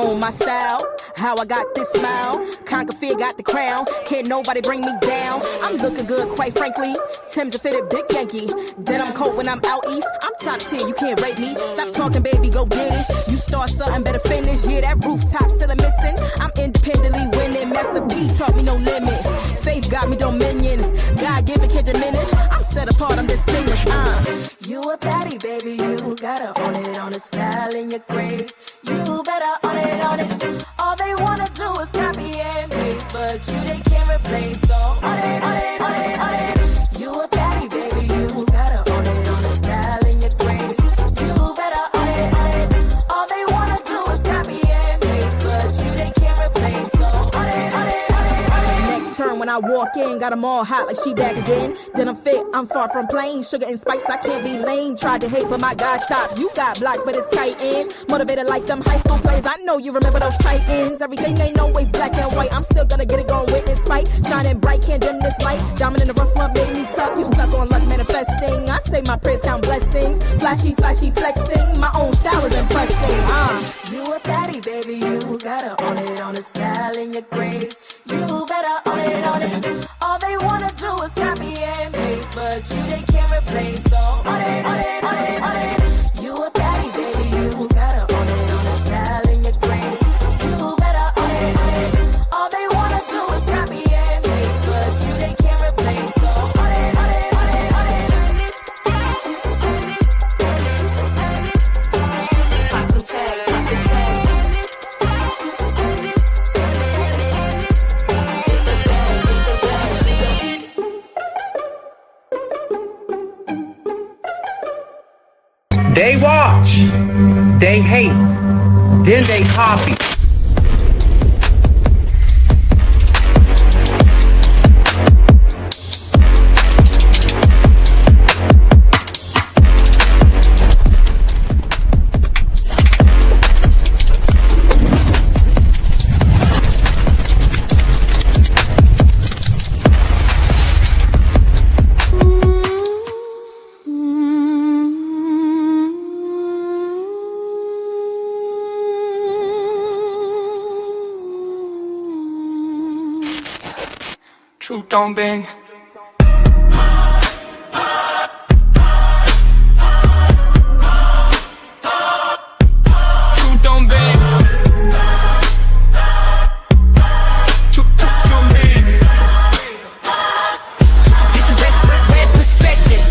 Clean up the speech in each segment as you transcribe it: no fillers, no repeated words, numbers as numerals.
own my style. How I got this smile, conquer fear, got the crown. Can't nobody bring me down. I'm looking good, quite frankly. Tim's a fitted big Yankee. Then I'm cold when I'm out east. I'm top tier, you can't rate me. Stop talking, baby, go get it. You start something, better finish. Yeah, that rooftop still a missing. I'm independently winning. Master B taught me no limit. Faith got me dominion. God given, can't diminish. I'm set apart, I'm distinguished. You a baddie, baby. You gotta own it, on the style and your grace. You better own it. All they wanna do is copy and paste, but you they can't replace. So on it. You a baddie, baby. You gotta own it, on the style and your grace. You better own it. All they wanna do is copy and paste, but you they can't replace. So on it. Next turn when I walk in, got them all hot like she back again. Then I'm fit, I'm far from plain. Sugar and spice, I can't be lame. Tried to hate, but my God stopped. You got blocked, but it's tight in. Motivated like them high school plays. I know you remember those Titans. Everything ain't always black and white. I'm still gonna get it going with in spite. Shining bright, can't dim this light. Diamond in the rough one made me tough. You stuck on luck manifesting. I say my prayers, count blessings. Flashy, flexing. My own style is impressing. You a baddie, baby. You gotta own it, on the style and your grace. You better own it. All they wanna do is copy and paste, but you they can't replace. So on it. You a baddie, baby. You gotta own it, on the style and your grace. You better own it. All they wanna do is copy and paste, but you they can't replace. So on it. Pop them tags. They watch, they hate, then they copy. Truth don't bang. Truth don't bang. Truth don't bang. This is red perspective.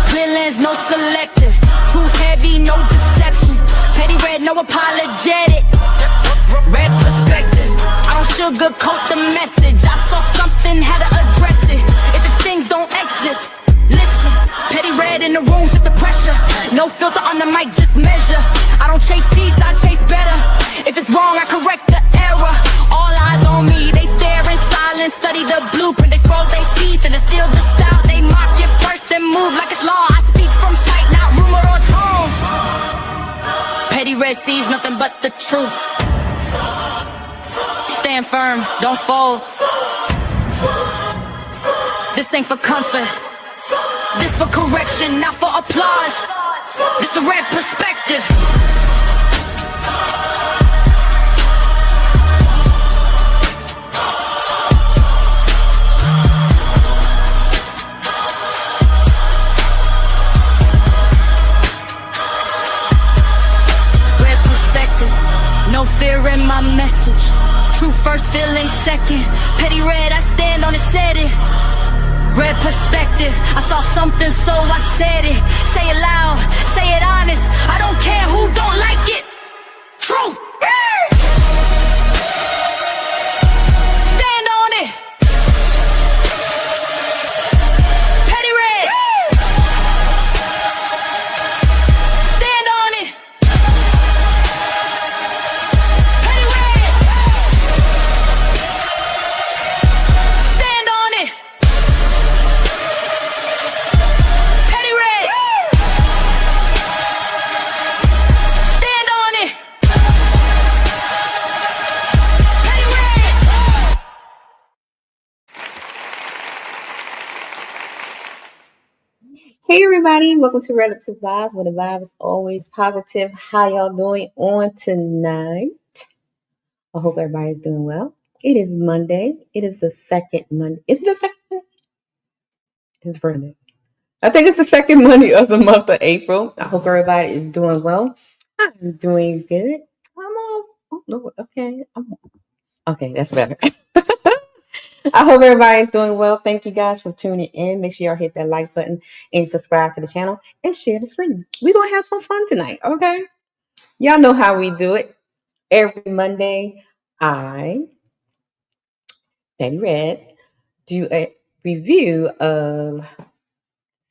Clear lens, no selective. Truth heavy, no deception. Petty red, no apologetic. Red perspective. I don't sugarcoat the message. I saw something, had to address it. If the things don't exit, listen. Petty red in the room, shift the pressure. No filter on the mic, just measure. I don't chase peace, I chase better. If it's wrong, I correct the error. All eyes on me, they stare in silence. Study the blueprint, they scroll, they see. Then it's still the style, they mock it first, then move like it's law. I speak from sight, not rumor or tone. Petty red sees nothing but the truth. Stand firm, don't fold. This ain't for comfort. This for correction, not for applause. This the red perspective. Red perspective, no fear in my message. Truth first, feeling second. Petty red, I stand on it, said it. Red perspective, I saw something, so I said it. Say it loud, say it honest. I don't care who don't like it. Truth. Stand on it. Petty red. Stand on it. Petty red. Stand on it. Petty red. Stand on it. Petty red. Hey everybody, welcome to Erupts Vibes, where the vibe is always positive. How y'all doing on tonight? I hope everybody's doing well. It is Monday. It is the second Monday. Is it the second Monday? It's the first Monday. I think it's the second Monday of the month of April. I hope everybody is doing well. I'm doing good. I'm all, oh Lord, okay. Okay, that's better. I hope everybody's doing well. Thank you guys for tuning in. Make sure y'all hit that like button and subscribe to the channel and share the screen. We're going to have some fun tonight, okay? Y'all know how we do it. Every Monday, I, Fatty Red, do a review of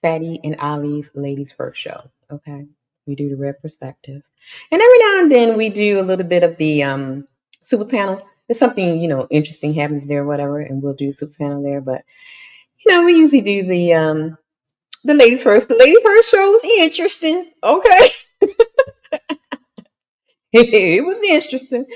Fatty and Ali's Ladies First show, okay? We do the red perspective. And every now and then we do a little bit of the super panel. If something, interesting happens there, whatever, and we'll do super panel there. But, we usually do the ladies first. The lady first show was interesting, okay? It was interesting.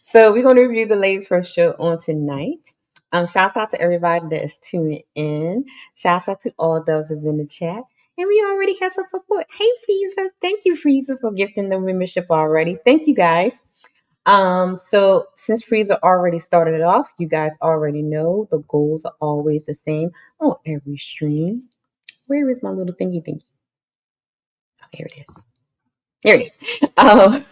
So we're going to review the ladies first show on tonight. Shouts out to everybody that is tuning in. Shouts out to all those that's in the chat. And we already have some support. Hey, Frieza. Thank you, Frieza, for gifting the membership already. Thank you, guys. So since Frieza already started it off, you guys already know the goals are always the same on every stream. Where is my little thingy? Oh, here it is. Here it is.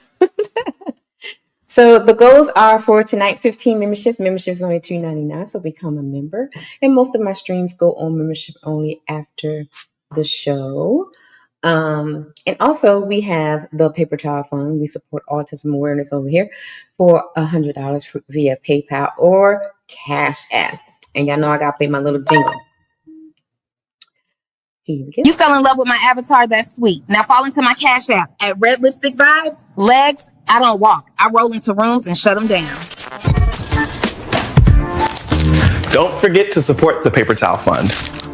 So the goals are for tonight, 15 memberships. Membership is only $2.99, so become a member. And most of my streams go on membership only after the show. And also we have the Paper Towel Fund. We support autism awareness over here for $100 via PayPal or Cash App. And y'all know I gotta play my little jingle. Here we go. You fell in love with my avatar, that's sweet. Now fall into my Cash App at Red Lipstick Vibes. Legs, I don't walk. I roll into rooms and shut them down. Don't forget to support the Paper Towel Fund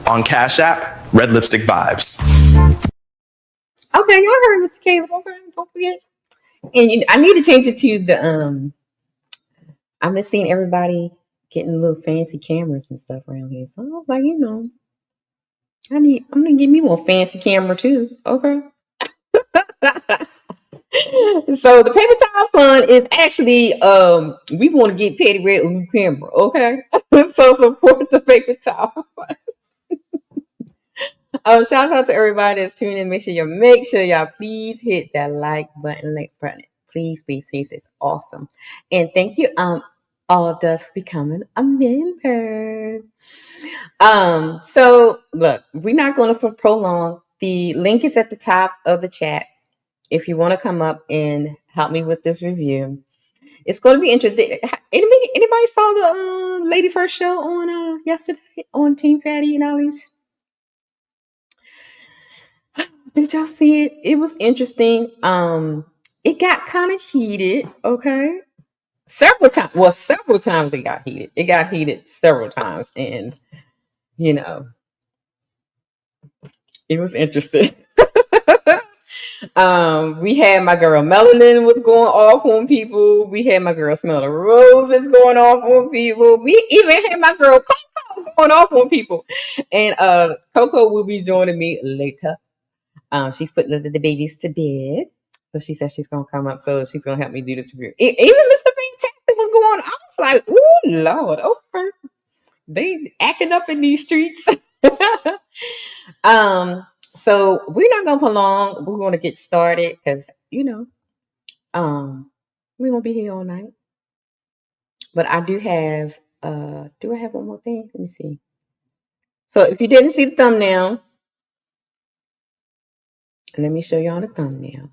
on Cash App, Red Lipstick Vibes. Okay, y'all heard Mr. Caleb. Okay, don't forget. And I need to change it to the I've been seeing everybody getting little fancy cameras and stuff around here. So I was like, I'm gonna get me more fancy camera too. Okay. So the Paper Towel Fund is actually we want to get Petty Red a new camera, okay? So support the Paper Towel Fund. Shout out to everybody that's tuning in. Make sure y'all please hit that like button. Please, it's awesome. And thank you all does for becoming a member. So look, we're not going to prolong. The link is at the top of the chat. If you want to come up and help me with this review, it's going to be interesting. Anybody saw the Lady First show on yesterday on Team Fatty and Ali's? Did y'all see it? It was interesting. It got kind of heated. Okay, several times. Well, several times it got heated. It got heated several times, and it was interesting. We had my girl Melanin was going off on people. We had my girl Smell the Roses going off on people. We even had my girl KoKo going off on people. And KoKo will be joining me later. She's putting the babies to bed. So she said she's gonna come up, so she's gonna help me do this review. Even Mr. Fantastic was going on. I was like, oh Lord, okay. They acting up in these streets. So we're not gonna prolong. We're gonna get started because we're gonna be here all night. But I do have do I have one more thing? Let me see. So if you didn't see the thumbnail, let me show y'all the thumbnail.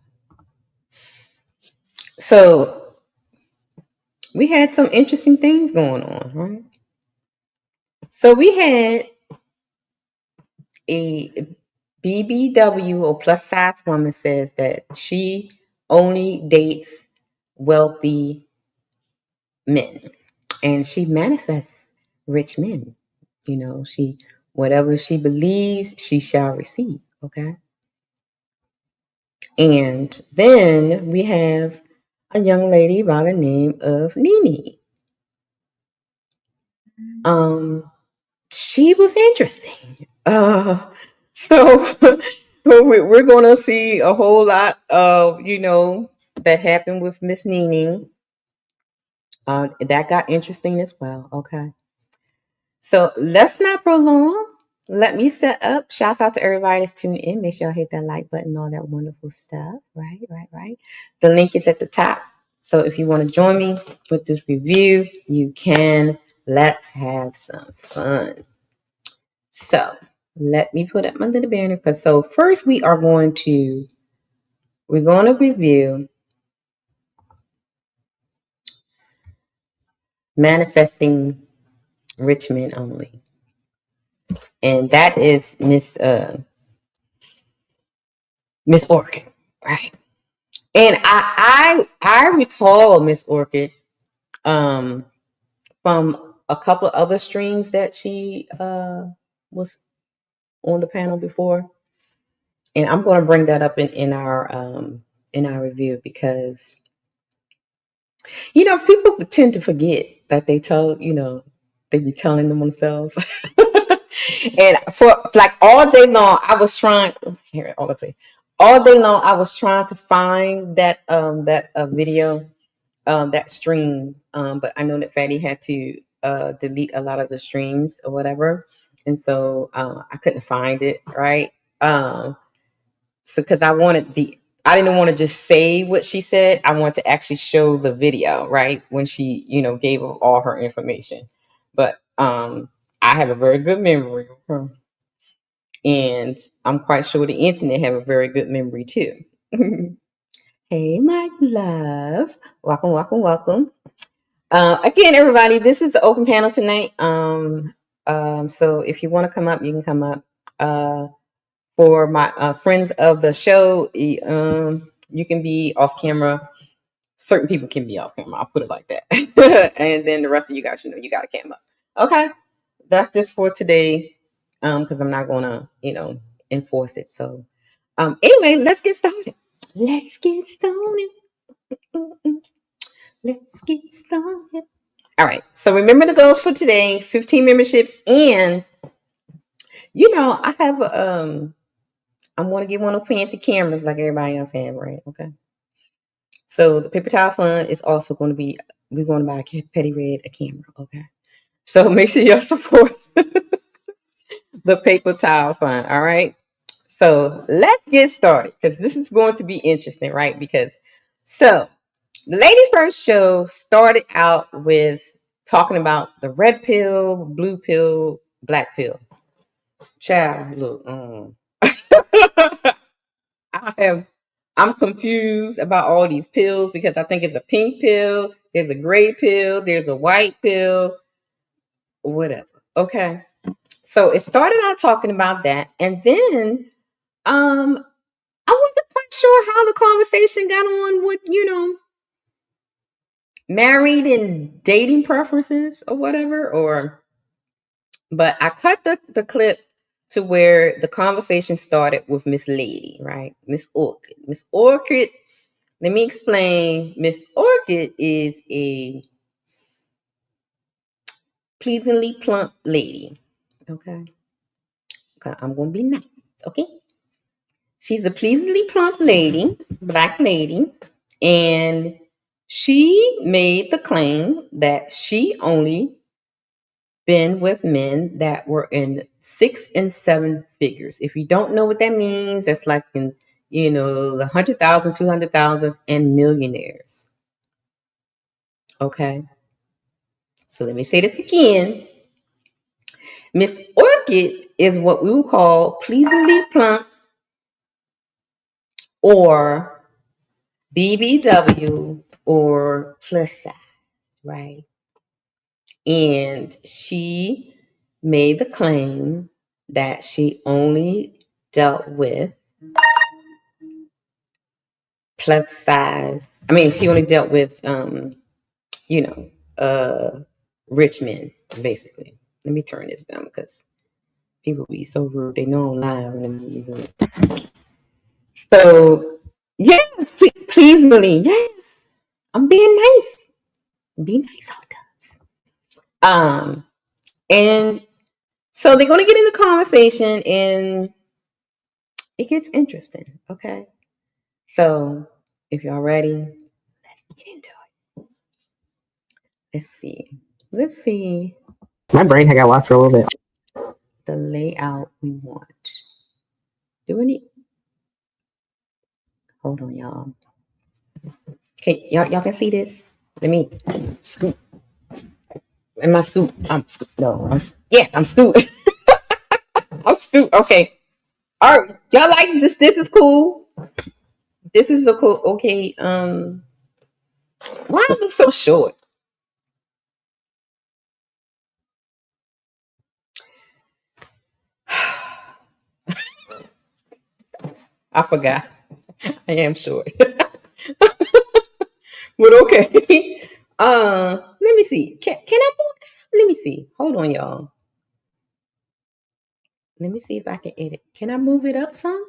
So we had some interesting things going on, right? So we had a BBW or plus size woman says that she only dates wealthy men and she manifests rich men. She whatever she believes she shall receive. Okay. And then we have a young lady by the name of Nene. She was interesting. So we're gonna see a whole lot of that happened with Miss Nene. That got interesting as well. Okay. So let's not prolong. Let me set up. Shouts out to everybody that's tuning in. Make sure y'all hit that like button, all that wonderful stuff. Right. The link is at the top. So if you want to join me with this review, you can. Let's have some fun. So let me put up my little banner. So first we're going to review Manifesting Rich Men Only. And that is Miss Orchid, right? And I recall Miss Orchid from a couple of other streams that she was on the panel before, and I'm going to bring that up in our review because people tend to forget that they be telling them themselves. And for like all day long, I was trying. Here, all day long, I was trying to find that video, that stream. But I know that Fatty had to delete a lot of the streams or whatever, and so I couldn't find it. Right. So because I didn't want to just say what she said. I want to actually show the video, right? When she, gave all her information. But I have a very good memory of her. And I'm quite sure the internet have a very good memory too. Hey, my love. Welcome. Again, everybody, this is the open panel tonight. So if you want to come up, you can come up. For my friends of the show, you can be off camera. Certain people can be off camera. I'll put it like that. And then the rest of you guys, you got a camera. Okay, that's just for today. Because I'm not gonna, enforce it. So, anyway, let's get started. Let's get started. Let's get started. All right. So remember the goals for today: 15 memberships, and I have I want to get one of fancy cameras like everybody else have, right? Okay. So the paper towel fund is also going to be, we're going to buy Petty Red a camera, okay? So make sure y'all support the paper towel fund, all right? So let's get started because this is going to be interesting, right? So the Ladies First show started out with talking about the red pill, blue pill, black pill. Child, look, I'm confused about all these pills because I think it's a pink pill, there's a gray pill, there's a white pill, whatever. Okay. So it started out talking about that, and then I wasn't quite sure how the conversation got on with, married and dating preferences or whatever, but I cut the clip to where the conversation started with Miss Lady, right? Miss Orchid. Miss Orchid, let me explain. Miss Orchid is a pleasingly plump lady. Okay. I'm going to be nice. Okay. She's a pleasingly plump lady, black lady. And she made the claim that she only been with men that were in 6 and 7 figures. If you don't know what that means, that's like in, the 100,000, 200,000 and millionaires. Okay. So let me say this again. Miss Orchid is what we would call pleasingly plump or BBW or plus size, right? And she made the claim that she only dealt with plus size. I mean, she only dealt with, rich men, basically. Let me turn this down because people be so rude. They know I'm live. So, yes, pleasingly, yes. I'm being nice. Be nice all the time. And so they're going to get in the conversation and it gets interesting, okay? So if y'all ready, let's get into it. Let's see. Let's see My brain had got lost for a little bit. the layout we want. Do we need? Hold on, y'all. Okay, y'all can see this. Let me scoop. Am I scoop? I'm scoop. No, yes, I'm scoop. I'm scoop. Okay. All right, y'all like this? This is cool. This is a cool. Okay. Why I look so short? I forgot. I am short. But okay. Let me see. Can I move this? Let me see. Hold on, y'all. Let me see if I can edit. Can I move it up some?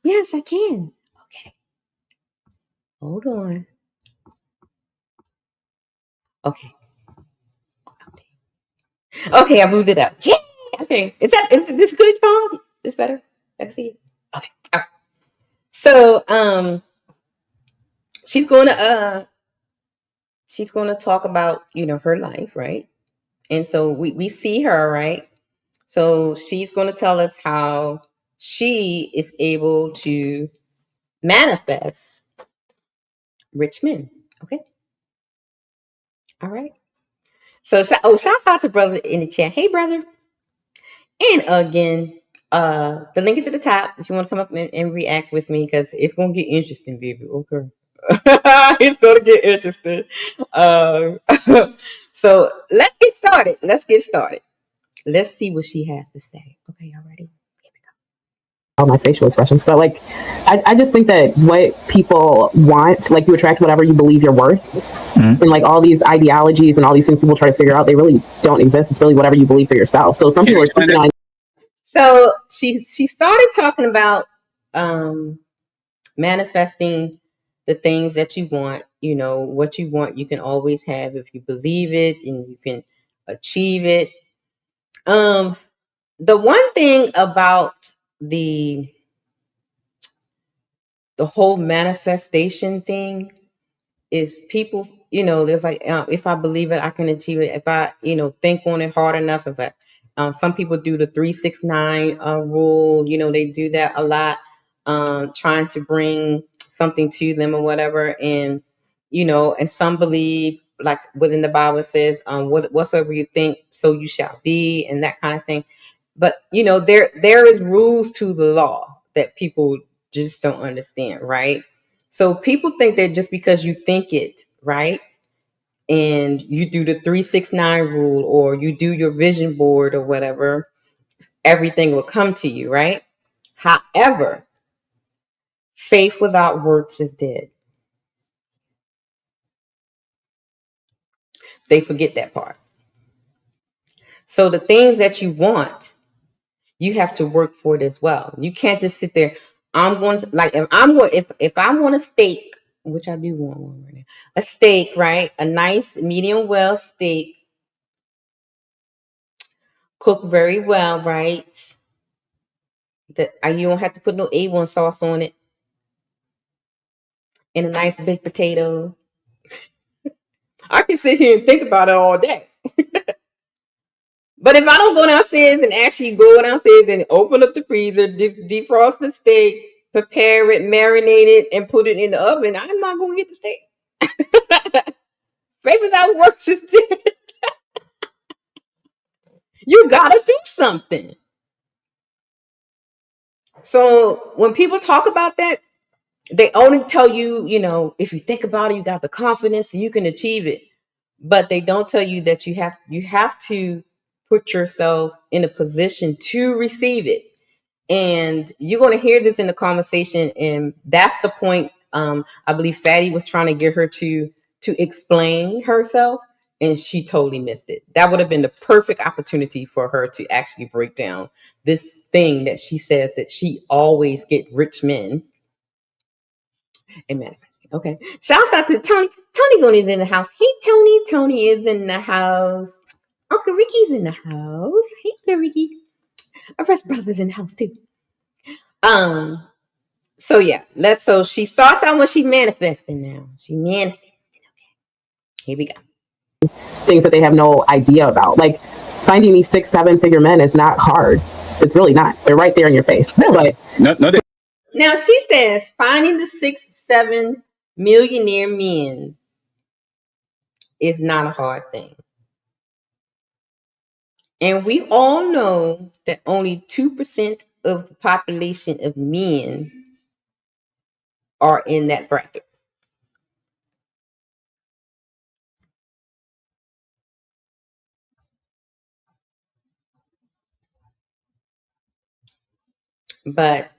Yes, I can. Okay. Hold on. Okay. Okay, I moved it up. Yeah. Okay. Is this good, y'all? It's better. I can see it. Okay. All right. So she's gonna talk about, her life, right? And so we see her, right? So she's gonna tell us how she is able to manifest rich men. Okay. All right. So shout out to brother in the chat. Hey brother. And again, the link is at the top if you want to come up and react with me, because it's gonna get interesting, baby. Okay. It's gonna get interesting. Um, so let's get started. Let's see what she has to say. Okay, y'all ready? All my facial expressions, but like, I just think that what people want, like, you attract whatever you believe you're worth. And like all these ideologies and all these things people try to figure out, they really don't exist. It's really whatever you believe for yourself. So some people are speaking on. So she started talking about manifesting the things that you want. What you want, you can always have if you believe it, and you can achieve it. The one thing about the whole manifestation thing is people, there's like, if I believe it, I can achieve it. If I, think on it hard enough. If I, some people do the 3-6-9 rule. They do that a lot, trying to bring something to them or whatever. And and some believe, like within the Bible it says, whatsoever you think, so you shall be, and that kind of thing. But there is rules to the law that people just don't understand, right? So people think that just because you think it, right, and you do the 3-6-9 rule, or you do your vision board or whatever, everything will come to you, right? However, faith without works is dead. They forget that part. So the things that you want, you have to work for it as well. You can't just sit there. I'm going to, like, if I want a steak, which I do want one right now, a steak, right? A nice medium well steak, cooked very well, right? That you don't have to put no A1 sauce on it, and a nice baked potato. I can sit here and think about it all day. But if I don't go downstairs and actually go downstairs and open up the freezer, defrost the steak, prepare it, marinate it, and put it in the oven, I'm not going to get the steak. Faith without works is dead. You got to do something. So when people talk about that, they only tell you, if you think about it, you got the confidence, you can achieve it. But they don't tell you that you have to put yourself in a position to receive it. And you're going to hear this in the conversation, and that's the point. I believe Fatty was trying to get her to explain herself, and she totally missed it. That would have been the perfect opportunity for her to actually break down this thing that she says that she always get rich men and manifesting. Okay. Shouts out to Tony. Tony Goon is in the house. Hey, Tony. Tony is in the house. Uncle Ricky's in the house. Hey, Uncle Ricky. Our first brother's in the house too. So yeah, so she starts out when she manifesting now. She manifesting. Okay. Here we go. things that they have no idea about. Like finding these 6-7 figure men is not hard. It's really not. They're right there in your face. But now she says finding the 6-7 millionaire men is not a hard thing. And we all know that only 2% of the population of men are in that bracket. But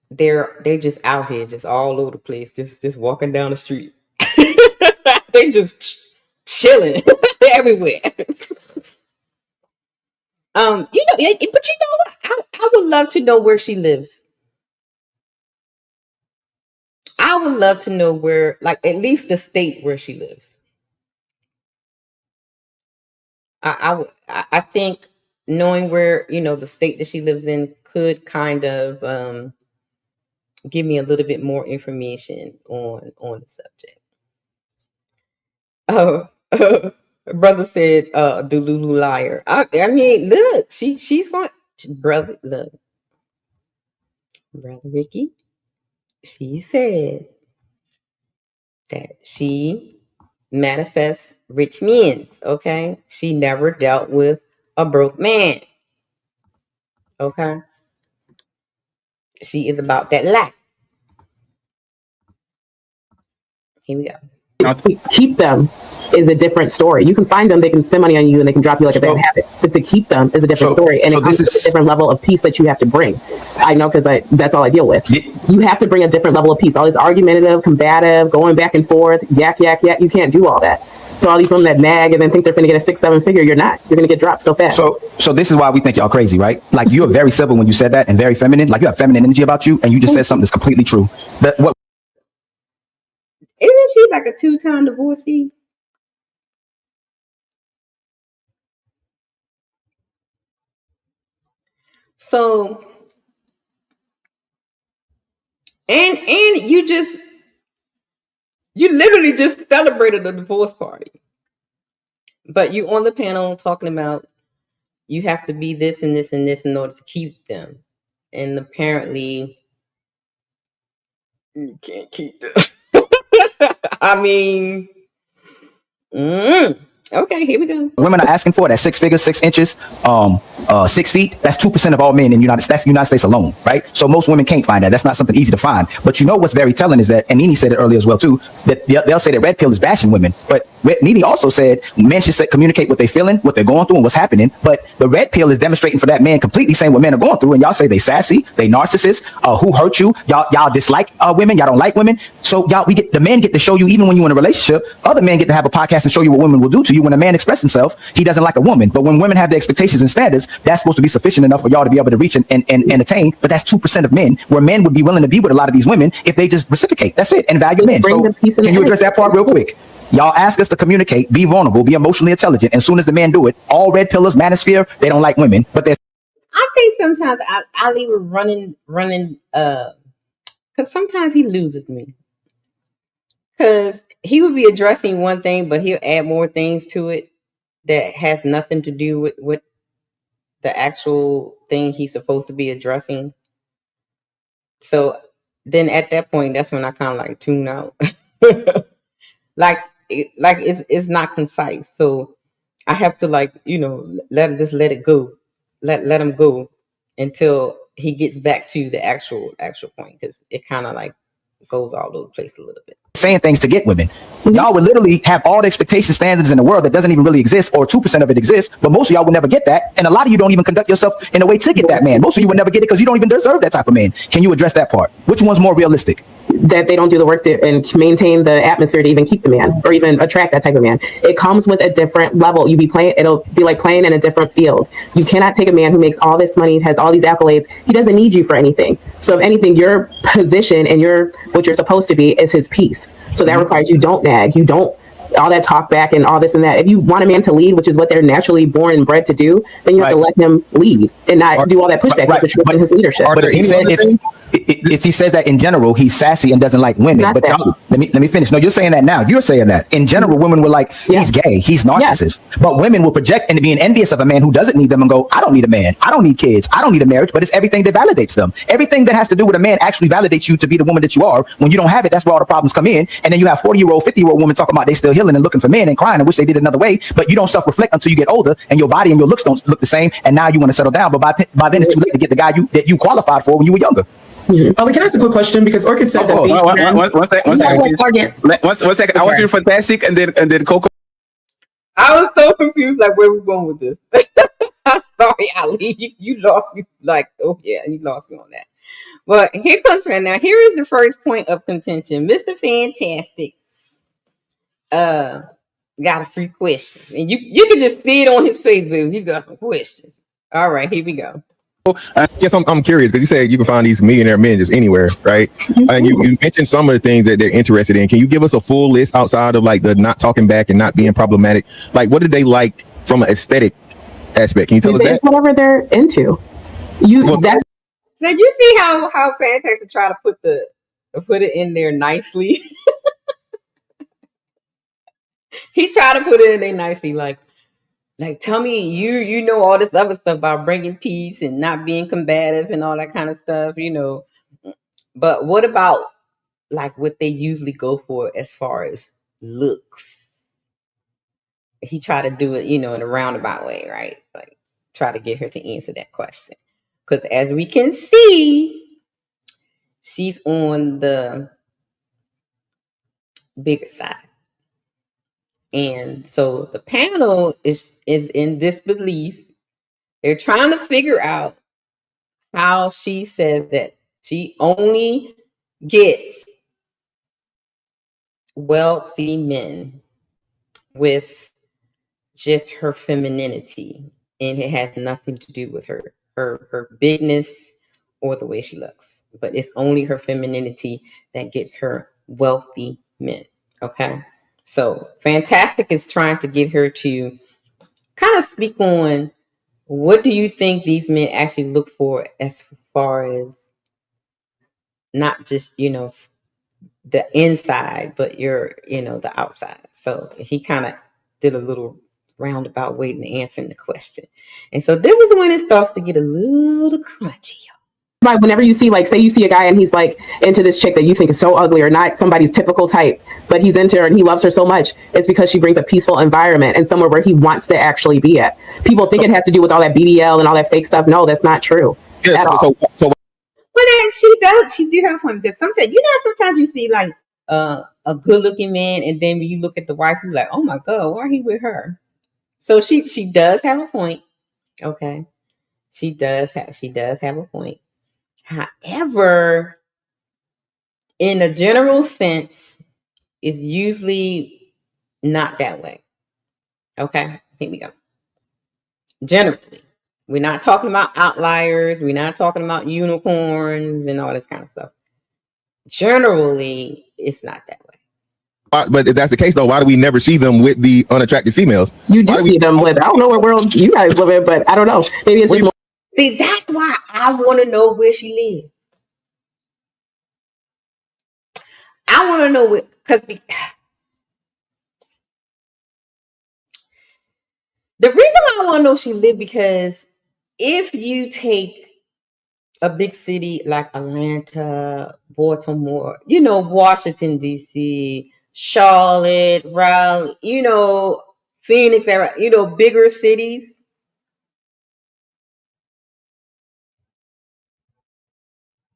they're just out here, just all over the place, just walking down the street. They just chilling everywhere. But I would love to know where she lives. I would love to know where, like, at least the state where she lives. I think knowing where, the state that she lives in could kind of give me a little bit more information on the subject. Oh, brother said, Delulu liar. I mean, look, she's going, brother, look, brother Ricky, she said that she manifests rich men. Okay, she never dealt with a broke man. Okay, she is about that life. Here we go. keep them is a different story. You can find them, they can spend money on you, and they can drop you like a bad habit. But to keep them is a different story, and it comes with a different level of peace that you have to bring. I know, because that's all I deal with. You have to bring a different level of peace. All this argumentative, combative, going back and forth, yak. You can't do all that. So all these women that nag and then think they're going to get a 6-7 figure, you're not. You're going to get dropped so fast. So this is why we think y'all crazy, right? Like, you are very civil when you said that, and very feminine. Like, you have feminine energy about you, and you just said something that's completely true. Isn't she like a 2-time divorcee? So, and you literally just celebrated a divorce party. But you on the panel talking about you have to be this and this and this in order to keep them. And apparently you can't keep them. I mean, okay, here we go. Women are asking for that 6 figures, 6 inches, 6 feet. That's 2% of all men in the United States. That's the United States alone, right? So most women can't find that. That's not something easy to find. But you know what's very telling is that, and Nene said it earlier as well too, that they'll say that red pill is bashing women. But Nene also said men should communicate what they're feeling, what they're going through, and what's happening. But the red pill is demonstrating for that man completely saying what men are going through. And y'all say they sassy, they narcissists, who hurt you. Y'all dislike women. Y'all don't like women. So the men get to show you, even when you're in a relationship, other men get to have a podcast and show you what women will do to you. When a man expresses himself, he doesn't like a woman. But when women have the expectations and standards, that's supposed to be sufficient enough for y'all to be able to reach and attain. But that's 2% of men, where men would be willing to be with a lot of these women if they just reciprocate. That's it. And value men. So can you address that part real quick? Y'all ask us to communicate, be vulnerable, be emotionally intelligent. And as soon as the men do it, all red pillars, manosphere, they don't like women. But I think sometimes I leave him running, because sometimes he loses me. Because he would be addressing one thing, but he'll add more things to it that has nothing to do with the actual thing he's supposed to be addressing. So then at that point, that's when I kind of like tune out. like it's not concise. So I have to let it go. Let him go until he gets back to the actual point, because it kind of like goes all over the place a little bit. Saying things to get women. Y'all would literally have all the expectation standards in the world that doesn't even really exist, or 2% of it exists, but most of y'all will never get that. And a lot of you don't even conduct yourself in a way to get that man. Most of you would never get it because you don't even deserve that type of man. Can you address that part? Which one's more realistic? That they don't do the work to and maintain the atmosphere to even keep the man or even attract that type of man. It comes with a different level. It'll be like playing in a different field. You cannot take a man who makes all this money, has all these accolades. He doesn't need you for anything. So if anything, your position and what you're supposed to be is his piece. So that requires you don't nag, you don't all that talk back and all this and that. If you want a man to lead, which is what they're naturally born and bred to do, then you have to let him lead and not do all that pushback, which is his leadership. if he says that in general, he's sassy and doesn't like women. Not But that. y'all, let me finish. No, you're saying that now. You're saying that in general, women were like, he's gay, he's narcissist. But women will project into being envious of a man who doesn't need them and go, I don't need a man, I don't need kids, I don't need a marriage. But it's everything that validates them. Everything that has to do with a man actually validates you to be the woman that you are. When you don't have it, that's where all the problems come in. And then you have 40-year-old, 50-year-old women talking about they still healing and looking for men and crying and wish they did another way. But you don't self-reflect until you get older and your body and your looks don't look the same. And now you want to settle down. But by then it's too late to get the guy that you qualified for when you were younger. Oh, we can ask a quick question because Orchid said that these men. One second. I want you to fantastic and then KoKo. I was so confused, like, where we going with this? I'm sorry, Ali. You lost me. Like, oh yeah, you lost me on that. But here comes right now. Here is the first point of contention. Mr. Fantastic got a few questions. And you can just see it on his face, baby. He got some questions. All right, here we go. Yes, I'm curious because you said you can find these millionaire men just anywhere, right? And you mentioned some of the things that they're interested in. Can you give us a full list outside of like the not talking back and not being problematic? Like, what do they like from an aesthetic aspect? Can you tell us that? Whatever they're into. That's Now you see how Fantastic try to put it in there nicely. He tried to put it in there nicely, like tell me you know all this other stuff about bringing peace and not being combative and all that kind of stuff, But what about like what they usually go for as far as looks? He tried to do it, in a roundabout way, right? Like try to get her to answer that question. Because as we can see, she's on the bigger side. And so the panel is in disbelief. They're trying to figure out how she says that she only gets wealthy men with just her femininity, and it has nothing to do with her bigness or the way she looks, but it's only her femininity that gets her wealthy men. Okay, so Fantastic is trying to get her to kind of speak on what do you think these men actually look for as far as not just the inside, but the outside. So he kind of did a little roundabout way in answering the question. And so this is when it starts to get a little crunchy. like whenever you see, like, say you see a guy and he's like into this chick that you think is so ugly or not somebody's typical type, but he's into her and he loves her so much, it's because she brings a peaceful environment and somewhere where he wants to actually be at. People think it has to do with all that BDL and all that fake stuff. No, that's not true at all. So But then she do have a point, because sometimes you see like a good looking man, and then when you look at the wife, you're like, oh my god, why he with her? So she does have a point. Okay, she does have a point. However, in a general sense, it's usually not that way. Okay, here we go. Generally, we're not talking about outliers. We're not talking about unicorns and all this kind of stuff. Generally, it's not that way. but if that's the case, though, why do we never see them with the unattractive females? You do see them with, I don't know what world you guys live in, but I don't know. Maybe it's just more. See, that's why I want to know where she lives. I want to know because the reason why I want to know she lived, because if you take a big city like Atlanta, Baltimore, Washington, D.C., Charlotte, Raleigh, Phoenix, bigger cities,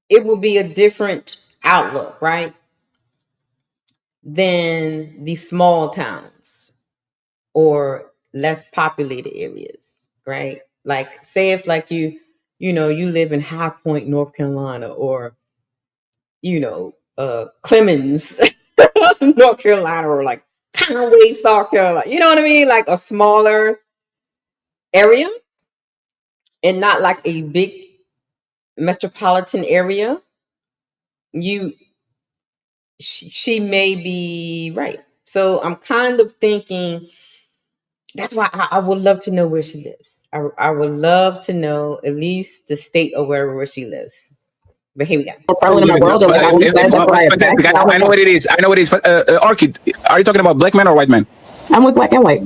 it will be a different outlook, right? Than the small towns or less populated areas, right? Like, say if like you live in High Point, North Carolina, or Clemens, North Carolina, or like Conway, South Carolina. You know what I mean? Like a smaller area and not like a big metropolitan area. She may be right. So I'm kind of thinking that's why I would love to know where she lives. I would love to know at least the state or wherever she lives. But here we go. in my world, or like I know what it is. I know what it is. Orchid, are you talking about black men or white men? I'm with black and white.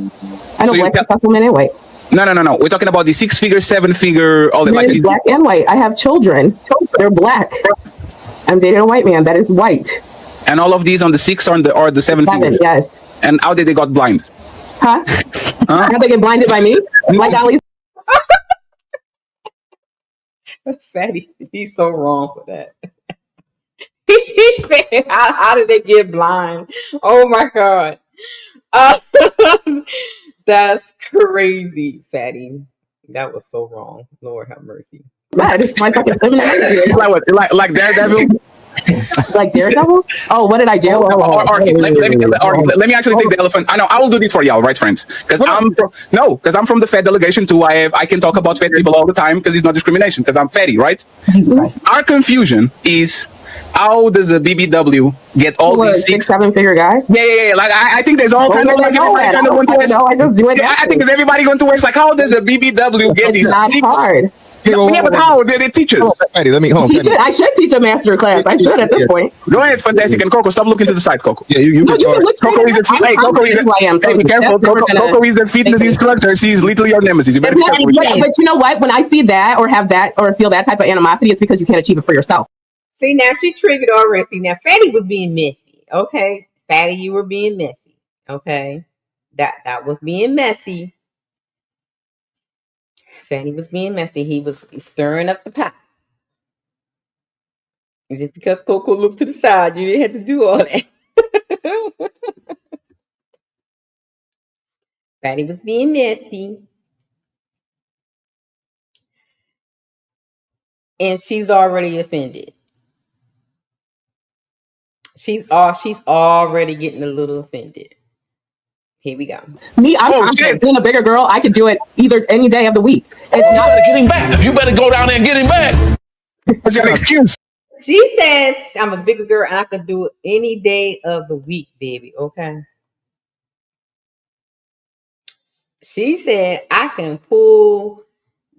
I know black successful men and white. No. We're talking about the 6-figure, 7-figure, all that. Like black and white. I have children. They're black. I'm dating a white man that is white. And all of these on the 6 or the 7 figures? Yes. And how did they got blind? Huh? How they get blinded by me? Like Dolly. Fatty, he's so wrong for that. He said, how did they get blind? Oh my God. That's crazy, Fatty. That was so wrong. Lord have mercy. Right, it's my fucking like Daredevil? Like Daredevil? Oh, what did I do? Let me actually take the elephant. I know I will do this for y'all, right, friends? Because I'm from the Fed delegation too. I can talk about fat people all the time because it's not discrimination. Because I'm fatty, right? Our confusion is, how does a BBW get all these 6-7 figure guy? Yeah. Like I think there's all kinds of like I just do it. I think there's everybody going to work. Like, how does a BBW get these? Not hard. Yeah, but how? They teach us. Let me teach it. I should teach a master class. I should at this point. Go ahead, fantastic. And KoKo, stop looking to the side, KoKo. Yeah, you KoKo is a KoKo is the fitness instructor. She's literally your nemesis. You better be careful. But you know what? When I see that or have that or feel that type of animosity, it's because you can't achieve it for yourself. See, now she triggered already. See, now Fatty was being messy. Okay, Fatty, you were being messy. Okay, that was being messy. Fatty was being messy. He was stirring up the pot. Just because KoKo looked to the side, you didn't have to do all that. Fatty was being messy. And she's already offended. She's already getting a little offended. Here we go. Me, I'm being a bigger girl. I could do it either any day of the week. It's not get him back. You better go down there and get him back. That's an excuse. She says I'm a bigger girl and I could do it any day of the week, baby. Okay. She said I can pull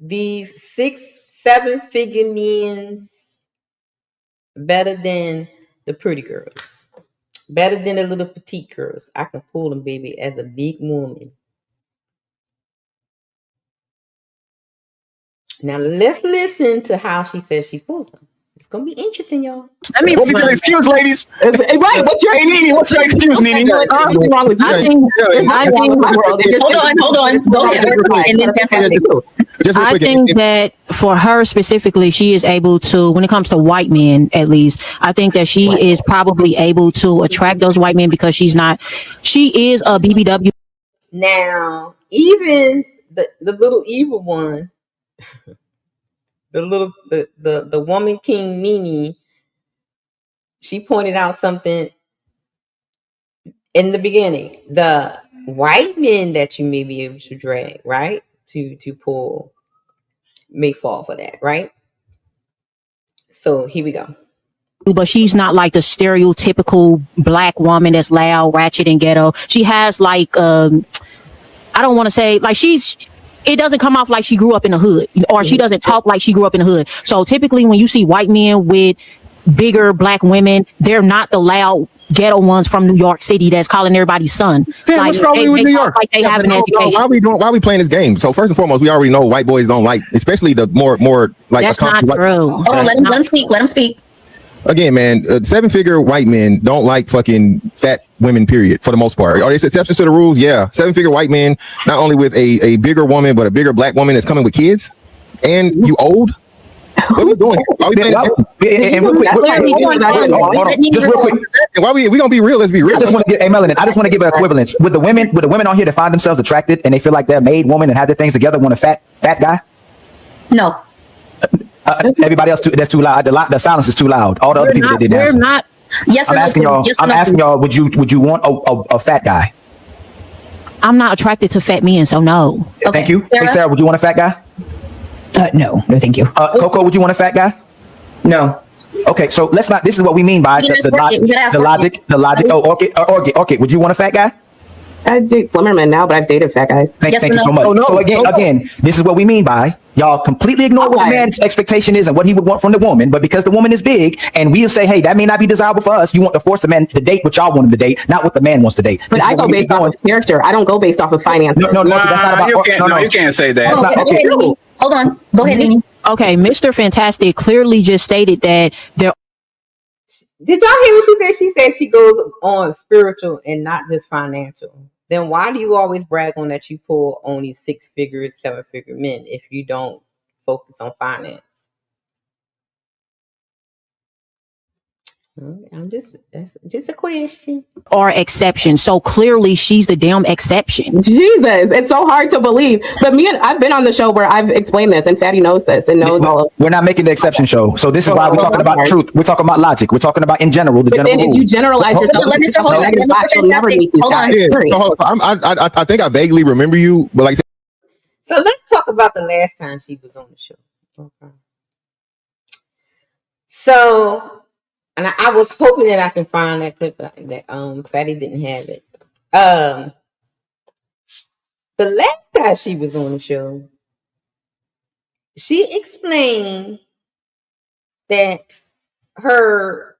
these 6-7 figure men's better than the pretty girls. Better than the little petite girls. I can pull them, baby, as a big woman. Now let's listen to how she says she pulls them. It's gonna be interesting, y'all. What is your excuse, ladies? Right? What's your Nene? What's your excuse, Nene? What's wrong with you? I think hold on. Go ahead. And then I think that for her specifically, she is able to, when it comes to white men, at least, I think that she is probably able to attract those white men because she is a BBW. Now, even the little evil one, the woman king Nene, she pointed out something in the beginning. The white men that you may be able to drag, right? To pull may fall for that, right? So here we go. But she's not like the stereotypical black woman that's loud, ratchet, and ghetto. She has like I don't want to say like it doesn't come off like she grew up in the hood, or she doesn't talk like she grew up in the hood. So typically when you see white men with bigger black women, they're not the loud ghetto ones from New York City that's calling everybody son. Damn, what's wrong with New York? Like they have an education. Why are we playing this game? So first and foremost, we already know white boys don't like, especially the more like. That's not true. Hold on, let him speak. Let him speak. Again, man, 7-figure white men don't like fucking fat women, period, for the most part. Are there exceptions to the rules? Yeah. 7-figure white men, not only with a bigger woman, but a bigger black woman that's coming with kids. And you old? What are we doing here? Why we gonna be real? Let's be real. I just want to get Melanin. I just want to give an equivalence. Would the women on here that find themselves attracted and they feel like they're made woman and have their things together want a fat guy? No. Everybody else that's too loud. The silence is too loud. All the other people that didn't answer. We're not. Yes, I'm asking y'all. I'm asking y'all. Would you want a fat guy? I'm not attracted to fat men, so no. Okay. Thank you. Sarah? Hey, Sarah, would you want a fat guy? No, thank you. KoKo, would you want a fat guy? No. Okay, so let's not. This is what we mean by the logic. Oh, Orchid, would you want a fat guy? I date slimmer men now, but I've dated fat guys. Thank you so much. So again, this is what we mean by y'all completely ignore what the man's expectation is and what he would want from the woman. But because the woman is big, and we'll say, hey, that may not be desirable for us. You want to force the man to date what y'all want him to date, not what the man wants to date. But I go based off of character. I don't go based off of finance. No, that's not about. You can't say that. Hold on. Go ahead, Nene. Okay, Mr. Fantastic clearly just stated that there. Did y'all hear what she said? She said she goes on spiritual and not just financial. Then why do you always brag on that you pull only 6-figure, 7-figure men if you don't focus on finance? That's just a question. Are exceptions. So clearly she's the damn exception. Jesus, it's so hard to believe. But I've been on the show where I've explained this, and Fatty knows this and knows all of. We're not making the exception show. So this is why we're talking about truth. We're talking about logic. We're talking about in general. But then if you generalize yourself, I think I vaguely remember you, but like. So let's talk about the last time she was on the show. Okay. So. And I was hoping that I can find that clip that Fatty didn't have it. The last time she was on the show, she explained that her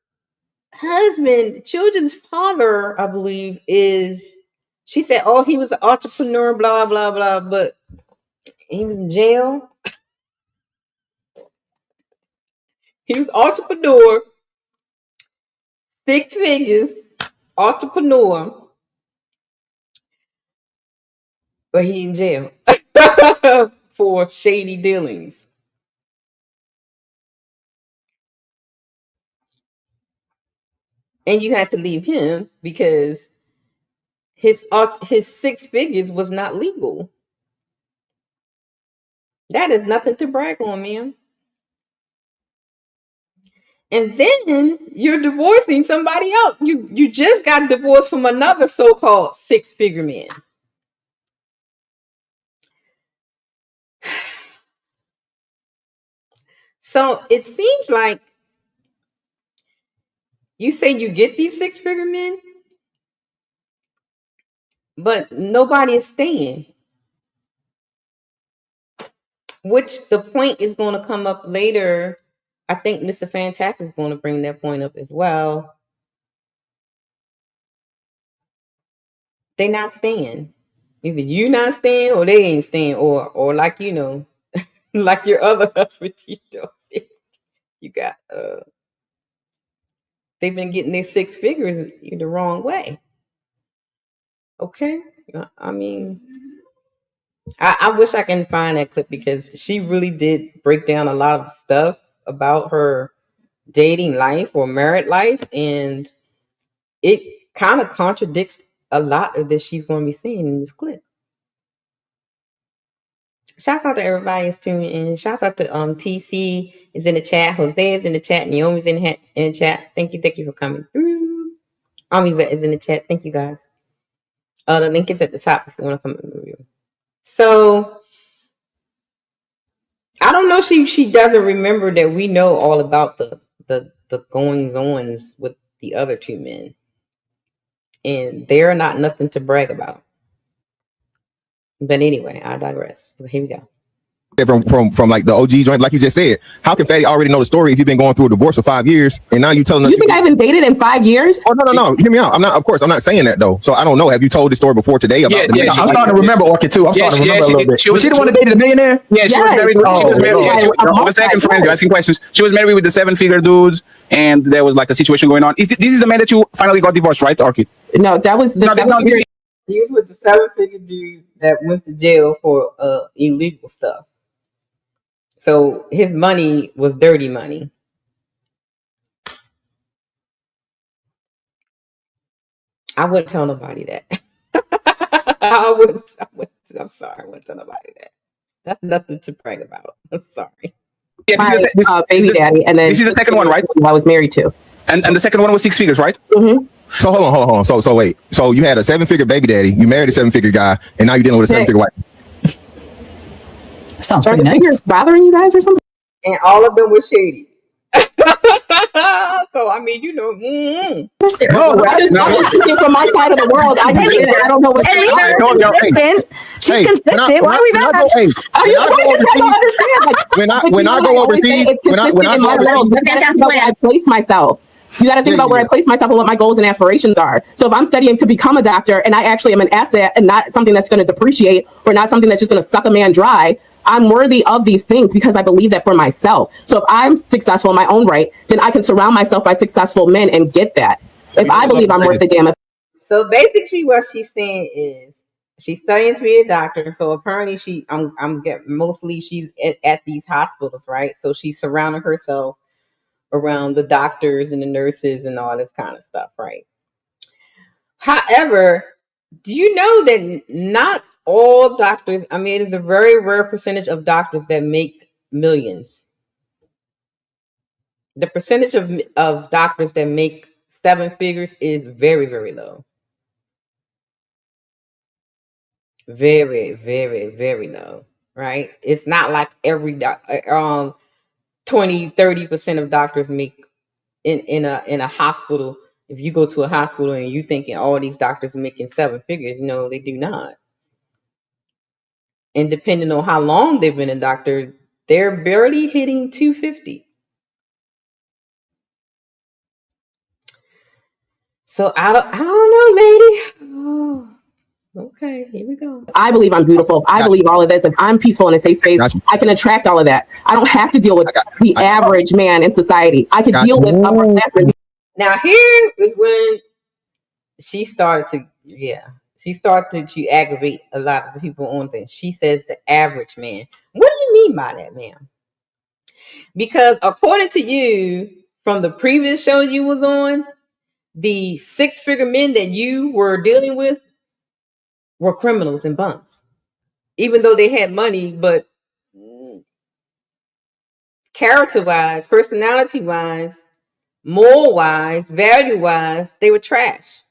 husband, children's father, I believe, she said, oh, he was an entrepreneur, blah, blah, blah, but he was in jail. He was entrepreneur. 6 figures, entrepreneur, but he in jail for shady dealings. And you had to leave him because his 6 figures was not legal. That is nothing to brag on, man. And then you're divorcing somebody else. You just got divorced from another so-called 6-figure man. So it seems like you say you get these 6-figure men, but nobody is staying. Which the point is going to come up later. I think Mr. Fantastic is going to bring that point up as well. They not staying. Either you not staying or they ain't staying, or like like your other husband, you got they've been getting their 6 figures in the wrong way. Okay, I mean, I wish I can find that clip because she really did break down a lot of stuff about her dating life or married life, and it kind of contradicts a lot of that she's going to be saying in this clip. Shouts out to everybody who's tuning in. Shouts out to TC is in the chat, Jose is in the chat, Naomi's in the chat. Thank you for coming through. Vet is in the chat. Thank you guys. The link is at the top if you want to come and review. So I don't know. She doesn't remember that we know all about the goings ons with the other 2 men, and they're not nothing to brag about. But anyway, I digress. Here we go. From like the OG joint, like you just said, how can Fatty already know the story if you've been going through a divorce for 5 years and now you telling us? You think I haven't dated in 5 years? Oh no, hear me out. I'm not saying that though. So I don't know. Have you told the story before today about I'm starting to remember Orchid too. I'm starting to remember a little bit. Was she the one that dated a millionaire? Yeah, she was married. The second friend, you're asking questions. She was married with the 7-figure dudes, and there was like a situation going on. This is the man that you finally got divorced, right, Orchid? No, that was the. He was with the 7-figure dude that went to jail for illegal stuff. So his money was dirty money. I wouldn't tell nobody that. I wouldn't. I'm sorry. I wouldn't tell nobody that. That's nothing to brag about. I'm sorry. Yeah, baby daddy, and then this is the second one, right? I was married to. And the second one was 6 figures, right? Mm-hmm. So hold on. So wait. So you had a 7-figure baby daddy, you married a 7-figure guy, and now you're dealing with a 7-figure wife. Sounds pretty nice. Figures bothering you guys or something? And all of them were shady. So I mean, you know, I'm just speaking from my side of the world. I don't know what she's consistent. Why are we mad? When I go overseas, when I I place myself. You got to think about where I place myself and what my goals and aspirations are. So if I'm studying to become a doctor and I actually am an asset and not something that's going to depreciate or not something that's just going to suck a man dry, I'm worthy of these things because I believe that for myself. So if I'm successful in my own right, then I can surround myself by successful men and get that. If I believe I'm worth the damn. So basically what she's saying is she's studying to be a doctor. So apparently mostly she's at these hospitals, right? So she's surrounding herself around the doctors and the nurses and all this kind of stuff, right? However, do you know that not all doctors, I mean, it is a very rare percentage of doctors that make millions. The percentage of doctors that make 7 figures is very, very low. Very, very, very low, right? It's not like every 20-30% of doctors make in a hospital. If you go to a hospital and you thinking all these doctors are making 7 figures, no, they do not. And depending on how long they've been a doctor, they're barely hitting 250. So I don't know, lady. Oh, okay, here we go. I believe I'm beautiful. I believe all of this. If I'm peaceful in a safe space, I can attract all of that. I don't have to deal with the average man in society. I can deal with upper class. Now here is when she started to aggravate a lot of the people on things. She says the average man. What do you mean by that, ma'am? Because according to you, from the previous show you was on, the 6-figure men that you were dealing with were criminals and bums. Even though they had money, but character-wise, personality-wise, moral-wise, value-wise, they were trash.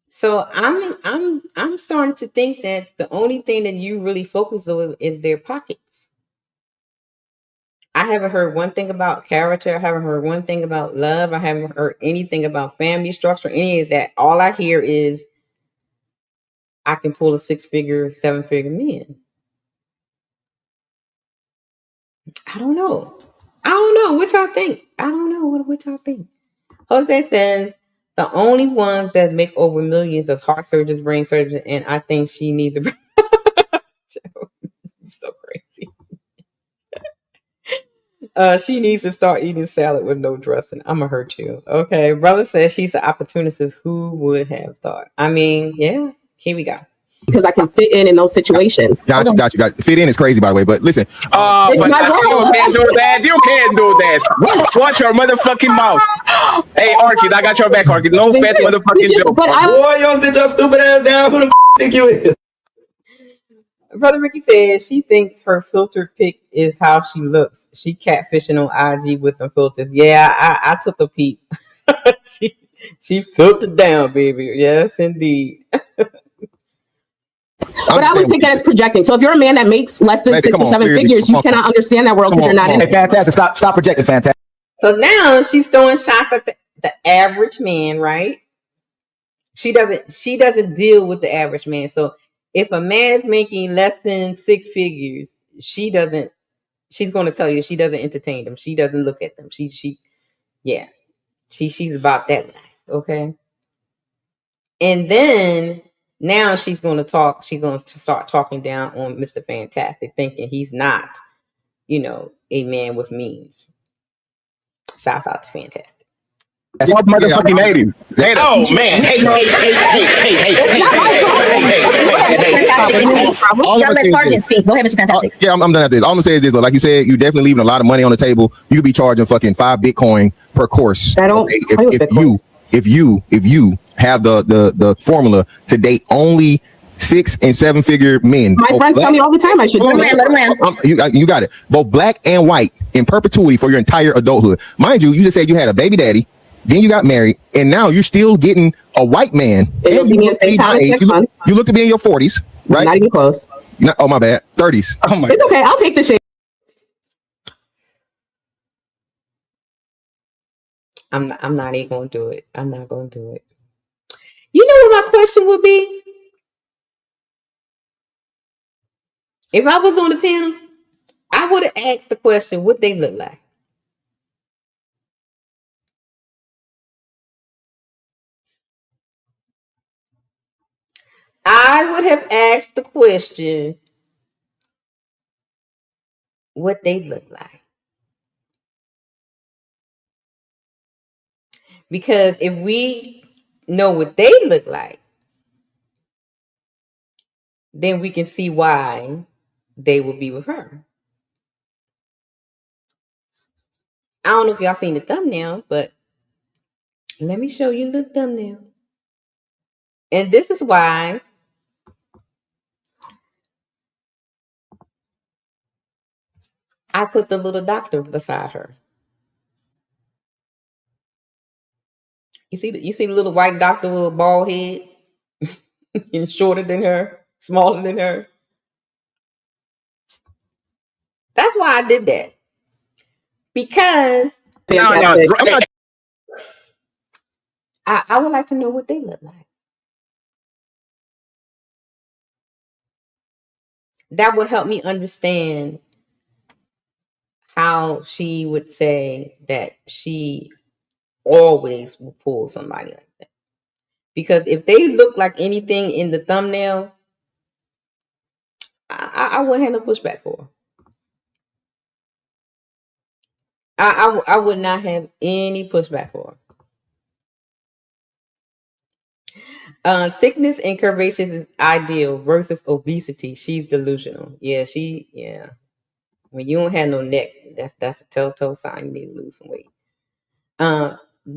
So I'm starting to think that the only thing that you really focus on is their pockets. I haven't heard one thing about character. I haven't heard one thing about love. I haven't heard anything about family structure, any of that. All I hear is I can pull a 6-figure, 7-figure man. I don't know. What y'all think? I don't know. What y'all think? Jose says the only ones that make over millions is heart surgeons, brain surgeons, and I think she needs a so crazy. She needs to start eating salad with no dressing. I'ma hurt you. Okay. Brother says she's an opportunist. Who would have thought? I mean, yeah, here we go. Because I can fit in those situations. Got you. Fit in is crazy, by the way. But listen, you can't do that. You can't do that. Watch your motherfucking mouth. Hey, Orchid, I got your back, Orchid. No fat motherfucking joke. Boy, y'all sit your stupid ass down. Who the think you is? Brother Ricky says she thinks her filtered pic is how she looks. She catfishing on IG with the filters. Yeah, I took a peep. she filtered down, baby. Yes, indeed. But I was thinking it's projecting. So if you're a man that makes less than 6 or 7 figures, you cannot understand that world because you're not in it. Fantastic. Stop projecting. Fantastic. So now she's throwing shots at the average man, right? She doesn't deal with the average man. So if a man is making less than 6 figures, she's going to tell you she doesn't entertain them. She doesn't look at them. She's about that life, okay? And then now she's going to start talking down on Mr. Fantastic, thinking he's not, a man with means. Shouts out to Fantastic. That's what motherfucking native. Oh man! Hey! Let Sergeant speak. Go ahead, Mr. Fantastic. Yeah, I'm done at this. All I'm gonna say is this: like you said, you definitely leaving a lot of money on the table. You could be charging fucking 5 Bitcoin per course. I don't. If you have the formula to date only 6 and 7 figure men. My friends tell me all the time I should. Let him land. You got it. Both black and white in perpetuity for your entire adulthood. Mind you, you just said you had a baby daddy. Then you got married, and now you're still getting a white man. And you look to be in your 40s. right? Not even close. Oh, my bad. 30s. Oh my. It's okay. I'll take the shade. I'm not even gonna do it. I'm not gonna do it. You know what my question would be? If I was on the panel, I would have asked the question, what they look like. I would have asked the question, what they look like. Because if we know what they look like, then we can see why they will be with her. I don't know if y'all seen the thumbnail, but let me show you the thumbnail. And this is why I put the little doctor beside her. You see the little white doctor with a bald head and shorter than her, smaller than her. That's why I did that. Because I would like to know what they look like. That would help me understand how she would say that she always will pull somebody like that. Because if they look like anything in the thumbnail, I wouldn't have no pushback for her. I would not have any pushback for her. Thickness and curvaceous is ideal versus obesity. She's delusional. Yeah. When you don't have no neck, that's a telltale sign you need to lose some weight.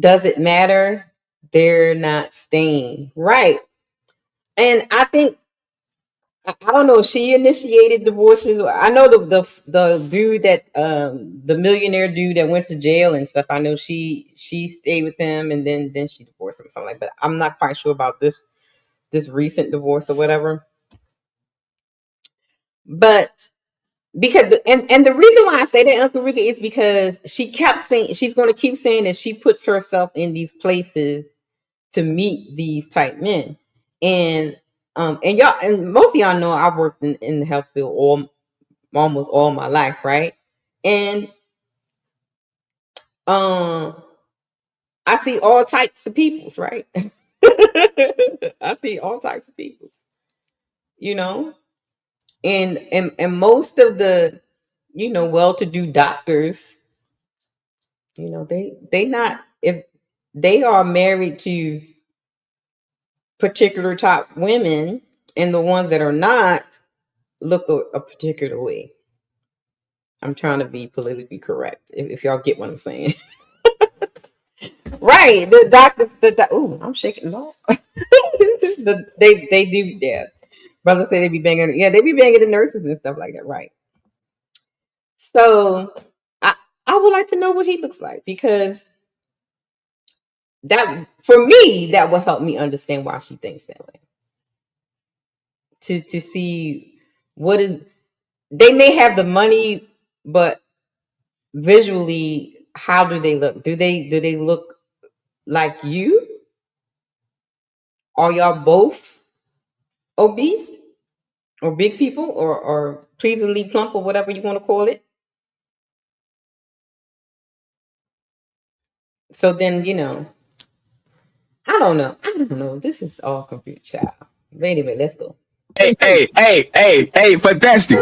Does it matter? They're not staying. Right. And I think I don't know. She initiated divorces. I know the dude that the millionaire dude that went to jail and stuff. I know she stayed with him and then she divorced him or something like that. I'm not quite sure about this recent divorce or whatever. But because and the reason why I say that, Uncle Ricky, is because she kept saying she's going to keep saying that she puts herself in these places to meet these type men. And y'all, and most of y'all know I've worked in the health field almost all my life, right? And I see all types of peoples, right? I see all types of peoples, you know, and most of the well-to-do doctors, they not, if they are married to particular type women, and the ones that are not look a particular way. I'm trying to be politically correct, if y'all get what I'm saying. Right, the doctors. Ooh, I'm shaking off. They do, yeah. Brothers say they be banging. Yeah, they be banging the nurses and stuff like that, right? So I would like to know what he looks like, because that, for me, that will help me understand why she thinks that way. To see what is, they may have the money, but visually, how do they look? Do they look like you? Are y'all both obese or big people or pleasingly plump or whatever you want to call it? So then, I don't know. This is all confused, child. But anyway, let's go. Hey, fantastic.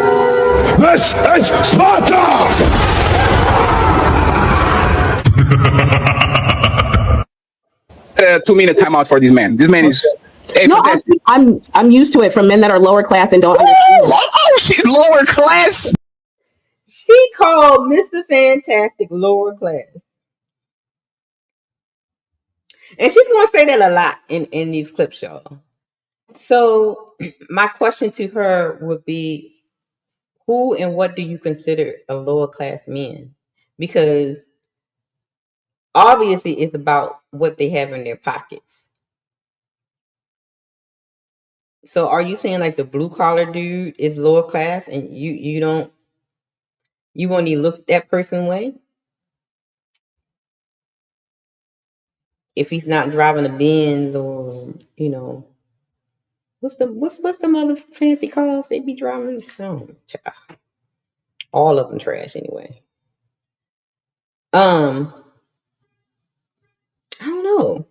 This is Sparta! 2-minute timeout for this man. This man is fantastic. I'm used to it from men that are lower class and don't understand. Oh, she's lower class. She called Mr. Fantastic lower class. And she's going to say that a lot in these clips, y'all. So my question to her would be, who and what do you consider a lower class man? Because obviously it's about what they have in their pockets. So are you saying like the blue collar dude is lower class and you won't even look that person way if he's not driving a Benz or what's the other fancy cars they be driving? Oh, all of them trash anyway. I don't know.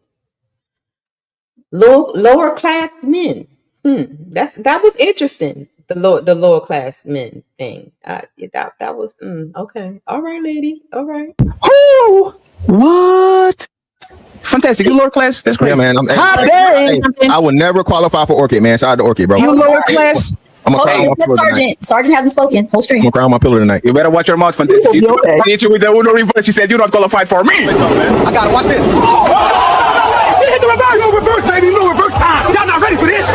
Lower class men. That was interesting. The lower class men thing. That was okay. All right, lady. All right. Oh, what? Fantastic. You lower class? That's great. Yeah, man. I would never qualify for Orchid, man. Shout out to Orchid, bro. You lower class? I'm gonna cry on my pillow tonight. Sergeant hasn't spoken. Whole stream. I'm gonna cry on my pillow tonight. You better watch your mouth, Fantastic. You hit you with the Uno reverse. She said you're not qualified for me. I gotta watch this. Hit the reverse, no reverse, baby, no reverse time. Y'all not ready for this?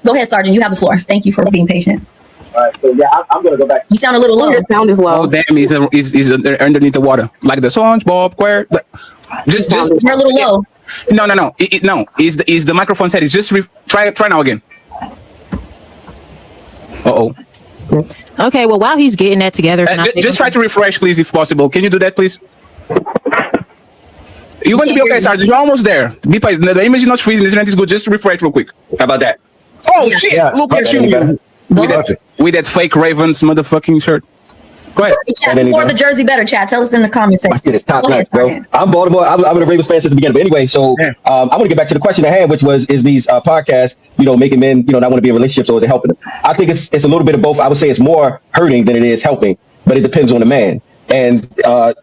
Go ahead, Sergeant. You have the floor. Thank you for being patient. All right, so yeah, I'm gonna go back. You sound a little low. Your sound is low. Oh damn, he's underneath the water like the SpongeBob Square. Just You're a little low. No. No. Is the microphone set? It's just try now again. Uh-oh. Okay, well, while he's getting that together, just try to refresh, please, if possible. Can you do that, please? You're going to be okay, Sergeant. You're almost there. Be patient. The image is not freezing. The internet is good. Just refresh real quick. How about that? Oh, shit. Yeah. Look at Okay, you. With that fake Ravens motherfucking shirt. Go ahead. Chat, who wore the jersey better, chat? Tell us in the comments section. It's top Go ahead, notch, bro. Sergeant. I'm Baltimore. I'm a Ravens fan since the beginning. But anyway, so I want to get back to the question at hand, which was, is these podcasts, making men, not want to be in relationships, or is it helping them? I think it's a little bit of both. I would say it's more hurting than it is helping, but it depends on the man. And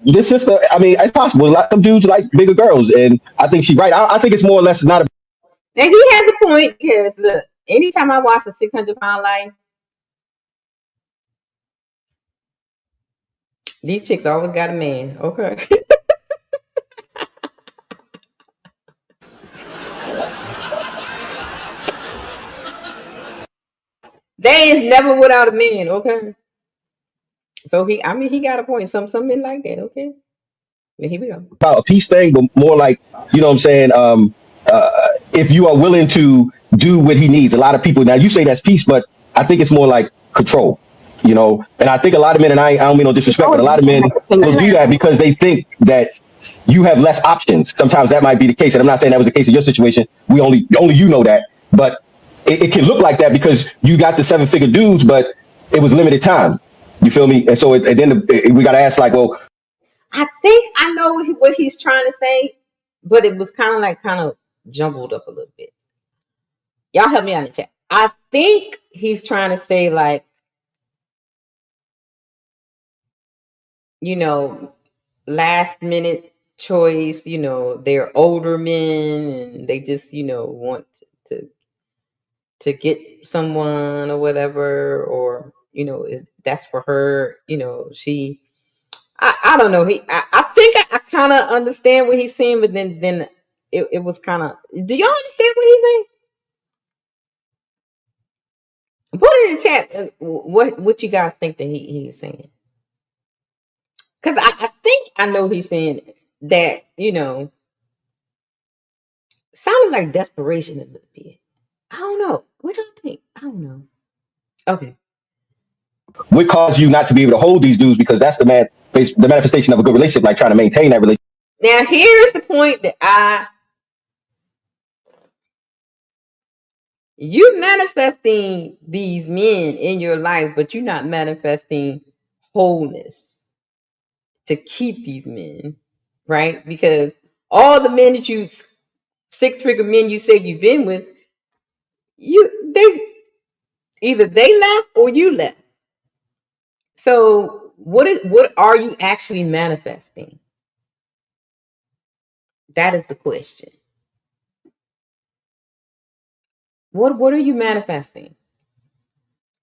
this sister, I mean, it's possible. Some dudes like bigger girls, and I think she's right. I think it's more or less not a. And he has a point because look, anytime I watch a 600-pound life, these chicks always got a man. Okay. They is never without a man. Okay. So he got a point. Some men like that. Okay. But here we go. About a peace thing, but more like, you know what I'm saying? If you are willing to do what he needs, a lot of people, now you say that's peace, but I think it's more like control, and I think a lot of men, and I don't mean no disrespect, but a lot of men will do that because they think that you have less options. Sometimes that might be the case. And I'm not saying that was the case in your situation. Only you know that, but it can look like that because you got the 7-figure dudes, but it was limited time. You feel me? And so at the end we got to ask like, well, I think I know what he's trying to say, but it was kind of jumbled up a little bit. Y'all help me out in the chat. I think he's trying to say like, last minute choice, they're older men and they just, want to get someone or whatever, or, that's for her, I don't know. I think I kind of understand what he's saying, but then it was kind of. Do y'all understand what he's saying? Put it in the chat. What you guys think that he is saying? Because I think I know he's saying that sounded like desperation a little bit. I don't know. What y'all think? I don't know. Okay. what caused you not to be able to hold these dudes? Because that's the manifestation of a good relationship, like trying to maintain that relationship. Now here's the point that you're manifesting these men in your life, but you're not manifesting wholeness to keep these men, right? Because all the men that 6-figure men you say you've been with, either they left or you left. So what are you actually manifesting? That is the question. What are you manifesting?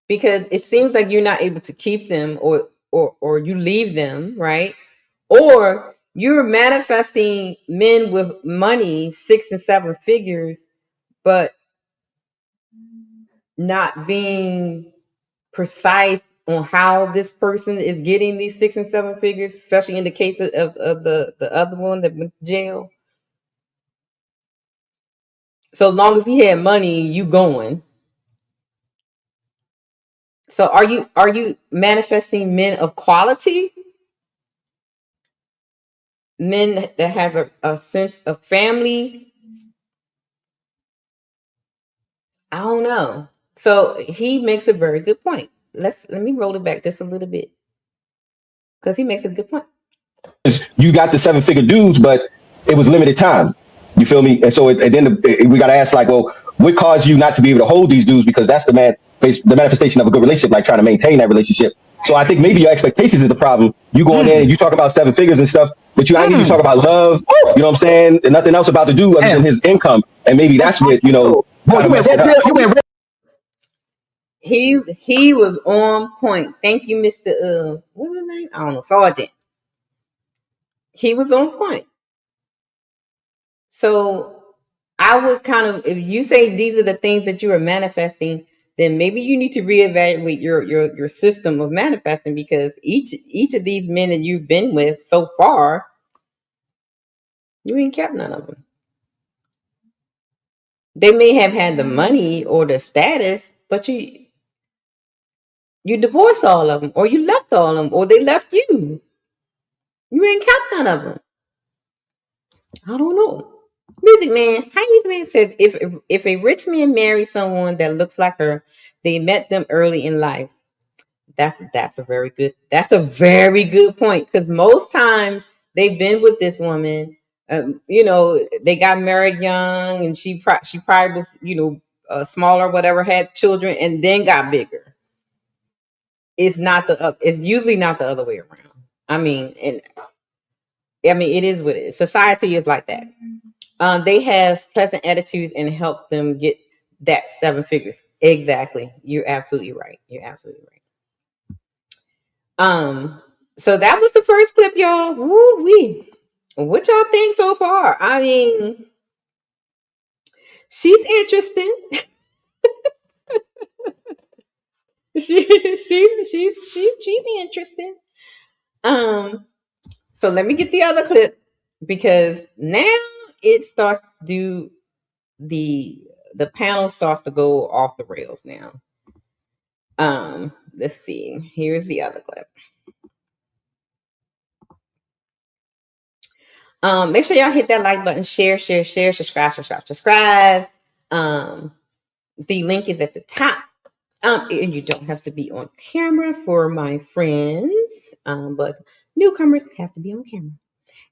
Because it seems like you're not able to keep them, or you leave them, right? Or you're manifesting men with money, 6 and 7 figures, but not being precise on how this person is getting these 6 and 7 figures, especially in the case of the other one that went to jail. So long as he had money, you going. So are you manifesting men of quality? Men that has a sense of family? I don't know. So he makes a very good point. Let me roll it back just a little bit. Because he makes a good point. You got the 7-figure dudes, but it was limited time. You feel me? And so we got to ask, like, well, what caused you not to be able to hold these dudes? Because that's the manifestation of a good relationship, like trying to maintain that relationship. So I think maybe your expectations is the problem. You go in there and you talk about 7 figures and stuff, but you ain't even talk about love. You know what I'm saying? And nothing else about the dude other than his income. And maybe that's what, kind of messed it up. He was on point. Thank you, Mr. What's his name? I don't know, Sergeant. He was on point. So I would kind of, if you say these are the things that you are manifesting, then maybe you need to reevaluate your system of manifesting, because each of these men that you've been with so far, you ain't kept none of them. They may have had the money or the status, but you divorced all of them, or you left all of them, or they left you. You ain't kept none of them. I don't know. Music Man, Hi Music Man says if a rich man marries someone that looks like her, they met them early in life. That's a very good point, because most times they've been with this woman. They got married young, and she probably was smaller, whatever, had children, and then got bigger. It's usually not the other way around. I mean, it is what it is. Society is like that. They have pleasant attitudes and help them get that 7 figures. Exactly. You're absolutely right. So that was the first clip, y'all. Woo-wee. What y'all think so far? I mean, she's interesting. she's interesting. So let me get the other clip, because now it starts to do the panel starts to go off the rails now. Let's see. Here's the other clip. Make sure y'all hit that like button, share, subscribe. The link is at the top. And you don't have to be on camera for my friends, but newcomers have to be on camera.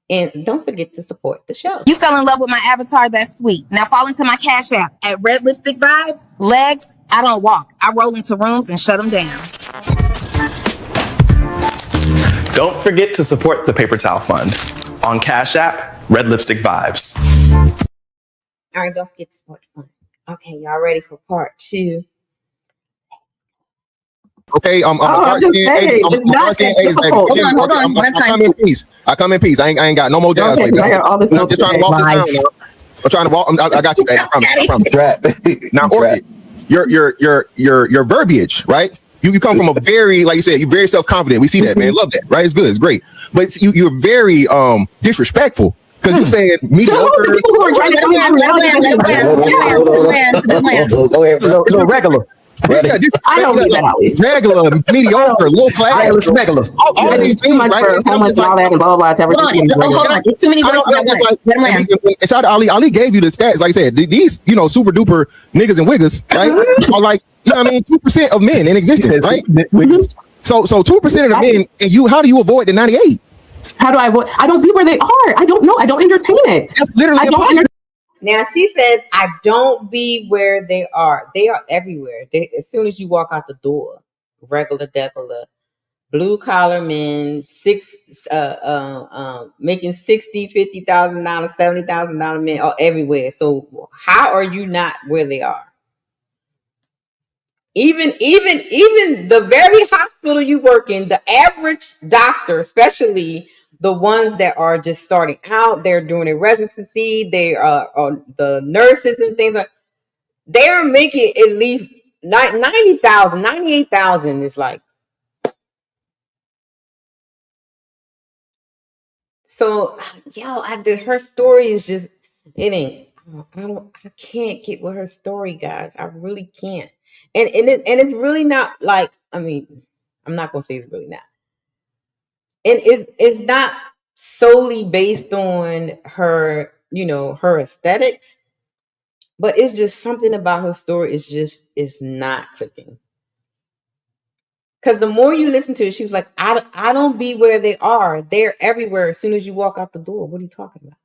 And don't forget to support the show. You fell in love with my avatar, that's sweet. Now fall into my Cash App at Red Lipstick Vibes. Legs, I don't walk. I roll into rooms and shut them down. Don't forget to support the Paper Towel Fund on Cash App, Red Lipstick Vibes. All right, don't forget to support the fund. Okay, y'all ready for part 2? Okay, I'm Hold on. I come in peace. I ain't got no more jobs like that. I'm just trying to walk this down now. I'm trying to walk. I got you, babe. I promise. Now, your verbiage, right? You come from a very, like you said, you're very self-confident. We see that, man. Love that, right? It's good. It's great. But you're very disrespectful. Because you saying mediocre. Regular. I don't get that out. Regular, mediocre, low class. Regular. All these too much for how much all that and blah blah blah. Hold on. There's too many voices at once. Let him land. And shout out Ali gave you the stats. Like I said, these super duper niggas and wiggers, right? Are like, 2% of men in existence, right? So 2% of the men, and how do you avoid the 98? How do I avoid? I don't be where they are. I don't know. I don't entertain it. That's literally Now she says, I don't be where they are. They are everywhere. As soon as you walk out the door, regular, blue collar men, making $60,000, $50,000, $70,000 men are everywhere. So how are you not where they are? Even the very hospital you work in, the average doctor, especially the ones that are just starting out, they're doing a residency, they are the nurses and things like, they're making at least 90,000, 98,000 is like. So, her story is just, it ain't, I can't get with her story, guys. I really can't. And it's really not like, I mean, I'm not gonna say it's really not. And it's not solely based on her, her aesthetics, but it's just something about her story is not clicking. Because the more you listen to it, she was like, I don't be where they are. They're everywhere as soon as you walk out the door. What are you talking about?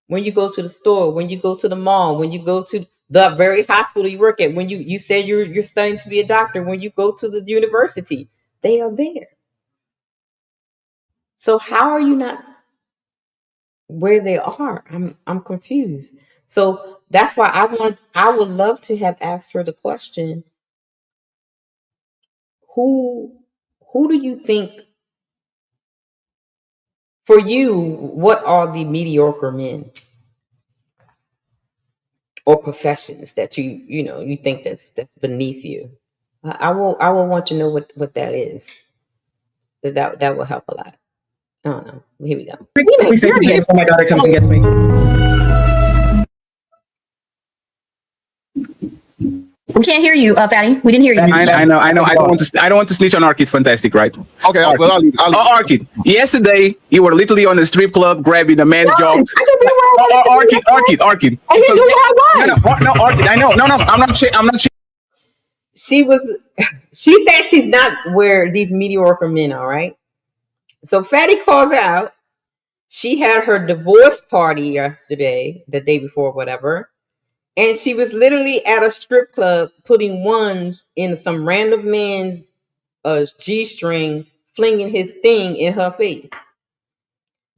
When you go to the store, when you go to the mall, when you go to the very hospital you work at, when you said you're studying to be a doctor, when you go to the university, they are there. So how are you not where they are? I'm confused. So that's why I would love to have asked her the question, who do you think, for you, what are the mediocre men or professions that you think that's beneath you? I will want to know what that is. That will help a lot. I don't know. Here we go. Please say something before my daughter comes and gets me. We can't hear you, Fatty. We didn't hear you. I know. I don't want to snitch on Orchid. Fantastic, right? Okay, well, I'll leave. Orchid. Yesterday, you were literally on the strip club grabbing the man job. Orchid. I didn't do what No, Orchid. I know. No, I'm not. She said she's not where these mediocre men are, right? So Fatty calls her out. She had her divorce party yesterday, the day before, whatever. And she was literally at a strip club putting ones in some random man's G-string, flinging his thing in her face.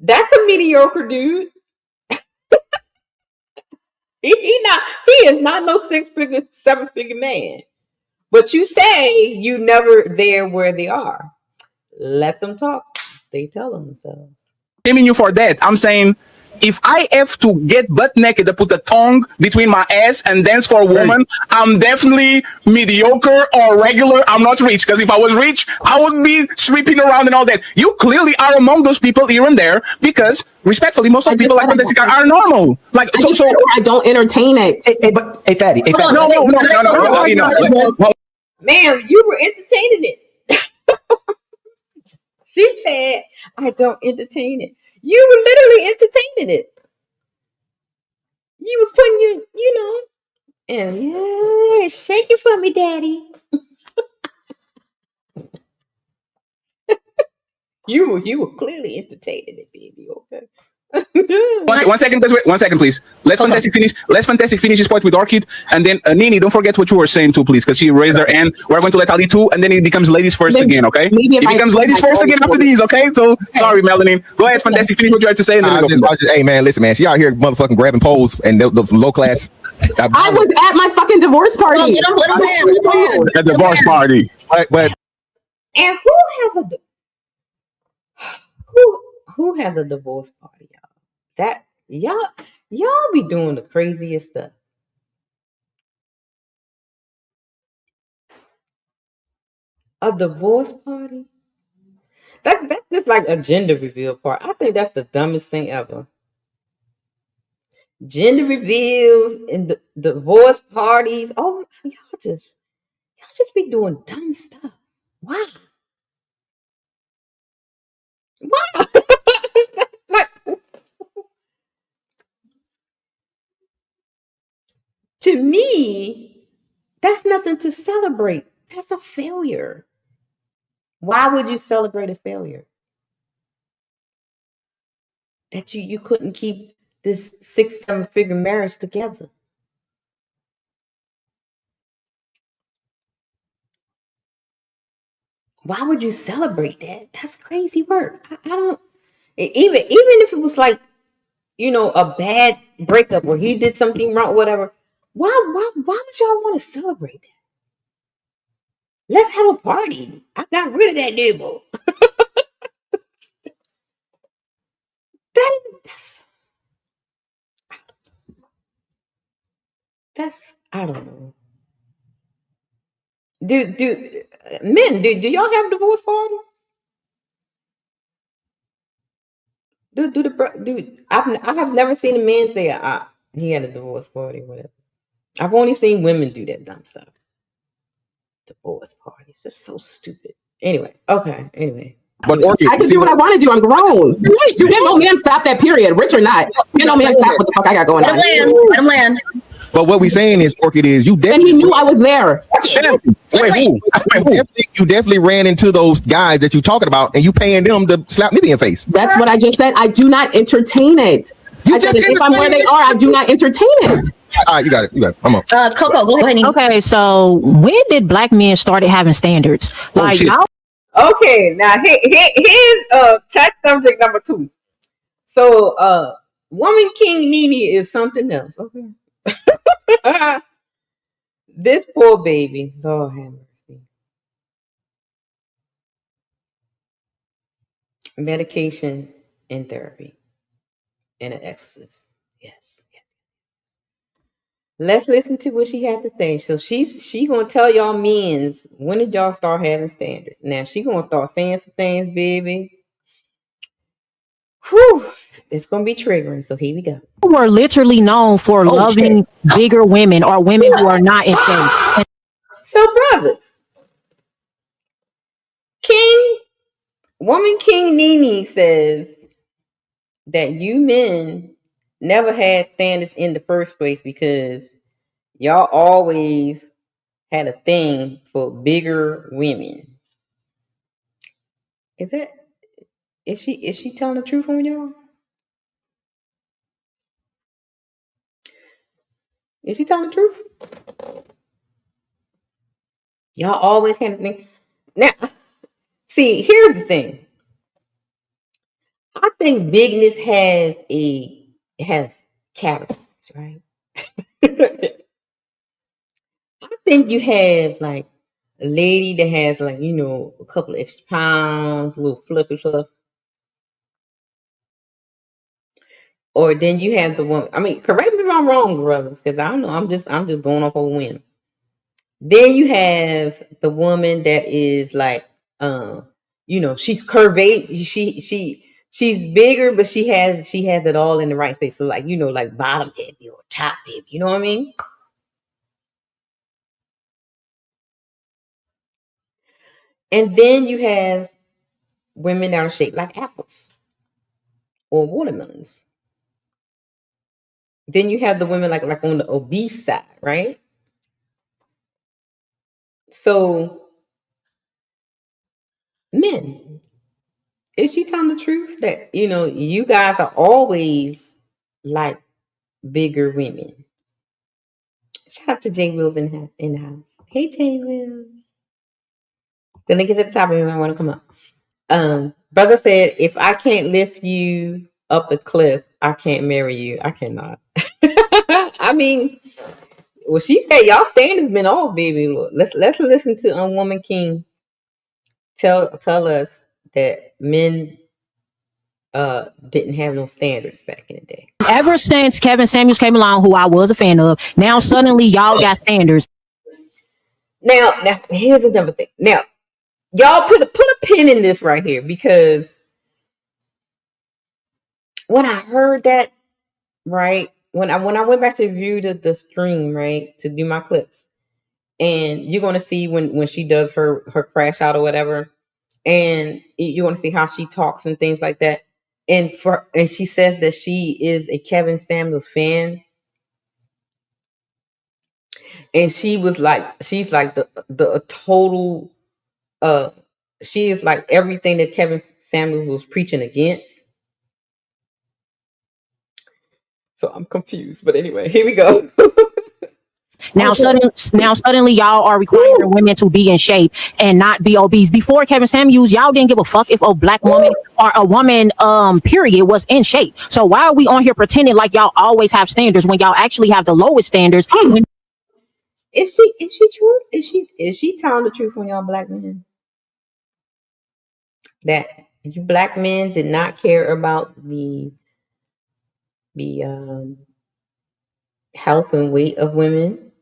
That's a mediocre dude. He is not no 6-figure, 7-figure man. But you say you never there where they are. Let them talk. They tell themselves. Blaming you for that. I'm saying, if I have to get butt naked to put a tongue between my ass and dance for a woman, I'm definitely mediocre or regular. I'm not rich, because if I was rich, I would be sweeping around and all that. You clearly are among those people here and there, because respectfully, most of the people like Fantastic are normal. Like, so I don't entertain it. Hey, Fatty. No. Ma'am, you were entertaining it. She said, I don't entertain it. You were literally entertaining it. You was putting and yeah, shake it for me, daddy. You were clearly entertaining it, baby. Okay. One second, please. Let Fantastic finish his point with Orchid, and then Nini, don't forget what you were saying too, please, because she raised her hand. We're going to let Ali too, and then it becomes ladies first again, okay? It becomes ladies first again after these, okay? So sorry, Melanie. Go ahead, Fantastic, finish what you had to say. And then hey man, listen, man, she out here motherfucking grabbing poles and the low class. I was at my fucking divorce party. A divorce party. But and who has a divorce party, y'all? That y'all be doing the craziest stuff. A divorce party? That's just like a gender reveal party. I think that's the dumbest thing ever. Gender reveals and the divorce parties. Oh, y'all just be doing dumb stuff. Why? Why? To me, that's nothing to celebrate. That's a failure. Why would you celebrate a failure? That you couldn't keep this 6-7-figure marriage together. Why would you celebrate that? That's crazy work. I don't even if it was like, a bad breakup where he did something wrong, whatever. Why would y'all want to celebrate that? Let's have a party. I got rid of that nigga. That's I don't know. Do men do y'all have divorce parties? I have never seen a man say He had a divorce party, whatever. I've only seen women do that dumb stuff. Divorce parties. That's so stupid. Anyway, okay. Anyway. But Orchid, I can do what I want to do. I'm grown. You didn't know man stop that period, rich or not. You didn't know man stop what the fuck I got going on. Let him land. But what we saying is, Orchid, is you And definitely he knew I was there. you definitely ran into those guys that you talking about, and you paying them to slap me in the face. That's what I just said. I do not entertain it. I said if I'm where they are, I do not entertain it. All right, you got it. I'm up. KoKo, go ahead. Okay, so when did black men started having standards? Like y'all. Okay, now here's test subject number 2. So Woman King Nene is something else. Okay. This poor baby, Lord have mercy. Medication and therapy and an exorcist. Yes. Let's listen to what she had to say. So she gonna tell y'all men's when did y'all start having standards. Now she gonna start saying some things, baby. Whew, it's gonna be triggering. So here we go. Were literally known for loving bigger women or women who are not in shape. So brothers, Woman King Nene says that you men never had standards in the first place because y'all always had a thing for bigger women. Is she telling the truth on y'all? Is she telling the truth? Y'all always had a thing. Now, see, here's the thing. I think bigness has characters, right? I think you have like a lady that has like, a couple of extra pounds, a little fluffy fluff. Or then you have the woman. I mean, correct me if I'm wrong, brothers, because I don't know. I'm just going off a whim. Then you have the woman that is like, she's curvate. She's bigger, but she has it all in the right space. So like, like bottom heavy or top heavy. You know what I mean? And then you have women that are shaped like apples or watermelons. Then you have the women like on the obese side, right? So men, is she telling the truth that you guys are always like bigger women? Shout out to Jay Wills in the house. Hey Jay Wills. The link is at the top if you might want to come up. Brother said, if I can't lift you up a cliff, I can't marry you. I cannot. I mean, well, she said y'all standards been off, baby. Let's listen to Woman King tell us that men didn't have no standards back in the day. Ever since Kevin Samuels came along, who I was a fan of, now suddenly y'all got standards. Now here's another thing. Now, y'all put a pin in this right here, because when I heard that, right, when I went back to view the stream, right, to do my clips, and you're gonna see when she does her crash out or whatever, and you're gonna see how she talks and things like that. And she says that she is a Kevin Samuels fan, and she's like the total she is like everything that Kevin Samuels was preaching against. So I'm confused, but anyway, here we go. Now suddenly y'all are requiring women to be in shape and not be obese. Before Kevin Samuels, y'all didn't give a fuck if a black woman or a woman period was in shape. So why are we on here pretending like y'all always have standards when y'all actually have the lowest standards? Is she true? Is she telling the truth on y'all black men? That you black men did not care about the health and weight of women?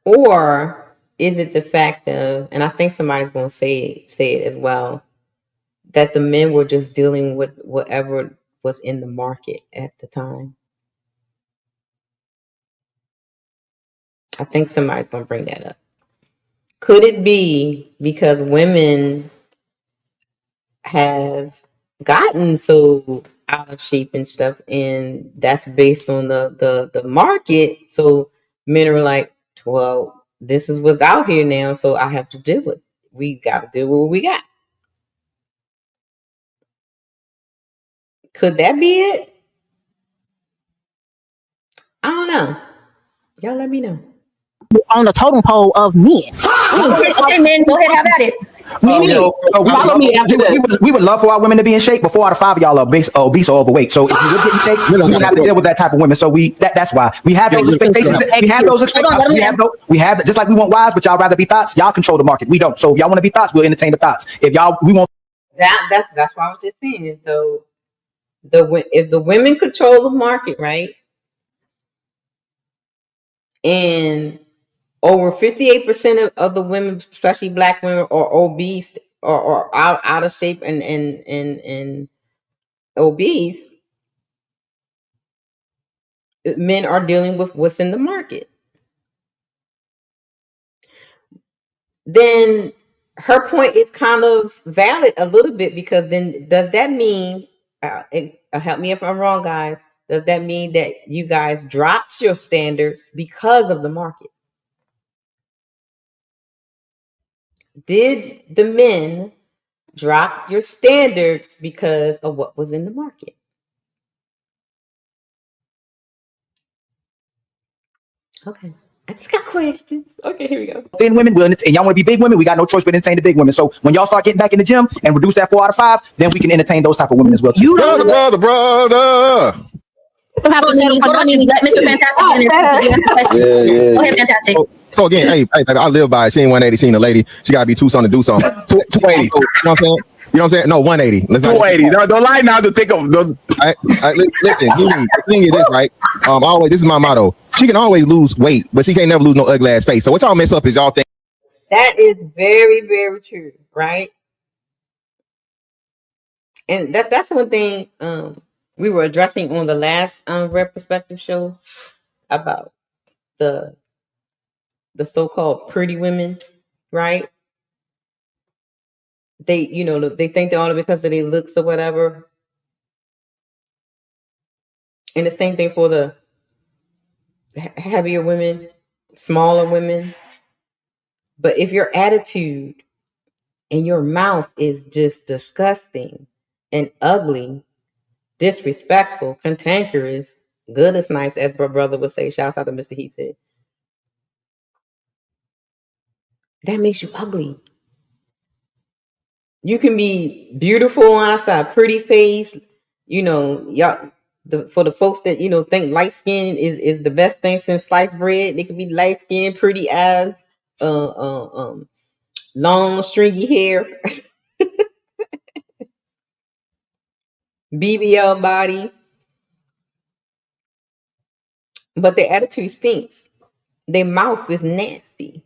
Or is it the fact of, and I think somebody's going to say it as well, that the men were just dealing with whatever was in the market at the time? I think somebody's going to bring that up. Could it be because women have gotten so out of shape and stuff, and that's based on the market? So men are like, well, this is what's out here now, so I have to deal with it. We got to deal with what we got. Could that be it? I don't know. Y'all let me know. On the totem pole of men. Okay, men, go ahead, have at it. We would love for our women to be in shape, but 4 out of 5 of y'all are obese or overweight. So if you would get in shape, we don't have to deal with that type of women. So that's why we have those expectations. We have those expectations. We have just like we want wives, but y'all rather be thoughts. Y'all control the market. We don't. So if y'all want to be thoughts, we'll entertain the thoughts. If y'all we want that's what I was just saying. So if the women control the market, right? And over 58% of the women, especially black women, are obese or out of shape and obese. Men are dealing with what's in the market. Then her point is kind of valid a little bit, because then does that mean, help me if I'm wrong, guys, does that mean that you guys dropped your standards because of the market? Did the men drop your standards because of what was in the market? Okay. I just got questions. Okay, here we go. thin women, and y'all want to be big women, we got no choice but entertain the big women. So when y'all start getting back in the gym and reduce that 4 out of 5, then we can entertain those type of women as well. You brother. Hold on, Nene. Let Mr. Fantastic get in there. Yeah. Go ahead, Fantastic. So again, hey, I live by it. She ain't 180, she ain't a lady. She gotta be 2 something to do something. 280. You know what I'm saying? You know what I'm saying? No, 180. 280. Don't lie now to think of those. Listen, the thing is this, right? This is my motto. She can always lose weight, but she can't never lose no ugly ass face. So what y'all mess up is y'all think. That is very, very true, right? And that's one thing we were addressing on the last Red Perspective show about the so-called pretty women, right? They, they think they're all because of their looks or whatever. And the same thing for the heavier women, smaller women. But if your attitude and your mouth is just disgusting and ugly, disrespectful, cantankerous, good as nice, as my brother would say, shouts out to Mr. He said, that makes you ugly. You can be beautiful on outside, pretty face, y'all. For the folks that think light skin is the best thing since sliced bread, they could be light skin, pretty eyes, long stringy hair, BBL body, but their attitude stinks. Their mouth is nasty.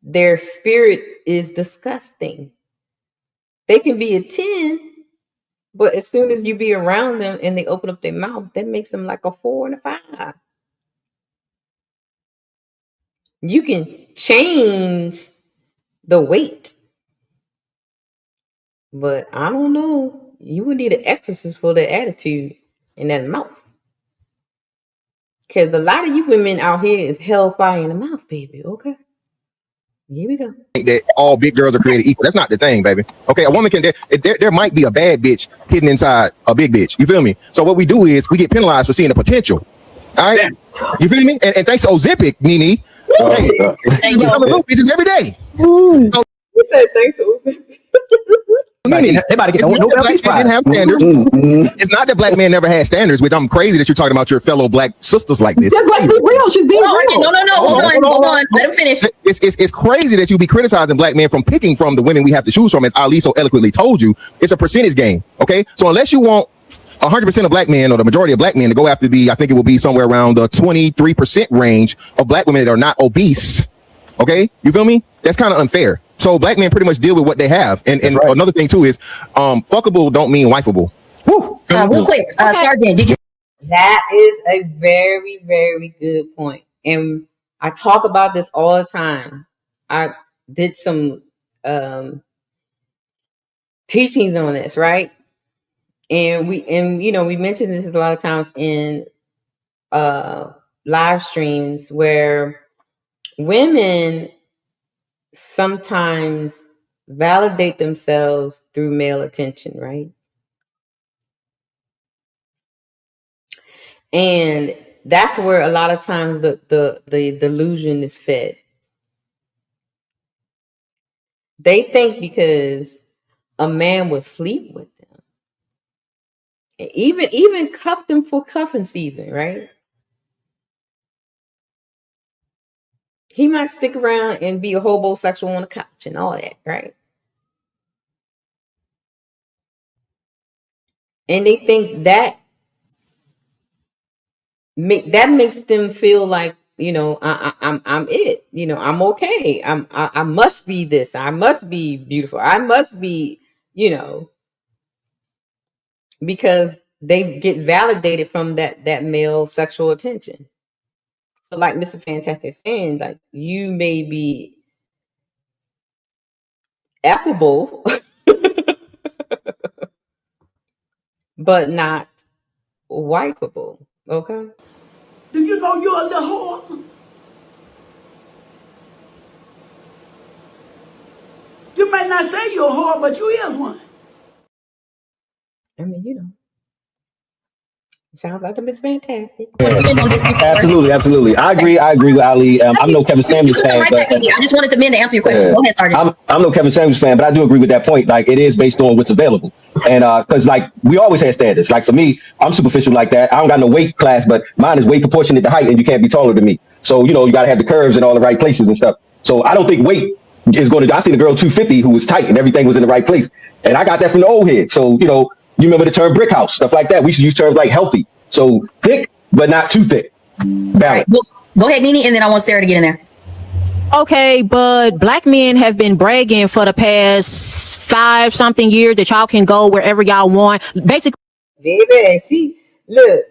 Their spirit is disgusting. They can be a 10, but as soon as you be around them and they open up their mouth, that makes them like a 4 and a 5. You can change the weight, but I don't know. You would need an exorcist for that attitude and that mouth. Because a lot of you women out here is hellfire in the mouth, baby. Okay. Here we go. That all big girls are created equal. That's not the thing, baby. Okay, a woman can there might be a bad bitch hidden inside a big bitch. You feel me? So what we do is we get penalized for seeing the potential. All right, you feel me? And thanks to Ozempic, Nene, you tell the little bitches every day. So, you said thanks to Ozempic. They about to get Nobel Peace Prize. Didn't have standards. It's not that black men never had standards, which I'm crazy that you're talking about your fellow black sisters like this. Just like be real. She's being real. No. Hold on. Let him finish. It's crazy that you be criticizing black men from picking from the women we have to choose from, as Ali so eloquently told you. It's a percentage game. Okay, so unless you want 100% of black men or the majority of black men to go after I think it will be somewhere around the 23% range of black women that are not obese, Okay, you feel me? That's kind of unfair. So black men pretty much deal with what they have. And right. Another thing too is, fuckable don't mean wifeable. Woo. Real quick, Sergeant, did you? That is a very, very good point. And I talk about this all the time. I did some teachings on this, right? And we mentioned this a lot of times in live streams where women sometimes validate themselves through male attention, right? And that's where a lot of times the delusion is fed. They think because a man would sleep with them, even cuff them for cuffing season, right? He might stick around and be a homosexual on the couch and all that, right? And they think that makes them feel like, I'm it. I'm okay. I must be this. I must be beautiful. I must be, because they get validated from that male sexual attention. So like Mr. Fantastic is saying, like, you may be affable, but not wipeable. Okay. Do you know you're a little whore? You may not say you're a whore, but you is one. I mean, sounds like Miss Fantastic. Absolutely. I agree with Ali. I'm no Kevin Samuels fan, but I just wanted the men to answer your question. Go ahead, Sergeant. I'm no Kevin Samuels fan, but I do agree with that point. Like, it is based on what's available, and because like we always had standards. Like for me, I'm superficial like that. I don't got no weight class, but mine is weight proportionate to height, and you can't be taller than me. So you got to have the curves in all the right places and stuff. So I don't think weight is going to. I seen a girl 250 who was tight and everything was in the right place, and I got that from the old head. So you remember the term brick house, stuff like that. We should use terms like healthy. So thick, but not too thick. Balance. Go ahead, Nene, and then I want Sarah to get in there. Okay, but black men have been bragging for the past 5-something years that y'all can go wherever y'all want. Basically, baby, look,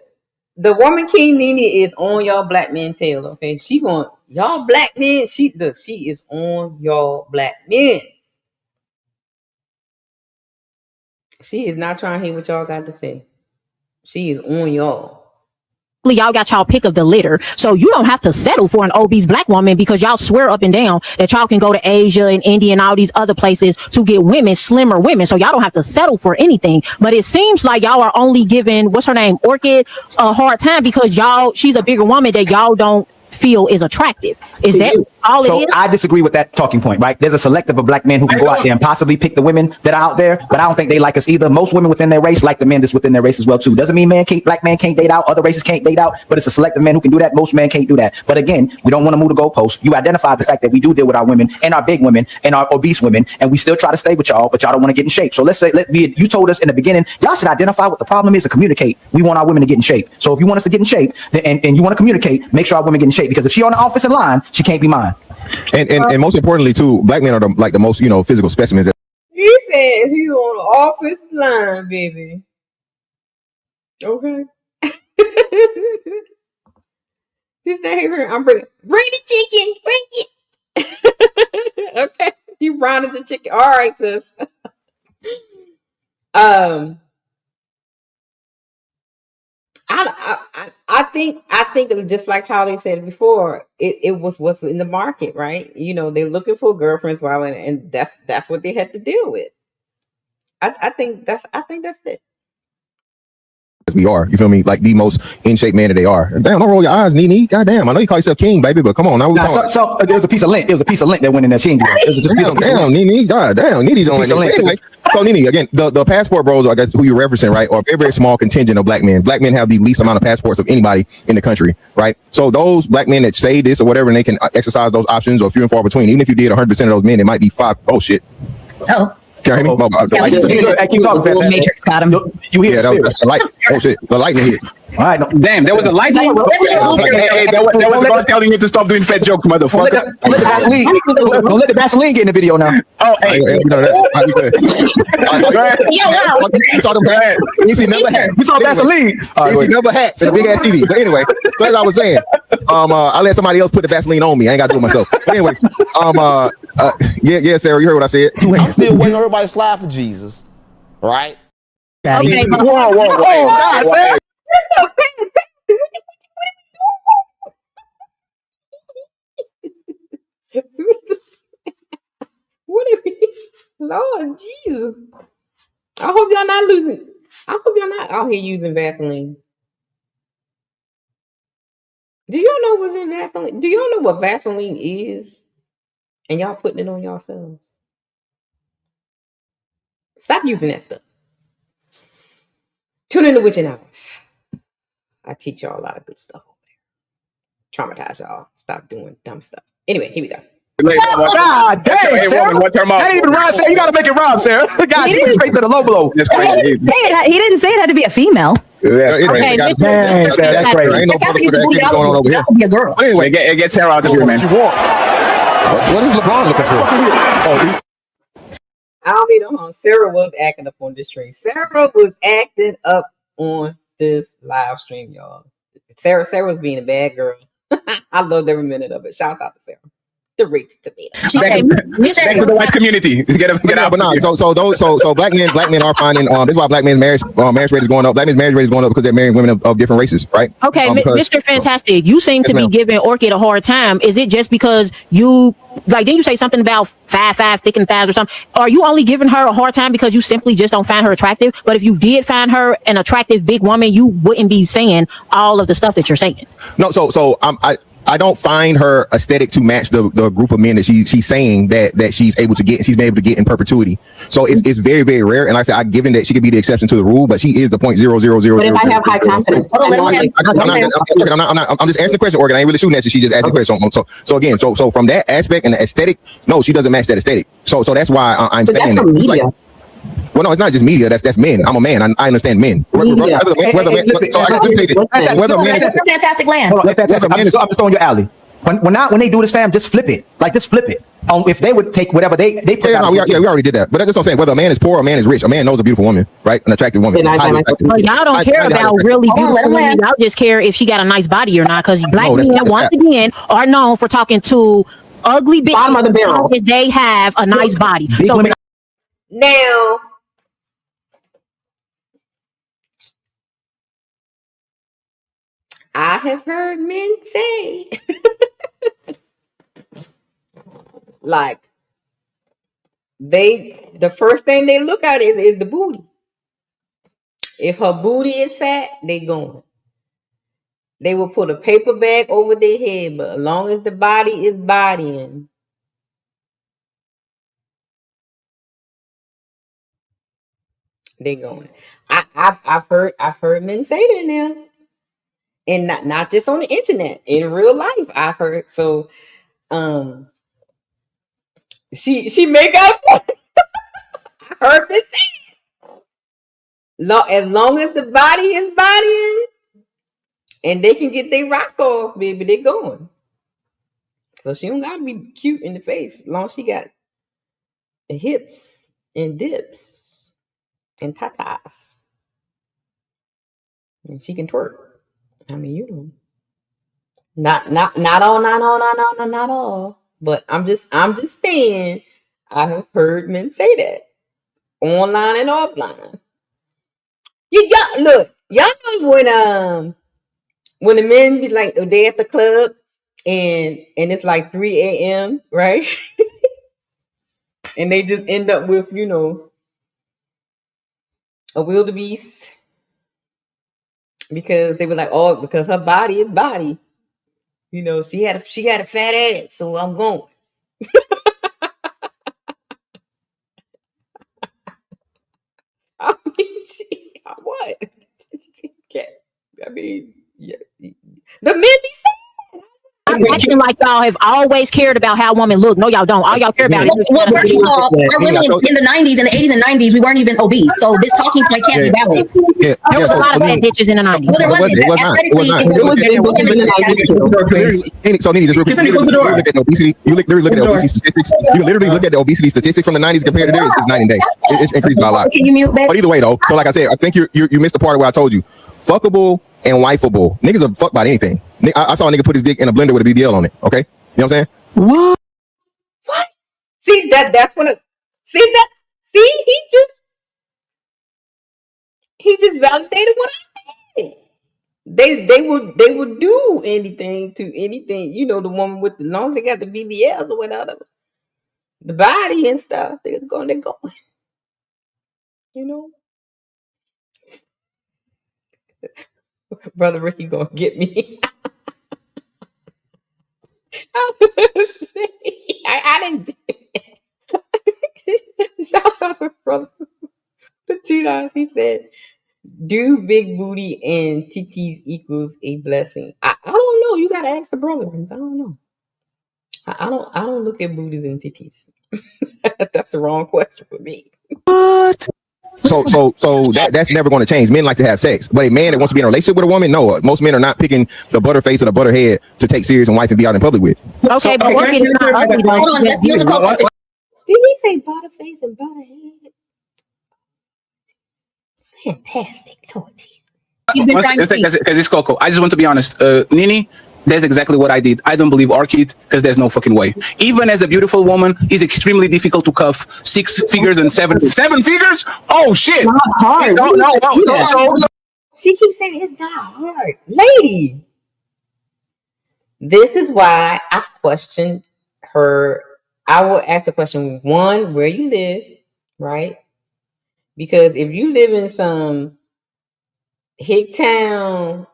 the woman King Nene is on y'all black men tail. Okay, she going y'all black men. She is on y'all black men. She is not trying to hear what y'all got to say. She is on y'all. Y'all got y'all pick of the litter. So you don't have to settle for an obese black woman because y'all swear up and down that y'all can go to Asia and India and all these other places to get women, slimmer women. So y'all don't have to settle for anything. But it seems like y'all are only giving, what's her name, Orchid, a hard time because she's a bigger woman that y'all don't feel is attractive. Is that all it is? So I disagree with that talking point, right? There's a selective of black men who can go out there and possibly pick the women that are out there, but I don't think they like us either. Most women within their race like the men that's within their race as well too. Doesn't mean black men can't date out, other races can't date out, but it's a selective men who can do that. Most men can't do that. But again, we don't want to move the goalposts. You identify the fact that we do deal with our women and our big women and our obese women, and we still try to stay with y'all, but y'all don't want to get in shape. So let's say, you told us in the beginning, y'all should identify what the problem is and communicate. We want our women to get in shape. So if you want us to get in shape and you want to communicate, make sure our women get in shape, because if she on the office in line, she can't be mine. And most importantly too, black men are the most physical specimens. He said he on the office line, baby. Okay. He said, "Hey, I'm bring the chicken, bring it." Okay, you rounded the chicken. All right, sis. I think just like how they said before, it was what's in the market, right? They're looking for girlfriends, and that's what they had to deal with. I think that's it. As we are, you feel me? Like the most in shape man that they are. Damn, don't roll your eyes, Nene. Goddamn, I know you call yourself king, baby, but come on now. So there's a piece of lint. There was a piece of lint that went in there. She ain't doing it. Damn, Nene. Goddamn, Nene's on it. Anyway, so Nene, again, the passport bros, I guess who you're referencing, right, are a very, very small contingent of black men. Black men have the least amount of passports of anybody in the country, right? So those black men that say this or whatever, and they can exercise those options, or few and far between. Even if you did 100% of those men, it might be 5. Oh shit. Oh. Can you hear me? I keep talking. Matrix got him. You hear the light. Oh shit, the lightning hit. All right. No. Damn, there was a light bulb. Hey, there was God telling you to stop doing fat jokes, motherfucker. Don't let the Vaseline get in the video now. Oh, hey. You know, you saw them hats. You see number hats. You saw Vaseline. You see number hats and a big ass TV. But anyway, so as I was saying, I let somebody else put the Vaseline on me. I ain't got to do it myself. But anyway, yeah, Sarah, you heard what I said. 2 hands. I'm still waiting on everybody to slide for Jesus. Right? Okay. Whoa. Hey. What if we, Lord Jesus? I hope y'all not losing. I hope y'all not out here using Vaseline. Do y'all know what's in Vaseline? Do y'all know what Vaseline is? And y'all putting it on yourselves. Stop using that stuff. Tune in to Witching Hours. I teach y'all a lot of good stuff over there. Traumatize y'all. Stop doing dumb stuff. Anyway, here we go. God dang, Sarah. That ain't even rhyme, Sarah. You gotta make it rhyme, Sarah. Guys, you went straight to the low blow. He didn't say it had to be a female. Okay, dang, Sarah, that's crazy. Ain't no motherfucker that going on over here. Be a girl. But anyway, Get Sarah out of here, man. What is LeBron looking for? I don't need no home. Sarah was acting up on this stream. Sarah was acting up on this live stream, y'all. Sarah was being a bad girl. I loved every minute of it. Shouts out to Sarah. The rich tomato. Back to the white community. Get out. But no, so black men are finding this is why black men's marriage rate is going up. Black men's marriage rate is going up because they're marrying women of different races, right? Okay, Mr. Fantastic, you seem to be giving Orchid a hard time. Is it just because you didn't you say something about 5'5" thick and thighs or something? Are you only giving her a hard time because you simply just don't find her attractive? But if you did find her an attractive big woman, you wouldn't be saying all of the stuff that you're saying. No, so I don't find her aesthetic to match the group of men that she's saying that she's able to get, and she's been able to get in perpentity. So it's very, very rare. And like I said, I'm given that she could be the exception to the rule, but she is the 0.0000. But if I have high confidence, I'm just answering the question, Organ. I ain't really shooting at you. She just asked the question. So again, so from that aspect and the aesthetic, no, she doesn't match that aesthetic. So that's why I'm saying that. It's like, well, no, it's not just media. That's men. I'm a man. I understand men. Fantastic land. I'm just on your alley. When they do this, fam, just flip it. Like, just flip it. If they would take whatever they put out. We already did that. But that's what I'm saying. Whether a man is poor or a man is rich, a man knows a beautiful woman, right? An attractive woman. But y'all don't care about really beautiful women. Y'all just care if she got a nice body or not. Because black men, once again, are known for talking to ugly bitches. Bottom of the barrel. If they have a nice body. So now, I have heard men say, like, the first thing they look at is the booty. If her booty is fat, they going. They will put a paper bag over their head, but as long as the body is bodying, they going. I've heard men say that now. And not just on the internet, in real life, I've heard. So, she make up. I heard this thing. As long as the body is bodying, and they can get their rocks off, baby, they going. So she don't gotta be cute in the face, as long as she got hips and dips and tatas, and she can twerk. I mean, not all. But I'm just saying, I have heard men say that online and offline. Y'all know when the men be like, they at the club and it's like 3 a.m. right, and they just end up with a wildebeest because they were like, oh, because her body is body. She had a fat ass, so I'm going. I mean, what? I mean, yeah. The men be saying. acting like y'all have always cared about how women look. No, y'all don't. All y'all care about is Well, first of all, our women in the 90s, in the 80s and 90s, we weren't even obese. So this talking point can't be valid. There was a lot of fat bitches in the 90s. Well, there wasn't. Aesthetically, So Nene, just real quick, you look at obesity. You literally look at obesity statistics. You literally look at the obesity statistics from the 90s compared to this. It's night and day. It's increased by a lot. Can you mute that? But either way, though, so like I said, I think you missed the part where I told you, fuckable and wifeable. Niggas are fucked by anything. I saw a nigga put his dick in a blender with a BBL on it. Okay, you know what I'm saying? What? See that's when it. See he just validated what I said. They would do anything to anything. You know, the woman with the long they got the BBLs or whatever, the body and stuff. They're going. You know, Brother Ricky gonna get me. I didn't do it. Shout out to brother. The $2. He said, "Do big booty and titties equals a blessing?" I don't know. You gotta ask the brethren. I don't know. I don't look at booties and titties. That's the wrong question for me. What? So that's never going to change. Men like to have sex, but a man that wants to be in a relationship with a woman, no. Most men are not picking the butterface or the butterhead to take serious and wife and be out in public with. Okay, but working is not ugly. Hold on, let's use a couple. Did he say butterface and butterhead? Fantastic. Oh, Because it's KoKo. I just want to be honest. Nini, that's exactly what I did. I don't believe Orchid because there's no fucking way. Even as a beautiful woman, it's extremely difficult to cuff 6 figures and 7 figures. Oh shit! Not hard. No. She keeps saying it's not hard, lady. This is why I questioned her. I will ask the question: one, where you live, right? Because if you live in some hick town,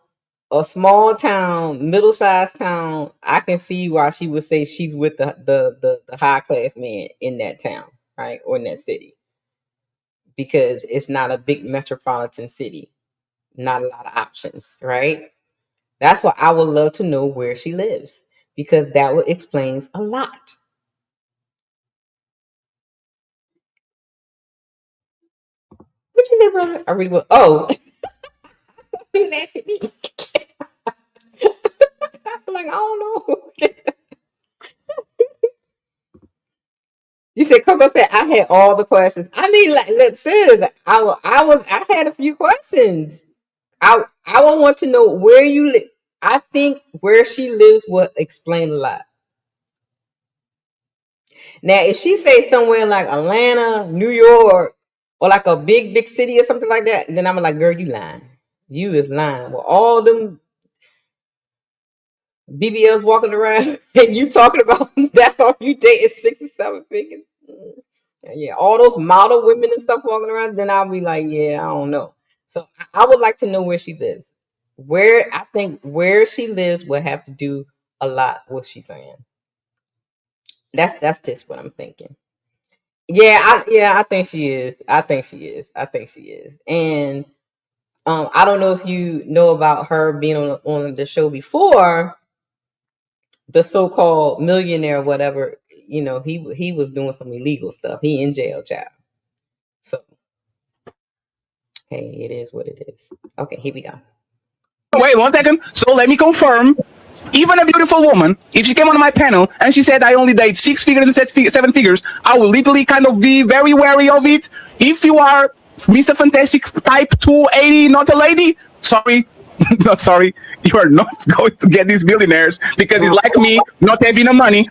a small town, middle-sized town, I can see why she would say she's with the high-class man in that town, right? Or in that city. Because it's not a big metropolitan city. Not a lot of options, right? That's why I would love to know where she lives. Because that would explains a lot. What'd you say, brother? I really will. Oh. He was asking me. I'm like, I don't know. You said KoKo said I had all the questions. I mean, like, look, sis, I had a few questions. I would want to know where you live. I think where she lives would explain a lot. Now, if she say somewhere like Atlanta, New York, or like a big city or something like that, then I'm like, girl, you lying. You is lying. Well, all them BBLs walking around and you talking about that's all you date is 6 or 7 figures. Yeah, all those model women and stuff walking around, then I'll be like, yeah, I don't know. So I would like to know where she lives. I think where she lives will have to do a lot what she's saying. That's just what I'm thinking. Yeah, I think she is. I think she is. And I don't know if you know about her being on the show before. The so-called millionaire, whatever, you know, he was doing some illegal stuff. He in jail, child. So, hey, it is what it is. Okay, here we go. Wait 1 second. So let me confirm. Even a beautiful woman, if she came on my panel and she said I only date 6 figures and 7 figures, I will literally kind of be very wary of it. If you are Mr. Fantastic type 280, not a lady, sorry. Not sorry, you are not going to get these billionaires because it's like me not having the money,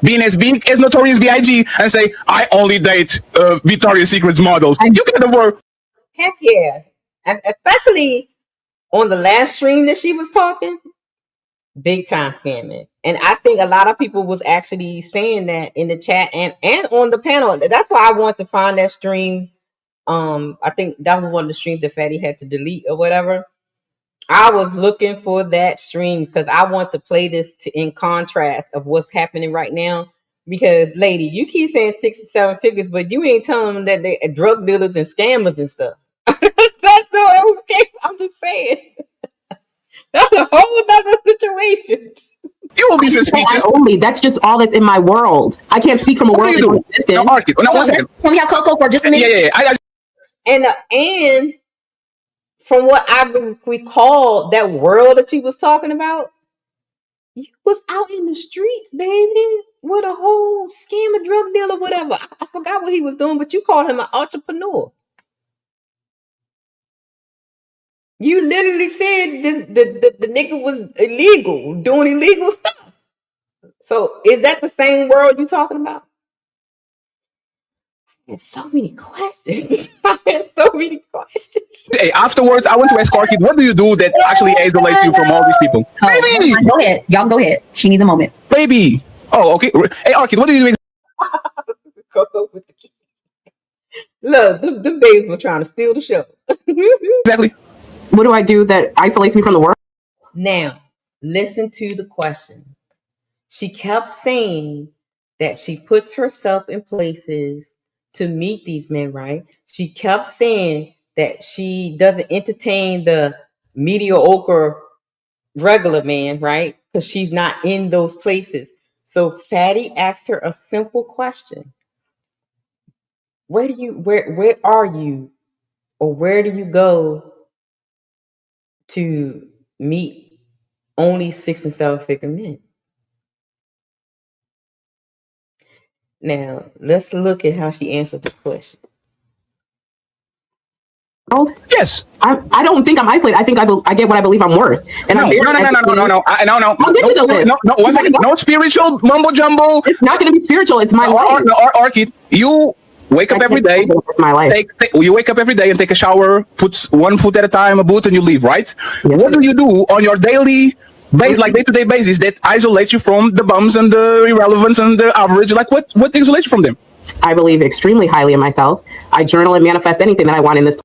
being as big as Notorious B.I.G. and say I only date Victoria's Secret models. You get the word. Heck yeah, and especially on the last stream that she was talking, big time scamming. And I think a lot of people was actually saying that in the chat and on the panel. That's why I want to find that stream. I think that was one of the streams that Fatty had to delete or whatever. I was looking for that stream because I want to play this in contrast of what's happening right now. Because, lady, you keep saying 6 or 7 figures, but you ain't telling them that they're drug dealers and scammers and stuff. That's so okay. I'm just saying. That's a whole nother situation. You is your speeches. That's just all that's in my world. I can't speak from a world that don't exist. No, Orchid. No, one second. Can we have KoKo for just a minute? Yeah. And from what I recall, that world that you was talking about, you was out in the streets, baby, with a whole scammer, drug dealer, whatever. I forgot what he was doing, but you called him an entrepreneur. You literally said the nigga was illegal, doing illegal stuff. So is that the same world you talking about? There's so many questions. I had so many questions. Hey, afterwards, I want to ask Orchid, what do you do that actually isolates you from all these people? Baby! Go ahead. Y'all go ahead. She needs a moment. Baby! Oh, okay. Hey, Orchid, what do you do? KoKo with the key. Look, the babes were trying to steal the show. Exactly. What do I do that isolates me from the world? Now, listen to the question. She kept saying that she puts herself in places to meet these men, right? She kept saying that she doesn't entertain the mediocre regular man, right? Because she's not in those places. So Fatty asked her a simple question. Where are you, or where do you go to meet only 6 and 7 figure men? Now, let's look at how she answered this question. Yes. I don't think I'm isolated. I think I get what I believe I'm worth. And No. One second. No spiritual mumbo jumbo. It's not going to be spiritual. It's my life. Orchid, you wake up every day. It's my life. You wake up every day and take a shower, put one foot at a time, a boot, and you leave, right? Yes. What do you do on your daily day-to-day basis that isolates you from the bums and the irrelevance and the average? Like what isolates you from them? I believe extremely highly in myself. I journal and manifest anything that I want in this.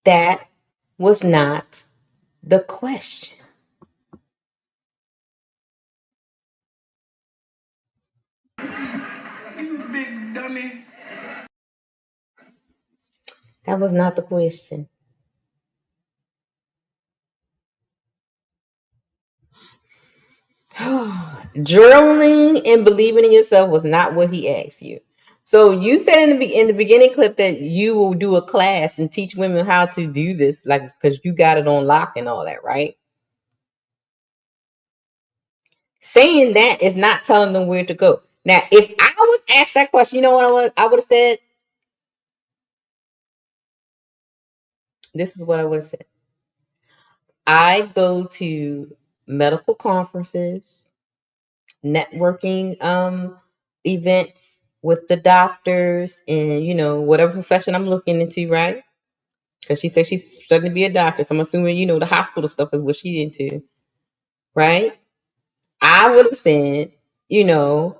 That was not the question. You big dummy. That was not the question. Journaling and believing in yourself was not what he asked you. So you said in the beginning clip that you will do a class and teach women how to do this, like, because you got it on lock and all that, right? Saying that is not telling them where to go. Now, if I was asked that question, you know what I would have said? This is what I would have said. I go to medical conferences, networking events with the doctors and whatever profession I'm looking into, right? Because she said she's studying to be a doctor, so I'm assuming the hospital stuff is what she's into, right? I would have said to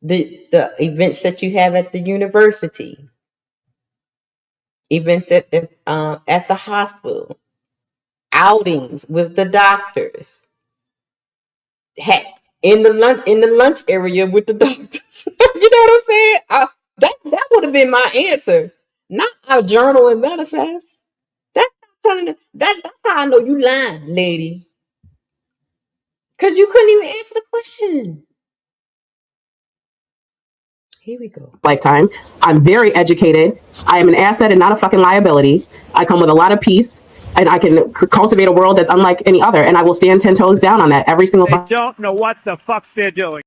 the events that you have at the university, events at the hospital, outings with the doctors, heck, in the lunch area with the doctors. You know what I'm saying? That would have been my answer. Not a journal and manifest. That's not telling them. That's how I know you lying, lady. Because you couldn't even answer the question. Here we go. Lifetime. I'm very educated. I am an asset and not a fucking liability. I come with a lot of peace, and I can cultivate a world that's unlike any other, and I will stand 10 toes down on that every single time. They don't know what the fuck they're doing.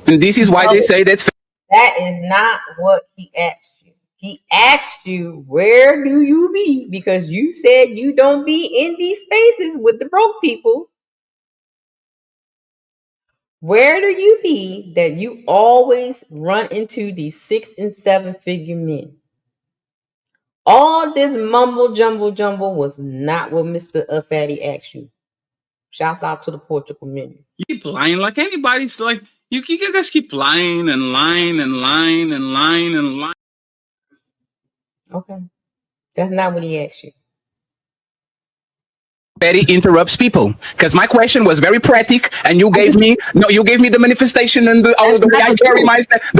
And this is why they say that is not what he asked you. He asked you, where do you be? Because you said you don't be in these spaces with the broke people. Where do you be that you always run into these 6 and 7 figure men? All this mumble jumble was not what Mr. Fatty asked you. Shouts out to the Portugal men. You keep lying like anybody's like you guys keep lying and lying and lying and lying and lying. Okay. That's not what he asked you. Betty interrupts people because my question was very practical, and you gave me the manifestation and the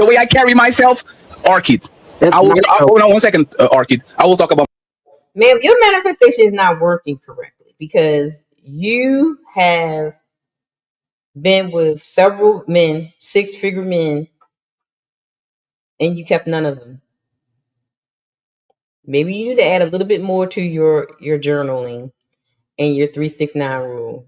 way I carry myself. Orchid, Hold on 1 second, Orchid. I will talk about. Ma'am, your manifestation is not working correctly because you have been with several men, 6-figure men, and you kept none of them. Maybe you need to add a little bit more to your journaling and your 369 rule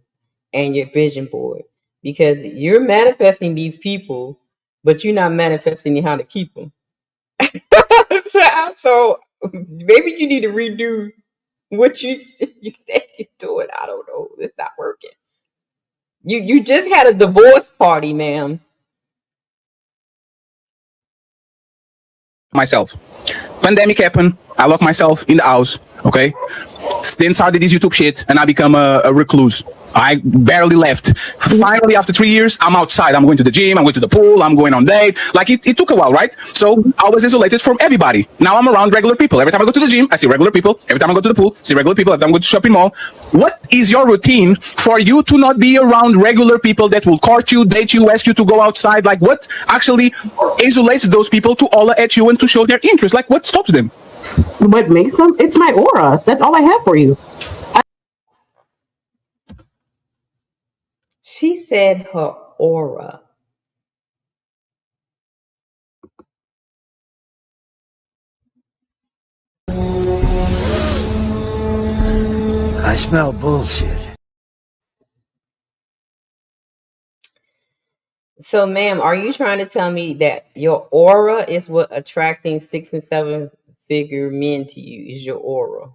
and your vision board because you're manifesting these people, but you're not manifesting how to keep them. So maybe you need to redo what you said you're doing. I don't know. It's not working. You just had a divorce party, ma'am. Myself. Pandemic happened. I locked myself in the house. Okay. Then started this YouTube shit, and I become a recluse. I barely left. Finally, after 3 years, I'm outside. I'm going to the gym. I'm going to the pool. I'm going on dates. Like it took a while, right? So I was isolated from everybody. Now I'm around regular people. Every time I go to the gym, I see regular people. Every time I go to the pool, see regular people. Every time I go to shopping mall. What is your routine for you to not be around regular people that will court you, date you, ask you to go outside? Like what actually isolates those people to holler at you and to show their interest? Like what stops them? What makes them? It's my aura. That's all I have for you. She said her aura. I smell bullshit. So, ma'am, are you trying to tell me that your aura is what attracting 6 and 7-figure men to you? Is your aura?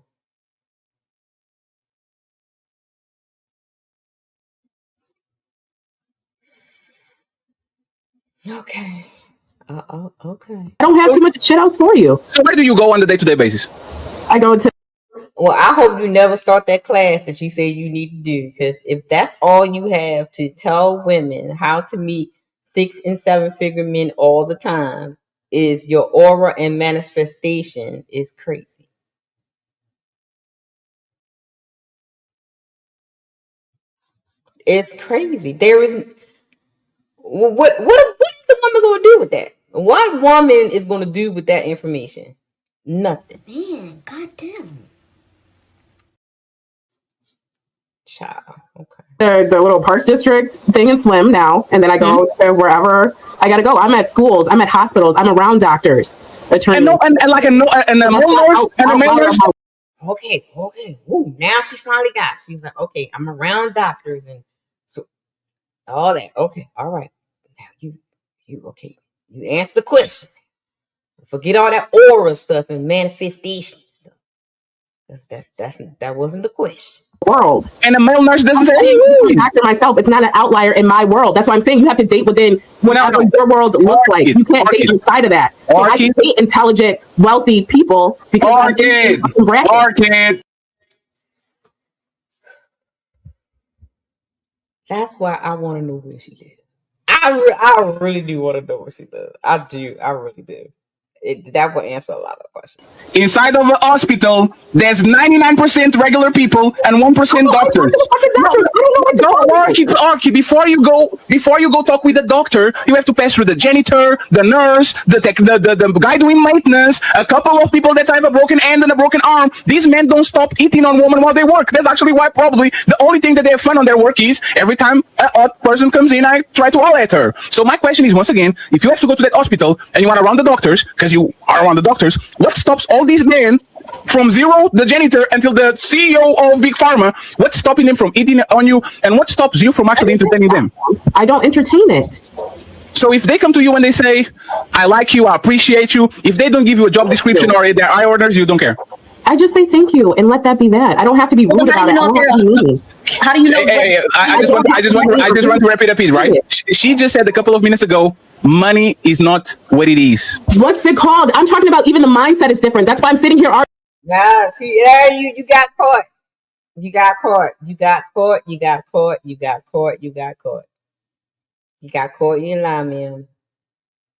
Okay. Okay. I don't have too much shit else for you. So where do you go on a day-to-day basis? I go to. Well, I hope you never start that class that you say you need to do, because if that's all you have to tell women how to meet 6 and 7-figure men all the time is your aura and manifestation is crazy. It's crazy. There is what is the woman going to do with that? What woman is going to do with that information? Nothing. Man, goddamn. Child. Okay. The little park district thing and swim now, and then I go to wherever I gotta go. I'm at schools, I'm at hospitals, I'm around doctors, attorneys, Okay. Ooh, now she finally got it. She's like, okay, I'm around doctors and so all that. Okay, all right. Now you okay. You answer the question. Forget all that aura stuff and manifestation stuff. That wasn't the question. world. And a male nurse doesn't say I'm a doctor myself. It's not an outlier in my world. That's why I'm saying you have to date within whatever your world looks like. You can't date inside of that. So I can date intelligent, wealthy people because That's why I want to know where she lives. I really do want to know where she lives. I do. I really do. That will answer a lot of questions. Inside of a hospital, there's 99% regular people and 1% doctors. Archie, before you go talk with the doctor, you have to pass through the janitor, the nurse, the guy doing maintenance, a couple of people that have a broken hand and a broken arm. These men don't stop eating on women while they work. That's actually why probably the only thing that they have fun on their work is every time an odd person comes in, I try to holler at her. So my question is, once again, if you have to go to that hospital and you are around the doctors, because you are around the doctors, what stops all these men from zero, the janitor, until the CEO of Big Pharma? What's stopping them from eating on you, and what stops you from actually entertaining them? I don't entertain it. So if they come to you and they say, I like you, I appreciate you, if they don't give you a job description or their eye orders, you don't care? I just say thank you and let that be that. I don't have to be rude about it. How do you know? I just want to wrap it up, right? She just said a couple of minutes ago, money is not what it is. What's it called? I'm talking about even the mindset is different. That's why I'm sitting here arguing. Yeah, see, yeah, you got caught. You got caught. You got caught. You got caught. You got caught. You got caught. You got caught in line, man.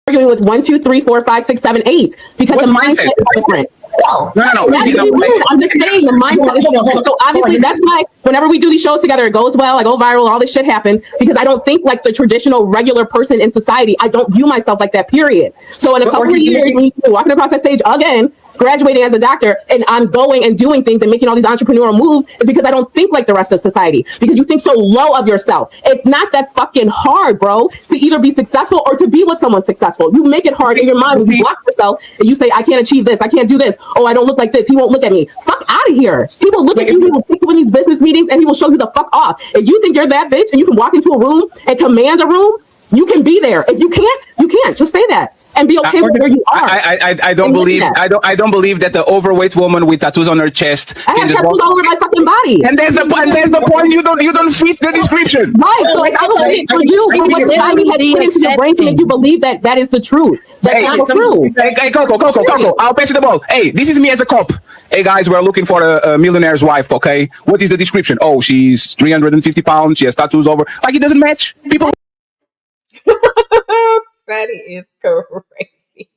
Arguing with 1, 2, 3, 4, 5, 6, 7, 8 because the mindset is different. I'm just saying the mindset is so obviously that's why whenever we do these shows together, it goes well, I go viral, all this shit happens because I don't think like the traditional regular person in society. I don't view myself like that, period. So in a couple of years, when you see me walking across that stage again, graduating as a doctor, and I'm going and doing things and making all these entrepreneurial moves, is because I don't think like the rest of society, because you think so low of yourself. It's not that fucking hard, bro, to either be successful or to be with someone successful. You make it hard in your mind when you block yourself and you say, I can't achieve this, I can't do this, oh, I don't look like this, he won't look at me. Fuck out of here. People look at you, he will take you in these business meetings and he will show you the fuck off. If you think you're that bitch and you can walk into a room and command a room, you can be there. If you can't, you can't. Just say that. And be okay with where you are. I don't believe that the overweight woman with tattoos on her chest. I have tattoos all over my fucking body. And there's the point. You don't fit the description. Right. So it's not for you. What society has put into your brain to make you believe that that is the truth. That's not true. Hey, KoKo. I'll pass you the ball. Hey, this is me as a cop. Hey guys, we're looking for a millionaire's wife. Okay, what is the description? Oh, she's 350 pounds. She has tattoos over. Like it doesn't match. People. Fatty is crazy.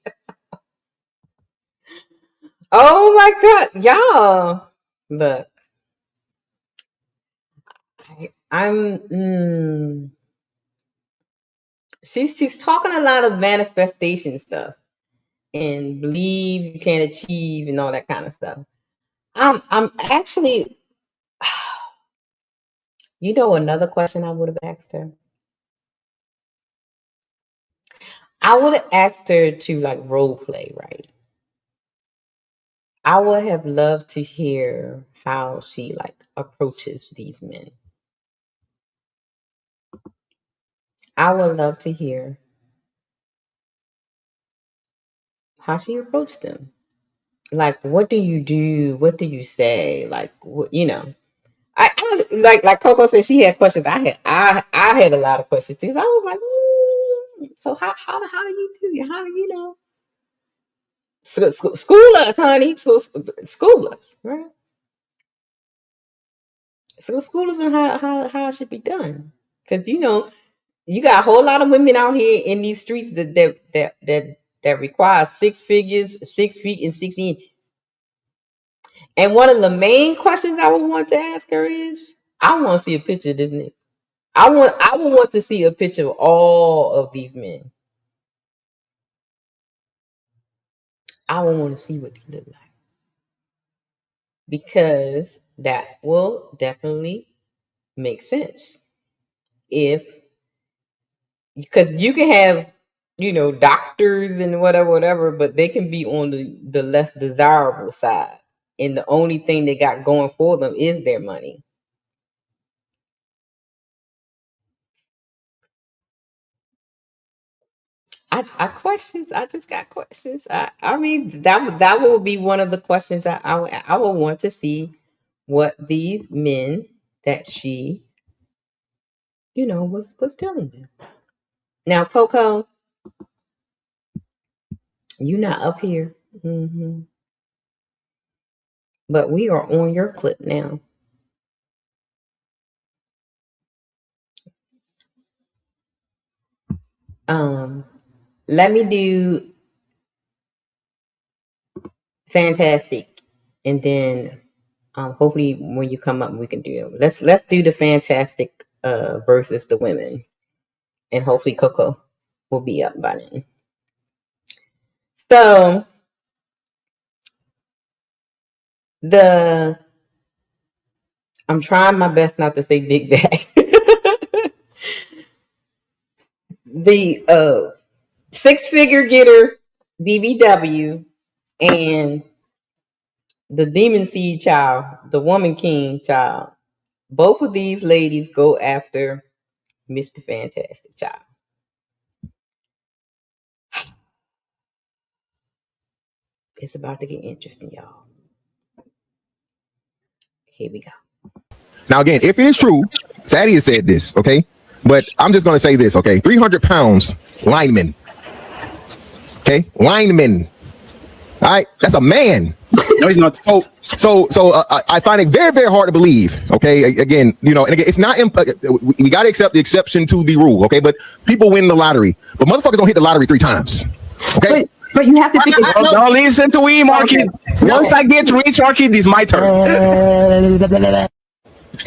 Oh my God, y'all! Look, she's talking a lot of manifestation stuff and believe you can't achieve and all that kind of stuff. I'm actually, you know, another question I would have asked her. I would have asked her to like role play, right? I would have loved to hear how she like approaches these men. I would love to hear how she approached them. Like, what do you do? What do you say? Like, what, you know, I like KoKo said she had questions. I had a lot of questions too. So I was like, so how do you do? How do you know? School us, honey. School us, right? So school us on how it should be done. Because you know, you got a whole lot of women out here in these streets that require 6 figures, 6 feet and 6 inches. And one of the main questions I would want to ask her is, I want to see a picture of this nigga. I would want to see a picture of all of these men. I would want to see what they look like. Because that will definitely make sense. Because you can have, you know, doctors and whatever, but they can be on the less desirable side. And the only thing they got going for them is their money. I just got questions. I mean, that will be one of the questions I would want to see what these men that she, you know, was dealing with. Now, KoKo, you not up here. But we are on your clip now. Let me do fantastic, and then hopefully when you come up we can do it. Let's do the fantastic versus the women, and hopefully KoKo will be up by then. So I'm trying my best not to say big bag. The 6-figure getter BBW and the demon seed child, the woman king child, both of these ladies go after Mr. Fantastic Child. It's about to get interesting, y'all. Here we go. Now, again, if it is true, Fatty has said this, okay? But I'm just going to say this, okay? 300 pounds, lineman. Okay? Lineman. All right? That's a man. No, he's not. So I find it very, very hard to believe, okay? Again, you know, and again, it's not, we got to accept the exception to the rule, okay? But people win the lottery. But motherfuckers don't hit the lottery 3 times, okay? But you have to think. Don't listen to him, Orchid. Once I get rich, Orchid, it's my turn.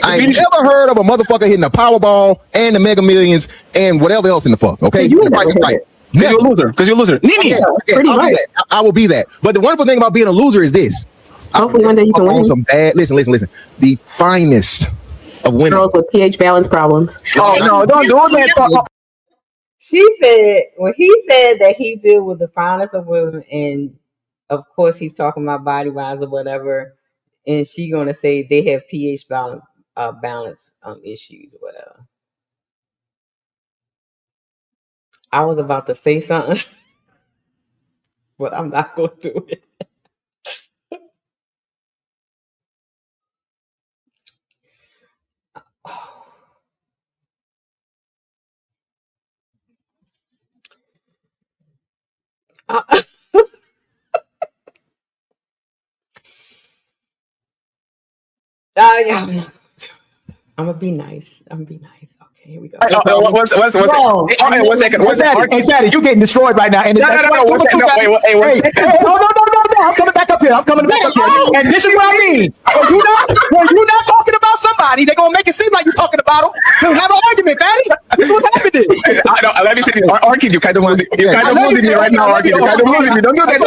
I ain't never heard of a motherfucker hitting a Powerball and the Mega Millions and whatever else in the fuck. Okay, the price is right. Because you're a loser. Because you're a loser. Nini. I will be that. But the wonderful thing about being a loser is this. Hopefully one day you can win. Some bad. Listen. The finest of women. Girls with pH balance problems. Oh no! Don't do that. She said when he said that he deal with the finest of women, and of course he's talking about body wise or whatever, and she gonna say they have pH balance issues or whatever. I was about to say something, but I'm not gonna do it. Yeah, I'm gonna be nice. Okay, here we go. One second. Hey, Fatty, you getting destroyed right now. And no. I'm coming back up here. And this is what I mean. When you're not talking about somebody, they're gonna make it seem like you're talking about them to have an argument, Fatty. This is what's happening. Let me say this. Orchid, you kind of losing me right now, Orchid. You kind of losing me. Don't do that,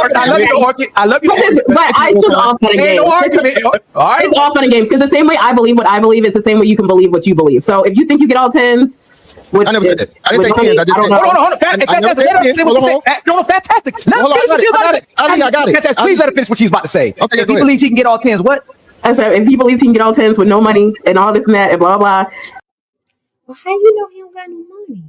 Orchid. I love you. But I took off on a game. No argument. All right. It's off on a games because the same way I believe what I believe is the same way you can believe what you believe. So if you think you get all 10s, I never said that. I didn't say 10s. I just said, hold on. Fantastic. I got it. Please let her finish what she's about to say. Okay, if he believes he can get all 10s, what? I said if he believes he can get all 10s with no money and all this and that and blah blah. Well, how you know he don't got no money?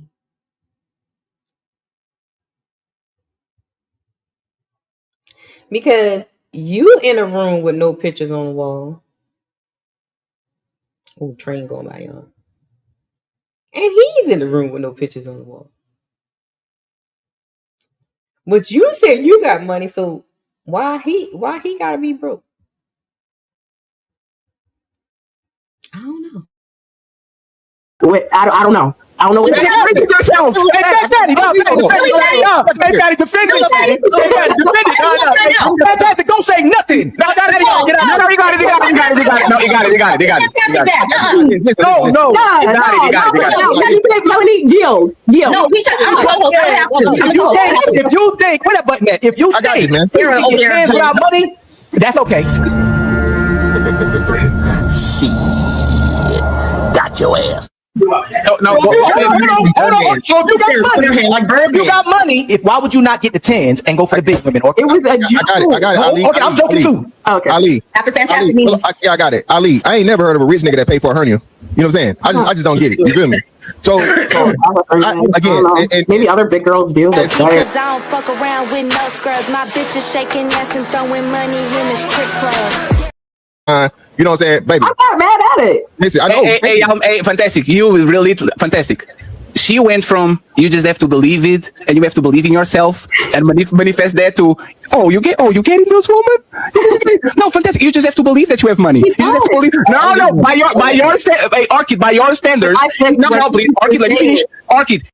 Because you in a room with no pictures on the wall. Oh, train going by, y'all. And he's in the room with no pictures on the wall. But you said you got money, so why he gotta be broke? I don't know. Wait, I don't know. I don't know what defend yourself. Hey, Fatty, defend yourself. Fantastic, don't say nothing. No, you got it. No. If you think, where that button at? If you think you get hands without money, that's okay. Shit. Got your ass. Hold on. So if you got money, why would you not get the 10s and go for the big women? Or it was a joke. I got it. Ali, okay, I'm joking too. Okay. Ali. After fantastic meeting. I got it. Ali, I ain't never heard of a rich nigga that paid for a hernia. You know what I'm saying? I just don't get it. You feel me? So again, maybe other big girls do. But Cause I don't fuck around with no scrubs. My bitch is shaking ass and throwing money in the strip club. You know what I'm saying, baby? I'm not mad at it. Listen, I know. Hey, fantastic. You really fantastic. She went from you just have to believe it and you have to believe in yourself and manifest that to you getting those women? No, fantastic. You just have to believe that you have money. You just have to believe. No. By your standards. No, please, Orchid. Let me finish. Orchid.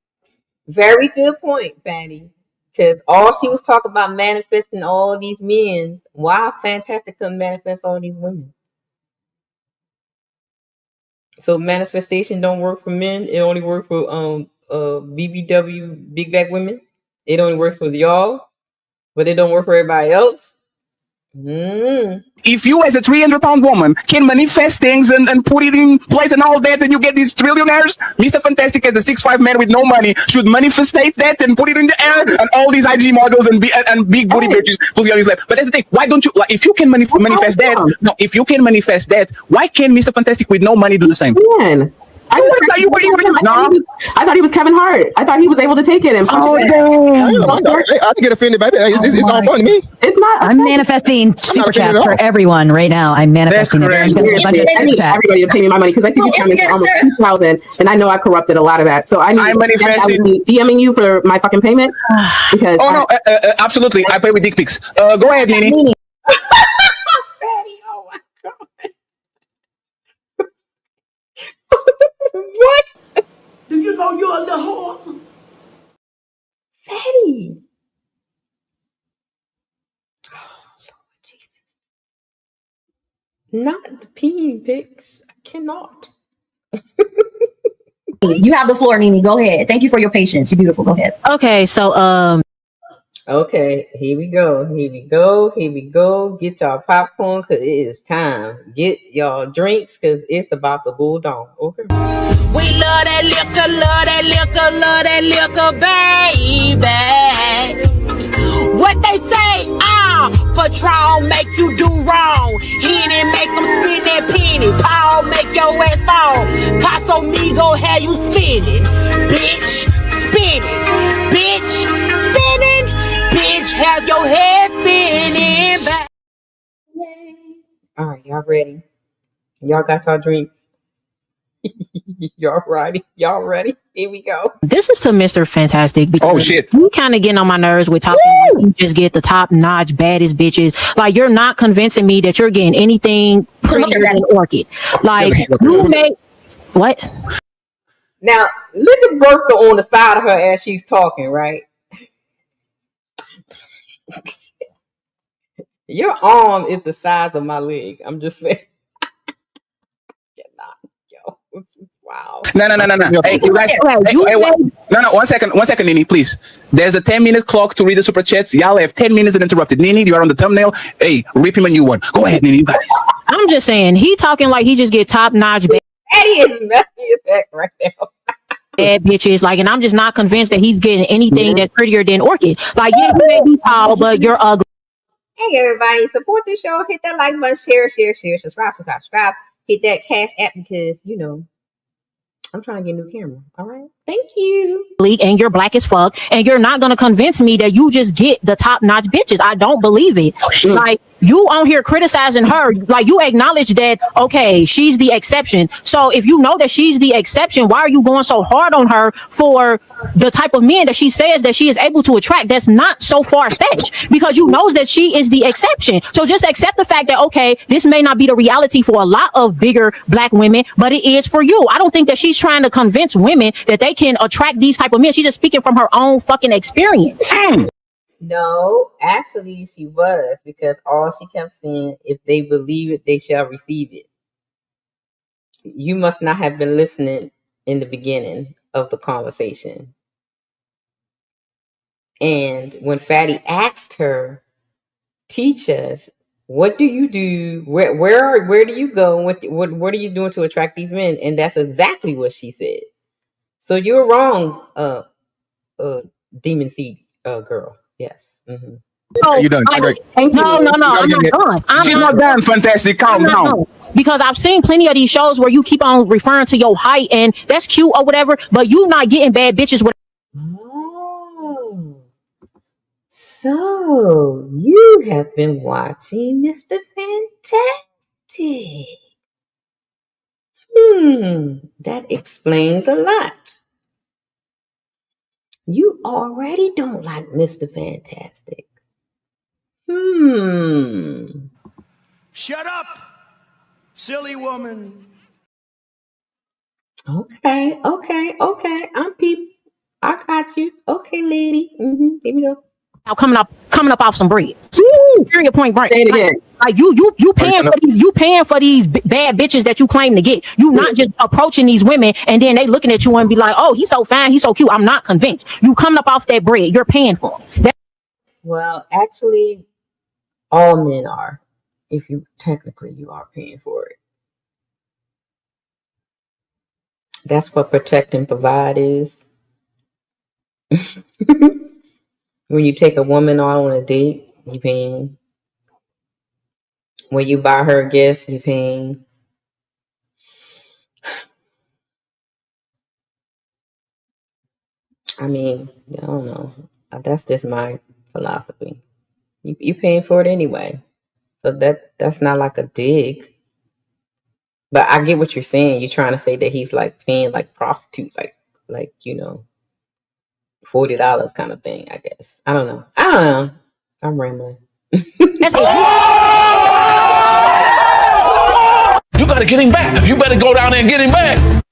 Very good point, Fanny. Because all she was talking about manifesting all these men. Why Fantastic couldn't manifest all these women? So manifestation don't work for men. It only works for BBW, big back women. It only works with y'all, but it don't work for everybody else. If you as a 300-pound woman can manifest things and put it in place and all that, and you get these trillionaires, Mr. Fantastic as a 6'5" man with no money should manifestate that and put it in the air, and all these IG models and big booty bitches will be on his lap. But that's the thing. Why don't you, if you can manifest that? No, if you can manifest that, why can't Mr. Fantastic with no money do the same? Man. I thought he was Kevin Hart. I thought he was able to take it and I didn't get offended, baby. It's all fun to me. It's not. I'm manifesting super chats for everyone right now. I'm manifesting a bunch of super chats. Everybody to pay me my money because I see these comments for almost 2,000, and I know I corrupted a lot of that. So I manifested DMing you for my fucking payment because. Absolutely. I pay with dick pics. Go ahead, Nini. What? Do you know you're a little whore? Fatty. Not the peeing pics. I cannot. You have the floor, Nene. Go ahead. Thank you for your patience. You're beautiful. Go ahead. Okay, so Okay, here we go. Here we go. Here we go. Get y'all popcorn because it is time. Get y'all drinks because it's about to go down. Okay. We love that liquor, love that liquor, love that liquor, baby. What they say, Patron make you do wrong. Henny make them spin that penny. Paul make your ass fall. Casamigos have you spinning. Bitch, spinning. Bitch, spinning. Bitch, have your head spinning back. All right, y'all ready? Y'all got y'all drinks? Y'all ready? Y'all ready? Here we go. this is to Mr. Fantastic. Oh shit! You kind of getting on my nerves with talking. Like you just get the top notch baddest bitches. Like you're not convincing me that you're getting anything prettier than Orchid. Like you make what? Now look at Bertha on the side of her as she's talking, right? Your arm is the size of my leg. I'm just saying. Wow. No. Hey, you guys. No. 1 second, Nene, please. There's a 10-minute clock to read the super chats. Y'all have 10 minutes uninterrupted. Nene, you are on the thumbnail. Hey, rip him a new one. Go ahead, Nene. You got this. I'm just saying he talking like he just get top notch. Eddie is messy as heck right now. Bad bitches, like, and I'm just not convinced that he's getting anything that's prettier than Orchid. Like, yeah, you may be tall, but you're ugly. Hey everybody, support the show. Hit that like button, share, subscribe. Hit that cash app because you know I'm trying to get a new camera. All right, thank you. And you're black as fuck, and you're not gonna convince me that you just get the top notch bitches. I don't believe it. Like you on here criticizing her, like you acknowledge that okay, she's the exception. So if you know that she's the exception, why are you going so hard on her for the type of men that she says that she is able to attract? That's not so far-fetched because you know that she is the exception. So just accept the fact that okay, this may not be the reality for a lot of bigger black women, but it is for you. I don't think that she's trying to convince women that they can attract these type of men. She's just speaking from her own fucking experience. No, actually she was, because all she kept saying, if they believe it, they shall receive it. You must not have been listening in the beginning of the conversation. And when Fatty asked her, teach us, what do you do? Where do you go? What are you doing to attract these men? And that's exactly what she said. So you're wrong, Demon Seed girl. Yes. Mm-hmm. No, you done? no, I'm not done. She's not done. Fantastic. Calm down. Because I've seen plenty of these shows where you keep on referring to your height and that's cute or whatever, but you not getting bad bitches with. Oh, so you have been watching Mr. Fantastic. That explains a lot. You already don't like Mr. Fantastic. Shut up, silly woman. Okay. I'm peep. I got you. Okay, lady. Here we go. Now coming up off some bread. Period. Point blank. Say it again. Like you paying for these bad bitches that you claim to get. You not just approaching these women and then they looking at you and be like, oh, he's so fine, he's so cute. I'm not convinced. You coming up off that bread. You're paying for them. Well, actually, all men are. If you technically you are paying for it. That's what protect and provide is. When you take a woman out on a date, you paying. When you buy her a gift, you paying. I mean, I don't know. That's just my philosophy. You paying for it anyway. So that's not like a dig. But I get what you're saying. You're trying to say that he's like paying like prostitutes, like you know, $40 kind of thing, I guess. I don't know. I'm rambling. You gotta get him back. You better go down there and get him back.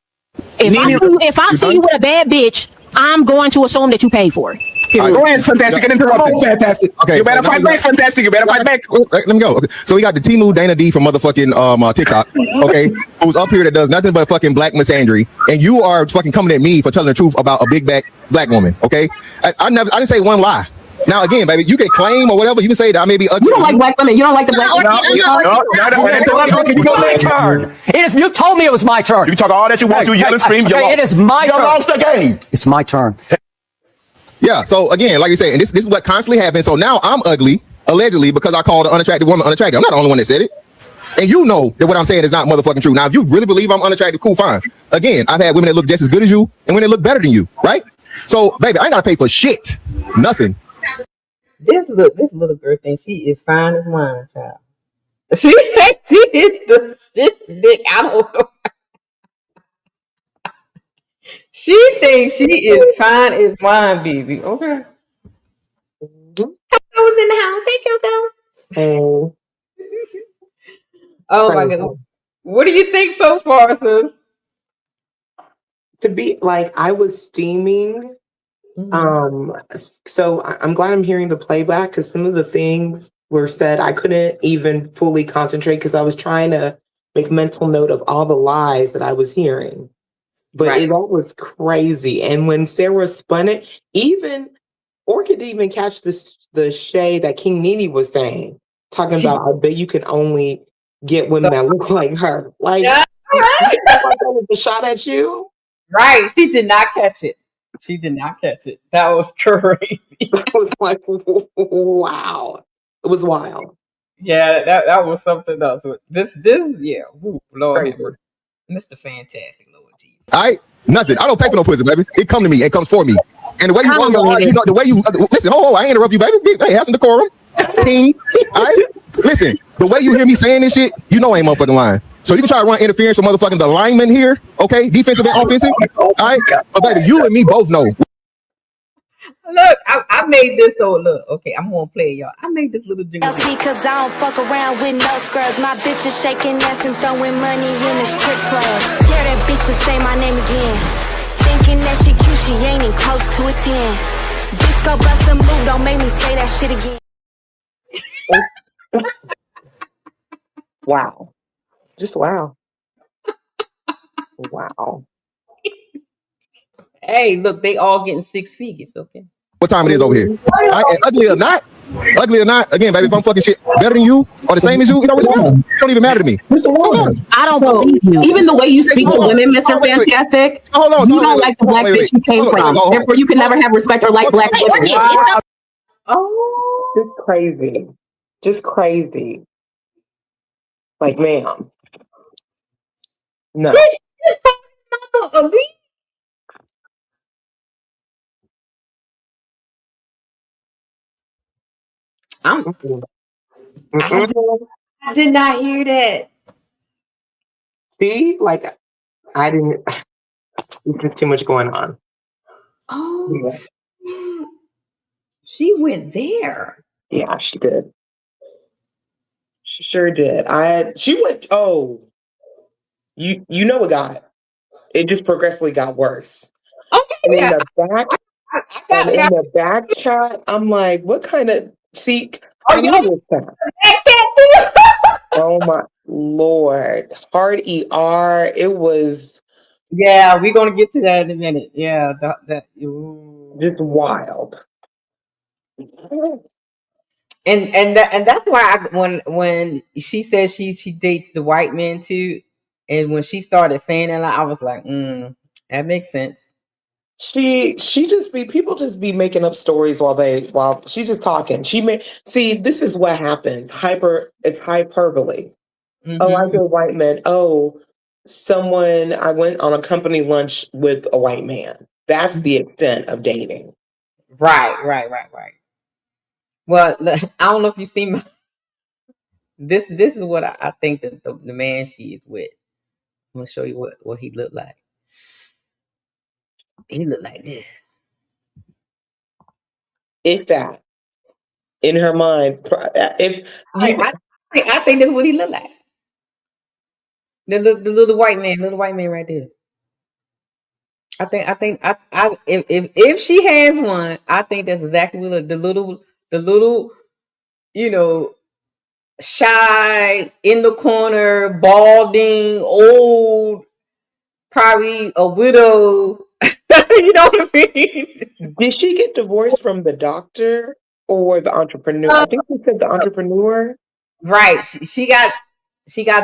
If I see you with a bad bitch, I'm going to assume that you paid for it. Go ahead, Fantastic. Get interrupted. Fantastic. Okay, you better fight back, Fantastic. You better fight back. Let me go. Okay. So we got the Timu Dana D from motherfucking TikTok. Okay, who's up here that does nothing but fucking black misandry, and you are fucking coming at me for telling the truth about a big back black woman. Okay, I didn't say one lie. Now again, baby, you can claim or whatever. You can say that I may be ugly. You don't like black women. You don't like the black women. No, my turn. It is. You told me it was my turn. You talk all that you want to, yell and scream. It is my turn. You lost the game. It's my turn. Yeah. So again, like you say, and this is what constantly happens. So now I'm ugly, allegedly, because I called an unattractive woman unattractive. I'm not the only one that said it. And you know that what I'm saying is not motherfucking true. Now, if you really believe I'm unattractive, cool, fine. Again, I've had women that look just as good as you and women that look better than you, right? So, baby, I ain't gotta pay for shit. Nothing. This little girl thinks she is fine as wine, child. She hit the shit dick. I don't know. She thinks she is fine as wine, baby. Okay. Coco's in the house. Hey, Coco. Oh. Oh my goodness. What do you think so far, sis? To be like, I was steaming. So I'm glad I'm hearing the playback because some of the things were said. I couldn't even fully concentrate because I was trying to make mental note of all the lies that I was hearing. But that was crazy. And when Sarah spun it, even Orchid didn't even catch the shade that King Nene was saying, talking about, I bet you can only get women that look like her. Like, that was a shot at you? Right. She did not catch it. She did not catch it. That was crazy. That was like, wow. It was wild. Yeah, that was something else. This, yeah. Woo, Lord have mercy. Mr. Fantastic, Lord Jesus. Nothing. I don't pay for no pussy, baby. It come to me. It comes for me. And the way you roll your eyes, you know, the way you listen. Oh, I ain't interrupt you, baby. Hey, have some decorum. King. All right. Listen, the way you hear me saying this shit, you know I ain't motherfucking lying. So you can try to run interference with motherfucking the lineman here, okay? Defensive and offensive. All right. But baby, you and me both know. Look, I made this. So look, okay, I'm gonna play y'all. I made this little jingle. Because I don't fuck around with no scrubs. My bitch is shaking ass and throwing money in the strip club. Yeah, that bitch should say my name again. Thinking that she cute, she ain't even close to a 10. Bitch, go bust a move, don't make me say that shit again. Wow. Just wow. Wow. Hey, look, they all getting 6 figures, okay? What time it is over here? And ugly or not, again, baby, if I'm fucking shit better than you or the same as you, it don't really matter. It don't even matter to me. I don't believe you. Even the way you speak to women, Mr. Fantastic, you don't like the black bitch you came from. Therefore, you can never have respect or like black women. Oh, just crazy. Just crazy. Like, ma'am. No. I did not hear that. See, like, I didn't. There's just too much going on. Oh, yeah. She went there. Yeah, she did. She sure did. She went. Oh, you know it just progressively got worse. Okay, and in the back shot, I'm like, what kind of oh my Lord, hard ER. It was. Yeah, we're gonna get to that in a minute. Yeah, that just wild. And that's why when she says she dates the white men too, and when she started saying that, I was like, that makes sense. People just be making up stories while she's just talking. This is what happens. It's hyperbole. Mm-hmm. Oh, I go white men. Oh, I went on a company lunch with a white man. That's the extent of dating. Right. Well, I don't know if you see this is what I think that the man she is with. I'm gonna show you what he looked like. He looked like this. If that, in her mind, I think that's what he looked like. The little white man right there. if she has one, I think that's exactly what the little, you know, shy in the corner, balding, old, probably a widow. You know what I mean? Did she get divorced from the doctor or the entrepreneur? I think she said the entrepreneur. Right. She got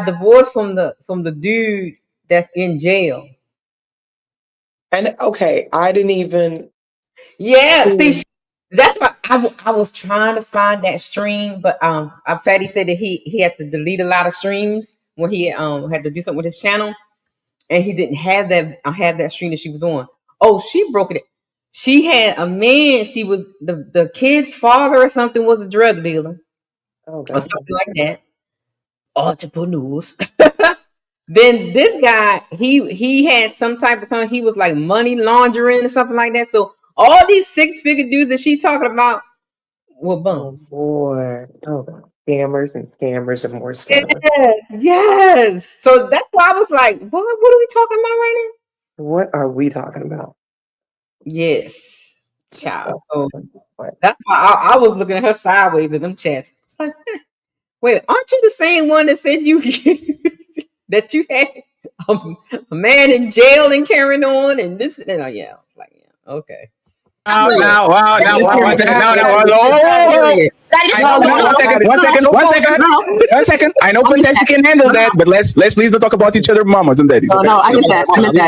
divorced from the dude that's in jail. And okay, I didn't even. Yeah, see, that's why I was trying to find that stream, but Fatty said that he had to delete a lot of streams when he had to do something with his channel, and he didn't have that stream that she was on. Oh, she broke it. She had a man. She was the kid's father or something was a drug dealer Oh, or something like that. Entrepreneurs. Then this guy, he had some type of he was like money laundering or something like that. So all these 6-figure dudes that she talking about were bums. Oh boy. Oh, scammers and scammers and more scammers. Yes. So that's why I was like, what are we talking about right now? What are we talking about? Yes, child. So that's why I was looking at her sideways in them chats. It's like, wait, aren't you the same one that said you that you had a man in jail and carrying on and this and that? Yeah, like yeah, okay. One second. I know Fantastic can handle that, but let's please don't talk about each other, mamas and daddies. No, I get that. I get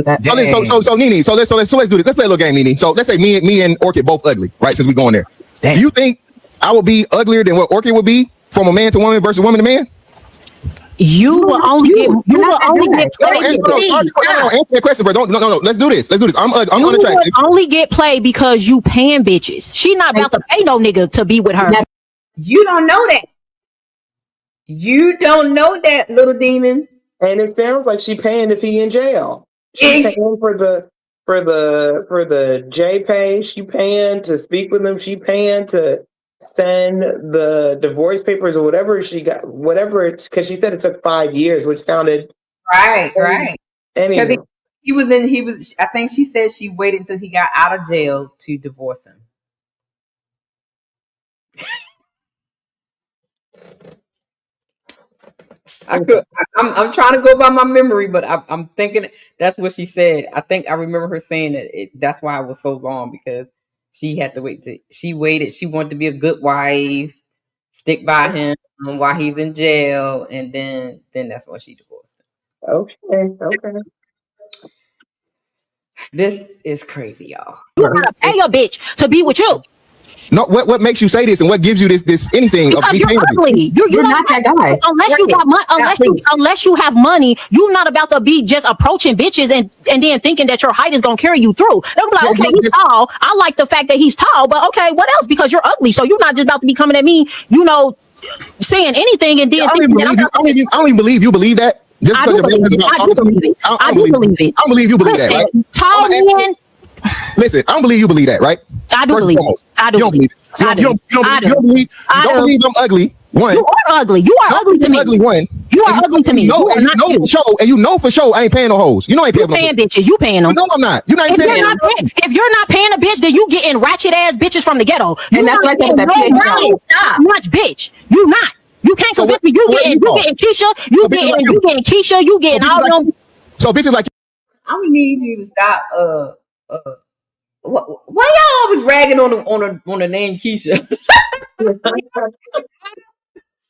that. So Nene, so let's do this. Let's play a little game, Nene. So let's say me and Orchid both ugly, right? Since we going there. Do you think I will be uglier than what Orchid would be from a man to woman versus woman to man? You will only get play. Answer that question, bro. No. Let's do this. I'm unattractive. Only get play because you paying bitches. She not about to pay no nigga to be with her. You don't know that. You don't know that, little demon. And it sounds like she paying if he in jail. She's paying for the J pay. She paying to speak with him. She paying to send the divorce papers or whatever she got, whatever it's because she said it took 5 years, which sounded right. Anyway. He was I think she said she waited until he got out of jail to divorce him. I'm trying to go by my memory, but I'm thinking that's what she said. I think I remember her saying that that's why it was so long, because she had to wait. She waited. She wanted to be a good wife, stick by him while he's in jail, and then that's when she divorced him. Okay. This is crazy, y'all. You gotta pay a bitch to be with you. No, what makes you say this, and what gives you this anything? Because you're ugly. You're not that guy. Unless you got money, unless you have money, you're not about to be just approaching bitches and then thinking that your height is gonna carry you through. They'll be like, okay, he's tall. I like the fact that he's tall, but okay, what else? Because you're ugly, so you're not just about to be coming at me, saying anything and then. I don't even believe you believe that. I do believe it. I do believe it. I do believe it. I don't believe you believe that, right? Tall men. Listen, I don't believe you believe that, right? I do believe it. I do believe it. You don't believe I'm ugly. One. You are ugly. You are ugly to me. Ugly one. You are ugly to me. You know for sure I ain't paying no hoes. You know I ain't paying bitches. You paying them. No, I'm not. You're not even saying that. If you're not paying a bitch, then you getting ratchet ass bitches from the ghetto. And that's like that. Stop. Much bitch. You not. You can't convince me. You getting Keisha. You getting Keisha. You getting all them. So bitches like. I'm gonna need you to stop. Why y'all always ragging on the name Keisha?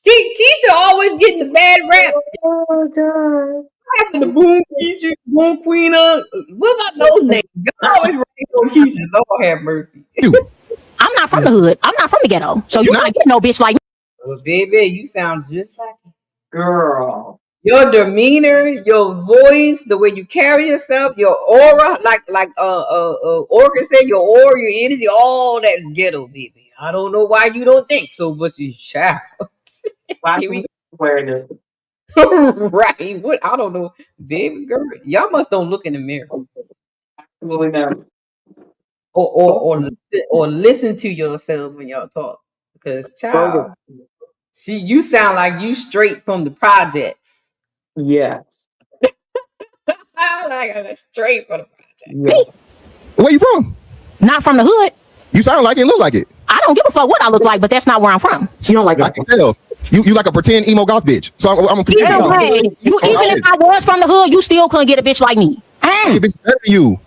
Keisha always getting the bad rap. Oh God! What happened to Boom Keisha, Boom Queen? What about those names? Y'all always ragging on Keisha. Lord have mercy. I'm not from the hood. I'm not from the ghetto, so you're not getting no bitch like me. Well, baby, you sound just like it. Girl. Your demeanor, your voice, the way you carry yourself, your aura, like Orca said, your aura, your energy, all that ghetto, baby. I don't know why you don't think so, but you shout. Why we wearing this? Right? What? I don't know, baby girl. Y'all must don't look in the mirror. Absolutely not. Or listen to yourselves when y'all talk, because child, you sound like you straight from the projects. Yes. Like straight from the projects. Yeah. Where you from? Not from the hood. You sound like it, look like it. I don't give a fuck what I look like, but that's not where I'm from. You don't like I can tell. You like a pretend emo goth bitch. So I'm confused. Either way, even if I was from the hood, you still couldn't get a bitch like me. Hey, bitch better than you.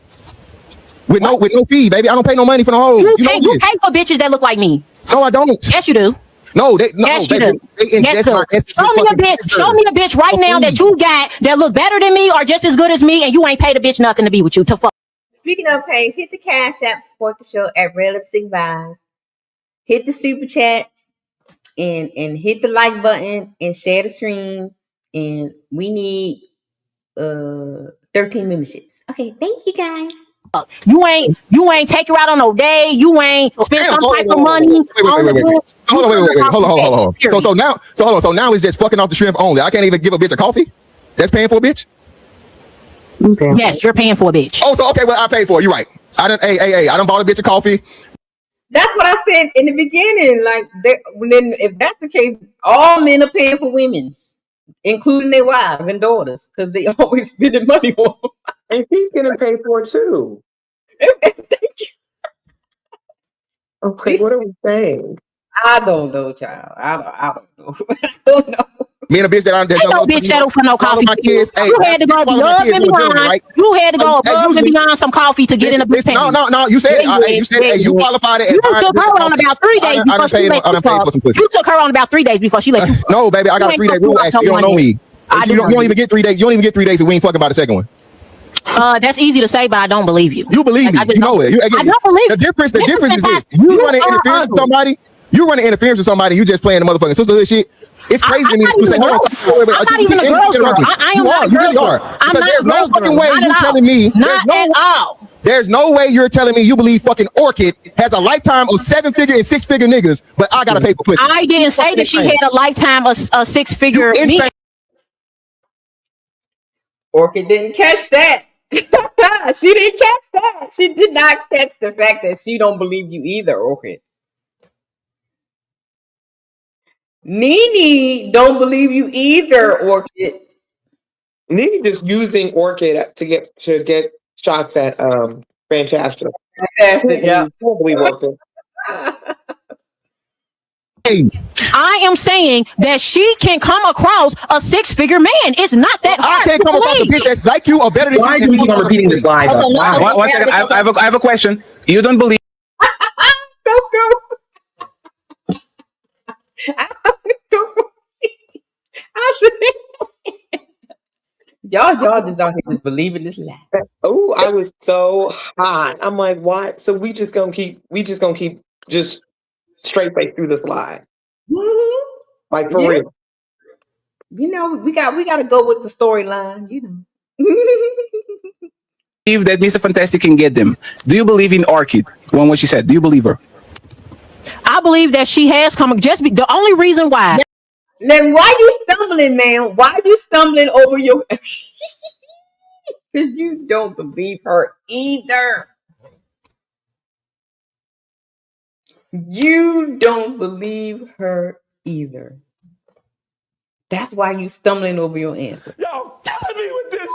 With no fee, baby. I don't pay no money for no hoes. You pay for bitches that look like me. No, I don't. Yes, you do. No, yes, you baby, do. Yes, show me a bitch right now that you got that look better than me or just as good as me, and you ain't paid a bitch nothing to be with you. To fuck. Speaking of pay, hit the Cash App, support the show at Red Lipstick Vibes. Hit the super chats and hit the like button and share the stream. And we need 13 memberships. Okay, thank you guys. You ain't take her out on no day. You ain't spend some type of money. Wait. Hold on. So now it's just fucking off the shrimp only. I can't even give a bitch a coffee? That's paying for a bitch? Yes, you're paying for a bitch. Oh, so okay, well I paid for it. You're right. I done bought a bitch a coffee. That's what I said in the beginning. Like, then if that's the case, all men are paying for women's, including their wives and daughters, because they always spending money on them. And she's getting paid for it too. Okay, what are we saying? I don't know, child. I don't know. I don't know. Me and a bitch that I'm ain't no bitch settle for no coffee. Kids, you had to go above and beyond. Right? You had to go above and beyond some coffee to get in a bitch. No. You said you qualified it. You took her on about 3 days before she let you fuck. You took her on about 3 days before she let you fuck. No, baby, I got a 3-day rule. Actually, you don't know me. You don't even get 3 days. You don't even get 3 days if we ain't fucking about the second one. That's easy to say, but I don't believe you. You believe me. You know it. I don't believe the difference is this. You running interference with somebody. You running interference with somebody. You just playing the motherfucking sisterhood shit. It's crazy to me. I'm not even a girl's girl. I am not a girl's girl. I'm not a girl's girl. There's no fucking way you telling me. Not at all. There's no way you're telling me you believe fucking Orchid has a lifetime of 7-figure and 6-figure niggas, but I gotta pay for pussy. I didn't say that she had a lifetime of 6-figure. Orchid didn't catch that. She didn't catch that. She did not catch the fact that she don't believe you either, Orchid. Nene don't believe you either, Orchid. Nene just using Orchid to get shots at Fantastic. Fantastic, yeah. Totally worth it. I am saying that she can come across a 6-figure man. It's not that hard. I can't come across a bitch that's like you or better than you. Why do we keep on repeating this lie? One second. I have a question. You don't believe? Y'all just out here just believing this lie. Oh, I was so hot. I'm like, what? So we just gonna keep just straight face through this lie. Mm-hmm. Like for real. You know, we got to go with the storyline, you know. Believe that Mr. Fantastic can get them. Do you believe in Orchid? What she said. Do you believe her? I believe that she has come. The only reason why. Then why you stumbling, man? Why you stumbling over your? Because you don't believe her either. You don't believe her either. That's why you stumbling over your answer. Y'all killing me with this.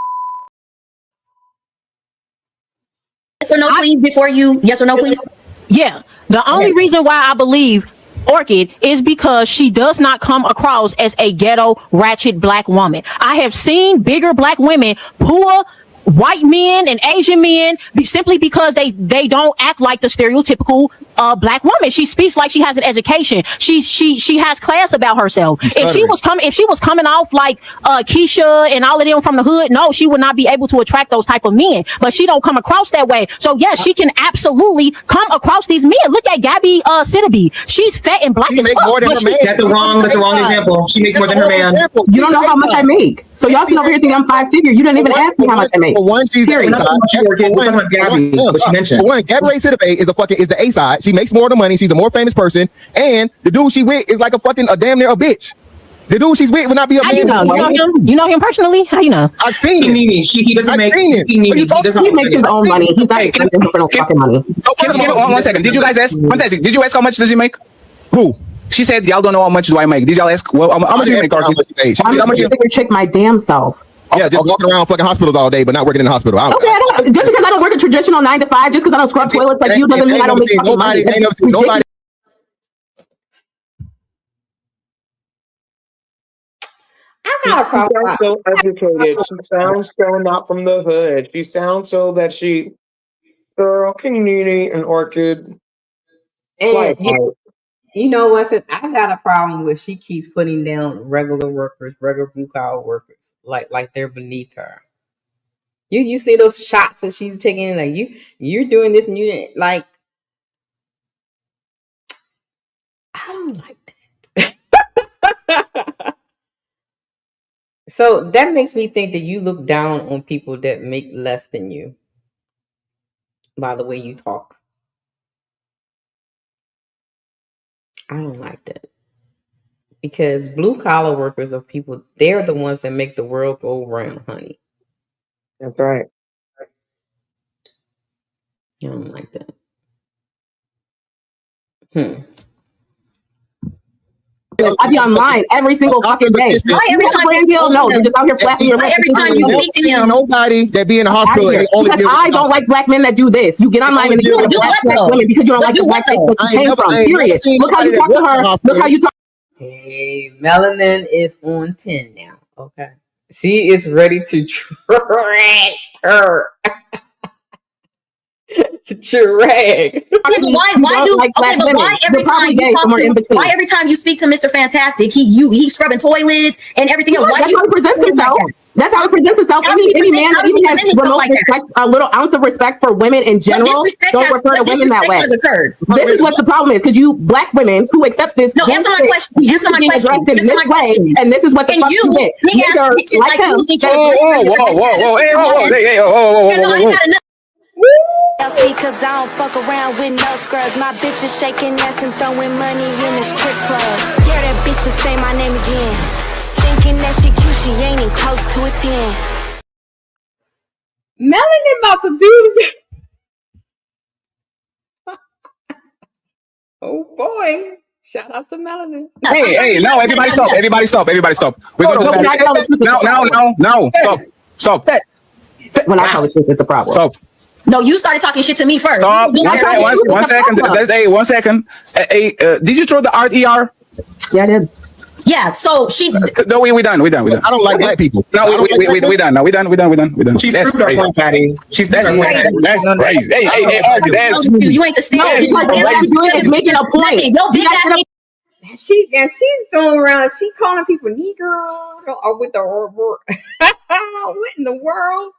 Yes or no, please. Before you, yes or no, please. Yeah. The only reason why I believe Orchid is because she does not come across as a ghetto, ratchet black woman. I have seen bigger black women pull white men and Asian men simply because they don't act like the stereotypical black woman. She speaks like she has an education. She has class about herself. If she was coming off like Keisha and all of them from the hood, no, she would not be able to attract those type of men. But she don't come across that way. So yes, she can absolutely come across these men. Look at Gabby Sidibe. She's fat and black as fuck. That's a wrong example. She makes more than her man. You don't know how much I make. So y'all can over here think I'm 5-figure. You didn't even ask me how much I make. For one, she's we're talking about Gabby, but she mentioned. For one, Gabby Sidibe is the A side. She makes more of the money. She's the more famous person, and the dude she with is like a damn near a bitch. The dude she's with would not be a man. You know him personally? How you know? I've seen him. He doesn't make. He makes his own money. He's not expecting for no fucking money. 1 second. Did you guys ask? Fantastic. Did you ask how much does he make? Who? She said, y'all don't know how much do I make. Did y'all ask? Well, how much do you make, Orchid? I'm a bigger chick my damn self. Yeah, just walking around fucking hospitals all day, but not working in the hospital. Just because I don't work a traditional 9 to 5, just because I don't scrub toilets like you, doesn't mean I don't make fucking money. Nobody. I got a problem. She sounds so educated. She sounds so not from the hood. She sounds so that she, girl, can you need an orchid? And you know what? I got a problem with she keeps putting down regular workers, regular blue collar workers, like they're beneath her. You see those shots that she's taking, like you're doing this and you didn't like. I don't like that. So that makes me think that you look down on people that make less than you by the way you talk. I don't like that. Because blue collar workers are people, they're the ones that make the world go round, honey. That's right. I don't like that. I be online every single fucking day. Why every time no, you're just out here flapping your lips. Every time you speak to him, nobody that be in the hospital. Because I don't like black men that do this. You get online and you black women because you don't like the black face that you came from. Period. Look how you talk to her. Look how you talk. Hey, Melanin is on 10 now. Okay. She is ready to drag her. Drag. Why every time you talk to, why every time you speak to Mr. Fantastic, he's scrubbing toilets and everything else? Why that's how he presents himself. That's how he presents himself. Any man that even has a little ounce of respect for women in general don't refer to women that way. This is what the problem is, because you black women who accept this. No, answer my question. Answer my question. Answer my question. And this is what the fuck you get. Niggas like him. Cause I don't fuck around with no scrubs. My bitch is shaking ass and throwing money in the strip club. Yeah, that bitch should say my name again. Thinking that she cute, she ain't even close to a 10. Melanin about to do oh boy. Shout out to Melanin. Hey, no, everybody stop. Everybody stop. Everybody stop. We're gonna no, stop. When I tell the truth, it's a problem. Stop. No, you started talking shit to me first. Stop. One second. Hey, did you throw the art ER? Yeah, I did. Yeah, so she. No, we done. I don't like black people. No, we done. Now we done. She's that's crazy. Up, Patty. That's crazy. Hey, you ain't the same. It's making a point. She's throwing around. She calling people Negro or with the what in the world?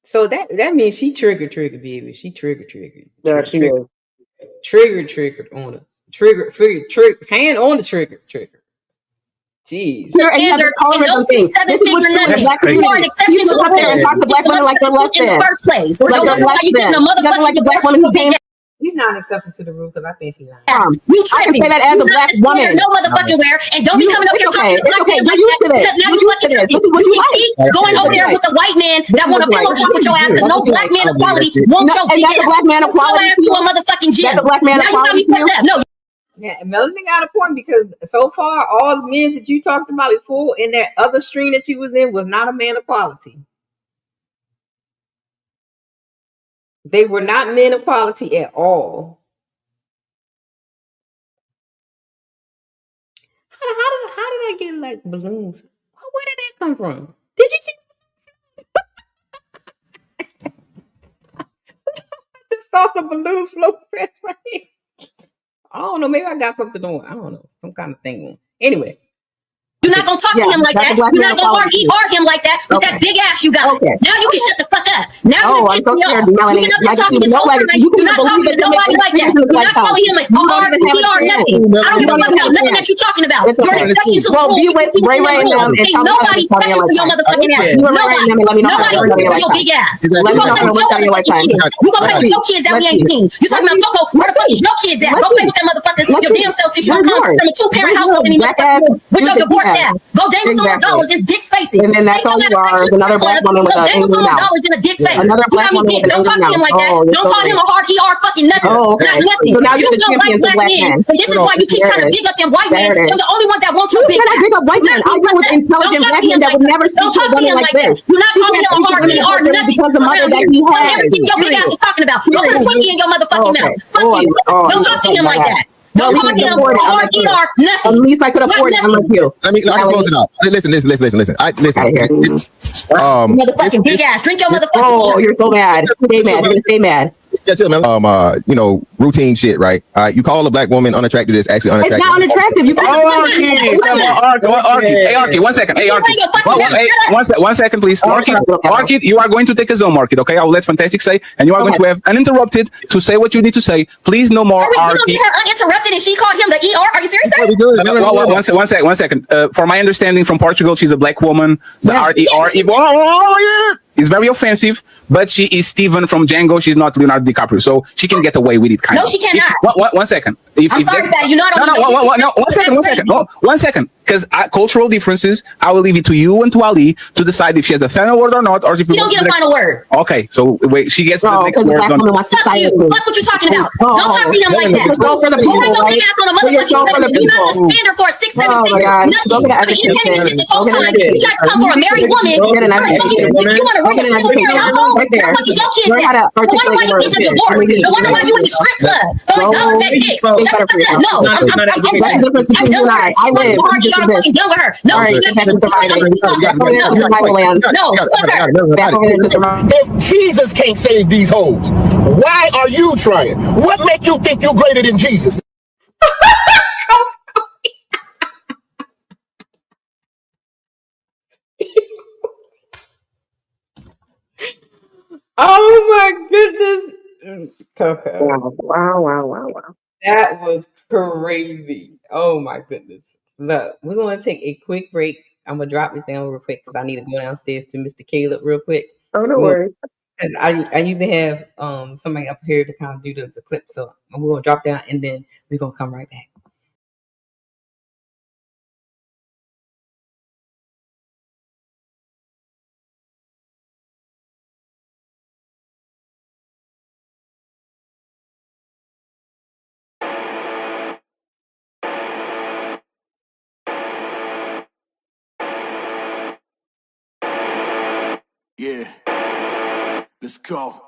So that means she triggered, baby. She triggered. Yeah, she is. Triggered on the trigger, hand on the trigger. Jeez. You are an exception to the rule. Talk to black women like they're less than. In the first place. Like you getting a motherfucking black woman who came. She's not an exception to the rule because I think she's lying. You I can say that as a black woman. No motherfucking where, and don't be coming up here talking about black men like that. Now you fucking tripping. You keep going over there with the white man that want to pillow talk with your ass because no black man equality won't show. And that's a black man equality. Go ass to a motherfucking gym. That's a black man equality. Now you got me fucked up. No. Yeah, Melanie got a point because so far all the men that you talked about before in that other stream that you was in was not a man equality. They were not men equality at all. How did I get like balloons? Where did that come from? Did you see? I just saw some balloons float past my head. I don't know. Maybe I got something on. I don't know. Some kind of thing on. Anyway. You're not going to talk to him like that. You're not going to argue him like that with that big ass you got. Now you can shut the fuck up. Now I'm so scared, Melanie. You cannot talk to this whole time. You're not talking to nobody like that. You're not calling him like R, PR, nothing. I don't give a fuck about nothing that you're talking about. You're an exception to the rule. Be with Ray and them and tell nobody fucking for your motherfucking ass. Nobody for your big ass. You gonna play with your kids that we ain't seen. You talking about KoKo? Where the fuck is your kids at? Go play with them motherfuckers. Your damn self since you come from a 2-parent household with your divorced ass. Go dangle some dollars in dick's faces. And then that's all you are, is another black woman with go an dangle angry some mouth. dollars in a dick face. Another black woman with an Don't talk angry to him mouth. like that. Don't call him a hard ER fucking nothing. Oh, okay. Not nothing. So now You you're the don't like champion of black black men. men. And this is why you keep trying to big up them white men. There it is. They're the only ones that want your Who's big gonna ass. big up white men? I deal with intelligent black men that would never speak to a woman like this. You're not calling him a hard ER nothing. Because the mother that he has. Everything your big ass is talking about. Go put a Twinkie in your motherfucking mouth. Fuck you. Don't talk to him like that. Don't talk to him hard ER nothing. At least I could afford it. I'm like you. I can close it out. Listen. Motherfucking big ass. Drink your motherfucking. Oh, you're so mad. Stay mad. You're gonna stay mad. Yeah, routine shit, right? You call a black woman unattractive is actually unattractive. It's not unattractive. You Hey, Arky, 1 second. Hey, Arky. 1 second, please. Arky, you are going to take a zone, Arky, okay? I will let Fantastic say, and you are going to have uninterrupted to say what you need to say. Please, no more You Arky. don't get her uninterrupted and she called him the ER? Are you serious? One second. For my understanding from Portugal, she's a black woman. The RER is very offensive, but she is Steven from Django. She's not Leonardo DiCaprio, so she can get away with it. No, she cannot. 1 second. I'm sorry, Fat. You know I don't. 1 second. Because cultural differences, I will leave it to you and to Ali to decide if she has a final word or not, or if you don't get a final word. Okay, so wait, she gets the next word. Fuck you. Fuck what you talking about. Don't talk to him like that. You're so for the people, You're not right? ass on a motherfucking You're not the standard for a 6-7 figure. Nothing. You can't shit this whole time. You tried to come for a married woman. You want to run a single parent household. What the fuck is your kid at? No wonder why you getting a divorce. No wonder why you in the strip club. Throwing dollars at dicks. Shut the fuck up. No, I'm done with her. I'm done with her. I'm fucking done with her. No, she's not going to If Jesus can't save these hoes, why are you trying? What make you think you're greater than Jesus? Oh my goodness. KoKo. Wow. That was crazy. Oh my goodness. Look, we're going to take a quick break. I'm going to drop this down real quick because I need to go downstairs to Mr. Caleb real quick. Oh, no worries. And I usually have somebody up here to kind of do the clip. So we're going to drop down and then we're going to come right back. Yeah, let's go.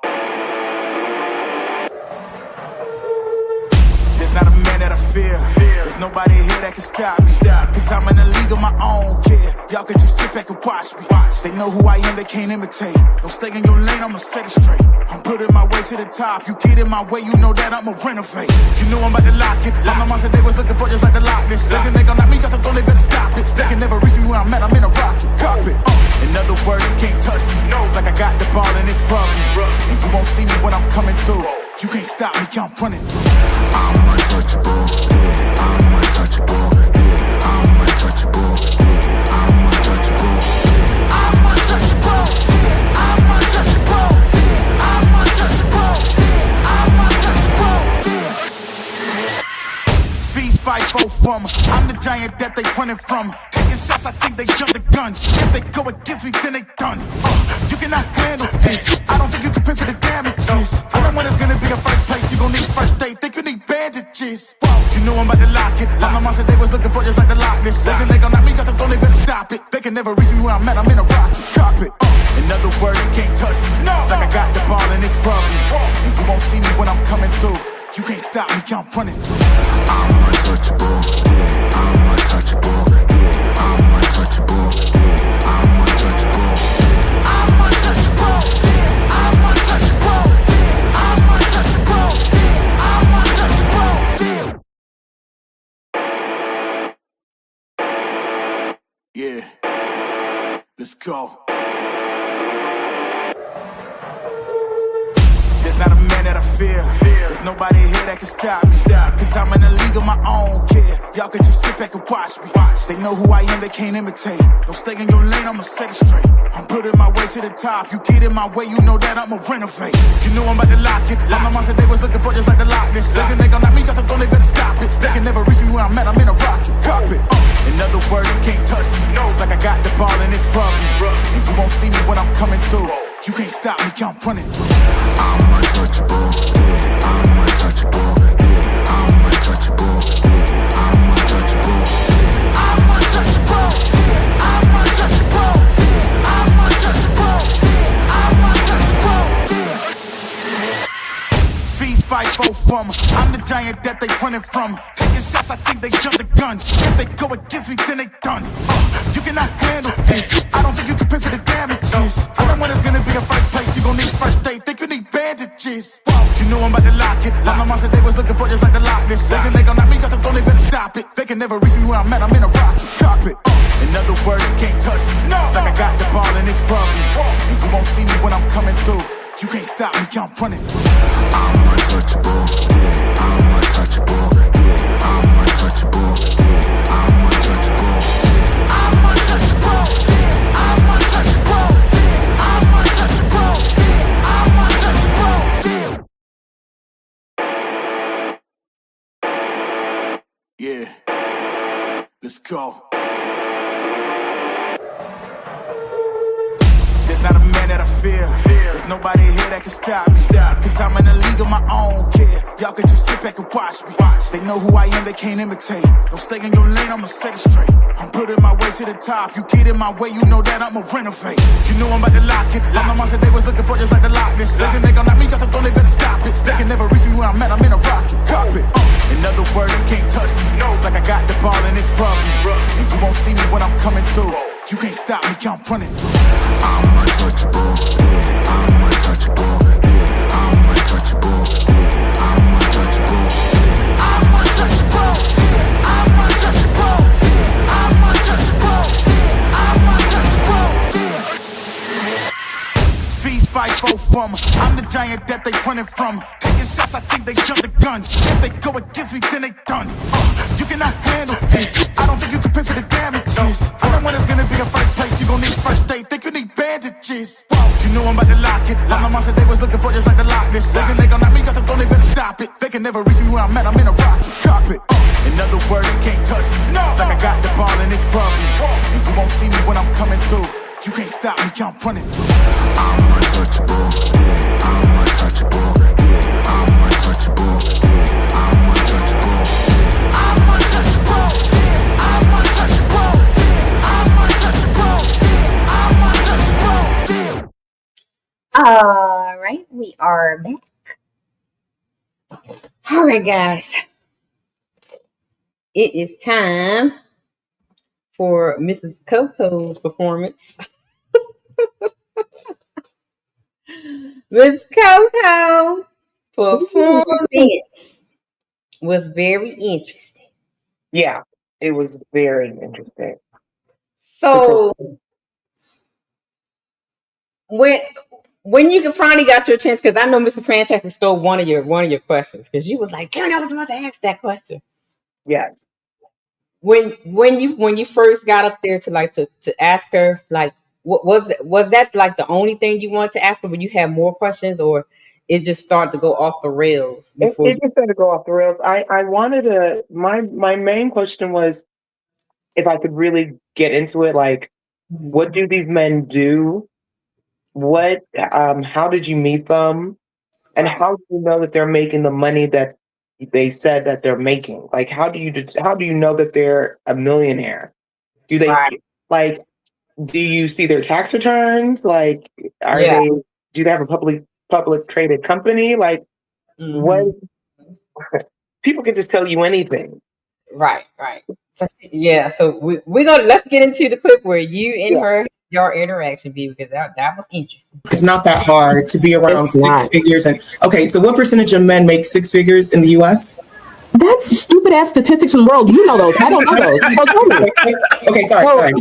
There's not a man that I fear. There's nobody here that can stop me. Cause I'm in a league of my own, yeah. Y'all can just sit back and watch me. They know who I am, they can't imitate. Don't stay in your lane, I'ma set it straight. I'm putting my way to the top. You get in my way, you know that I'ma renovate. You know I'm about to lock it. Like my mom said they was looking for just like the Loch Ness. Thinking they gon' knock me off the throne, they better stop it. They can never reach me where I'm at, I'm in a rocket cockpit. In other words, you can't touch me. It's like I got the ball and it's rugby. And you won't see me when I'm coming through. You can't stop me, I'm running through. I'm untouchable, yeah. I'm untouchable, yeah. I'm untouchable, yeah. I'm untouchable, yeah. I'm untouchable, yeah. I'm untouchable, yeah. I'm untouchable, yeah. I'm untouchable, yeah. Feast, fight, foe from. I'm the giant that they running from. Taking shots, I think they jump the gun. If they go against me, then they done. You cannot handle this. I don't think you can pay for the damages. I don't want it's gonna be a first place. You gon' need first aid. Think you need bandages. You know I'm about to lock it. Like my mom said they was looking for just like the Loch Ness. Thinking they gon' knock me off the throne, they better stop it. They can never reach me where I'm at. I'm in a rocket cockpit. In other words, you can't touch me. It's like I got the ball and it's rugby. And you won't see me when I'm coming through. You can't stop me, I'm running through. I'm untouchable, yeah. I'm untouchable, yeah. I'm untouchable, yeah. I'm untouchable, yeah. I'm untouchable, yeah. I'm untouchable, yeah. I'm untouchable, yeah. I'm untouchable, yeah. Yeah, let's go. There's not a man that I fear. There's nobody here that can stop me. Cause I'm in a league of my own, yeah. Y'all can just sit back and watch me. They know who I am, they can't imitate. Don't stay in your lane, I'ma set it straight. I'm putting my way to the top. You get in my way, you know that I'ma renovate. You know I'm about to lock it. Like my mom said they was looking for just like the Loch Ness. Thinking they gon' knock me off the throne, they better stop it. They can never reach me where I'm at, I'm in a rocket cockpit. In other words, you can't touch me. got the ball and it's rubber. And you won't see me when I'm coming through. You can't stop me, I'm running through. I'm untouchable, yeah, I'm untouchable, yeah, I'm untouchable, yeah, I'm untouchable, yeah, I'm untouchable, yeah, I'm untouchable, yeah, I'm untouchable, yeah, I'm untouchable, yeah. Feed, fight, vote for me. I'm the giant that they running from. Taking shots, I think they jump the gun. If they go against me, then they done it. You cannot handle this. I don't think you can pay for the damages. I'm the one that's gonna be in first place. You gon' need first aid. Think you need bandages. You know I'm about to lock it. Like my mom said they was looking for just like the Loch Ness. They gon' knock me off the throne, they better stop it. They can never reach me where I'm at. I'm in a rocket cockpit. In other words, you can't touch me. It's like I got the ball and it's rubber. And you won't see me when I'm coming through. You can't stop me, I'm running through. I'm untouchable, yeah, I'm untouchable, yeah, I'm untouchable, yeah, I'm untouchable, yeah, I'm untouchable, yeah, I'm untouchable, yeah, I'm untouchable, yeah, I'm untouchable, yeah. Yeah, let's go. There's not a man that I fear. There's nobody here that can stop me. Cause I'm in a league of my own, yeah. Y'all can just sit back and watch me. They know who I am, they can't imitate. Don't stay in your lane, I'ma set it straight. I'm putting my way to the top. You get in my way, you know that I'ma renovate. You know I'm about to lock it. Like my mom said they was looking for just like the Loch Ness. They gon' knock me off the throne, they better stop it. They can never reach me where I'm at, I'm in a rocket cockpit. In other words, you can't touch me. It's like I got the ball and it's rubber. And you won't see me when I'm coming through. You can't stop me, I'm running through. I'm untouchable, yeah, I'm untouchable, yeah, I'm untouchable, yeah, I'm untouchable, yeah, I'm untouchable, yeah, I'm untouchable, yeah, I'm untouchable, yeah, I'm untouchable, yeah. Feed, fight, vote for me. I'm the giant that they running from. Taking shots, I think they jump the gun. If they go against me, then they done it. You cannot handle this. I don't think you can pay for the damages. I'm the one that's gonna be in first place. You gon' need first aid. Think you need bandages. You know I'm about to lock it. Like my mom said they was looking for just like the Loch Ness. They gon' knock me off the throne, they better stop it. They can never reach me where I'm at. I'm in a rocket cockpit. In other words, you can't touch me. It's like I got the ball and it's rubber. And you won't see me when I'm coming through. You can't stop me, I'm running through. I'm untouchable, yeah, I'm untouchable, yeah, I'm untouchable, yeah, I'm untouchable, yeah, I'm untouchable, yeah, I'm untouchable, yeah, I'm untouchable, yeah, I'm untouchable, yeah. All right, we are back. All right, guys. It is time for Mrs. KoKo's performance. Miss KoKo performance was very interesting. Yeah, it was very interesting. So when you finally got your chance, because I know Mr. Fantastic stole one of your questions, because you was like, damn, I was about to ask that question. Yes. When you first got up there to ask her, like, what was that like the only thing you wanted to ask her, but you had more questions, or it just started to go off the rails before? It just started to go off the rails. I wanted to. My main question was if I could really get into it. Like, what do these men do? What? How did you meet them? And how do you know that they're making the money that they said that they're making? Like, how do you know that they're a millionaire? Do they like? Do you see their tax returns? Like, do they have a public traded company? Like, what? People can just tell you anything. Right. So so we're gonna let's get into the clip where you and your interaction, B, because that was interesting. It's not that hard to be around six figures. And okay, so what percentage of men make six figures in the U.S.? That's stupid ass statistics in the world. You know those. I don't know those. So tell me. Okay, sorry.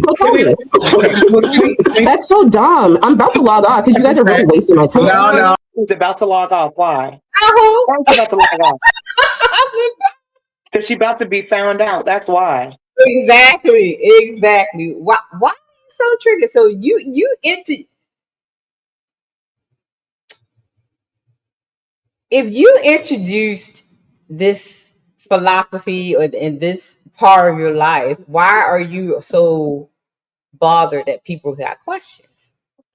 That's so dumb. I'm about to log off because you guys are really wasting my time. No. He's about to log off. Why? Why is she about to log off? Because she's about to be found out. That's why. Exactly. Why are you so triggered? So if you introduced this philosophy in this part of your life, why are you so bothered that people got questions.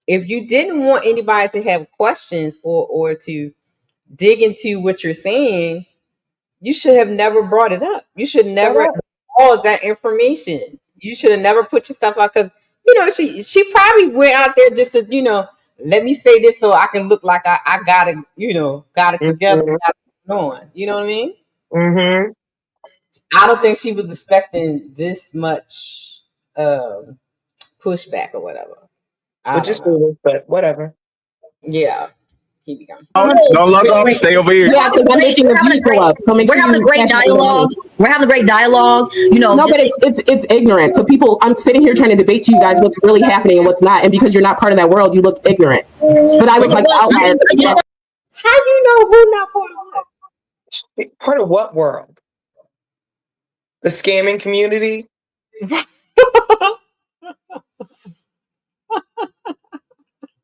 If you didn't want anybody to have questions or to dig into what you're saying, you should have never brought it up. You should never divulge that information. You should have never put yourself out because she probably went out there just to let me say this so I can look like I got it got it together, got it on. You know what I mean? Mm-hmm. I don't think she was expecting this much pushback or whatever. Which is foolish, but whatever. Yeah. Keep it going. Don't log off. Stay over here. Yeah, we're having a great dialogue. We're having a great dialogue. No, but it's ignorant. So people, I'm sitting here trying to debate to you guys what's really happening and what's not, and because you're not part of that world, you look ignorant. But I look like the outlier. How do you know who not part of what? Part of what world? The scamming community?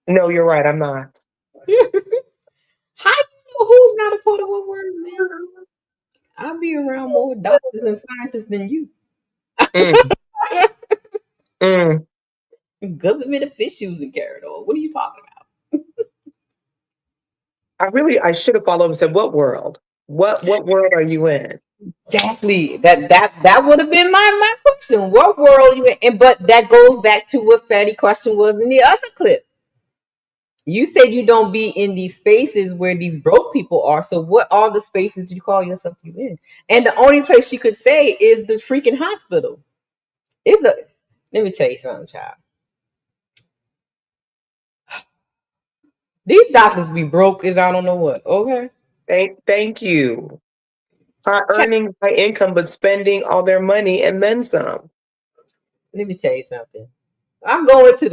No, you're right. I'm not. How do you know who's not a part of what world, man? I'll be around more doctors and scientists than you. Government officials and carried on. What are you talking about? I should have followed up and said, what world? What world are you in? Exactly. That would have been my question. What world are you in? But that goes back to what Fatty's question was in the other clip. You said you don't be in these spaces where these broke people are. So what are the spaces do you call yourself you in? And the only place she could say is the freaking hospital. Let me tell you something, child. These doctors be broke as I don't know what. Okay. Thank you. Not earning high income, but spending all their money and then some. Let me tell you something. I'm going to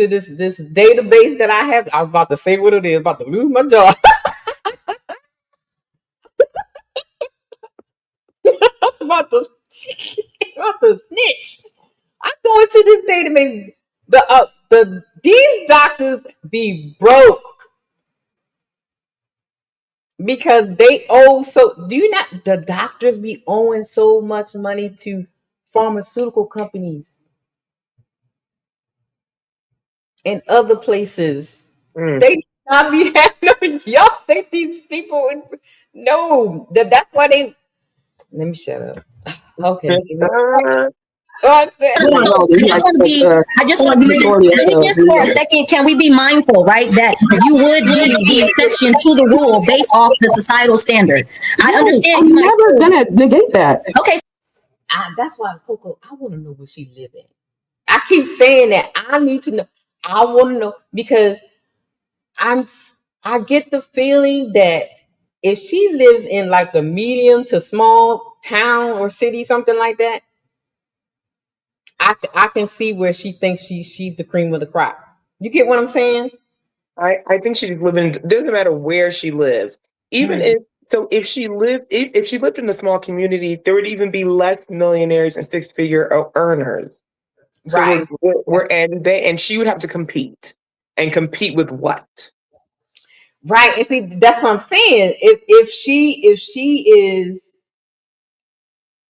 this database that I have. I'm about to say what it is. About to lose my job. about to snitch. I'm going to this database. These doctors be broke because they owe the doctors be owing so much money to pharmaceutical companies and other places. They not be having y'all think these people that's why they let me shut up. Okay. I just want to be just for a second, can we be mindful, right, that you would be the exception to the rule based off the societal standard? I understand. I'm never gonna negate that. Okay. That's why KoKo, I want to know where she live in. I keep saying that. I need to know. I want to know because I get the feeling that if she lives in like the medium to small town or city, something like that, I can see where she thinks she's the cream of the crop. You get what I'm saying? I think she's living. Doesn't matter where she lives. Even if she lived in a small community, there would even be less millionaires and six-figure earners. So right. And she would have to compete, and compete with what? Right. And see, that's what I'm saying. If she is,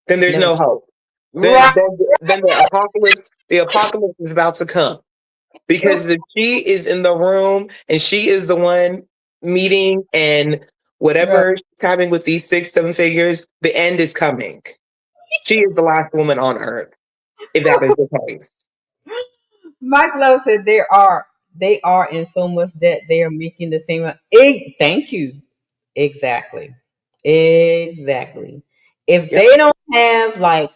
then there's no hope. Then the apocalypse is about to come. Because if she is in the room and she is the one meeting and whatever she's having with these 6-7 figures, the end is coming. She is the last woman on earth, if that is the case. Mike Love said they are in so much debt they are making the same. Thank you. Exactly. If they don't have like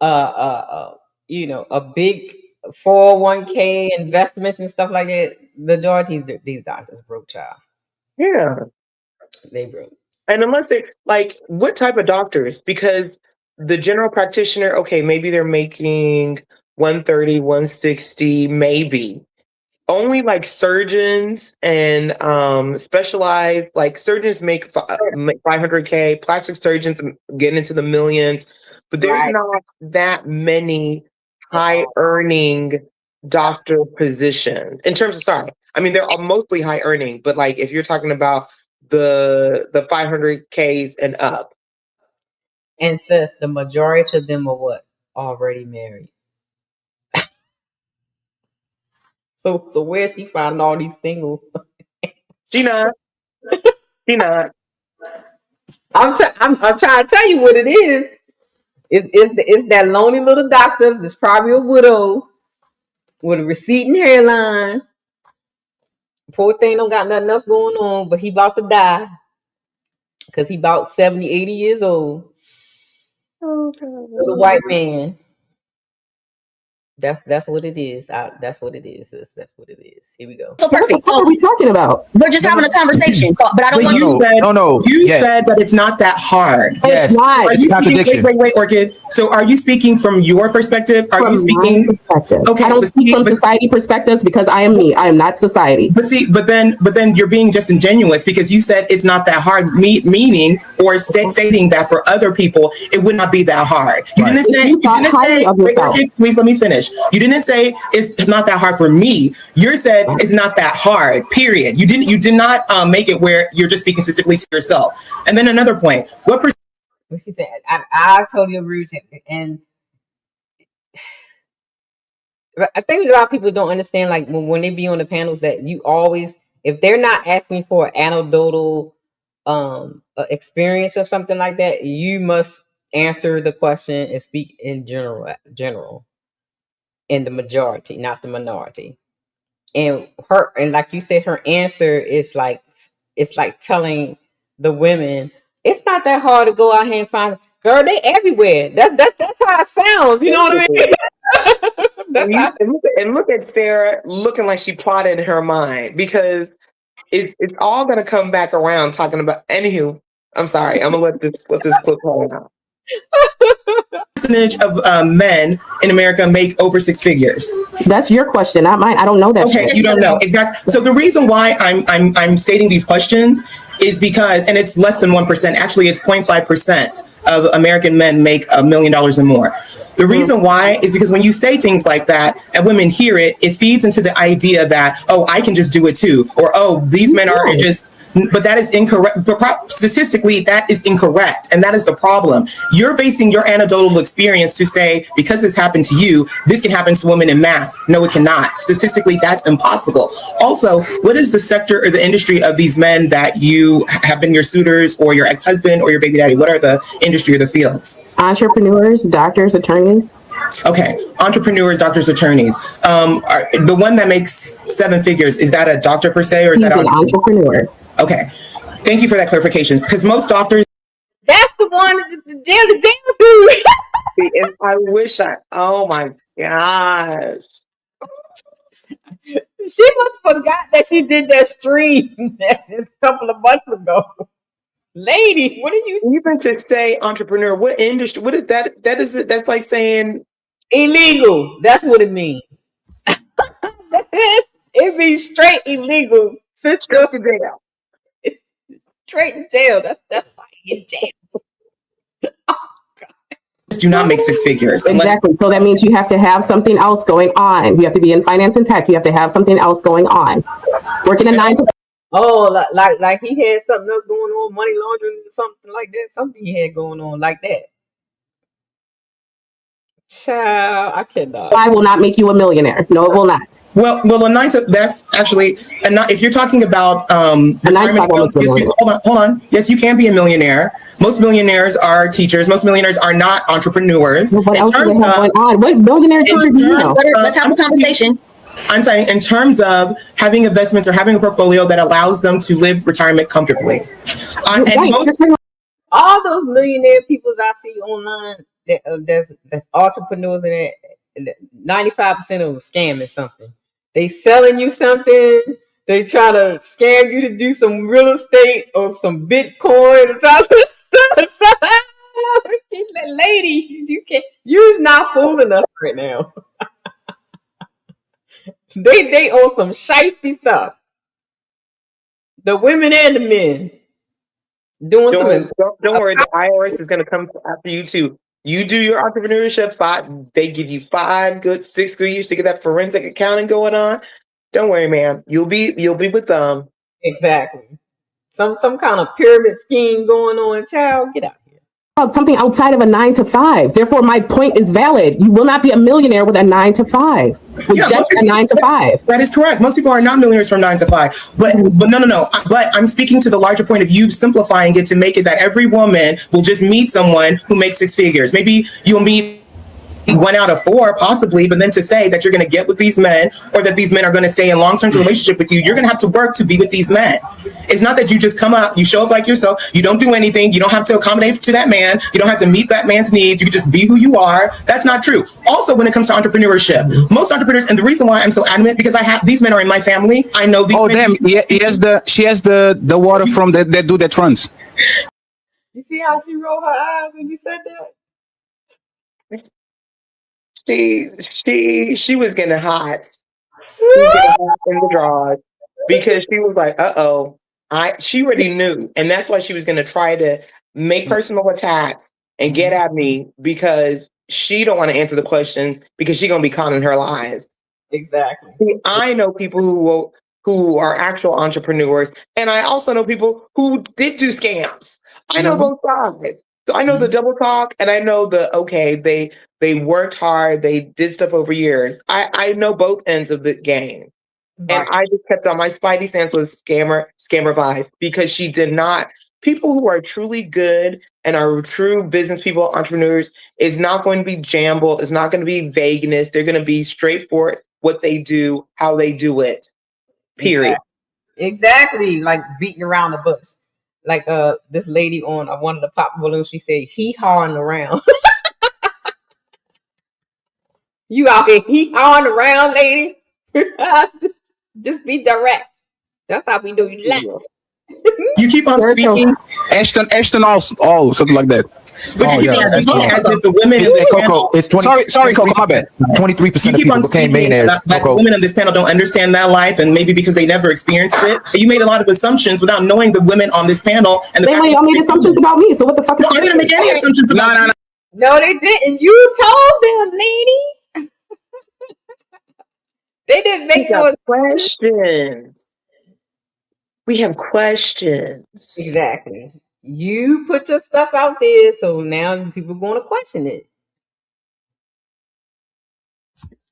a big 401k investments and stuff like that, majority of these doctors broke, child. Yeah, they broke. And unless they like, what type of doctors? Because the general practitioner, okay, maybe they're making 130, 160, maybe. Only like surgeons and specialized, like surgeons make 500K, plastic surgeons get into the millions, but there's not that many high earning doctor positions in terms of, I mean, they're all mostly high earning, but like if you're talking about the 500Ks and up. And sis, the majority of them are what? Already married. So where she finding all these single? She not. She not. I'm trying to tell you what it is. It's that lonely little doctor that's probably a widow with a receding hairline. Poor thing don't got nothing else going on, but he about to die because he about 70, 80 years old. Little white man. That's what it is. That's what it is. That's what it is. Here we go. So perfect. What are we talking about? We're just having a conversation, but I don't want You said that it's not that hard. Yes. It's not. It's a contradiction. Wait, Orchid. So are you speaking from your perspective? Are you speaking perspective? Okay, I don't speak from society perspectives because I am me. I am not society. But then you're being disingenuous because you said it's not that hard, meaning or stating that for other people it would not be that hard. You didn't say. Wait, Orchid, please let me finish. You didn't say it's not that hard for me. You said it's not that hard. Period. You did not make it where you're just speaking specifically to yourself. And then another point. What percent? I totally agree with you. And I think a lot of people don't understand, like when they be on the panels, that you always, if they're not asking for an anecdotal experience or something like that, you must answer the question and speak in general. In the majority, not the minority. And like you said, her answer is like, it's like telling the women, it's not that hard to go out here and find, girl, they everywhere. That's how it sounds. You know what I mean? And look at Sarah looking like she plotted in her mind, because it's all gonna come back around talking about. Anywho, I'm sorry. I'm gonna let this clip play out. Percentage of men in America make over six figures? That's your question, not mine. I don't know that. Okay, you don't know exactly. So the reason why I'm stating these questions is because, and it's less than 1%. Actually, it's 0.5% of American men make $1 million or more. The reason why is because when you say things like that and women hear it, it feeds into the idea that, oh, I can just do it too, or oh, these men are just. But that is incorrect. Statistically, that is incorrect. And that is the problem. You're basing your anecdotal experience to say, because this happened to you, this can happen to women in mass. No, it cannot. Statistically, that's impossible. Also, what is the sector or the industry of these men that you have been your suitors or your ex-husband or your baby daddy? What are the industry or the fields? Entrepreneurs, doctors, attorneys. Okay, entrepreneurs, doctors, attorneys. The one that makes seven figures, is that a doctor per se, or is that an entrepreneur? Okay, thank you for that clarification. Because most doctors. That's the one the jail dude. If I wish I. Oh my gosh. She must forgot that she did that stream a couple of months ago. Lady, what are you even to say entrepreneur? What industry? What is that? That's like saying illegal. That's what it means. It means straight illegal. Straight to jail. Straight to jail. That's why you get jail. Do not make six figures. Exactly. So that means you have to have something else going on. You have to be in finance and tech. You have to have something else going on. Working a 9 to. Oh, like he had something else going on, money laundering, something like that. Something he had going on like that. Child, I cannot. I will not make you a millionaire. No, it will not. Well, a 9 to, that's actually, and if you're talking about hold on. Yes, you can be a millionaire. Most millionaires are teachers. Most millionaires are not entrepreneurs. What else do they have going on? What millionaire terms do you know? Let's have a conversation. I'm saying in terms of having investments or having a portfolio that allows them to live retirement comfortably. All those millionaire people I see online, that's entrepreneurs, and 95% of them scamming something. They selling you something. They try to scam you to do some real estate or some Bitcoin or something. Lady, you're not fooling us right now. They on some shifty stuff. The women and the men doing something. Don't worry, the IRS is going to come after you too. You do your entrepreneurship, they give you 6 good years to get that forensic accounting going on. Don't worry, ma'am. You'll be with them. Exactly. Some kind of pyramid scheme going on. Child, get out here. something outside of a 9 to 5. Therefore, my point is valid. You will not be a millionaire with a 9 to 5. With just a 9 to 5. That is correct. Most people are not millionaires from 9 to 5. But no. But I'm speaking to the larger point of you simplifying it to make it that every woman will just meet someone who makes 6 figures. Maybe you'll meet 1 out of 4, possibly, but then to say that you're going to get with these men or that these men are going to stay in long-term relationship with you, you're going to have to work to be with these men. It's not that you just come up, you show up like yourself, you don't do anything, you don't have to accommodate to that man, you don't have to meet that man's needs, you can just be who you are. That's not true. Also, when it comes to entrepreneurship, most entrepreneurs, and the reason why I'm so adamant, because I have these men are in my family. I know these. Oh men. damn! She has the water from that dude that runs. You see how she rolled her eyes when you said that? She was getting hot. She was getting hot in the drawers because she was like, she already knew. And that's why she was gonna try to make personal attacks and get at me because she don't want to answer the questions because she's gonna be caught in her lies. Exactly. See, I know people who are actual entrepreneurs, and I also know people who did do scams. I know both sides. So I know the double talk and I know they worked hard, they did stuff over years. I know both ends of the game. And I just kept on my spidey sense was scammer vibes because she did not. People who are truly good and are true business people, entrepreneurs, is not going to be jambled. It's not going to be vagueness. They're going to be straightforward what they do, how they do it. Period. Exactly. Like beating around the bush. Like this lady on one of the pop balloons, she said, hee-hawing around. You out here hee-hawing around, lady. Just be direct. That's how we do. You laugh. You keep on speaking. Ashton all something like that. But you keep on speaking as if the women in this panel. It's 20, sorry, KoKo, my bad. 23% of people became millionaires. That women on this panel don't understand that life, and maybe because they never experienced it. You made a lot of assumptions without knowing the women on this panel. And Same way y'all made assumptions about me. So what the fuck? No, I didn't make any assumptions about you. No, they didn't. You told them, lady. They didn't make no questions. We have questions. Exactly. You put your stuff out there, so now people going to question it.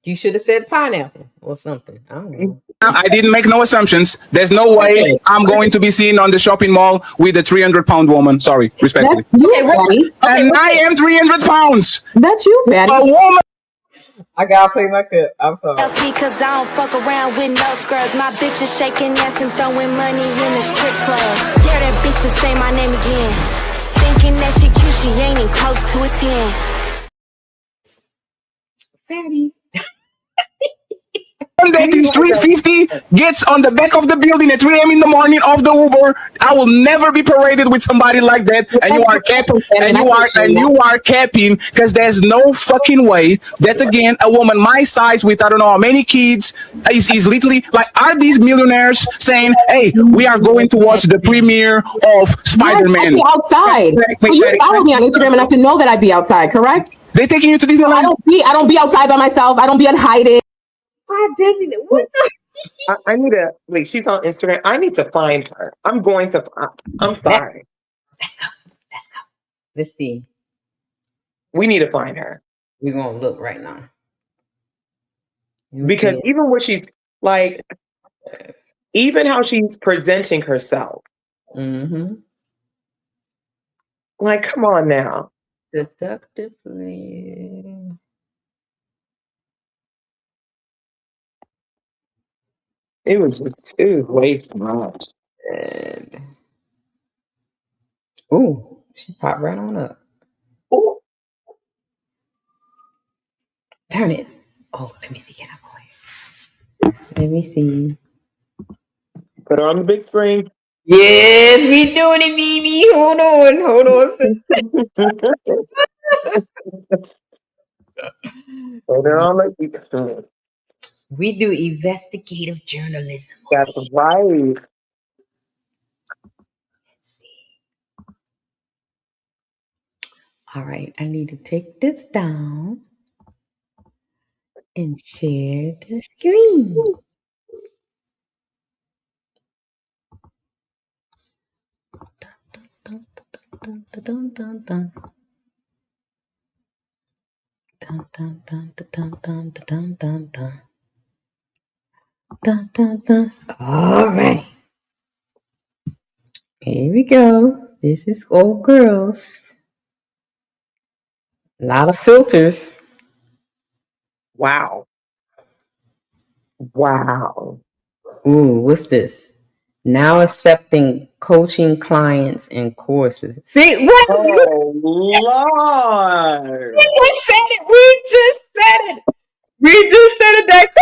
You should have said pineapple or something. I don't know. I didn't make no assumptions. There's no way I'm going to be seen on the shopping mall with a 300-pound woman. Sorry, respectfully. And I am 300 pounds. That's you, Fatty. A woman. I gotta play my clip. I'm sorry. Cause I don't fuck around with no scrubs. My bitch is shaking ass and throwing money in the strip club. Dare that bitch to say my name again. Thinking that she cute, she ain't even close to a 10. Fatty. That is 350 gets on the back of the building at 3 a.m. in the morning of the Uber. I will never be paraded with somebody like that. And you are capping, and you are capping because there's no fucking way that again a woman my size with I don't know how many kids is literally like, are these millionaires saying, hey, we are going to watch the premiere of Spider-Man outside? So you follow me on Instagram enough to know that I be outside, correct? They taking you to Disneyland? I don't be outside by myself. I don't be unhided. What the? I need to wait. She's on Instagram. I need to find her. I'm going to. I'm sorry. Let's go. Let's see. We need to find her. We're gonna look right now. Because even what she's like, even how she's presenting herself. Mm-hmm. Like, come on now. Seductively. It was way too much. Ooh, she popped right on up. Ooh. Turn it. Oh, let me see. Can I go ahead? Let me see. Put her on the big screen. Yes, we doing it, baby. Hold on. Put her on the big screen. We do investigative journalism. That's right. Let's see. All right, I need to take this down and share the screen. dun, dun, dun, dun. Dun, dun, dun, dun, dun, dun, dun, dun. Dun, dun, dun. All right. Here we go. This is old girls. A lot of filters. Wow. Wow. Ooh, what's this? Now accepting coaching clients and courses. See, what? Oh, Lord. We just said it. We just said it. We just said it. That.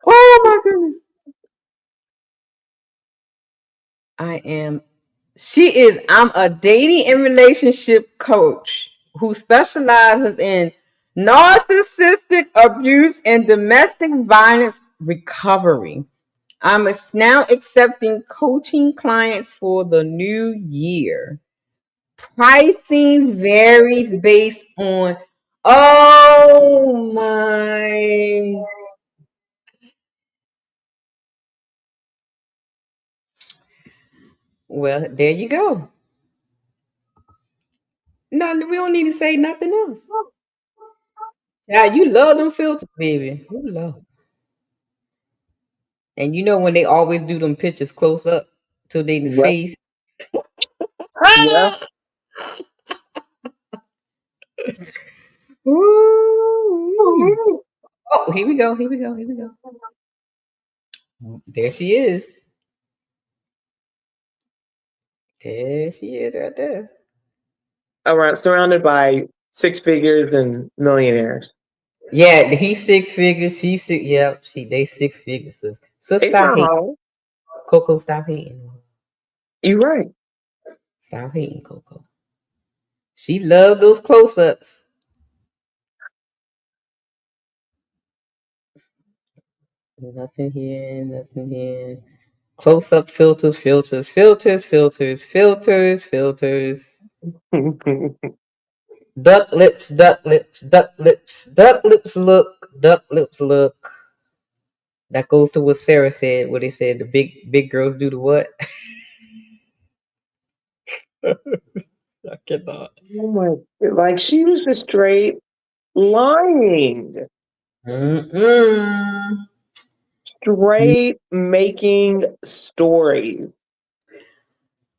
Oh my goodness. I'm a dating and relationship coach who specializes in narcissistic abuse and domestic violence recovery. I'm now accepting coaching clients for the new year. Pricing varies based on, oh my. Well, there you go. No, we don't need to say nothing else. Yeah, you love them filters, baby. You love. And you know when they always do them pictures close up to their Yep. face. Yep. Ooh. Oh, here we go. Here we go. Here we go. There she is. There she is right there. Around surrounded by six figures and millionaires. Yeah, he's six figures. She's six. Yep, they six figures. Sis. So It's stop not hating. hard. KoKo, stop hating. You're right. Stop hating, KoKo. She loved those close-ups. Nothing here. Nothing here. Close-up filters, filters, filters, filters, filters, filters. Duck lips, duck lips, duck lips, duck lips look, duck lips look. That goes to what Sarah said, what they said the big girls do the what? I cannot. Oh my! Like she was just straight lying. Straight making stories.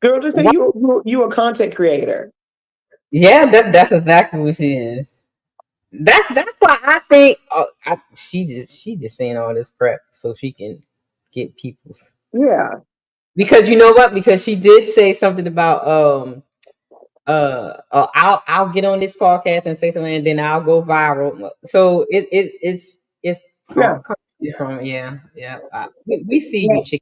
Girl, just say you a content creator. Yeah, that's exactly what she is. That's why I think she just saying all this crap so she can get people's. Yeah. Because you know what? Because she did say something about I'll get on this podcast and say something and then I'll go viral. So it's Yeah. from we see you, chick.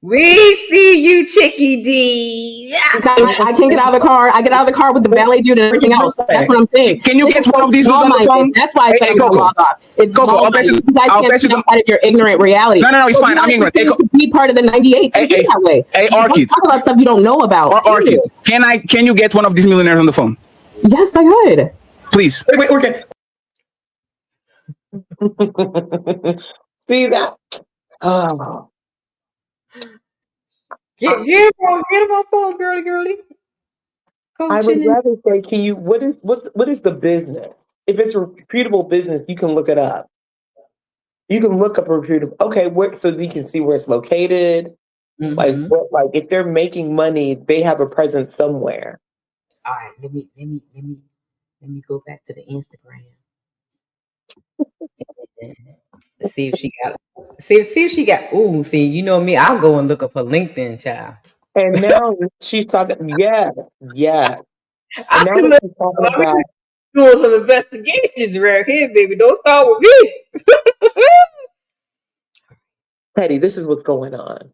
We see you, Chicky D. I can't get out of the car. I get out of the car with the ballet dude and everything else. That's what I'm saying. Can you get one of these dudes on the phone? That's why I said I'm gonna log off. It's KoKo, I'll bet you. You guys can't snap out of your ignorant reality. No, it's fine. I'm ignorant. To be part of the 98. Hey, that way. Hey, Orchid. Talk about stuff you don't know about. Orchid. Can you get one of these millionaires on the phone? Yes, I could. Please. Wait, okay. See that? Oh. Get him on phone, girly. I would rather say, can you? What is the business? If it's a reputable business, you can look it up. You can look up a reputable. Okay, so you can see where it's located. Like if they're making money, they have a presence somewhere. All right, let me go back to the Instagram. See if she got. See if she got. Ooh, see, you know me. I'll go and look up her LinkedIn, child. And now she's talking. Yes. And now that she's talking about doing some investigations around here, baby. Don't start with me. Petty, this is what's going on.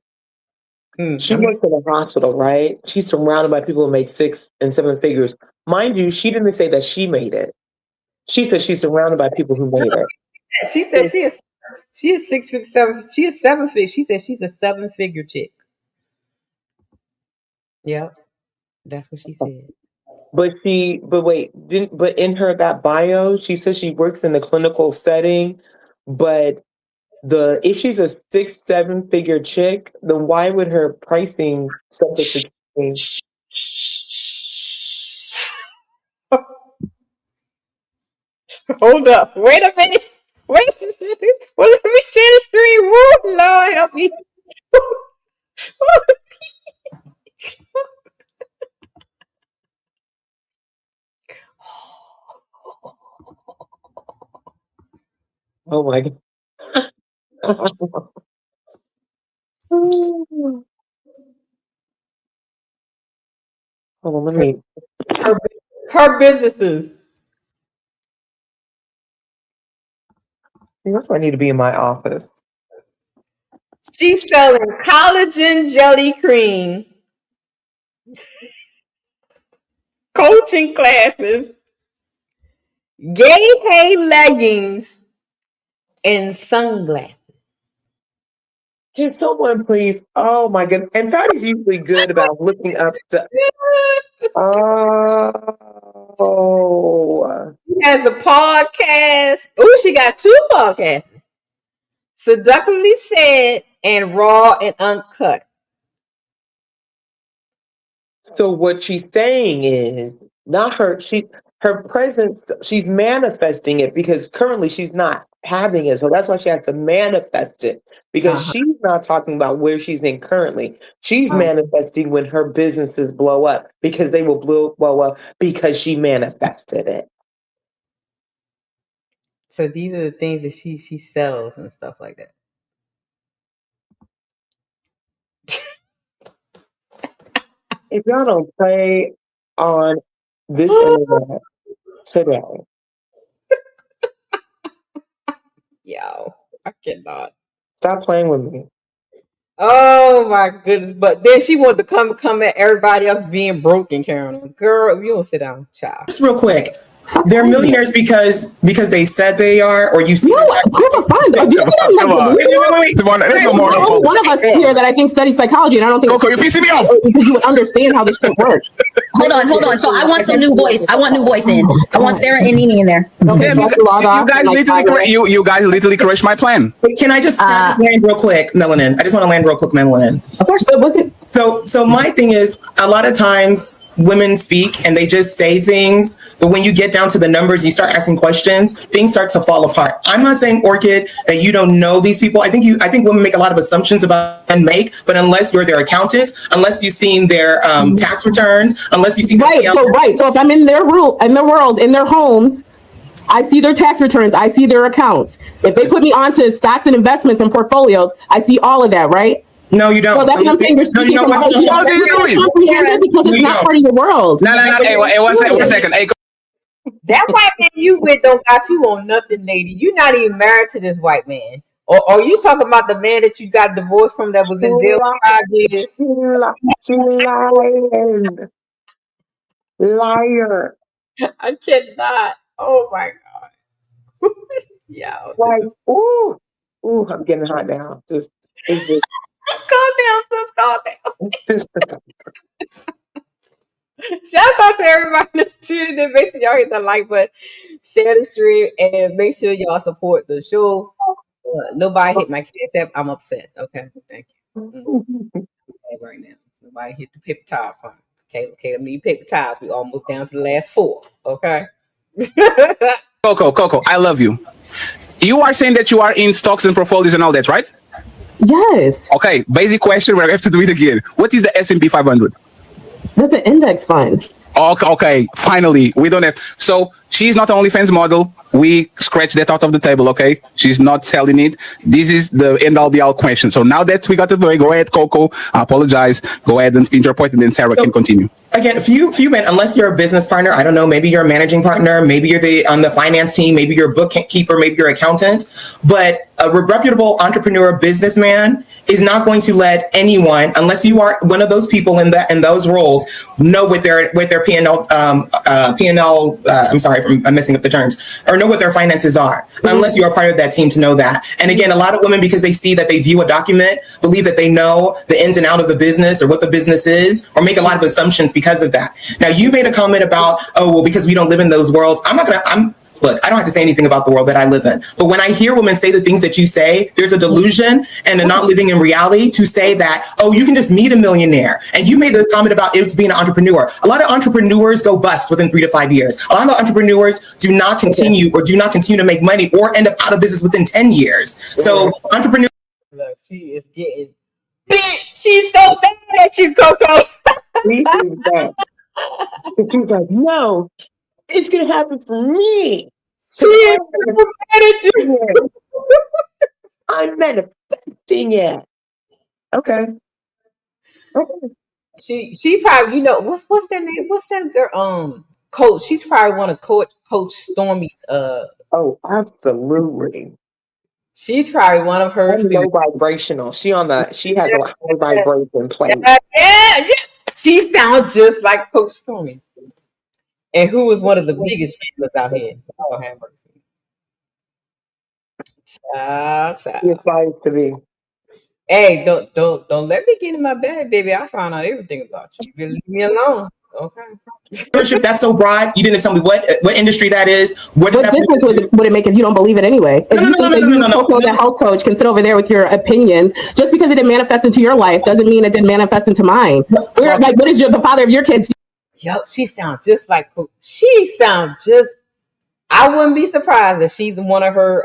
She works at a hospital, right? She's surrounded by people who make 6 and 7 figures. Mind you, she didn't say that she made it. She said she's surrounded by people who made it. She said she is 6 figure 7. She is 7 figure. She said she's a 7-figure chick. Yeah, that's what she said. But in her that bio, she says she works in a clinical setting, but if she's a 6-7 figure chick, then why would her pricing subject to change? Hold up. Wait a minute. Wait a minute. Well, let me share the screen. Woo, Lord help me. Oh my God. Hold on, let me. Her businesses. That's why I need to be in my office. She's selling collagen jelly cream, coaching classes, gay hay leggings, and sunglasses. Can someone please? Oh my goodness. And Fatty's usually good about looking up stuff. Oh. She has a podcast. Oh, she got 2 podcasts. Seductively Said and Raw and Uncut. So what she's saying is not her. Her presence. She's manifesting it because currently she's not having it. So that's why she has to manifest it because she's not talking about where she's in currently. She's manifesting when her businesses blow up because they will blow up because she manifested it. So these are the things that she sells and stuff like that. If y'all don't play on this internet today. Yo, I cannot. Stop playing with me. Oh my goodness. But then she wanted to come at everybody else being broken, Karen. Girl, you don't sit down, child. Just real quick. They're millionaires because they said they are, or you see. No, I'm fine. Come on. Wait. One of us here that I think studies psychology, and I don't think KoKo, you're pissing me off because you would understand how this shit works. Hold on. So I want some new voice. I want new voice in. I want Sarah and Nini in there. Okay, you guys literally crushed my plan. But can I just land real quick, Melanin? I just want to land real quick, Melanin. Of course. But was it? So my thing is, a lot of times women speak and they just say things, but when you get down to the numbers, you start asking questions, things start to fall apart. I'm not saying, Orchid, that you don't know these people. I think women make a lot of assumptions about and but unless you're their accountant, unless you've seen their tax returns, unless you see So if I'm in their world, in their homes, I see their tax returns, I see their accounts. If they put me onto stocks and investments and portfolios, I see all of that, right? No, you don't. Well, that's what I'm saying. You're speaking from because it's not part of your world. No. Hey, one second. Hey, that white man you with don't got you on nothing, lady. You're not even married to this white man. Or are you talking about the man that you got divorced from that was in jail for 5 years? Liar. I cannot. Oh my God. Yeah. Like, ooh, I'm getting hot now. Just calm down, sis. Calm down. Shout out to everybody that's tuning in. Make sure y'all hit the like button, share the stream, and make sure y'all support the show. Nobody hit my cash app. I'm upset. Okay, thank you. Right now, nobody hit the paper towel fund. Caleb need paper towels. We almost down to the last 4. Okay. KoKo, I love you. You are saying that you are in stocks and portfolios and all that, right? Yes. Okay, basic question. We have to do it again. What is the S&P 500? That's an index fund. Okay, finally, we don't have. So she's not an OnlyFans model. We scratch that out of the table, okay? She's not selling it. This is the end-all be-all question. So now that we got the way, go ahead, KoKo. I apologize. Go ahead and finish your point, and then Sarah can continue. Again, few men, unless you're a business partner, I don't know, maybe you're a managing partner, maybe you're on the finance team, maybe you're a bookkeeper, maybe you're an accountant, but a reputable entrepreneur businessman is not going to let anyone, unless you are one of those people in those roles, know what their P&L. I'm sorry, I'm messing up the terms, or know what their finances are, unless you are part of that team to know that. And again, a lot of women, because they see that they view a document, believe that they know the ins and out of the business or what the business is, or make a lot of assumptions because of that. Now, you made a comment about, because we don't live in those worlds. look, I don't have to say anything about the world that I live in. But when I hear women say the things that you say, there's a delusion and a not living in reality to say that, oh, you can just meet a millionaire. And you made the comment about it being an entrepreneur. A lot of entrepreneurs go bust within 3 to 5 years. A lot of entrepreneurs do not continue to make money or end up out of business within 10 years. So entrepreneurs. Look, she is getting bitch. She's so bad at you, KoKo. She's like, no, it's gonna happen for me. She is so bad at you. I'm manifesting it. Okay. She probably, what's their name? What's that girl? Coach. She's probably one of Coach Stormy's. Oh, absolutely. She's probably one of her low vibrational. She has a high vibration plate. Yeah. She sounds just like Coach Stormy. And who was one of the biggest gamblers out here? Oh, have mercy. Child. She aspires to be. Hey, don't let me get in my bag, baby. I found out everything about you. You leave me alone. Okay. That's so broad. You didn't tell me what industry that is. What difference would it make if you don't believe it anyway? If you think that KoKo, the health coach, can sit over there with your opinions, just because it didn't manifest into your life doesn't mean it didn't manifest into mine. Like, what is the father of your kids? Yo, she sounds just like Coach. She sounds just. I wouldn't be surprised if she's one of her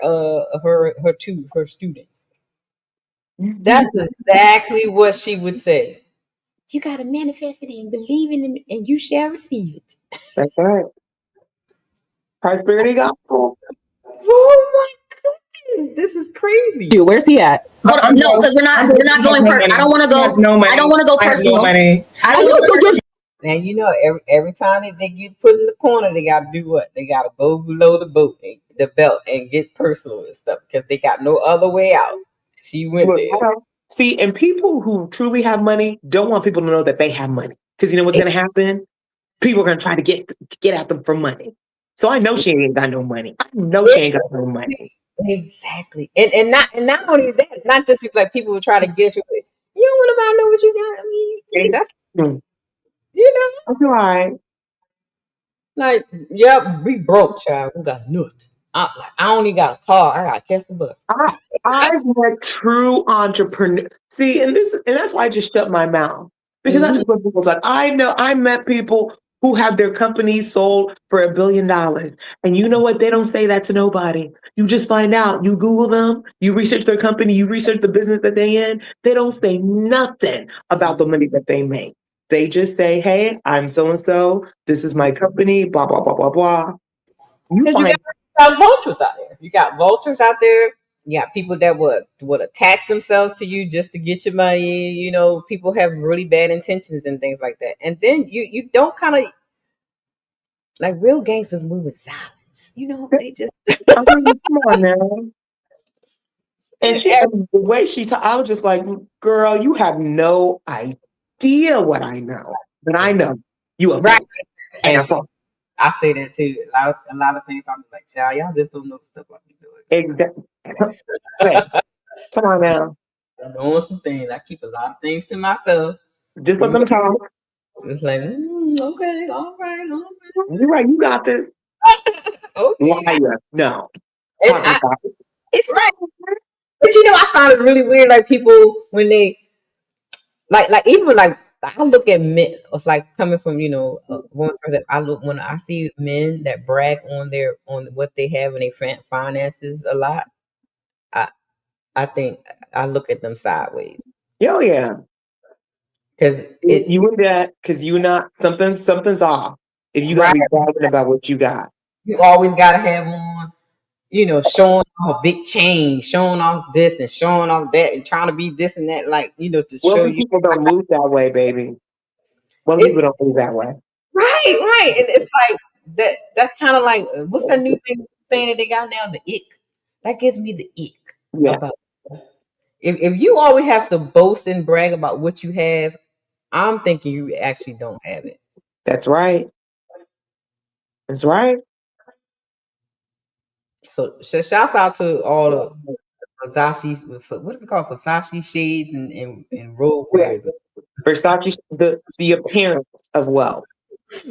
students. That's exactly what she would say. You gotta manifest it and believe in it, and you shall receive it. That's right. Prosperity gospel. Oh my goodness, this is crazy. Dude, where's he at? No, because we're not going. I don't want to go. I don't want to go personal. I don't want to. And every time they get put in the corner, they gotta do what? They gotta go below the belt and get personal and stuff because they got no other way out. She went there. See, and people who truly have money don't want people to know that they have money. Because you know what's going to happen? People are going to try to get at them for money. So I know she ain't got no money. I know she ain't got no money. Exactly. And not only that, not just like people will try to get you. You don't want to know what you got. I mean, that's that's right. Like, yep, we broke, child. We got nut. I only got a car. I got to catch the bus. I've met true entrepreneurs. See, and that's why I just shut my mouth. Because I just put people's like, I met people who have their companies sold for $1 billion. And you know what? They don't say that to nobody. You just find out. You Google them, you research their company, you research the business that they in. They don't say nothing about the money that they make. They just say, hey, I'm so-and-so. This is my company, blah, blah, blah, blah, blah. You got vultures out there. You got vultures out there. You got people that would attach themselves to you just to get your money. People have really bad intentions and things like that. And then you don't kind of like real gangsters move in silence. They just come on now. And the way she talked, I was just like, girl, you have no idea what I know. But I know you are right. I say that too. A lot of things I'm like, child, y'all just don't know the stuff like me doing. Exactly. Hey, come on now. I'm doing some things. I keep a lot of things to myself. Just let them talk. It's like, okay, all right. You're right. You got this. Okay. Liar. No. It's right. But I found it really weird. Like people when they like even like. I look at men. It's like coming from one person. When I see men that brag on what they have in their finances a lot. I think I look at them sideways. Oh yeah, because you and that because you not something's off. If you gotta be bragging about what you got, you always gotta have on. Showing off a big chain, showing off this and showing off that, and trying to be this and that, like to show you. People don't move that way, baby. People don't move that way. Right, and it's like that. That's kind of like what's that new thing saying that they got now? The ick. That gives me the ick. Yeah. About if you always have to boast and brag about what you have, I'm thinking you actually don't have it. That's right. That's right. So shouts out to all of Versace's. What is it called? Versace shades and robe wears. Versace, the appearance of wealth.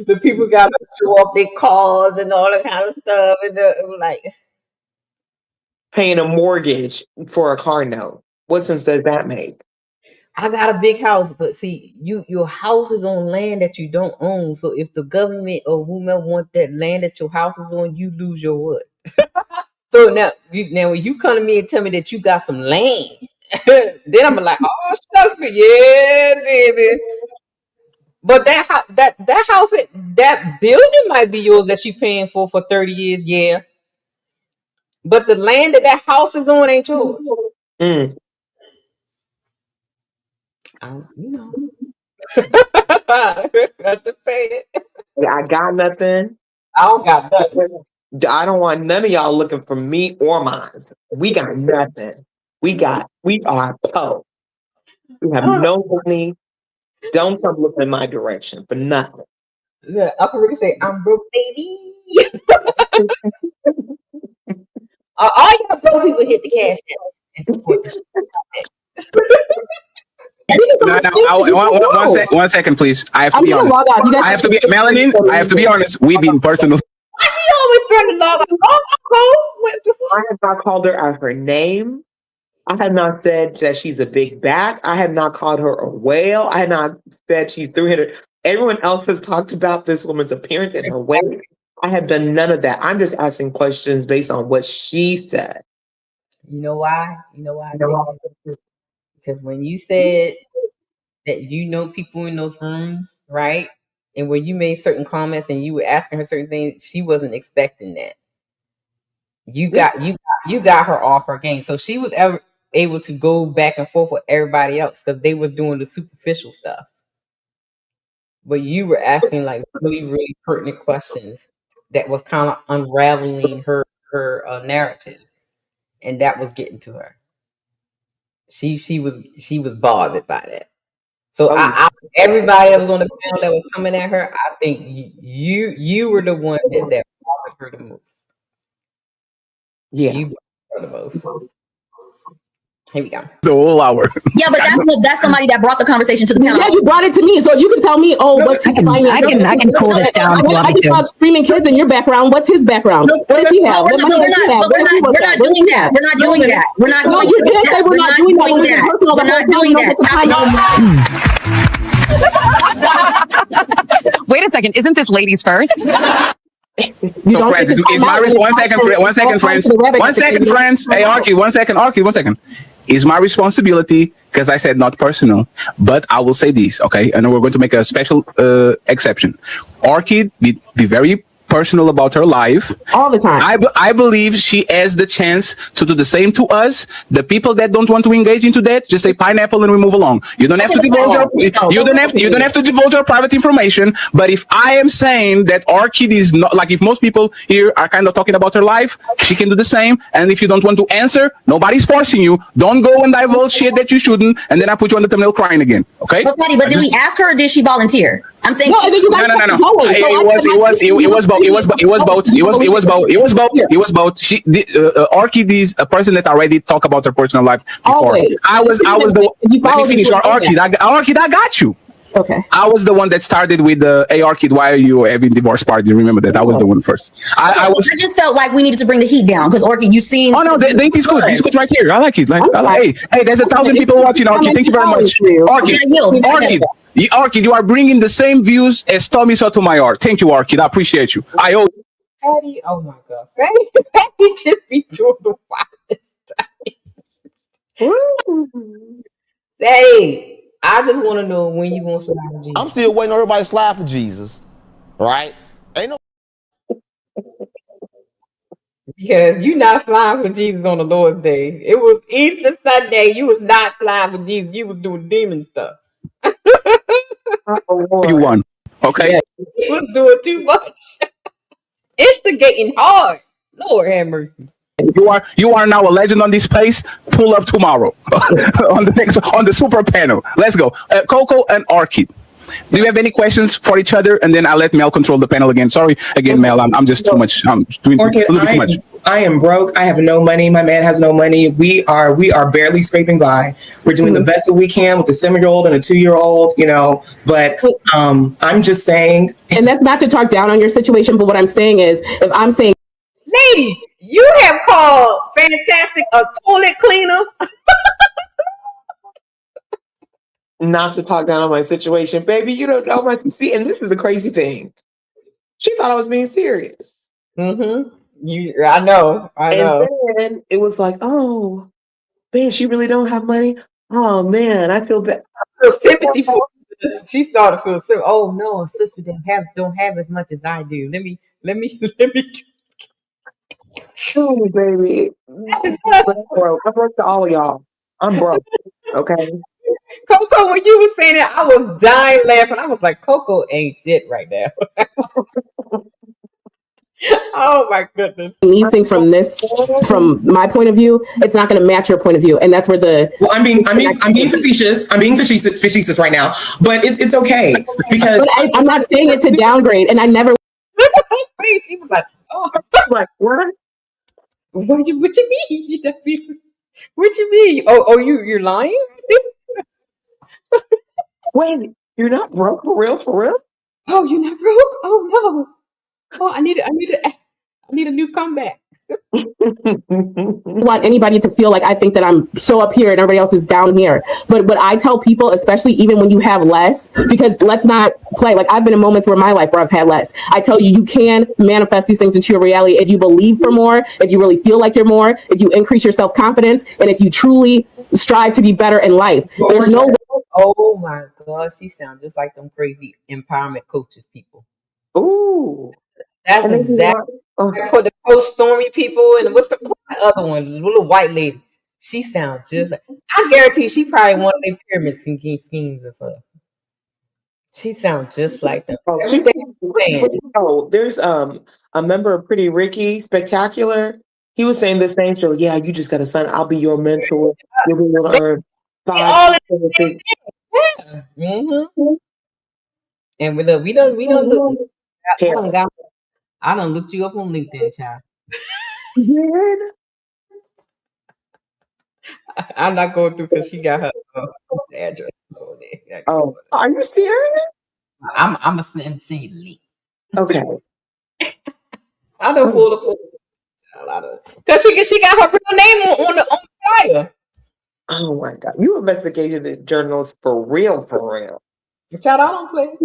The people got to show off their cars and all that kind of stuff, and it was like Paying a mortgage for a car note. What sense does that make? I got a big house, but see, your house is on land that you don't own. So if the government or whomever want that land that your house is on, you lose your what? So now when you come to me and tell me that you got some land, then I'm like, oh shucks, yeah, baby. But that house, that building might be yours that you paying for 30 years, yeah. But the land that house is on ain't yours. Mm. You know. Got to say it. Yeah, I got nothing. I don't got nothing. I don't want none of y'all looking for me or mine. We got nothing. We are po. We have no money. Don't come looking in my direction for nothing. Yeah, Uncle Ricky say, I'm broke, baby. All y'all broke people hit the cash app and support the show. One second, please. I have to be honest. I have to be Melanin. I have to be honest. We've been personal. Why she always trying to log on? I have not called her out her name. I have not said that she's a big back. I have not called her a whale. I have not said she's 300. Everyone else has talked about this woman's appearance and her weight. I have done none of that. I'm just asking questions based on what she said. You know why? Because when you said that you know people in those rooms, right? And when you made certain comments and you were asking her certain things, she wasn't expecting that. You got her off her game. So she was able to go back and forth with everybody else because they was doing the superficial stuff. But you were asking like really, really pertinent questions that was kind of unraveling her narrative, and that was getting to her. She was bothered by that. So everybody that was on the panel that was coming at her, I think you were the one that bothered her the most. Yeah, you bothered her the most. Here we go. The whole hour. Yeah, but that's somebody that brought the conversation to the panel. Yeah, you brought it to me, so you can tell me. Oh, what's his I can cool this down. I can talk screaming kids in your background. What's his background? What does he have? We're not doing that. We're not doing that. We're not doing that. We're not doing that. We're not doing that. Wait a second. Isn't this ladies first? No, friends, it's my response. 1 second, friends. 1 second, friends. Hey, Arky, 1 second. Arky, 1 second. It's my responsibility because I said not personal, but I will say this, okay? And we're going to make a special exception. Arky, be very personal about her life all the time. I believe she has the chance to do the same to us. The people that don't want to engage into that, just say pineapple and we move along. You don't have to divulge you don't have to divulge our private information. But if I am saying that our kid is not like, if most people here are kind of talking about her life, she can do the same. And if you don't want to answer, nobody's forcing you. Don't go and divulge shit that you shouldn't, and then I put you on the thumbnail crying again. Okay? But did we ask her or did she volunteer? I'm saying no. It was both. She Orchid is a person that already talked about her personal life before. I was the let me finish. Orchid, I got you. Okay. I was the one that started with the Orchid, why are you having divorce party? Remember that? I was the one first. I just felt like we needed to bring the heat down because Orchid, you seen. Oh no, this good. This good right here. I like it. Hey, there's 1,000 people watching. Orchid, thank you very much. Orchid, you are bringing the same views as Tommy Sotomayor. Thank you, Orchid. I appreciate you. I owe. Fatty, oh my God, Fatty just be doing the wildest thing. Hey. I just want to know when you going to slide for Jesus. I'm still waiting on everybody to slide for Jesus. Right? Ain't no. Because you not sliding for Jesus on the Lord's Day. It was Easter Sunday. You was not sliding for Jesus. You was doing demon stuff. You won. Okay. Yeah, you was doing too much. Instigating hard. Lord have mercy. You are now a legend on this space. Pull up tomorrow on the super panel. Let's go. KoKo and Orchid. Do you have any questions for each other? And then I'll let Mel control the panel again. Sorry again, Mel. I'm just too much. I'm doing a little bit too much. I am broke. I have no money. My man has no money. We are barely scraping by. We're doing the best that we can with a 7-year-old and a 2-year-old, but I'm just saying. And that's not to talk down on your situation, but what I'm saying is, if I'm saying, lady, you have called Fantastic a toilet cleaner. Not to talk down on my situation, baby. You don't know my see, and this is the crazy thing. She thought I was being serious. I know. And then it was like, oh man, she really don't have money. Oh man, I feel bad. Sympathy for she started to feel sympathy. Oh no, sister don't have as much as I do. Let me. Oh baby, I'm broke. I'm broke to all of y'all. I'm broke. Okay. KoKo, when you were saying it, I was dying laughing. I was like, KoKo ain't shit right now. Oh my goodness. these things from my point of view, it's not going to match your point of view, and that's where the. Well, I'm being facetious. I'm being facetious right now, but it's okay because. But I'm not saying it to downgrade, and I never. She was like, oh, like what? What you mean? What you mean? Oh, you're lying? Wait, you're not broke for real? Oh, you're not broke? Oh no. Oh, I need a new comeback. Want anybody to feel like I think that I'm so up here and everybody else is down here. But what I tell people, especially even when you have less, because let's not play, like I've been in moments where my life where I've had less. I tell you, you can manifest these things into your reality if you believe for more, if you really feel like you're more, if you increase your self-confidence, and if you truly strive to be better in life. There's no. Oh my God, she sounds just like them crazy empowerment coaches people. Ooh. That's exactly for the Coach Stormy people, and what's the other one? The little white lady. She sounds just. I guarantee she probably one of their pyramid schemes and stuff. She sounds just like them. There's a member of Pretty Ricky Spectacular. He was saying the same show. Yeah, you just got a son. I'll be your mentor. You'll be able to earn And we don't look. I done looked you up on LinkedIn, child. I'm not going through because she got her address over there. Oh, are you serious? I'm a send the link. Okay. I don't pull up because she got her real name on the flyer. Oh my God, you investigated journals for real. Child, I don't play.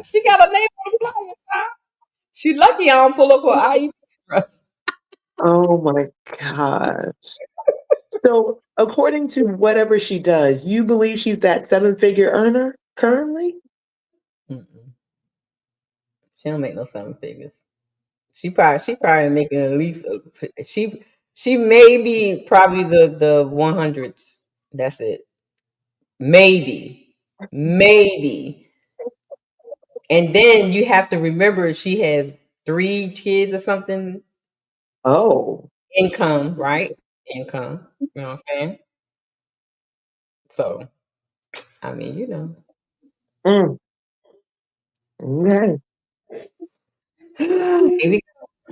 She got a name on the flyer. Child. She lucky I don't pull up her IE. Oh my gosh. So, according to whatever she does, you believe she's that 7-figure earner currently? She don't make no 7 figures. She probably making at least she may be probably the 100s. That's it. Maybe. And then you have to remember she has 3 kids or something. Oh. Income, right? Income. You know what I'm saying? So, I mean,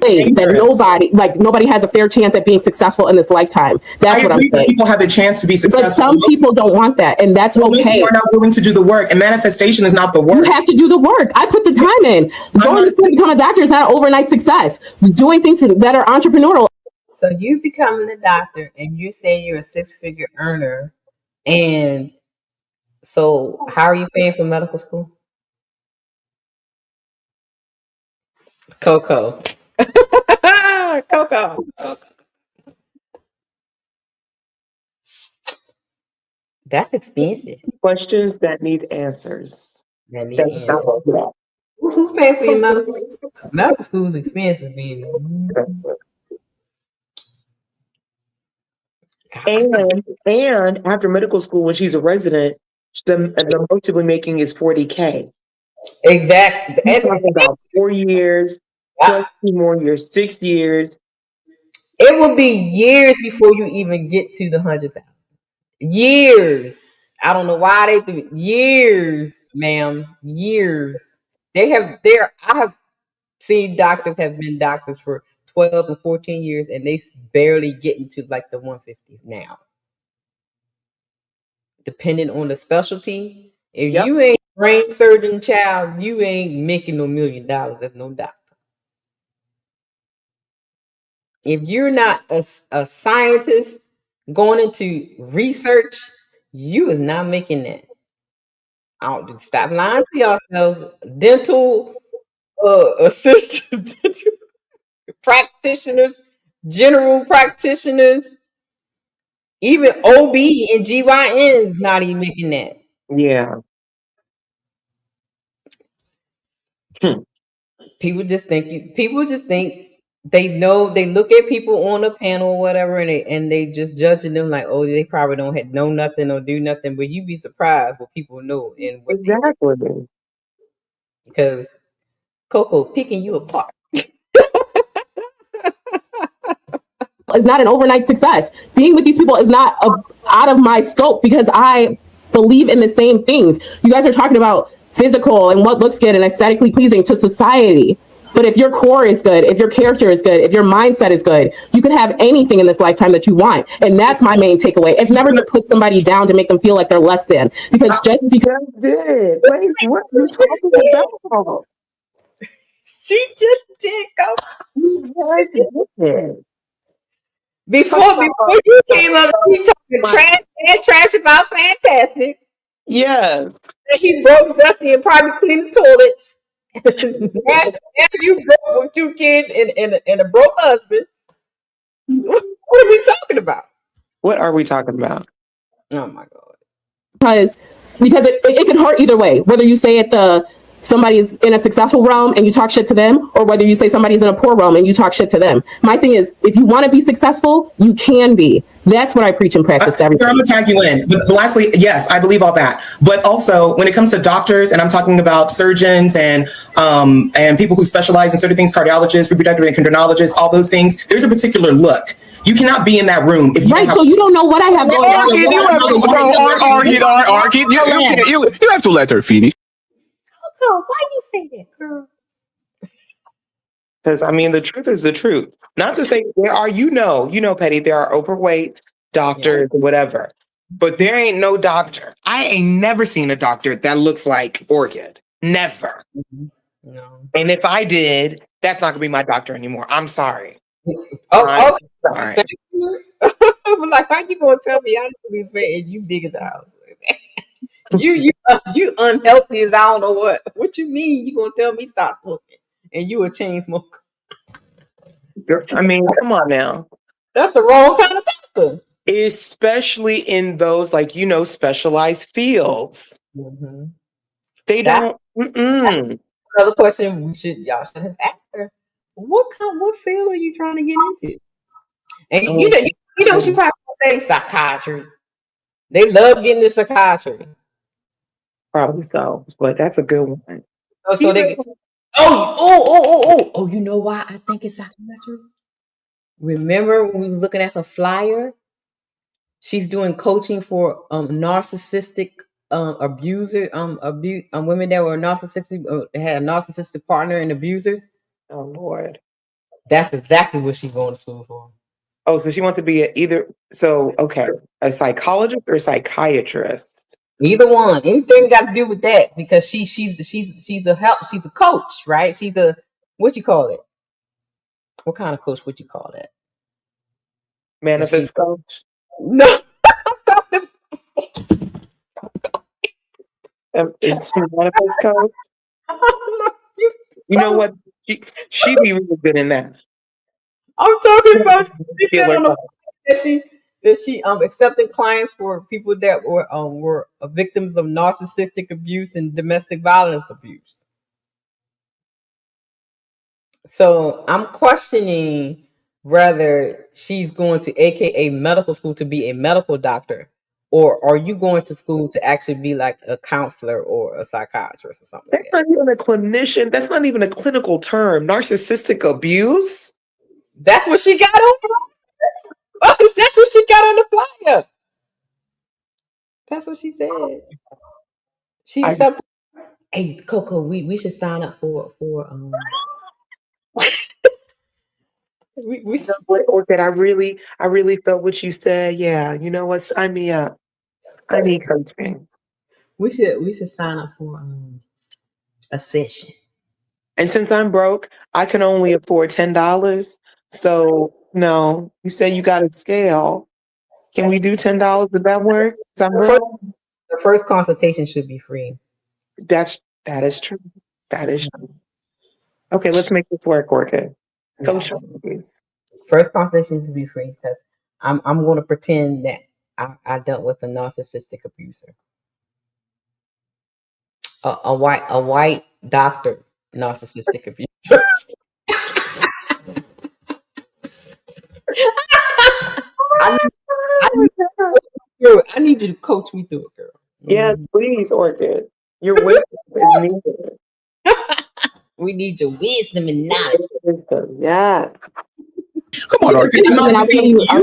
Okay. That nobody has a fair chance at being successful in this lifetime. That's what I'm saying. People have the chance to be successful. But some people don't want that, and that's okay. Most people are not willing to do the work, and manifestation is not the work. You have to do the work. I put the time in. Going to school to become a doctor is not an overnight success. Doing things that are entrepreneurial. So you becoming a doctor, and you say you're a 6-figure earner, and so how are you paying for medical school? KoKo. KoKo. That's expensive. Questions that need answers. Who's paying for your medical? Medical school is expensive, baby. And after medical school, when she's a resident, the most she'll be making is $40K. Exactly. About 4 years, plus 2 more years, 6 years. It will be years before you even get to the 100,000. Years. I don't know why they do it. Years, ma'am. Years. I have seen doctors have been doctors for 12 and 14 years, and they barely getting to like the 150s now. Depending on the specialty, if you ain't brain surgeon child, you ain't making no $1 million. That's no doctor. If you're not a scientist going into research, you is not making that. Stop lying to yourselves. Dental assistant, dental practitioners, general practitioners, even OB and GYN is not even making that. Yeah. People just think they know. They look at people on a panel or whatever, and they just judging them like, oh, they probably don't know nothing or do nothing. But you'd be surprised what people know and what they Exactly. because KoKo picking you apart. Is not an overnight success. Being with these people is not out of my scope because I believe in the same things. You guys are talking about physical and what looks good and aesthetically pleasing to society. But if your core is good, if your character is good, if your mindset is good, you can have anything in this lifetime that you want. And that's my main takeaway. It's never to put somebody down to make them feel like they're less than. Because just because Wait, what are you talking about? She just did go. You just did. Before you came up, she talking trash about Fantastic. Yes. And he broke Dusty and probably cleaned the toilets. now you broke with 2 kids and a broke husband. What are we talking about? What are we talking about? Oh my God. Because it can hurt either way, whether you say somebody's in a successful realm and you talk shit to them, or whether you say somebody's in a poor realm and you talk shit to them. My thing is, if you want to be successful, you can be. That's what I preach and practice to everybody. I'm gonna tag you in. But lastly, yes, I believe all that. But also, when it comes to doctors, and I'm talking about surgeons and people who specialize in certain things, cardiologists, reproductive endocrinologists, all those things, there's a particular look. You cannot be in that room if you right. So you don't know what I have going on. You have to let her finish. KoKo, why you say that, girl? Because I mean, the truth is the truth. Not to say there are, Petty, there are overweight doctors, whatever. But there ain't no doctor. I ain't never seen a doctor that looks like Orchid. Never. No. And if I did, that's not gonna be my doctor anymore. I'm sorry. Oh, sorry. Thank you. I'm like, how you gonna tell me I need to be fat and you big as a house? you unhealthy as I don't know what. What you mean? You gonna tell me stop smoking and you a chain smoker? I mean, come on now. That's the wrong kind of doctor. Especially in those specialized fields. Mm-hmm. They don't. Another question y'all should have asked her. What field are you trying to get into? And you know she probably say psychiatry. They love getting into psychiatry. Probably so, but that's a good one. Oh, so they oh, you know why I think it's psychiatry? Remember when we was looking at her flyer? She's doing coaching for narcissistic abuser women that were narcissistic had a narcissistic partner and abusers. Oh Lord. That's exactly what she's going to school for. Oh, so she wants to be a psychologist or a psychiatrist? Either one. Anything got to do with that because she's a coach, right? She's a what you call it? What kind of coach would you call that? Manifest coach? No, I'm talking is she a manifest coach? You know what? She'd be really good in that. I'm talking about she said on the that she accepting clients for people that were victims of narcissistic abuse and domestic violence abuse. So I'm questioning whether she's going to AKA medical school to be a medical doctor, or are you going to school to actually be like a counselor or a psychiatrist or something? That's not even a clinician. That's not even a clinical term. Narcissistic abuse. That's what she got on. That's what she got on the flyer. That's what she said. She accepted. Hey, KoKo, we should sign up for We You know what, Orchid, I really felt what you said. Yeah, you know what? Sign me up. I need coaching. should sign up for a session. And since I'm broke, I can only afford $10. So no, you say you got a scale. Can we do $10? Would that work? 'Cause I'm broke. The first consultation should be free. That is true. That is true. Okay, let's make this work, Orchid. Coach, Yes. please. First consultation should be free because I'm going to pretend that I dealt with a narcissistic abuser, a white doctor narcissistic abuser. I need you to coach me through it, girl. Yes, please, Orchid. Your wisdom is needed. We need your wisdom and knowledge. Wisdom, yes. Come on, Orchid. You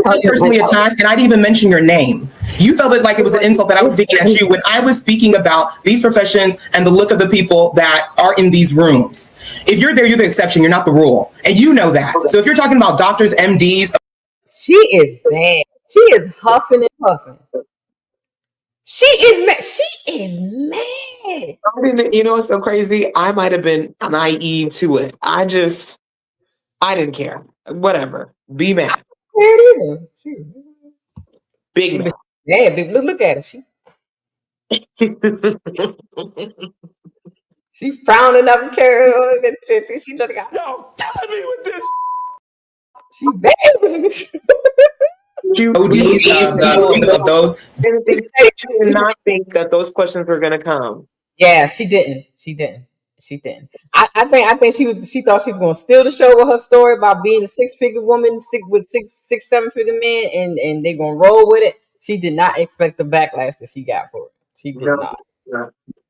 felt personally attacked, and I didn't even mention your name. You felt it like it was an insult that I was digging at you when I was speaking about these professions and the look of the people that are in these rooms. If you're there, you're the exception. You're not the rule, and you know that. So if you're talking about doctors, MDs, she is bad. She is huffing and puffing. She is mad. She is mad. You know what's so crazy? I might have been naive to it. I didn't care. Whatever. Be mad. Big mad. Yeah, big. Look at her. She frowning up and carrying on. She just got. Y'all killing me with this. She bad. Of those. And they did not think that those questions were going to come. Yeah, she didn't. I think she thought she was going to steal the show with her story about being a six-figure woman with six, seven-figure man, and they're going to roll with it. She did not expect the backlash that she got for it. She did not.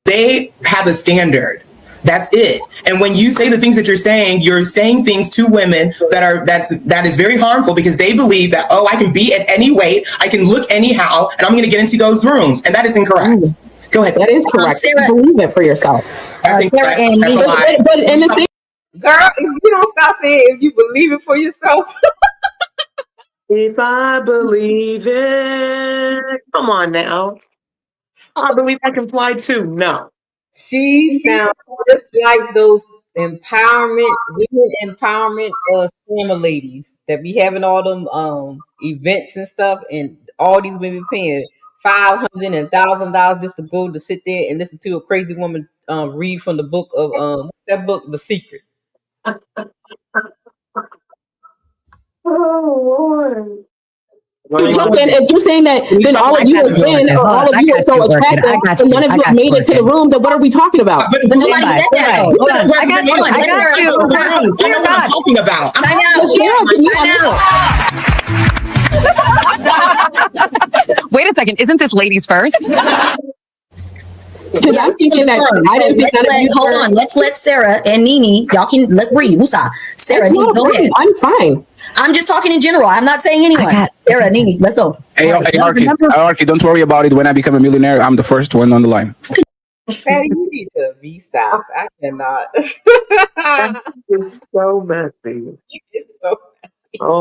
they have a standard. That's it. And when you say the things that you're saying things to women that is very harmful because they believe that, oh, I can be at any weight, I can look anyhow, and I'm going to get into those rooms. And that is incorrect. Go ahead. That is correct. Sarah, believe it for yourself. Sarah and me. But and the thing, girl, if you don't stop saying if you believe it for yourself. If I believe it, come on now. I believe I can fly too. No. She sounds just like those women empowerment scammer ladies that be having all them events and stuff, and all these women paying $500 and $1,000 just to go to sit there and listen to a crazy woman read from the book of what's that book, The Secret. Oh Lord. If you're saying that, then all of you are thin, or all of you are so attractive, and none of you have made it to the room, then what are we talking about? But nobody said that. I got you. I know what I'm talking about. Wait a second, isn't this ladies first? Because I'm thinking that I didn't think hold on, let's let Sarah and Nene, let's breathe. Musa. Sarah, Nene, go ahead. I'm fine. I'm just talking in general. I'm not saying anyone. Sarah, Nene, let's go. Hey, Arky, don't worry about it. When I become a millionaire, I'm the first one on the line. Patty, you need to be stopped. I cannot. It's so messy. It's so Oh,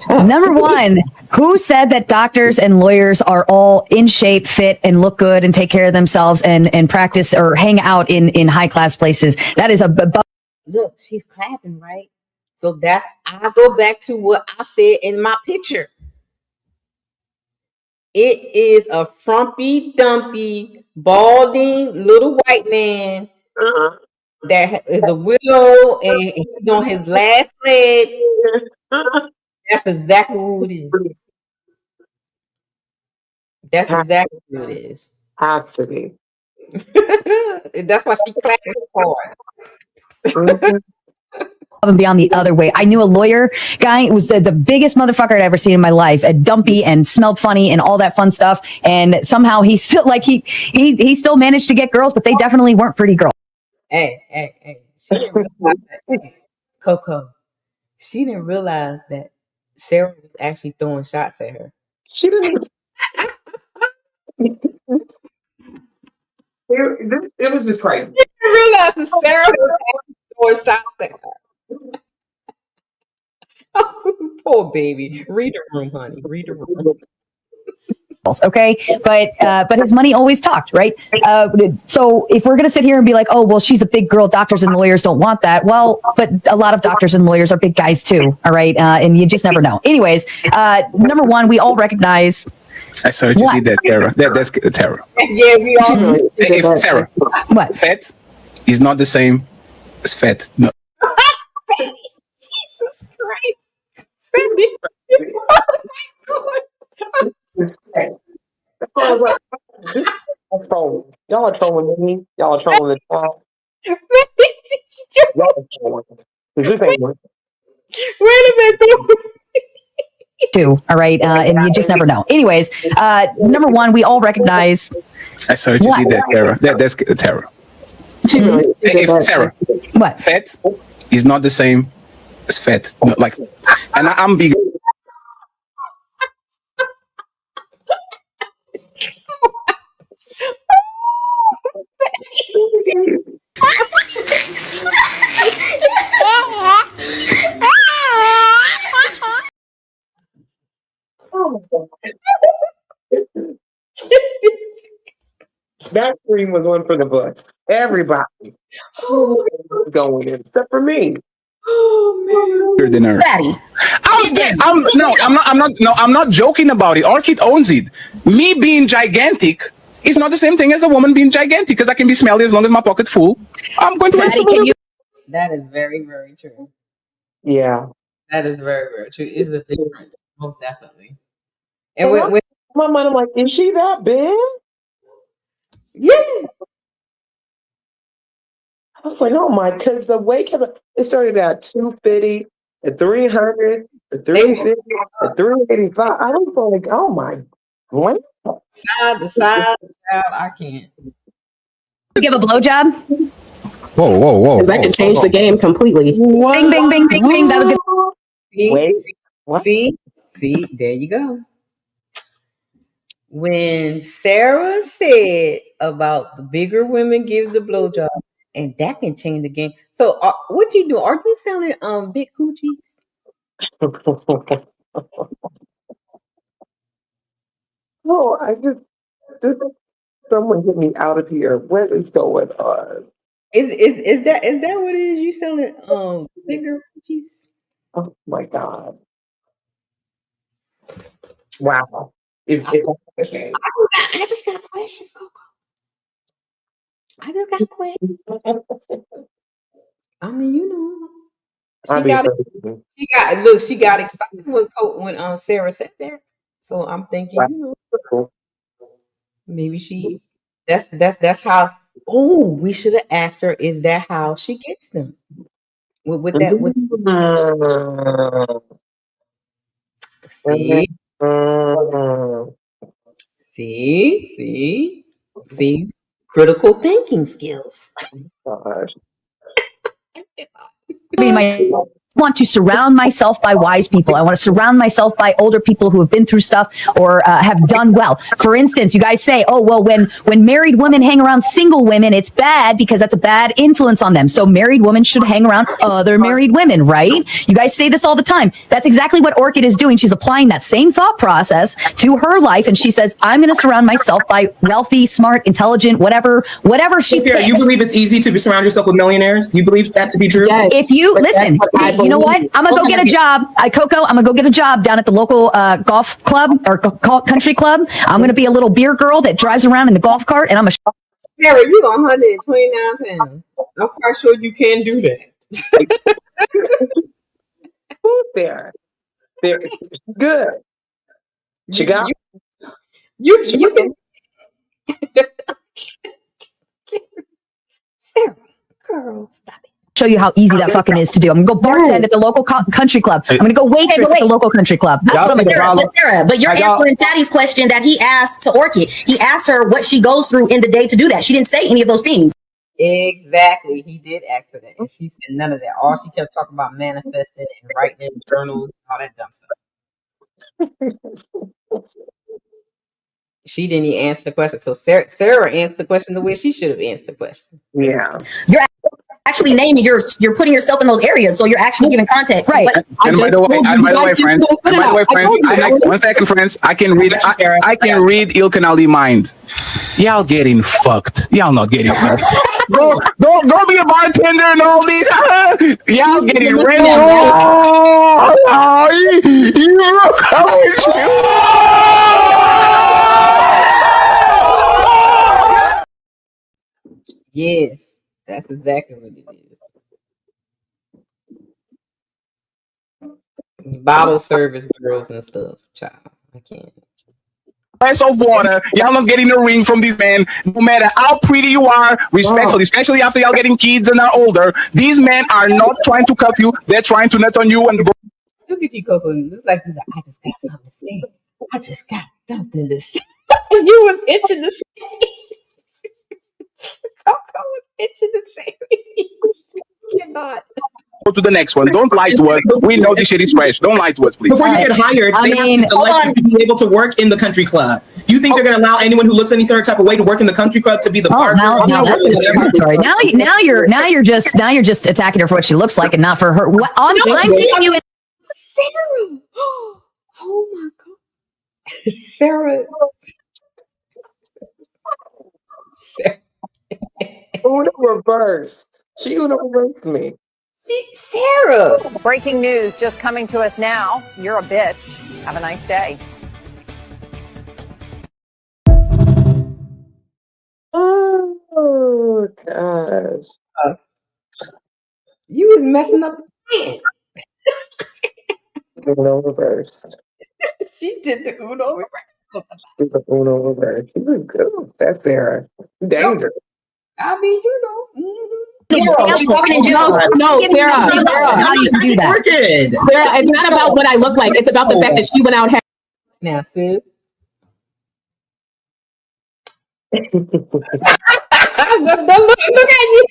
Number one, who said that doctors and lawyers are all in shape, fit, and look good and take care of themselves and practice or hang out in high class places? That is look, she's clapping, right? So I go back to what I said in my picture. It is a frumpy, dumpy, balding little white man that is a widow and he's on his last leg. That's exactly who it is. That's exactly who it is. Has to be. That's why she clapped hard. and beyond the other way. I knew a lawyer guy. It was the biggest motherfucker I'd ever seen in my life. Dumpy and smelled funny and all that fun stuff. And somehow he still he still managed to get girls, but they definitely weren't pretty girls. Hey. She didn't realize that. KoKo. She didn't realize that Sarah was actually throwing shots at her. She didn't. It was just crazy. She didn't realize that Sarah was actually throwing shots at her. Poor baby. Read the room, honey. Read the room. Okay, but his money always talked, right? So if we're gonna sit here and be like, oh well, she's a big girl, doctors and lawyers don't want that. Well, but a lot of doctors and lawyers are big guys too. All right, and you just never know. Anyways, number one, we all recognize. I saw that you did that, Tara. That's Tara. Yeah, we all know. If Tara, what? Fat is not the same as fat. No. Jesus Christ. Cindy. Y'all are trolling me. Y'all are trolling the chat. Y'all are trolling. 'Cause this ain't working. Wait a minute. Too, all right, and you just never know. Anyways, number one, we all recognize. I saw that you did that, Tara. That's Tara. If Tara, what? Fat is not the same as fat. No, like, and I'm big. That scream was one for the books. Everybody was going in, except for me. Oh Than her. I'm not joking about it. Orchid owns it. Me being gigantic is not the same thing as a woman being gigantic, because I can be smelly as long as my pocket's full. I'm going to Daddy, that is very, very true. Yeah. That is very, very true. It's a difference, most definitely. And with my mind, I'm like, is she that big? Yeah. I was like, oh my, because the weight kept, it started at 250, at 300, at 350, at 385. I was like, oh my, what? Side to side, child, I can't. Give a blowjob. Whoa. Because that could change the game completely. Bing, bing, bing, bing, bing. That was good. See, Wait, see, there you go. When Sarah said about the bigger women give the blowjob, and that can change the game. So, what you do? Are you selling big coochies? No, just someone get me out of here. What is going on? Is that what it is? You selling bigger coochies? Oh my God. Wow. I just got questions, KoKo. I just got questions. I mean, you know, she got excited when Sarah sat there. So I'm thinking, you know, maybe that's how. Oh, we should have asked her. Is that how she gets them? With that, see, see, critical thinking skills. I want to surround myself by wise people. I want to surround myself by older people who have been through stuff or have done well. For instance, you guys say, oh, well, when married women hang around single women, it's bad because that's a bad influence on them. So married women should hang around other married women, right? You guys say this all the time. That's exactly what Orchid is doing. She's applying that same thought process to her life. And she says, I'm going to surround myself by wealthy, smart, intelligent, whatever she picks. You believe it's easy to surround yourself with millionaires? You believe that to be true? Yes. If you listen, you know what? I'm gonna go get a job. KoKo, I'm gonna go get a job down at the local golf club or country club. I'm gonna be a little beer girl that drives around in the golf cart, and I'm a. Sarah, you 129 pounds. I'm quite sure you can do that. Who's there? There, good. She got you can. Sarah, girl, stop it. Show you how easy that fucking is to do. I'm gonna go bartend at the local country club. I'm gonna go waitress at the local country club. But you're answering Patty's question that he asked to Orchid. He asked her what she goes through in the day to do that. She didn't say any of those things. Exactly. He did ask her that. And she said none of that. All she kept talking about manifesting and writing in journals and all that dumb stuff. She didn't even answer the question. So Sarah answered the question the way she should have answered the question. Yeah. actually naming you're putting yourself in those areas, so you're actually giving context. Right. And by the way, friends, one second, friends, I can read Ilkanali mind. Y'all getting fucked. Y'all not getting fucked. Go be a bartender and all these. Y'all getting ready. Yes, that's exactly what it is. Bottle service girls and stuff, child. I can't. Glass of water. Y'all not getting a ring from these men. No matter how pretty you are, respectfully, especially after y'all getting kids and are older, these men are not trying to cuff you. They're trying to nut on you and go. Look at you, KoKo. It looks like you're like, I just got something to say. I just got something to say. You was itching to say. KoKo was itching to say. You cannot. Go to the next one. Don't lie to us. We know this shit is trash. Don't lie to us, please. Before you get hired, they have to select you to be able to work in the country club. You think they're going to allow anyone who looks any certain type of way to work in the country club to be the bar girl? Now that's discriminatory. Now you're just attacking her for what she looks like and not for her. What, I'm thinking you. Sarah. Oh my God. Sarah. Uno reversed. She Uno reversed me. Sarah. Breaking news just coming to us now. You're a bitch. Have a nice day. Oh gosh. You was messing up again. Uno reversed. She did the Uno reverse. The Uno reversed. She was good. That's Sarah. Dangerous. I mean, you know. She's talking in general. No, Sarah. How do you do that? Sarah, it's not about what I look like. It's about the fact that she went out. Now, sis. Look at you.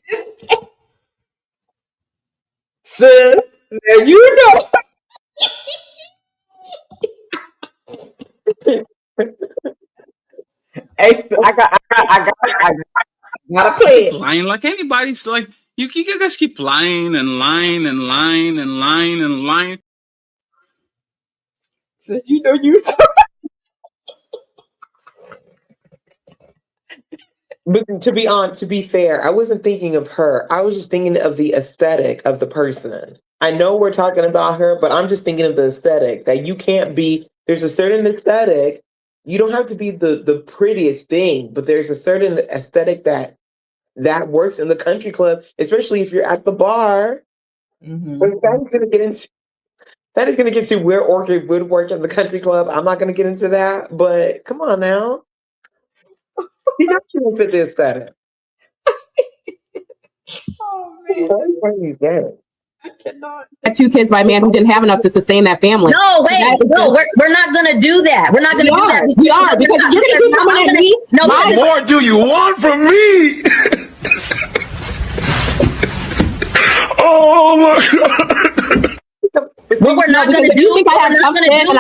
Sis, now you know. Hey, I gotta play it. Lying like anybody's like you guys keep lying and lying and lying and lying and lying. Since you know you. But to be fair, I wasn't thinking of her. I was just thinking of the aesthetic of the person. I know we're talking about her, but I'm just thinking of the aesthetic that you can't be. There's a certain aesthetic. You don't have to be the prettiest thing, but there's a certain aesthetic that works in the country club, especially if you're at the bar. Mm-hmm. But that is going to get you where Orchid would work in the country club. I'm not going to get into that, but come on now. You know she don't fit the aesthetic. Oh man. I cannot. Had 2 kids by a man who didn't have enough to sustain that family. No, wait, we're not gonna do that. We're not gonna do that. We are because you're gonna keep coming at me. No, what more do you want from me? Oh my God. What we're not gonna do, and I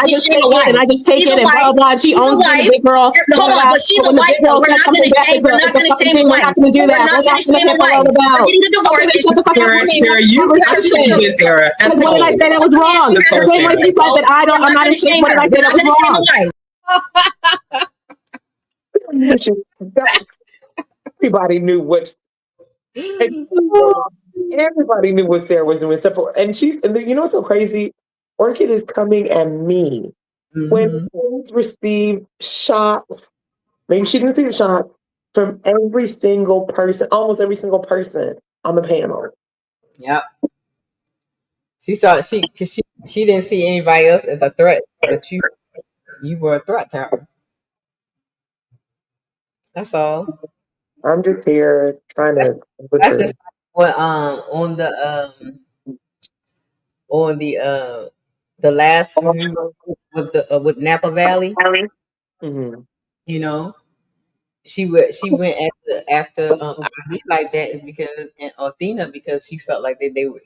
just take it and I just take it and blah blah. She owns the big girl. Hold on, but she's a wife. We're not gonna shame. We're not gonna shame a wife. We're not gonna shame a wife. We're getting the divorce. Sarah, you this, Sarah. What did I say that was wrong? The same way she said that I'm not in shame. What did I say that was wrong? Everybody knew what. Everybody knew what Sarah was doing, except for, and you know what's so crazy? Orchid is coming at me. When she's received shots, maybe she didn't see the shots from every single person, almost every single person on the panel. Yep. She didn't see anybody else as a threat, but you were a threat to her. That's all. I'm just here trying to. That's just what on the last with Napa Valley. Mm-hmm. You know, she went after RB like that is because and Athena because she felt like they were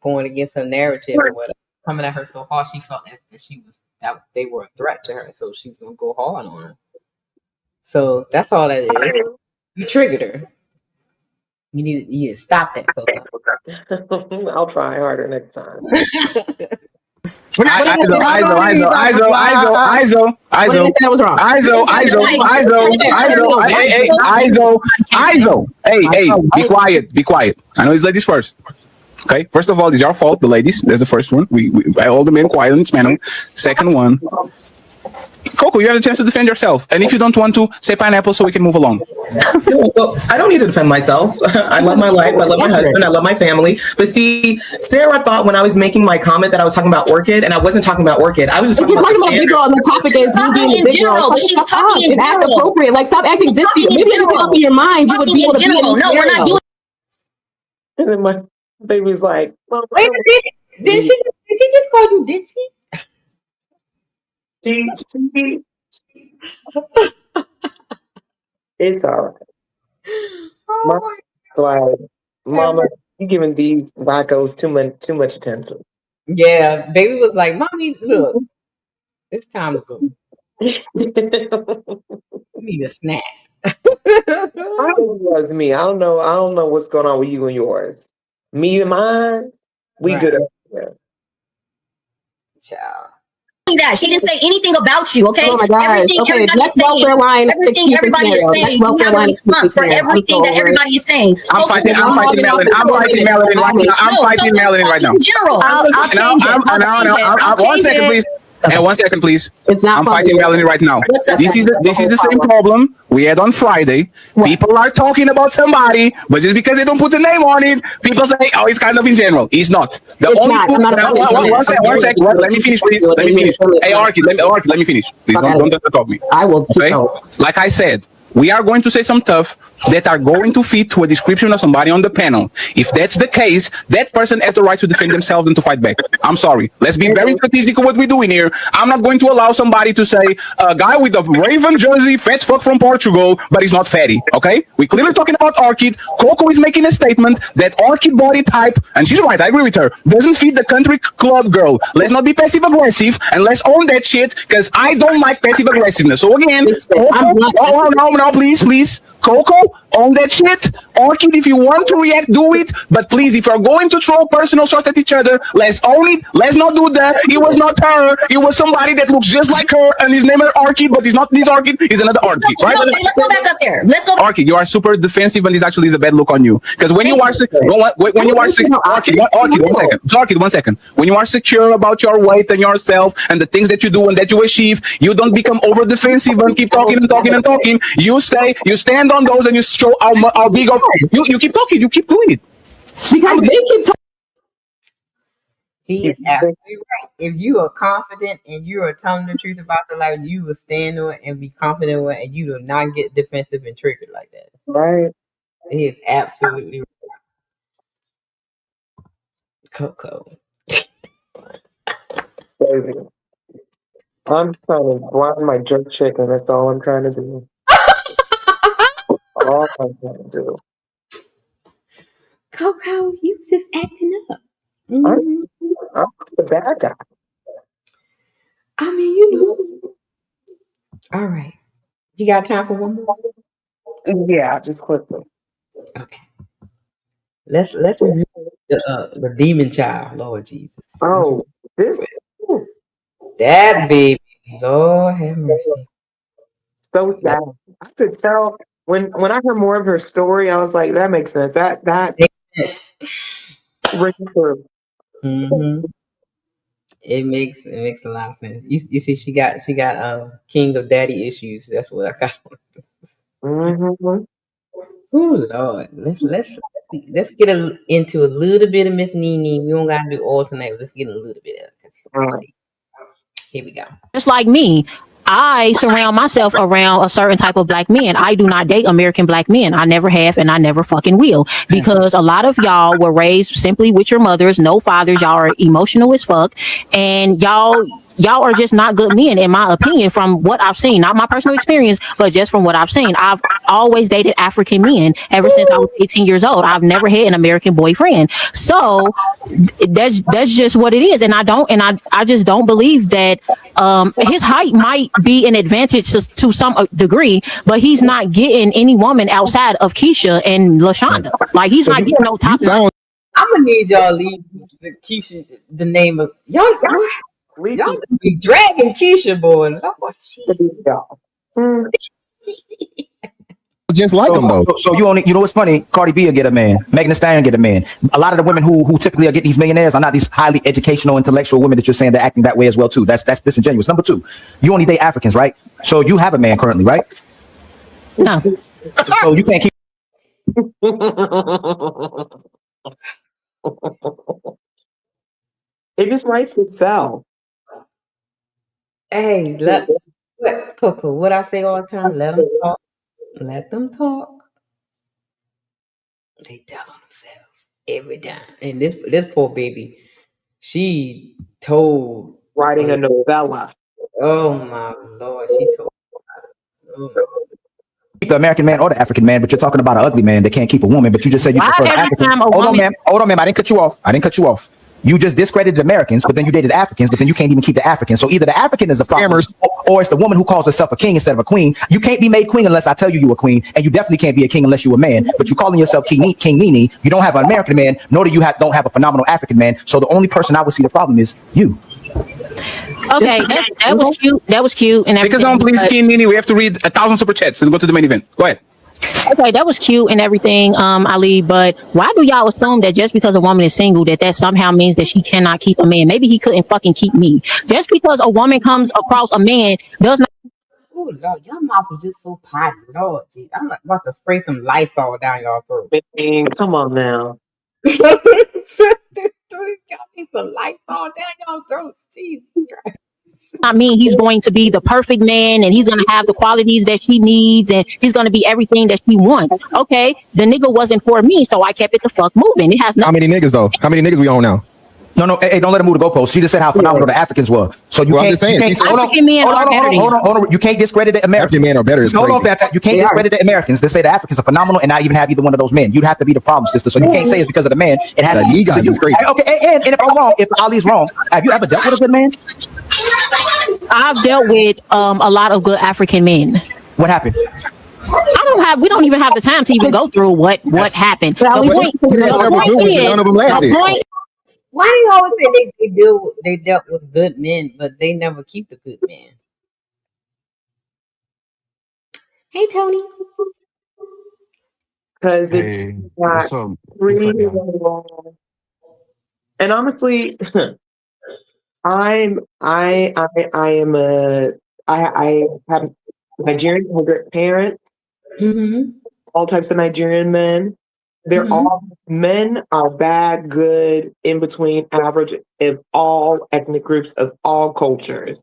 going against her narrative or whatever, coming at her so hard she felt that they were a threat to her, so she was gonna go hard on her. So that's all that is. You triggered her. You need to stop that, KoKo. I'll try harder next time. Hey, be quiet. I know it's ladies first. Okay, first of all, it's your fault, the ladies. That's the first one. We all the men quiet on this panel. Second one, KoKo, you have the chance to defend yourself. And if you don't want to, say pineapple so we can move along. Well, I don't need to defend myself. I love my life. I love my husband. I love my family. But see, Sarah thought when I was making my comment that I was talking about Orchid, and I wasn't talking about Orchid. I was just talking about big girl, and the topic is you being a big girl. But she was talking in It's general. appropriate. Like, stop acting this. Maybe if you come up in your mind, you would be able to be in No, we're not doing. And then my baby's like, well, wait, did she just call you Ditzy? It's all right. Oh Like, Mama, you giving these wackos too much attention. Yeah, baby was like, "Mommy, look, it's time to go. You need a snack." Probably was me. I don't know what's going on with you and yours. Me and mine, we Right. good up there. Child. That she didn't say anything about you, okay? Oh my gosh. Everything Okay, everybody is next saying, welfare line, everything everybody is saying, you have a response for everything that everybody is saying. I'm fighting Melanie. I'm fighting Melanie right now. I'm fighting Melanie right now. In general, I'll change it. One second, please. And 1 second, please. It's not I'm fighting Melanie right now. What's up? This is the same problem we had on Friday. People are talking about somebody, but just because they don't put a name on it, people say, "Oh, it's kind of in general." It's not. One second. Let me finish, please. Let me finish. Hey, Orchid, let me finish. Please don't talk me. I will. Okay. Like I said, we are going to say some stuff that are going to fit to a description of somebody on the panel. If that's the case, that person has the right to defend themselves and to fight back. I'm sorry. Let's be very strategic with what we're doing here. I'm not going to allow somebody to say a guy with a Raven jersey, fat fuck from Portugal, but he's not fatty. Okay? We're clearly talking about Orchid. KoKo is making a statement that Orchid body type, and she's right, I agree with her, doesn't fit the country club girl. Let's not be passive aggressive and let's own that shit, because I don't like passive aggressiveness. So again, no, please. KoKo, own that shit. Orchid, if you want to react, do it. But please, if you're going to throw personal shots at each other, let's own it. Let's not do that. It was not her. It was somebody that looks just like her, and his name is Orchid, but he's not this Orchid. He's another Orchid, right? No, let's go back up there. Let's go. Orchid, you are super defensive, and this actually is a bad look on you. Because when you are Orchid, 1 second. When you are secure about your weight and yourself and the things that you do and that you achieve, you don't become over defensive and keep talking and talking and talking. You stand on those and you show how big of you keep talking. You keep doing it because they keep talking. He is absolutely right. If you are confident and you are telling the truth about your life, you will stand on it and be confident with it, and you do not get defensive and triggered like that. Right. He is absolutely right. KoKo. Baby. I'm trying to blind my jerk chicken. That's all I'm trying to do. All I'm trying to do. KoKo, you just acting up. I'm the bad guy. I mean, you know. All right. You got time for one more? Yeah, just quickly. Okay. Let's review the demon child, Lord Jesus. Oh, this that baby. Lord have mercy. So sad. I could tell when I heard more of her story, I was like, that makes sense. That Mm-hmm. It makes a lot of sense. You see, she got king of daddy issues. That's what I got. Mm-hmm. Oh Lord, let's get into a little bit of Miss Nene. We don't gotta do all tonight. Let's get a little bit of it. Here we go. Just like me, I surround myself around a certain type of black men. I do not date American black men. I never have, and I never fucking will, because a lot of y'all were raised simply with your mothers, no fathers. Y'all are emotional as fuck, and y'all y'all are just not good men, in my opinion, from what I've seen. Not my personal experience, but just from what I've seen. I've always dated African men ever since I was 18 years old. I've never had an American boyfriend. So that's just what it is. And I just don't believe that his height might be an advantage to some degree, but he's not getting any woman outside of Keisha and LaShonda. Like, he's not getting no top. I'm gonna need y'all to leave the Keisha, the name of y'all. Y'all be dragging Keisha, boy. Oh, just like him though. So you know what's funny? Cardi B will get a man. Megan Thee Stallion get a man. A lot of the women who typically get these millionaires are not these highly educational, intellectual women that you're saying they're acting that way as well too. That's disingenuous. Number two, you only date Africans, right? So you have a man currently, right? No. So you can't keep. It just writes itself. Hey, KoKo, what I say all the time, let them talk. Let them talk. They tell on themselves every time. And this poor baby, she told Writing a novella. Oh my Lord, she told. Oh my. The American man or the African man, but you're talking about an ugly man that can't keep a woman, but you just said you prefer African. Hold on, ma'am. I didn't cut you off. You just discredited Americans, but then you dated Africans, but then you can't even keep the Africans. So either the African is a problem, or it's the woman who calls herself a king instead of a queen. You can't be made queen unless I tell you a queen, and you definitely can't be a king unless you're a man. But you calling yourself King Nene, you don't have an American man, nor do you don't have a phenomenal African man. So the only person I would see the problem is you. Okay, that was cute. That was cute. And because no one believes King Nene, we have to read 1,000 super chats and go to the main event. Go ahead. Okay, that was cute and everything, Ali, but why do y'all assume that just because a woman is single that somehow means that she cannot keep a man? Maybe he couldn't fucking keep me. Just because a woman comes across a man does not. Oh Lord, your mouth is just so potty. Lord, gee, I'm about to spray some Lysol down y'all throat. Come on now. Got me some Lysol down y'all throats. Jesus Christ. I mean, he's going to be the perfect man and he's going to have the qualities that she needs and he's going to be everything that she wants. Okay, the nigga wasn't for me, so I kept it the fuck moving. It has nothing. How many niggas though? How many niggas we on now? No, hey, don't let her move the goalpost. She just said how phenomenal the Africans were. So you can't. African men are better. Hold on. You can't discredit the Americans. African men are better. Hold on, you can't discredit the Americans. They say the Africans are phenomenal, and not even have either one of those men. You'd have to be the problem, sister. So you can't say it's because of the man. It has to be because you. Okay, and if I'm wrong, if Ali's wrong, have you ever dealt with a good man? I've dealt with a lot of good African men. What happened? We don't even have the time to even go through what happened. Why do you always say they dealt with good men, but they never keep the good men? Hey, Tony. Because it's not reasonable. And honestly, I have Nigerian parents, all types of Nigerian men. They're all men are bad, good, in between, average of all ethnic groups of all cultures.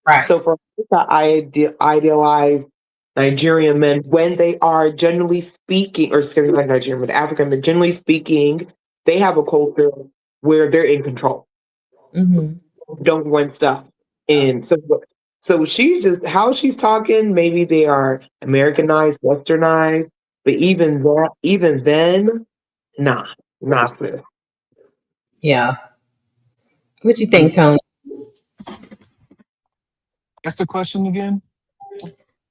Right. So for me to idealize Nigerian men when they are generally speaking, or excuse me, not Nigerian, but African, but generally speaking, they have a culture where they're in control. Don't want stuff. And so she's just how she's talking, maybe they are Americanized, westernized, but even then, nah, sis. Yeah. What you think, Tony? That's the question again.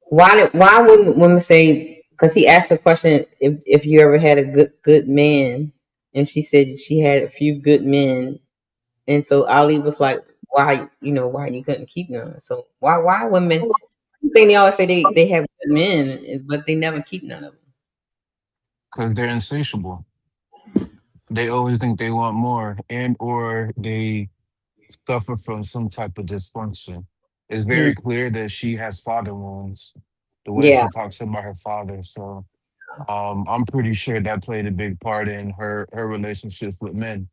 Why wouldn't women say? Because he asked the question if you ever had a good man, and she said she had a few good men, and so Ali was like, why you couldn't keep none? So why women? I think they always say they have good men, but they never keep none of them. Because they're insatiable. They always think they want more, and or they suffer from some type of dysfunction. It's very clear that she has father wounds, the way she talks about her father. So I'm pretty sure that played a big part in her relationships with men.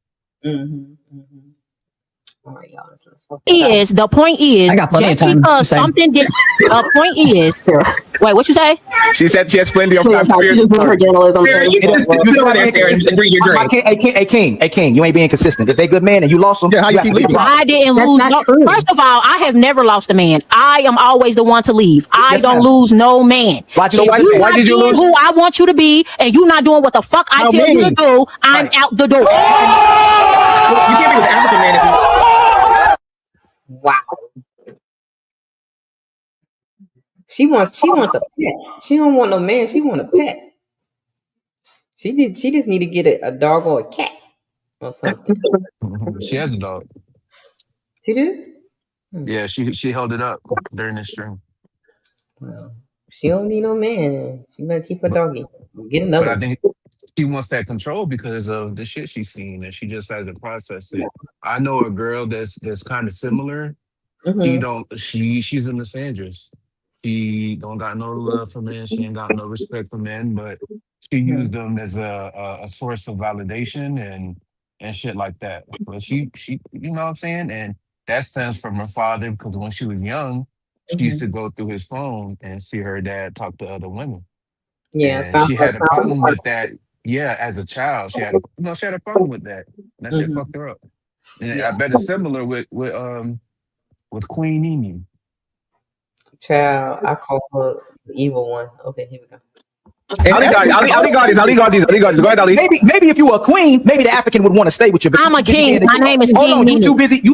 All right, y'all. The point is, I got plenty of just time. because something did, the point is, wait, what you say? She said she has plenty of time. Just doing her journalism. Hey, King, you ain't being consistent. If they good men and you lost them, how you keep leaving? I didn't lose. No, first of all, I have never lost a man. I am always the one to leave. I don't lose no man. Why did you lose? Who I want you to be, and you not doing what the fuck I tell you to do, I'm out the door. You can't be with African man if you. Wow. She wants a pet. She don't want no man. She want a pet. She just need to get a dog or a cat or something. She has a dog. She did? Yeah, she held it up during the stream. Well, she don't need no man. She better keep her doggy. Get another. But I think she wants that control because of the shit she's seen, and she just hasn't processed it. I know a girl that's kind of similar. She's a misandrist. She don't got no love for men. She ain't got no respect for men, but she used them as a source of validation and shit like that. But she you know what I'm saying? And that stems from her father because when she was young, she used to go through his phone and see her dad talk to other women. Yeah, And she had a problem with that. Yeah, as a child, she had a problem with that. And that shit fucked her up. And I bet it's similar with Queen Nene. Child, I call her the evil one. Okay, here we go. Ali got this. Go ahead, Ali. Maybe if you were a queen, maybe the African would want to stay with you. I'm a king. My name is Hold King. on, you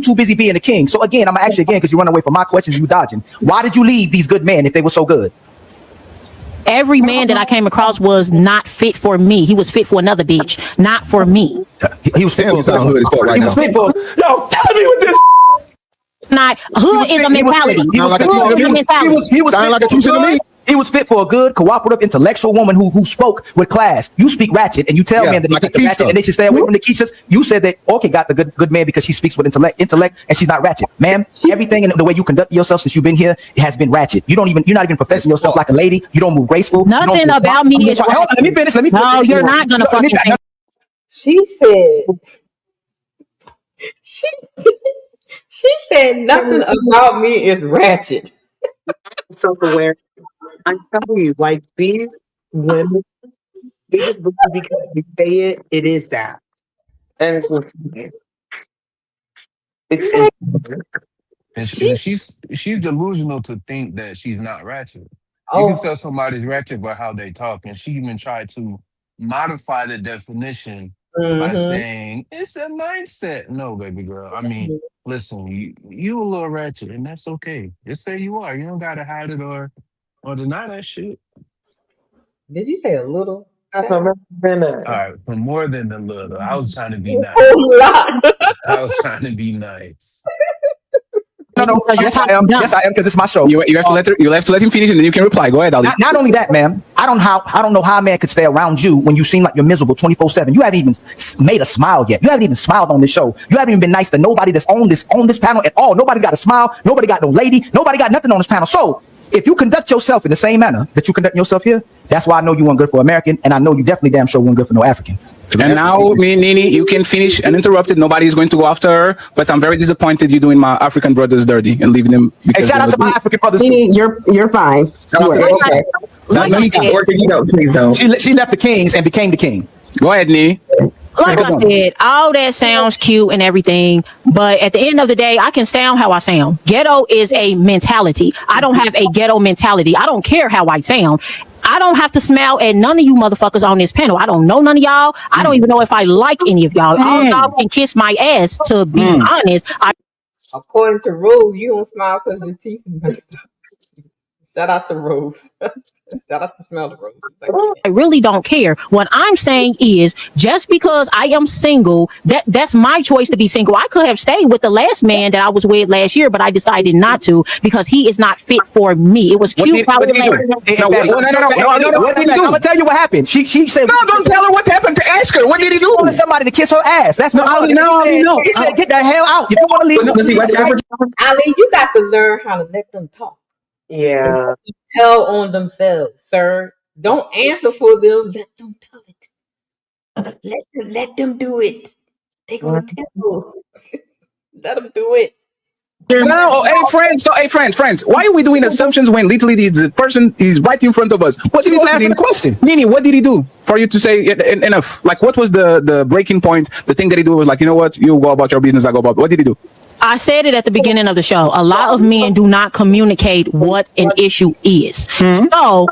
too busy being a king. So again, I'm gonna ask you again because you run away from my questions. You dodging. Why did you leave these good men if they were so good? Every man that I came across was not fit for me. He was fit for another bitch, not for me. He was fit for hood as fuck right now. Yo, tell me what this. Not hood is a mentality. He was fit for a good, cooperative, intellectual woman who spoke with class. You speak ratchet, and you tell men that they get the ratchet and they should stay away from the Keishas. You said that Orchid got the good man because she speaks with intellect, and she's not ratchet, ma'am. Everything in the way you conduct yourself since you've been here has been ratchet. You're not even professing yourself like a lady. You don't move graceful. Nothing about me is. Hold on, let me finish. No, you're not gonna fucking. She said. She said nothing about me is ratchet. Self-aware. I'm telling you, like these women, they just believe because you say it is that. And it's listening. And she's delusional to think that she's not ratchet. You can tell somebody's ratchet by how they talk, and she even tried to modify the definition by saying it's a mindset. No, baby girl. I mean, listen, you a little ratchet, and that's okay. Just say you are. You don't gotta hide it or deny that shit. Did you say a little? All right, for more than a little. I was trying to be nice. I was trying to be nice. No. Yes, I am. Yes, I am because it's my show. You have to let him finish, and then you can reply. Go ahead, Ali. Not only that, ma'am. I don't know how a man could stay around you when you seem like you're miserable 24/7. You haven't even made a smile yet. You haven't even smiled on this show. You haven't even been nice to nobody that's on this panel at all. Nobody's got a smile. Nobody got no lady. Nobody got nothing on this panel. So if you conduct yourself in the same manner that you conduct yourself here, that's why I know you weren't good for American, and I know you definitely damn sure weren't good for no African. And now, Nini, you can finish uninterrupted. Nobody is going to go after her, but I'm very disappointed you're doing my African brothers dirty and leaving them. Hey, shout out to my African brothers. Nini, you're fine. Okay. Please don't. She left the kings and became the king. Go ahead, Nini. Like I said, all that sounds cute and everything, but at the end of the day, I can sound how I sound. Ghetto is a mentality. I don't have a ghetto mentality. I don't care how I sound. I don't have to smile at none of you motherfuckers on this panel. I don't know none of y'all. I don't even know if I like any of y'all. All y'all can kiss my ass, to be honest. According to Rose, you don't smile because your teeth is messed up. Shout out to Rose. Shout out to Smell the Rose. I really don't care. What I'm saying is, just because I am single, that's my choice to be single. I could have stayed with the last man that I was with last year, but I decided not to because he is not fit for me. It was cute. No. I'm gonna tell you what happened. She said, "No, don't tell her what happened. To ask her what did he do." She wanted somebody to kiss her ass. That's what Ali, he said. Get the hell out. If you want to leave, Ali, you got to learn how to let them talk. Yeah. Tell on themselves, sir. Don't answer for them. Let them tell it. Let them do it. They gonna tell. Let him do it. No, oh, hey friends, why are we doing assumptions when literally the person is right in front of us? What did he do? Asking the question. Nini, what did he do for you to say enough? Like, what was the breaking point? The thing that he do was like, you know what? You go about your business, I go about. What did he do? I said it at the beginning of the show. A lot of men do not communicate what an issue is. So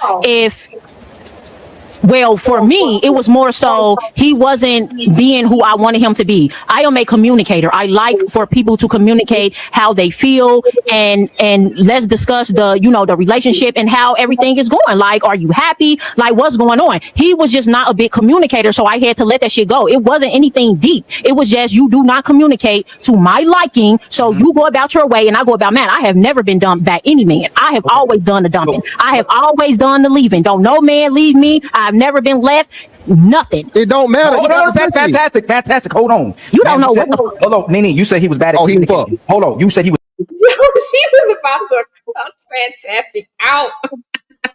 well, for me, it was more so he wasn't being who I wanted him to be. I am a communicator. I like for people to communicate how they feel and let's discuss the relationship and how everything is going. Like, are you happy? Like, what's going on? He was just not a big communicator, so I had to let that shit go. It wasn't anything deep. It was just you do not communicate to my liking, so you go about your way and I go about mine. I have never been dumped by any man. I have always done the dumping. I have always done the leaving. Don't no man leave me. I've never been left. Nothing. It don't matter. That's fantastic. Hold on. You don't know what the fuck. Hold on, Nini. You said he was bad at communicating. Hold on. You said he was. Yo, she was about to cuss fantastic out.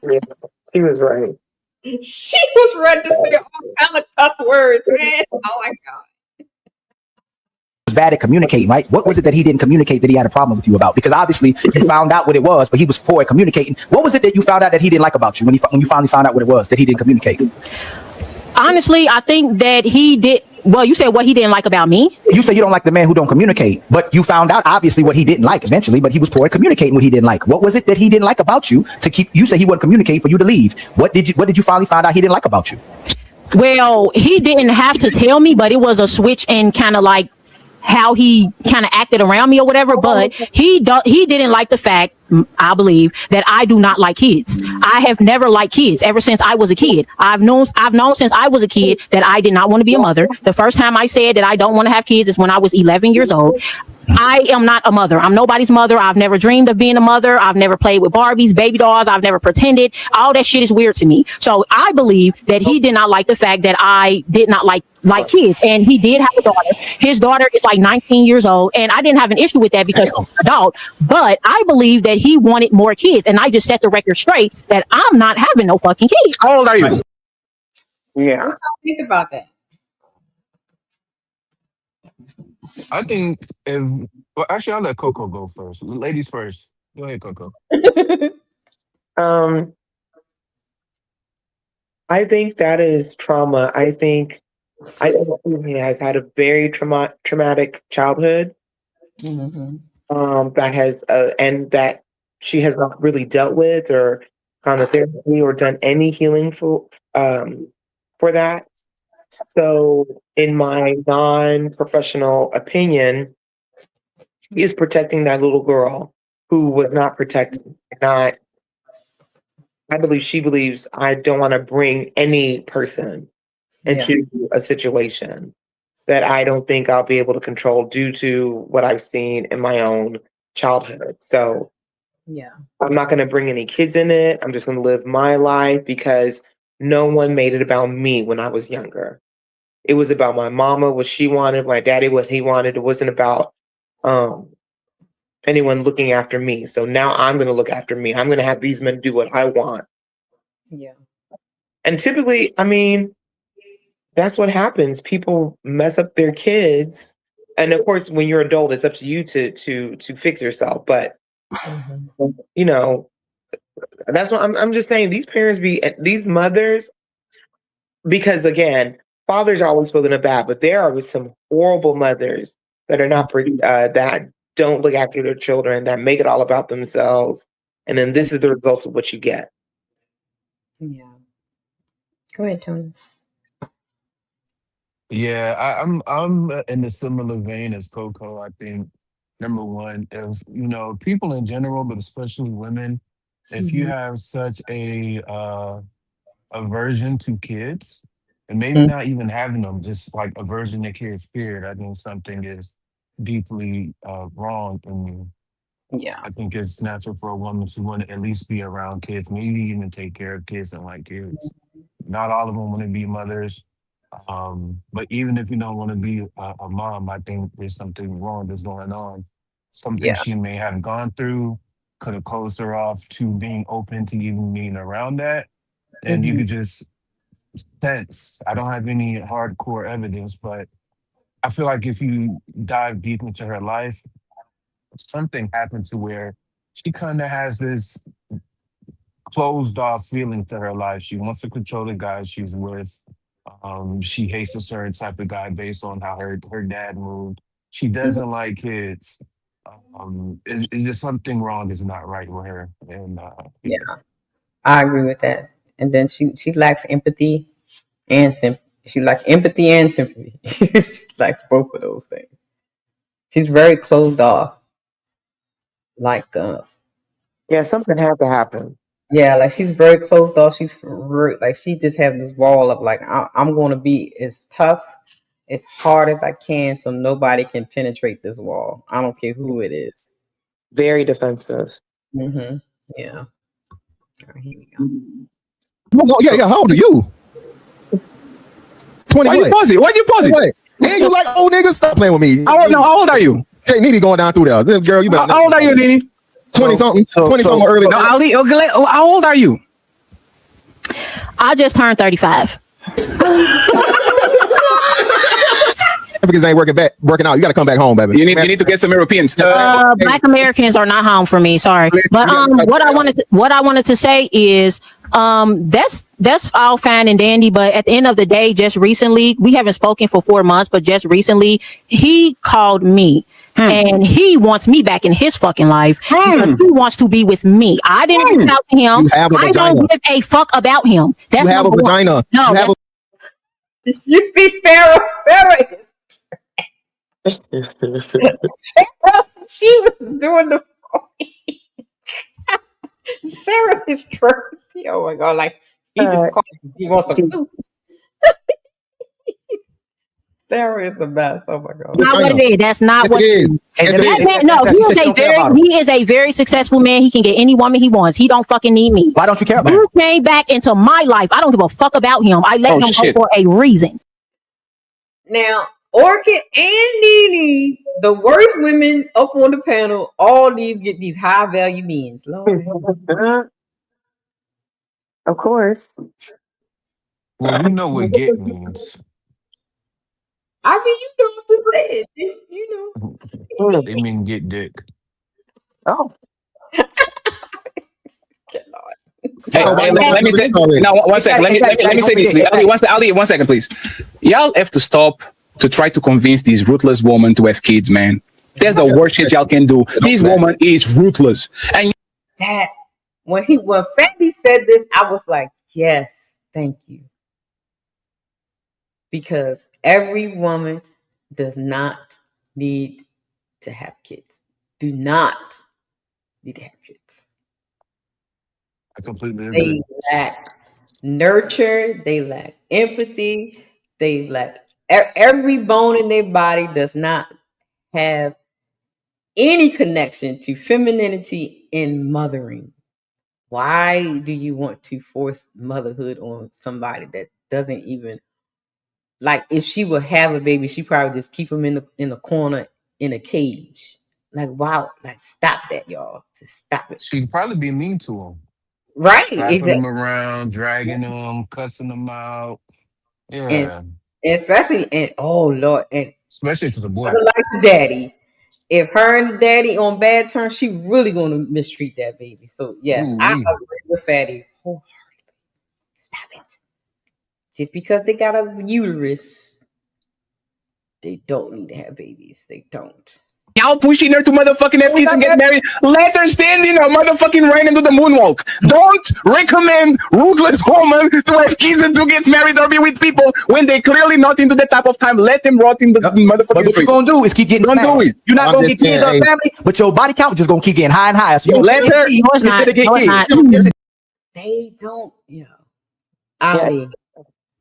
Yeah, he was right. She was ready to say all kind of cuss words, man. Oh my god. Was bad at communicating, right? What was it that he didn't communicate that he had a problem with you about? Because obviously you found out what it was, but he was poor at communicating. What was it that you found out that he didn't like about you when you finally found out what it was that he didn't communicate? Honestly, I think that he did. Well, you said what he didn't like about me. You say you don't like the man who don't communicate, but you found out obviously what he didn't like eventually, but he was poor at communicating what he didn't like. What was it that he didn't like about you to keep, you say he wouldn't communicate for you to leave. What did you finally find out he didn't like about you? Well, he didn't have to tell me, but it was a switch in kind of like how he kind of acted around me or whatever, but he didn't like the fact, I believe, that I do not like kids. I have never liked kids ever since I was a kid. I've known since I was a kid that I did not want to be a mother. The first time I said that I don't want to have kids is when I was 11 years old. I am not a mother. I'm nobody's mother. I've never dreamed of being a mother. I've never played with Barbies, baby dolls. I've never pretended. All that shit is weird to me. So I believe that he did not like the fact that I did not like kids. And he did have a daughter. His daughter is like 19 years old. And I didn't have an issue with that because I'm an adult. But I believe that he wanted more kids. And I just set the record straight that I'm not having no fucking kids. How old are you? Yeah. What y'all think about that? I think actually I'll let KoKo go first. Ladies first. Go ahead, KoKo. I think that is trauma. I think he has had a very traumatic childhood. That has and that she has not really dealt with or gone to therapy or done any healing for that. So, in my non-professional opinion, he is protecting that little girl who was not protected. I believe she believes I don't want to bring any person into a situation that I don't think I'll be able to control due to what I've seen in my own childhood. So, I'm not going to bring any kids in it. I'm just going to live my life because no one made it about me when I was younger. It was about my mama, what she wanted, my daddy, what he wanted. It wasn't about anyone looking after me. So now I'm going to look after me. I'm going to have these men do what I want. Yeah. And typically, I mean, that's what happens. People mess up their kids. And of course, when you're adult, it's up to you to fix yourself. But, you know, that's what I'm just saying. These parents these mothers, because again, fathers are always spoken about, but there are some horrible mothers that are not pretty, that don't look after their children, that make it all about themselves. And then this is the results of what you get. Yeah. Go ahead, Tony. Yeah, I'm in a similar vein as KoKo. I think number one, if people in general, but especially women, if you have such a aversion to kids, and maybe not even having them, just like aversion to kids, period, I think something is deeply wrong in you. Yeah. I think it's natural for a woman to want to at least be around kids, maybe even take care of kids and like kids. Not all of them want to be mothers. But even if you don't want to be a mom, I think there's something wrong that's going on. Something she may have gone through could have closed her off to being open to even being around that. And you could just sense, I don't have any hardcore evidence, but I feel like if you dive deep into her life, something happened to where she kind of has this closed off feeling to her life. She wants to control the guy she's with. She hates a certain type of guy based on how her dad moved. She doesn't like kids. Is there something wrong? Is not right with her? And Yeah, I agree with that. And then she lacks empathy and sympathy. She lacks empathy and sympathy. She lacks both of those things. She's very closed off. Like, Yeah, something had to happen. yeah, like she's very closed off. She's like she just have this wall of like I'm going to be as tough, as hard as I can, so nobody can penetrate this wall. I don't care who it is. Very defensive. Mm-hmm. Yeah. All right, here we go. Yeah. How old are you? 20. Why you pause it? Why you pause it? Man, you like old niggas? Stop playing with me. How old are you? Hey, Nene going down through there. Girl, you better. How old are you, Nene? 20 something. 20 something early. No, Ali, how old are you? I just turned 35. Because ain't working out. You got to come back home, baby. You need to get some Europeans. Black Americans are not home for me. Sorry, but what I wanted to say is that's all fine and dandy. But at the end of the day, just recently, we haven't spoken for 4 months, but just recently, he called me. And he wants me back in his fucking life. Because he wants to be with me. I didn't reach out to him. I don't give a fuck about him. That's you have a vagina. No, you see Sarah. She was doing the Sarah is crazy. Oh my god, like he just called he wants some food. Sarah is the best. Oh my god. Not what it is. That's not Yes, what it is. No, he is a very successful man. He can get any woman he wants. He don't fucking need me. Why don't you care about You came back into my life. I don't give a fuck about him. I let him go for a reason. Now, Orchid and Nene, the worst women up on the panel, all these get these high value men. Lord. Of course. well, you know what get means. I mean, you know what to say it. You know. They mean get dick. Oh. Hey, let me say now. One second. Let me say this, please. Ali, 1 second, please. Y'all have to stop to try to convince these ruthless women to have kids, man. That's the worst shit y'all can do. This woman is ruthless, and that when Fatty said this, I was like, yes, thank you, because every woman does not need to have kids. Do not need to have kids. I completely agree. They lack nurture. They lack empathy. They lack every bone in their body does not have any connection to femininity in mothering. Why do you want to force motherhood on somebody that doesn't even like? If she would have a baby, she probably just keep him in the corner in a cage. Like, wow, like stop that, y'all. Just stop it. She'd probably be mean to him. Right. Slapping them around, dragging them, cussing them out. Yeah. And especially, and oh Lord, and especially if it's a boy. Like the daddy. If her and daddy on bad terms, she really gonna mistreat that baby. So yes, I agree with Fatty wholeheartedly. Stop it. Just because they got a uterus, they don't need to have babies. They don't. y'all pushing her to motherfucking have kids and get married. Let her stand in a motherfucking rain and do the moonwalk. Don't recommend ruthless woman to have kids and to get married or be with people when they clearly not into that type of time. Let them rot in the motherfucking But what you're gonna do is keep getting Don't smacked. do it. You're not I'm gonna just get kids or saying, family, but your body count just gonna keep getting higher and higher. So you let her. instead of get kids. They don't, yo. Ali,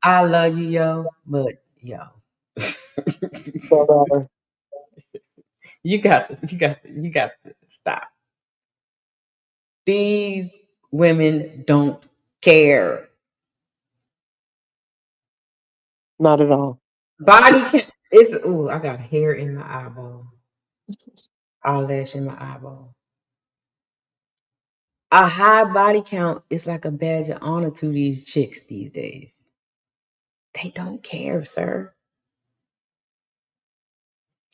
I love you, yo, but yo. You got to stop. These women don't care. Not at all. Body can I got hair in my eyeball. Eyelash in my eyeball. A high body count is like a badge of honor to these chicks these days. They don't care, sir.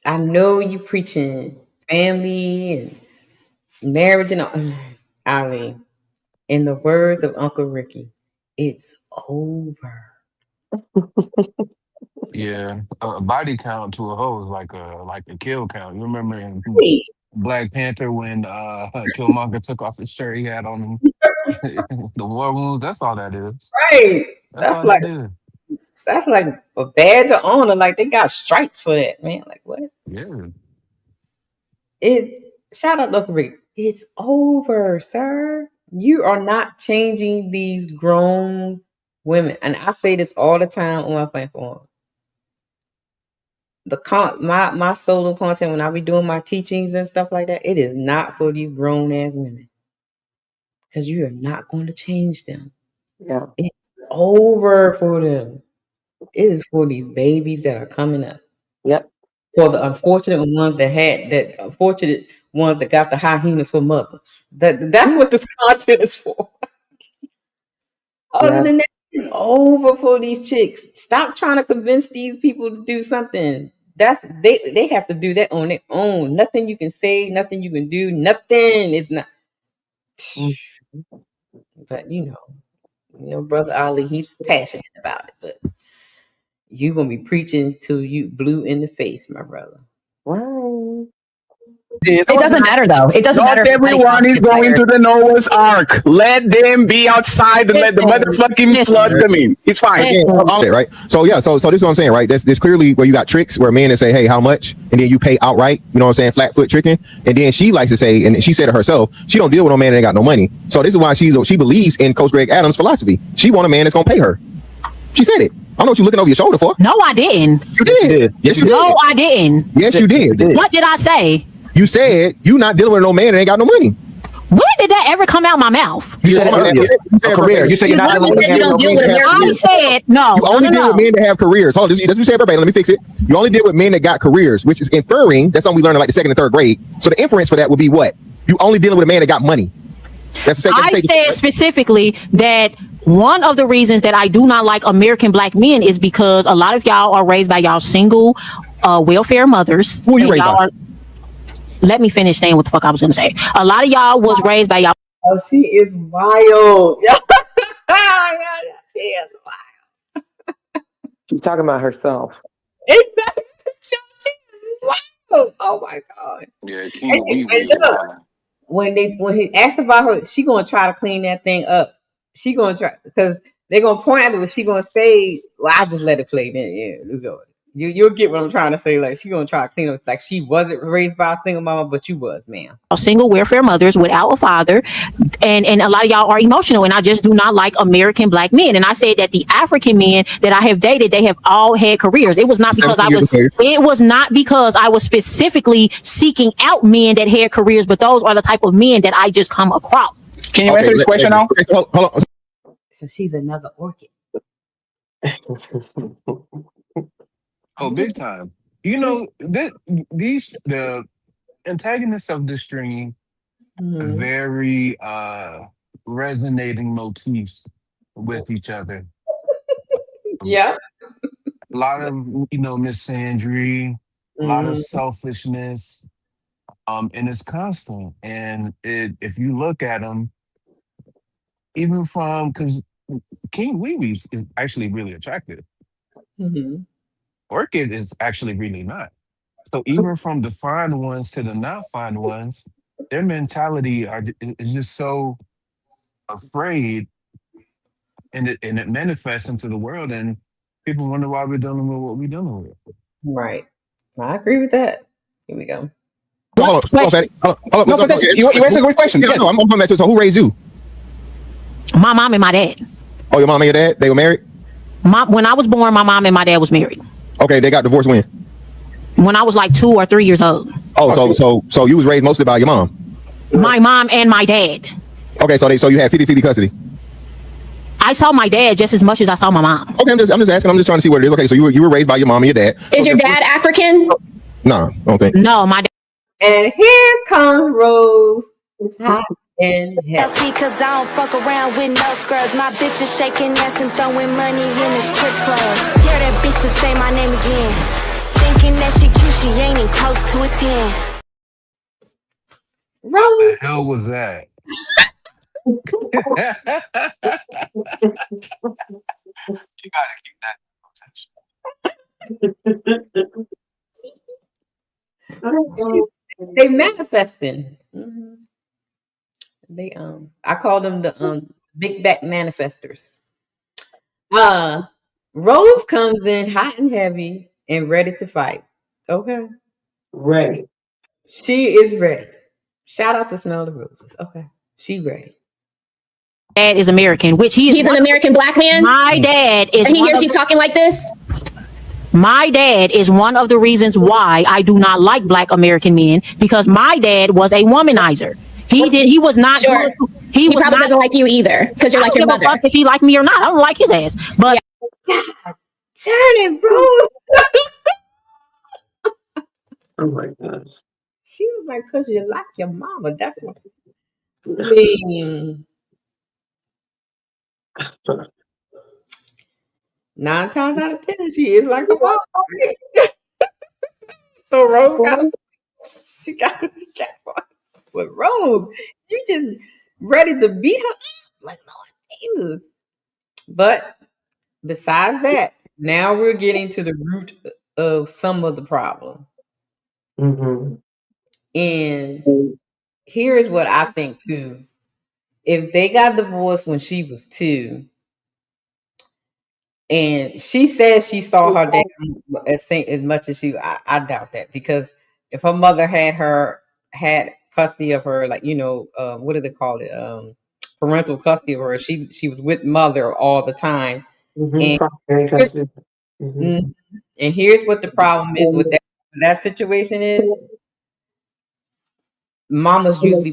I know you preaching family and marriage and all. Ali, in the words of Uncle Ricky, it's over. Yeah, a body count to a hoe is like a kill count. You remember in Hey, Black Panther when Killmonger took off his shirt, he had on him the war wounds. That's all that is. right. That's all that is. That's like a badge of honor. Like they got stripes for that, man. Like what? Yeah. Shout out Uncle Rick. It's over, sir. You are not changing these grown women. And I say this all the time on my platform. My solo content when I be doing my teachings and stuff like that, it is not for these grown ass women. Because you are not going to change them. Yeah. It's over for them. It is for these babies that are coming up. Yep. For the unfortunate ones unfortunate ones that got the hyenas for mothers. That's what this content is for. Other than that, it's over for these chicks. Stop trying to convince these people to do something. They have to do that on their own. Nothing you can say, nothing you can do, nothing. It's not. But you know, Brother Ali, he's passionate about it. But you're gonna be preaching till you blue in the face, my brother. Right. It doesn't matter though. It doesn't Not matter. everyone is going to the Noah's Ark. Let them be outside and let the motherfucking flood come in. It's fine. Right. So yeah. So this is what I'm saying. Right. There's clearly where you got tricks where men that say, "Hey, how much?" and then you pay outright. You know what I'm saying? Flat foot tricking. And then she likes to say, and she said it herself, she don't deal with no man that ain't got no money. So this is why she believes in Coach Greg Adams' philosophy. She want a man that's gonna pay her. She said it. I don't know what you're looking over your shoulder for. No, I didn't. You did. Yes, you did. No, I didn't. Yes, you did. What did I say? You said you not dealing with no man that ain't got no money. When did that ever come out my mouth? You said a career. You said you're not dealing with I said no. You only deal with men that have careers. Hold on, that's what you said verbatim. Let me fix it. You only deal with men that got careers, which is inferring. That's something we learned in like the 2nd and 3rd grade. So the inference for that would be what? You only dealing with a man that got money. That's the same. I said specifically that one of the reasons that I do not like American black men is because a lot of y'all are raised by y'all single welfare mothers. Who are you raised by? Let me finish saying what the fuck I was going to say. A lot of y'all was raised by y'all. Oh, she is wild. She is wild. She's talking about herself. Exactly. She is wild. Oh my God. Yeah, and look, when he asked about her, she gonna try to clean that thing up. She gonna try because they're gonna point at it. What she gonna say? Well, I just let it play. Then yeah, you'll get what I'm trying to say. Like she gonna try to clean up. Like she wasn't raised by a single mama, but you was, ma'am. Single welfare mothers without a father, and a lot of y'all are emotional, and I just do not like American black men. And I said that the African men that I have dated, they have all had careers. It was not because it was not because I was specifically seeking out men that had careers, but those are the type of men that I just come across. Can you answer this question now? Hold on. So she's another orchid. Oh, big time. You know, the antagonists of the stream are very resonating motifs with each other. Yeah. A lot of, misandry, a lot of selfishness, and it's constant. And if you look at them, even from, because King Wee Wee is actually really attractive. Orchid is actually really not. So even from the fine ones to the not fine ones, their mentality is just so afraid, and it manifests into the world, and people wonder why we're dealing with what we're dealing with. Right. I agree with that. Here we go. Hold on, Fatty. You asked a great question. Yeah, no, I'm coming back to it. So who raised you? My mom and my dad. Oh, your mom and your dad? They were married? When I was born, my mom and my dad was married. Okay, they got divorced when? When I was like 2 or 3 years old. Oh, so you was raised mostly by your mom? My mom and my dad. Okay, so you had 50-50 custody? I saw my dad just as much as I saw my mom. Okay, I'm just asking. I'm just trying to see what it is. Okay, so you were raised by your mom and your dad. Is your dad African? No, I don't think. No, my dad. And here comes Rose. In That's because I don't fuck around with no scrubs. My bitch is shaking ass and throwing money in the strip club. Yeah, that bitch just say my name again. Thinking that she cute, she she ain't even close to a 10. What the hell was that? You gotta keep that. They manifesting. They I call them the big back manifestors. Rose comes in hot and heavy and ready to fight. Okay. Ready. She is ready. Shout out to Smell the Roses. Okay. She ready. Dad is American, which he's an American black man. My dad is. And he hears you talking like this. My dad is one of the reasons why I do not like black American men, because my dad was a womanizer. He was not. Sure. He probably doesn't like you either because you're like your mother. If he like me or not, I don't like his ass. But turn it, Rose. Oh my gosh. She was like, "Cause you like your mama." That's what. I mean, 9 times out of 10, she is like a mama. So Rose got one. But Rose, you just ready to beat her up like Lord Jesus. But besides that, now we're getting to the root of some of the problem. Mm-hmm. And here is what I think too. If they got divorced when she was 2, and she says she saw her dad as much as I doubt that, because if her mother had custody of her, like what do they call it, parental custody of her, she was with mother all the time. And here's what the problem is with that situation is: mamas usually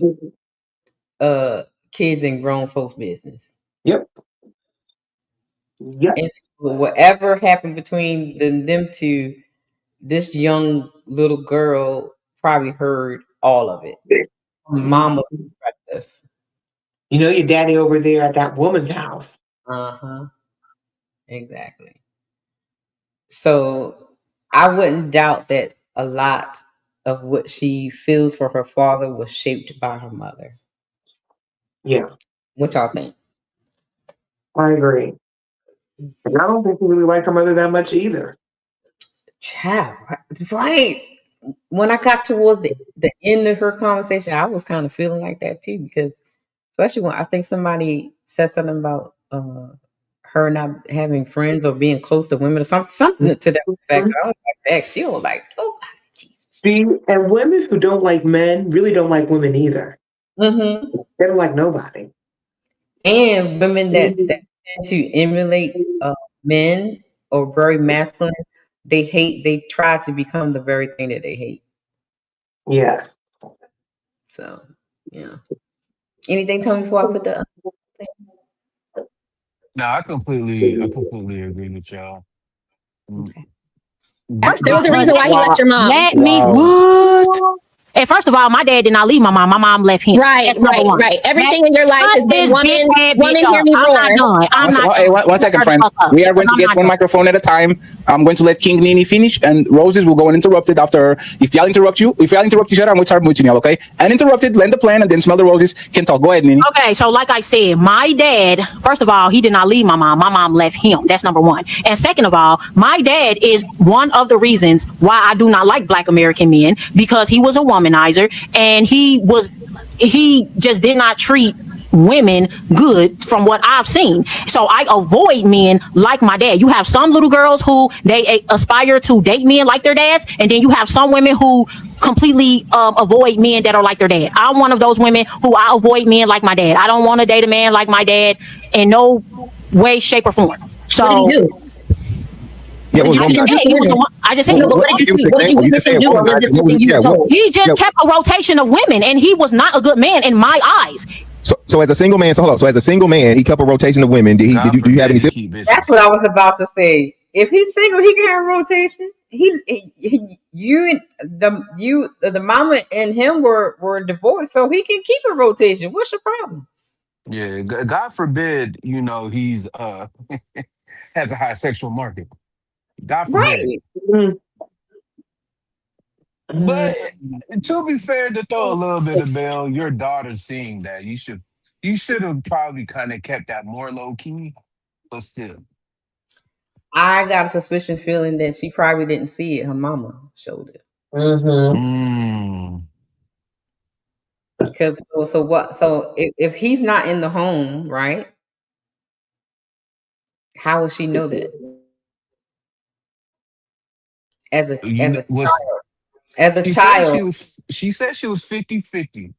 kids in grown folks' business. Yep. Yep. And so whatever happened between them two, this young little girl probably heard all of it from mama's perspective. You know your daddy over there at that woman's house. Uh-huh. Exactly. So I wouldn't doubt that a lot of what she feels for her father was shaped by her mother. Yeah. What y'all think? I agree. And I don't think she really liked her mother that much either. Child, right. When I got towards the end of her conversation, I was kind of feeling like that too, because especially when I think somebody said something about her not having friends or being close to women or something to that effect. I was like, that she was like, oh, see, and women who don't like men really don't like women either. Mm-hmm. They don't like nobody. And women that tend to emulate men or very masculine, they try to become the very thing that they hate. Yes. So, yeah. Anything, Tony, before I put the No, I completely agree with y'all. Okay. There was a reason why he left your mom. Let me what? And first of all, my dad did not leave my mom. My mom left him. Right. Everything in your life has been woman hear me roar. I'm not. Hey, one second, friend. We are going to get one microphone at a time. I'm going to let King Nini finish, and Roses will go uninterrupted after. If y'all interrupt each other, I'm going to start muting y'all, okay? Uninterrupted, land the plan, and then Smell the Roses can talk. Go ahead, Nini. Okay, so like I said, my dad, first of all, he did not leave my mom. My mom left him. That's number one. And second of all, my dad is one of the reasons why I do not like black American men, because he was a womanizer, and he just did not treat women good from what I've seen. So I avoid men like my dad. You have some little girls who they aspire to date men like their dads, and then you have some women who completely avoid men that are like their dad. I'm one of those women who I avoid men like my dad. I don't want to date a man like my dad in no way, shape, or form. So what did he do? Yeah, I just said, what did you see? What did you witness him do, or was this something you were told? He just kept a rotation of women, and he was not a good man in my eyes. So as a single man, so as a single man, he kept a rotation of women. Do you have any? That's what I was about to say. If he's single, he can have a rotation. The mama and him were divorced, so he can keep a rotation. What's your problem? Yeah, God forbid, he's has a high sexual market. God forbid. Right. But to be fair, to throw a little bit of bail, your daughter's seeing that. You should have probably kind of kept that more low key, but still. I got a suspicion feeling that she probably didn't see it. Her mama showed it. Because so what? So if he's not in the home, right? How will she know that? As a child, as a She said child, she said she was 50-50,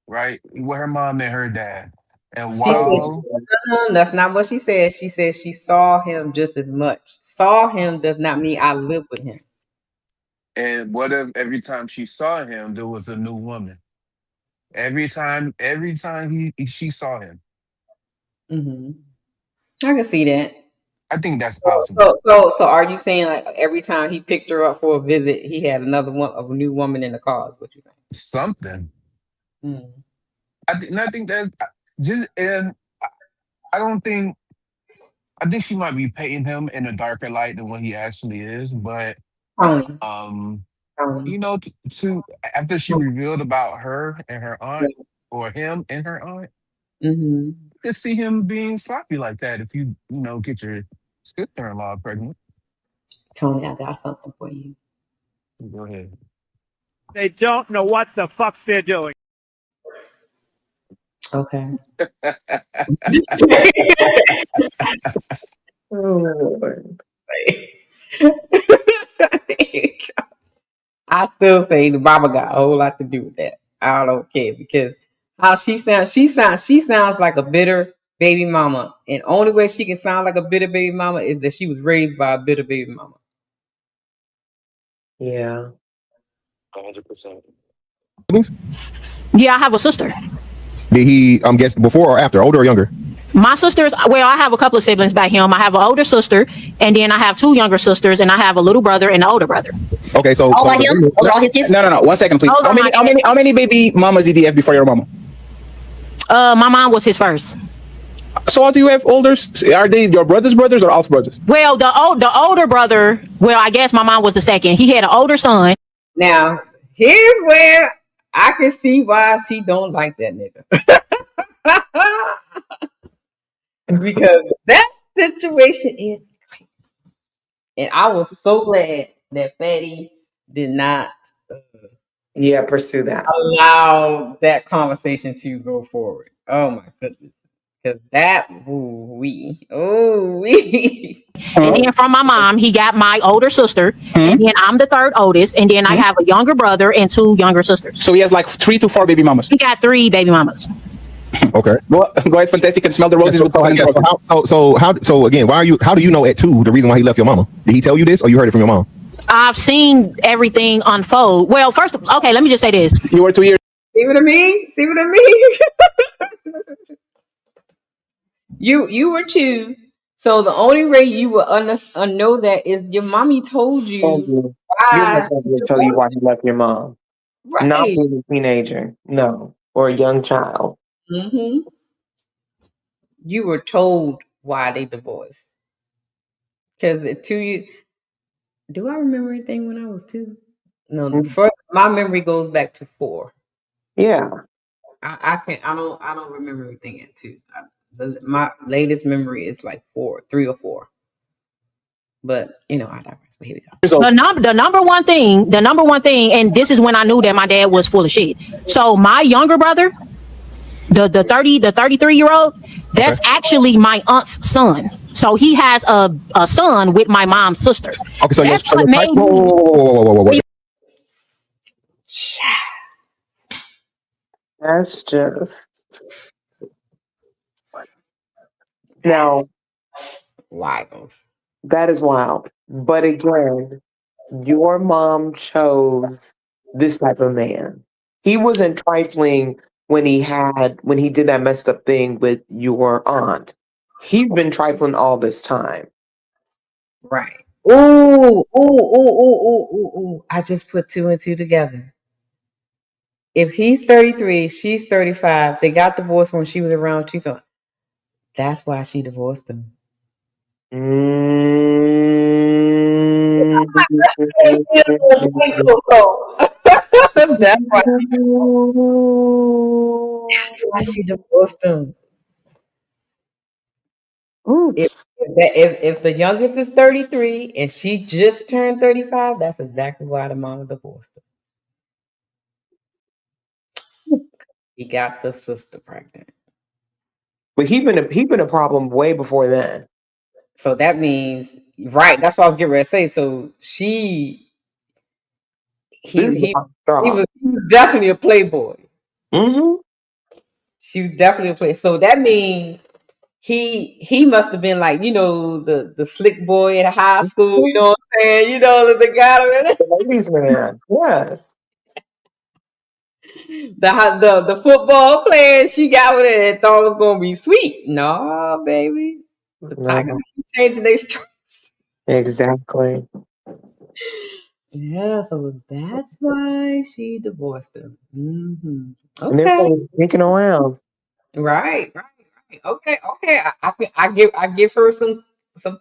right? With her mom and her dad. And she said, while no, that's not what she said. She said she saw him just as much. Saw him does not mean I live with him. and what if every time she saw him, there was a new woman? Every time she saw him. I can see that. I think that's possible. So are you saying like every time he picked her up for a visit, he had a new woman in the car? Is what you're saying? Something. I think that's just, and I don't think. I think she might be painting him in a darker light than what he actually is. But you know, to after she revealed about her and her aunt, or him and her aunt, you could see him being sloppy like that if you get your sister-in-law pregnant. Tony, I got something for you. Go ahead. They don't know what the fuck they're doing. Okay. I still say the Baba got a whole lot to do with that. I don't care because how she sounds like a bitter baby mama, and only way she can sound like a bitter baby mama is that she was raised by a bitter baby mama. Yeah. 100%. Yeah, I have a sister. Did he, I'm guessing, before or after, older or younger? My sisters, well, I have a couple of siblings by him. I have an older sister, and then I have two younger sisters, and I have a little brother and an older brother. Okay, so all by him? Those are all his kids? No. 1 second, please. How many baby mamas did he have before your mama? My mom was his first. So how do you have older? Are they your brother's brothers or Alf's brothers? Well, the older brother, well, I guess my mom was the second. He had an older son. Now, here's where I can see why she don't like that nigga. Because that situation is crazy. And I was so glad that Fatty did not pursue that. Allow that conversation to go forward. Oh my goodness. Because that we. And then from my mom, he got my older sister, and then I'm the third oldest, and then I have a younger brother and two younger sisters. So he has like 3 to 4 baby mamas. He got 3 baby mamas. Okay. Go ahead, Fantastic, and smell the roses. So again, how do you know at 2 the reason why he left your mama? Did he tell you this, or you heard it from your mom? I've seen everything unfold. Well, first, okay, let me just say this. You were 2 years. See what I mean? You were 2. So the only way you will know that is your mommy told you. Your mother tell you why he left your mom. Right. Not being a teenager. No. Or a young child. You were told why they divorced. Because the 2 years. Do I remember anything when I was 2? No, my memory goes back to 4. Yeah. I don't remember everything at 2. My latest memory is like 3 or 4. But I digress. But here we go. The number one thing, and this is when I knew that my dad was full of shit. So my younger brother, the 33-year-old, that's actually my aunt's son. So he has a son with my mom's sister. Okay, so that's what made whoa. That's just now wild. That is wild. But again, your mom chose this type of man. He wasn't trifling when he did that messed up thing with your aunt. He's been trifling all this time. Right. Ooh. I just put 2 and 2 together. If he's 33, she's 35. They got divorced when she was around 2. So that's why she divorced him. That's why she divorced him. If the youngest is 33 and she just turned 35, that's exactly why the mama divorced her. He got the sister pregnant. But he been a problem way before then. So that means, right? That's what I was getting ready to say. So he was definitely a playboy. Mm-hmm. She was definitely a playboy. So that means he must have been like, the slick boy in high school. You know what I'm saying? You know that the guy the ladies' man. Yes. The football player she got with it and thought it was gonna be sweet. No, baby. The Tiger changing their stripes. Exactly. Yeah, so that's why she divorced him. Mm-hmm. And they're Okay. sneaking around. Right. Okay. I give her some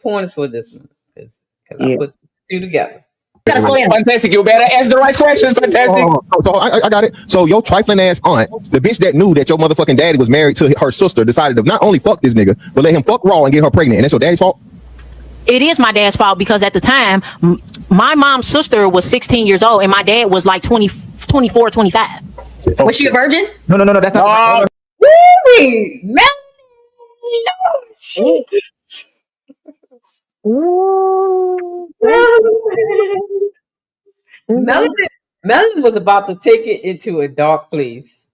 points for this one because I put two together. Fantastic. You better ask the right questions. Fantastic. So I got it. So your trifling ass aunt, the bitch that knew that your motherfucking daddy was married to her sister, decided to not only fuck this nigga, but let him fuck raw and get her pregnant. And that's your daddy's fault? It is my dad's fault because at the time, my mom's sister was 16 years old and my dad was like 24, 25. Was she a virgin? No, that's not. Woo-wee! Melanie! No, shit. Melanie was about to take it into a dark place.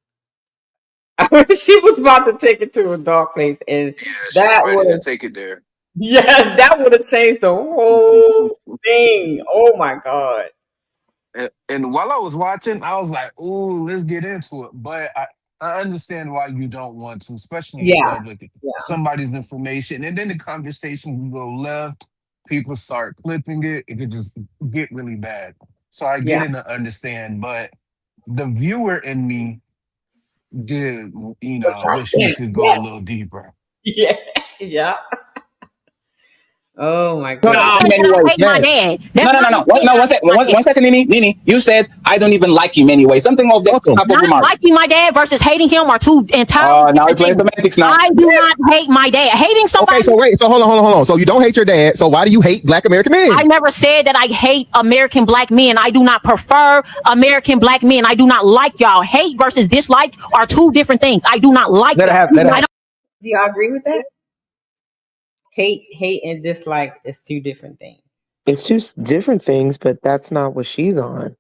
She was about to take it to a dark place, and that would take it there. Yeah, that would have changed the whole thing. Oh my god! And while I was watching, I was like, "Ooh, let's get into it." But I understand why you don't want to, especially in public. Somebody's information, and then the conversation can go left. People start clipping it. It could just get really bad. So I get it and understand, but the viewer in me did, wish we could go a little deeper. Yeah. Oh my god! No. One second, Nini. You said I don't even like him anyway. Something of that type of remark. Liking my dad versus hating him are two entirely. Now he plays semantics now. I do not hate my dad. Hating somebody. Okay, so wait. So hold on. So you don't hate your dad. So why do you hate Black American men? I never said that I hate American Black men. I do not prefer American Black men. I do not like y'all. Hate versus dislike are two different things. I do not like. Do y'all agree with that? Hate and dislike is two different things. It's two different things, but that's not what she's on.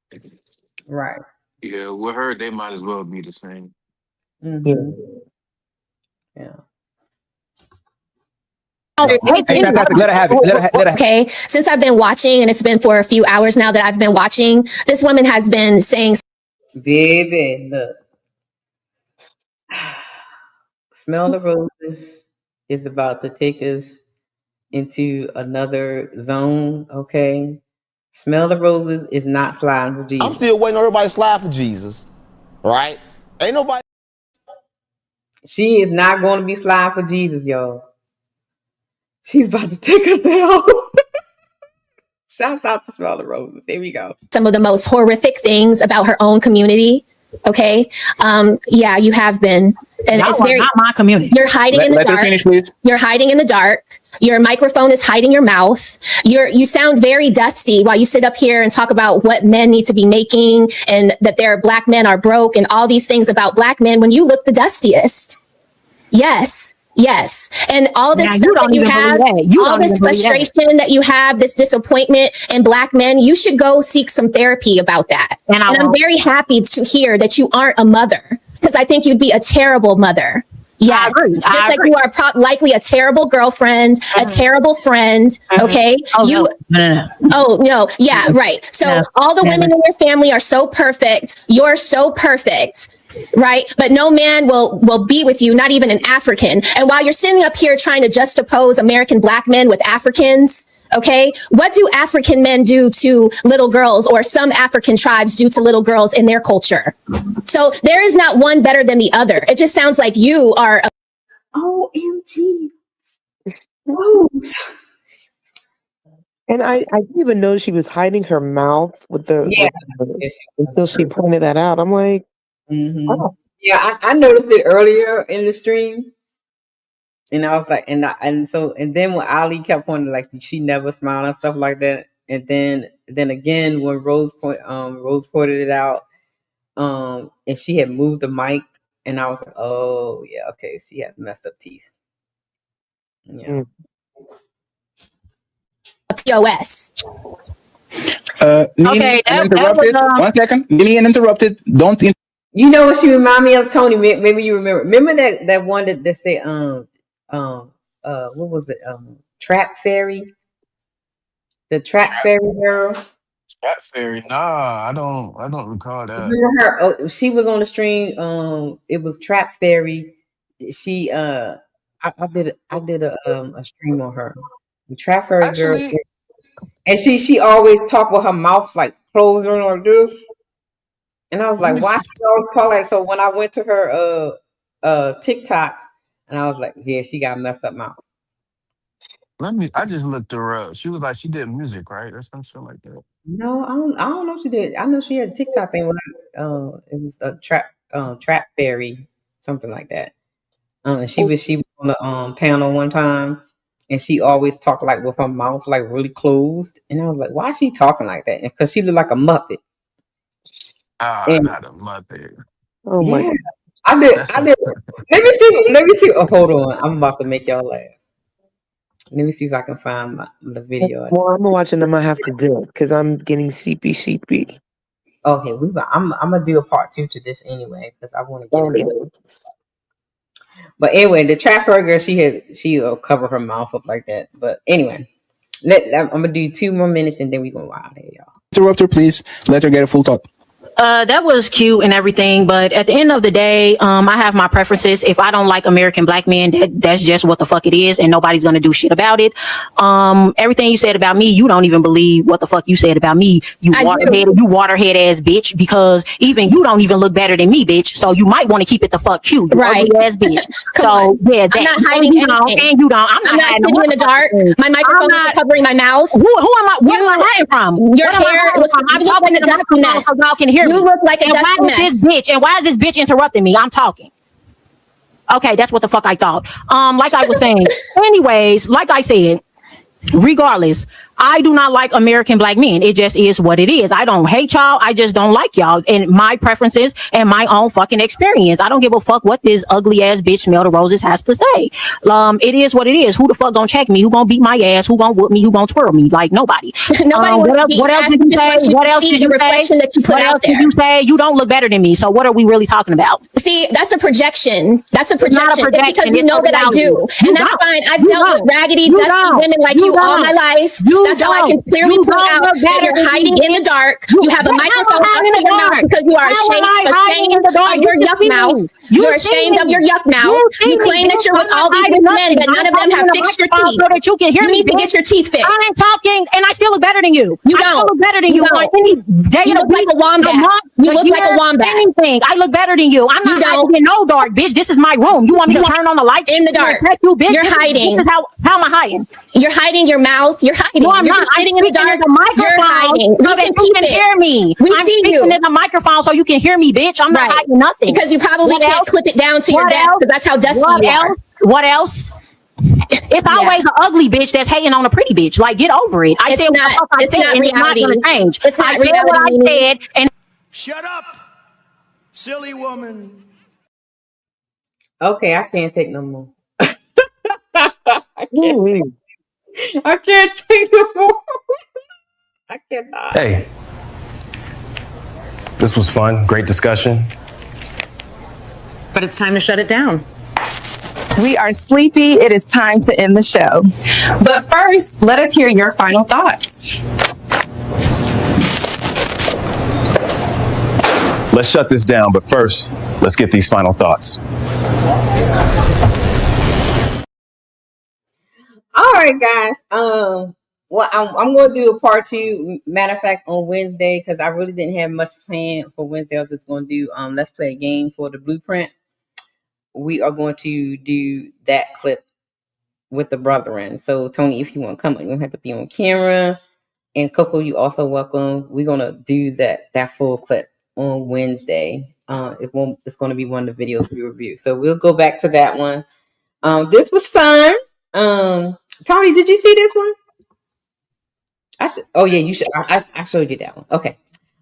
Right. Yeah, with her, they might as well be the same. Mm-hmm. Yeah. Fantastic. Let her have it. Okay, since I've been watching, and it's been for a few hours now that I've been watching, this woman has been saying, "Baby, look, Smell the Roses is about to take us into another zone." Okay, Smell the Roses is not sliding for Jesus. I'm still waiting on everybody to slide for Jesus, right? Ain't nobody. She is not going to be sliding for Jesus, y'all. She's about to take us down. Shouts out to Smell the Roses. Here we go. some of the most horrific things about her own community. Okay. Yeah, you have been. And it's very not my community. You're hiding in the dark. Finish, please. You're hiding in the dark. Your microphone is hiding your mouth. You sound very dusty while you sit up here and talk about what men need to be making and that their Black men are broke and all these things about Black men when you look the dustiest. Yes. And all this stuff that you have, all this frustration that you have, this disappointment in Black men, you should go seek some therapy about that. And I'm very happy to hear that you aren't a mother, because I think you'd be a terrible mother. Yeah, I agree. Just like you are likely a terrible girlfriend, a terrible friend. Okay. Oh no. Yeah. Right. So all the women in your family are so perfect. You're so perfect. Right. But no man will be with you, not even an African. And while you're sitting up here trying to juxtapose American Black men with Africans, okay, what do African men do to little girls, or some African tribes do to little girls in their culture? So there is not one better than the other. It just sounds like you are. OMG. Rose. And I didn't even know she was hiding her mouth with until she pointed that out. I'm like, oh. Yeah, I noticed it earlier in the stream, and I was like, and then when Ali kept pointing like she never smiled and stuff like that, and then again when Rose pointed it out, and she had moved the mic, and I was like, oh yeah, okay, she has messed up teeth. Yeah. POS. Nini uninterrupted. 1 second. Nini uninterrupted. Don't. You know what she remind me of, Tony? Maybe you remember. Remember that one that said what was it? Trap Fairy. The Trap Fairy girl. Trap Fairy? Nah, I don't recall that. Remember her? Oh, she was on the stream. It was Trap Fairy. She I did a stream on her. The Trap Fairy girl. Actually, And she always talk with her mouth like closed or this. And I was like, why she always talk like so? When I went to her TikTok, and I was like, yeah, she got messed up mouth. I just looked her up. She was like she did music, right? Or some shit like that. No, I don't know if she did. I know she had a TikTok thing when it was a trap fairy, something like that. She was on the panel one time, and she always talked like with her mouth like really closed. And I was like, why is she talking like that? Because she looked like a Muppet. Not a Muppet. Oh my God. I did. Let me see. Oh, hold on. I'm about to make y'all laugh. Let me see if I can find the video. Well, I'm watching. I'm gonna have to do it because I'm getting sheepy. Okay, I'm gonna do a part 2 to this anyway because I want to get it. But anyway, the trapper girl, she'll cover her mouth up like that. But anyway, I'm gonna do 2 more minutes and then we gonna wild here, y'all. Interrupt her, please. Let her get a full thought. That was cute and everything, but at the end of the day, I have my preferences. If I don't like American black men, that's just what the fuck it is, and nobody's gonna do shit about it. Everything you said about me, you don't even believe what the fuck you said about me. You waterhead ass bitch, because even you don't even look better than me, bitch. So you might want to keep it the fuck cute, you ugly ass bitch. So yeah, I'm not hiding anything. And you don't. I'm not sitting in the dark. My microphone is covering my mouth. Who am I? What am I hiding from? Your hair looks like I'm talking to the microphone so y'all can hear me. You look like a dusty mess. And why is this bitch interrupting me? I'm talking. Okay, that's what the fuck I thought. Like I was saying. Anyways, like I said, regardless, I do not like American black men. It just is what it is. I don't hate y'all. I just don't like y'all and my preferences and my own fucking experience. I don't give a fuck what this ugly ass bitch Smell the Roses has to say. It is what it is. Who the fuck gonna check me? Who gonna beat my ass? Who gonna whoop me? Who gonna twirl me? Like nobody. Nobody What else did you say? What else did you reflection that you put what out else there. did you say? You don't look better than me. So what are we really talking about? See, that's a projection. That's a projection. It's It's because you know that I do. And that's fine. I've dealt with raggedy, dusty women like you all my life. That's how I can clearly point out that you're hiding in the dark. You have a microphone up in your mouth because you are ashamed of your yuck mouth. You're ashamed of your yuck mouth. You claim that you're with all these men, but none of them have fixed your teeth. You need to get your teeth fixed. I ain't talking, and I still look better than you. You I still don't. look better than you. You look like a wombat. You look like a wombat. Anything. I look better than you. I'm not hiding in no dark, bitch. This is my room. You want me to turn on the lights in the dark? You, bitch. You're hiding. This is how am I hiding? You're hiding your mouth. You're hiding. No, I'm You're not. sitting I'm in the dark. the microphone You're hiding. so that you can hear me. I'm see you. in the microphone so you can hear me, bitch. I'm not hiding nothing. Because you probably can't clip it down to your desk because that's how dusty you are. What else? It's always an ugly bitch that's hating on a pretty bitch. Like, get over it. I said what the fuck I said, and it's not gonna change. It's not I said what I said, and Shut up, silly woman. Okay, I can't take no more. I can't take no more. I cannot. Hey, this was fun. Great discussion. But it's time to shut it down. We are sleepy. It is time to end the show. But first, let us hear your final thoughts. Let's shut this down, but first, let's get these final thoughts. All right, guys. Well, I'm going to do a part 2. Matter of fact, on Wednesday, because I really didn't have much planned for Wednesday. I was just going to do let's play a game for the blueprint. We are going to do that clip with the brethren. So Tony, if you want to come, you don't have to be on camera. And KoKo, you also welcome. We're gonna do that full clip on Wednesday. It's gonna be one of the videos we review. So we'll go back to that one. This was fun. Tony, did you see this one? Oh yeah, you should. I showed you that one. Okay.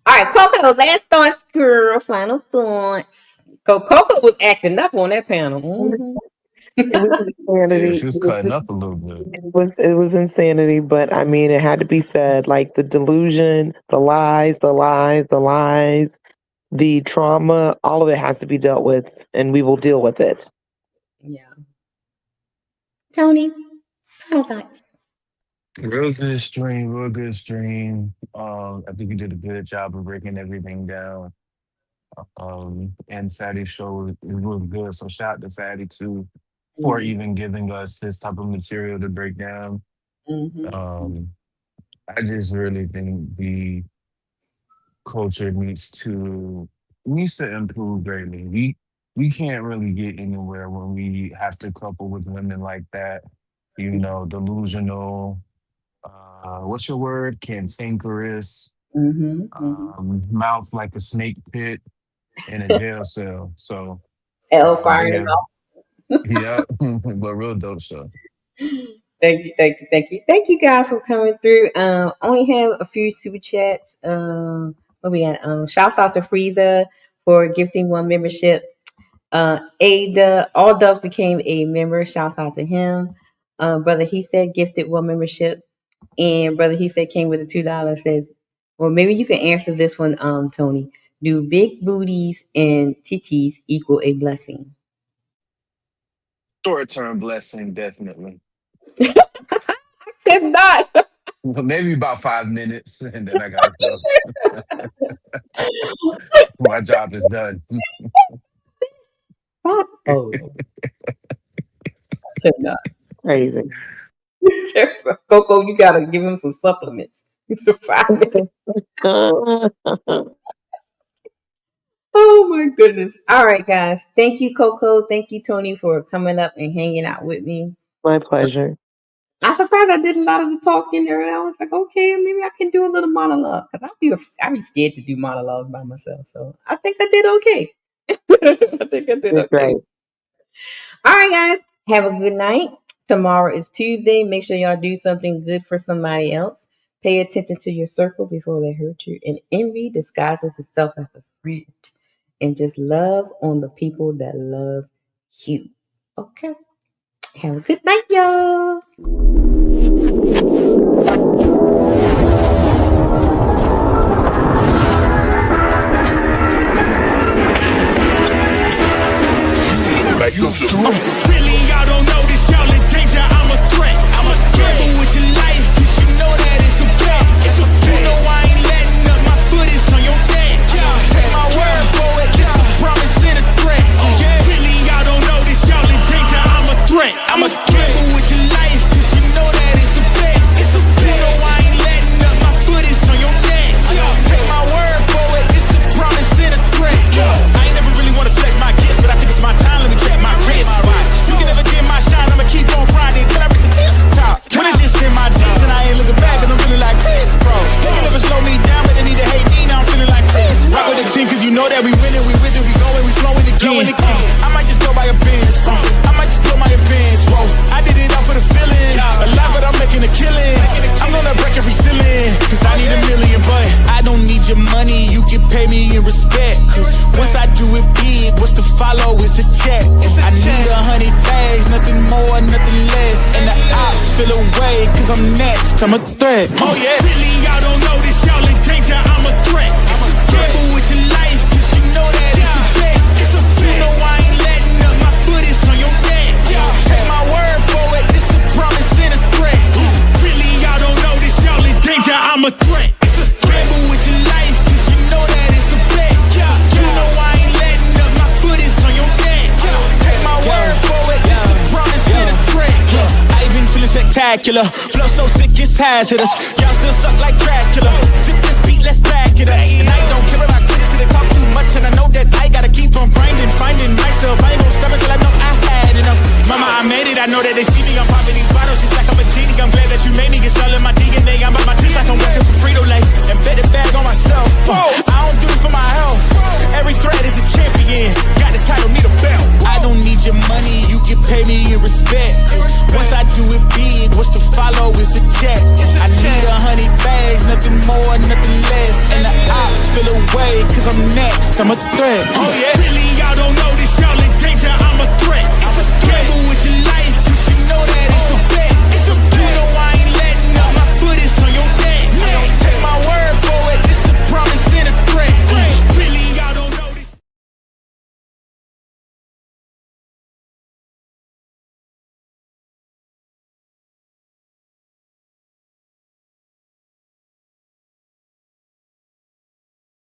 All right, KoKo, last thoughts, girl. Final thoughts. KoKo was acting up on that panel. Mm-hmm. It was insanity. Yeah, she was cutting up a little bit. It was insanity, but I mean, it had to be said. Like the delusion, the lies, the trauma, all of it has to be dealt with, and we will deal with it. Yeah. Tony, final thoughts. Real good stream. I think you did a good job of breaking everything down. And Fatty's show was really good. So shout out to Fatty too for even giving us this type of material to break down. I just really think the culture needs to improve greatly. We can't really get anywhere when we have to couple with women like that. You know, delusional. What's your word? Cantankerous. Mouth like a snake pit in a jail cell. So Hellfire in the mouth. Yeah, but real dope show. Thank you guys for coming through. Only have a few super chats. What we got? Shouts out to Frieza for gifting 1 membership. Ada, all Doves became a member. Shouts out to him. Brother He Said gifted 1 membership. And Brother He Said came with a $2. Says, well, maybe you can answer this one, Tony. Do big booties and titties equal a blessing? Short-term blessing, definitely. I cannot. Maybe about 5 minutes, and then I gotta go. My job is done. Oh, cannot. Crazy. KoKo, you gotta give him some supplements. Oh my goodness. All right, guys. Thank you, KoKo. Thank you, Tony, for coming up and hanging out with me. My pleasure. I'm surprised I did a lot of the talking there, and I was like, okay, maybe I can do a little monologue, because I'd be scared to do monologues by myself. So I think I did okay. Okay. Great. All right, guys. Have a good night. Tomorrow is Tuesday. Make sure y'all do something good for somebody else. Pay attention to your circle before they hurt you. And envy disguises itself as a friend. And just love on the people that love you. Okay. Have a good night, y'all. Really, y'all don't know this, y'all in danger. I'm a threat. Careful with your life, cause you know that it's a bet. You know I ain't letting up, my foot is on your neck. Take my word for it, it's a promise and a threat. Really, y'all don't know this, y'all in danger. I'm a threat. Careful with your life, cause you know that it's a bet. You know I ain't letting up, my foot is on your neck. Take my word for it, it's a promise and a threat. I ain't never really wanna flex my gifts, but I think it's my time. Let me check my wrist. You can never get my shine, I'ma keep on grinding till I reach the top. When it's just in my jeans and I ain't looking back, cause I'm feeling like this, bro. They can never slow me down, but they need to hate me, now I'm feeling like this. Rock with the team, cause you know that we winning, we with it, we going, we flowing again. I might just go by a Benz, I might just blow my advance, whoa. I did it all for the feeling, alive but I'm making a killing. I'm gonna break every ceiling, cause I need $1 million, but I don't need your money, you can pay me in respect. Cause once I do it big, what's to follow is a check. I need 100 bags, nothing more, nothing less. And the ops feel away, cause I'm next, I'm a threat. Oh yeah. Really, y'all don't know this, y'all in danger, I'm a threat. Careful with your life, cause you know that it's a bet. You know I ain't letting up, my foot is on your neck. Take my word for it, it's a promise and a threat. Really, y'all don't know this, y'all in danger, I'm a threat. Careful with your life, cause you know that it's a bet. You know I ain't letting up, my foot is on your neck. Take my word for it, it's a promise and a threat. I even feeling spectacular, flow so sick it's hazardous. Y'all still suck like Dracula. Sip this beat, let's back it up. And I don't care about critics, cause they talk too much. And I know that I gotta keep on grinding, finding myself. I ain't gonna stop until I know I had enough. Mama, I made it, I know that they see me, I'm popping these cause I'm next, I'm a threat. Oh yeah, really y'all don't know this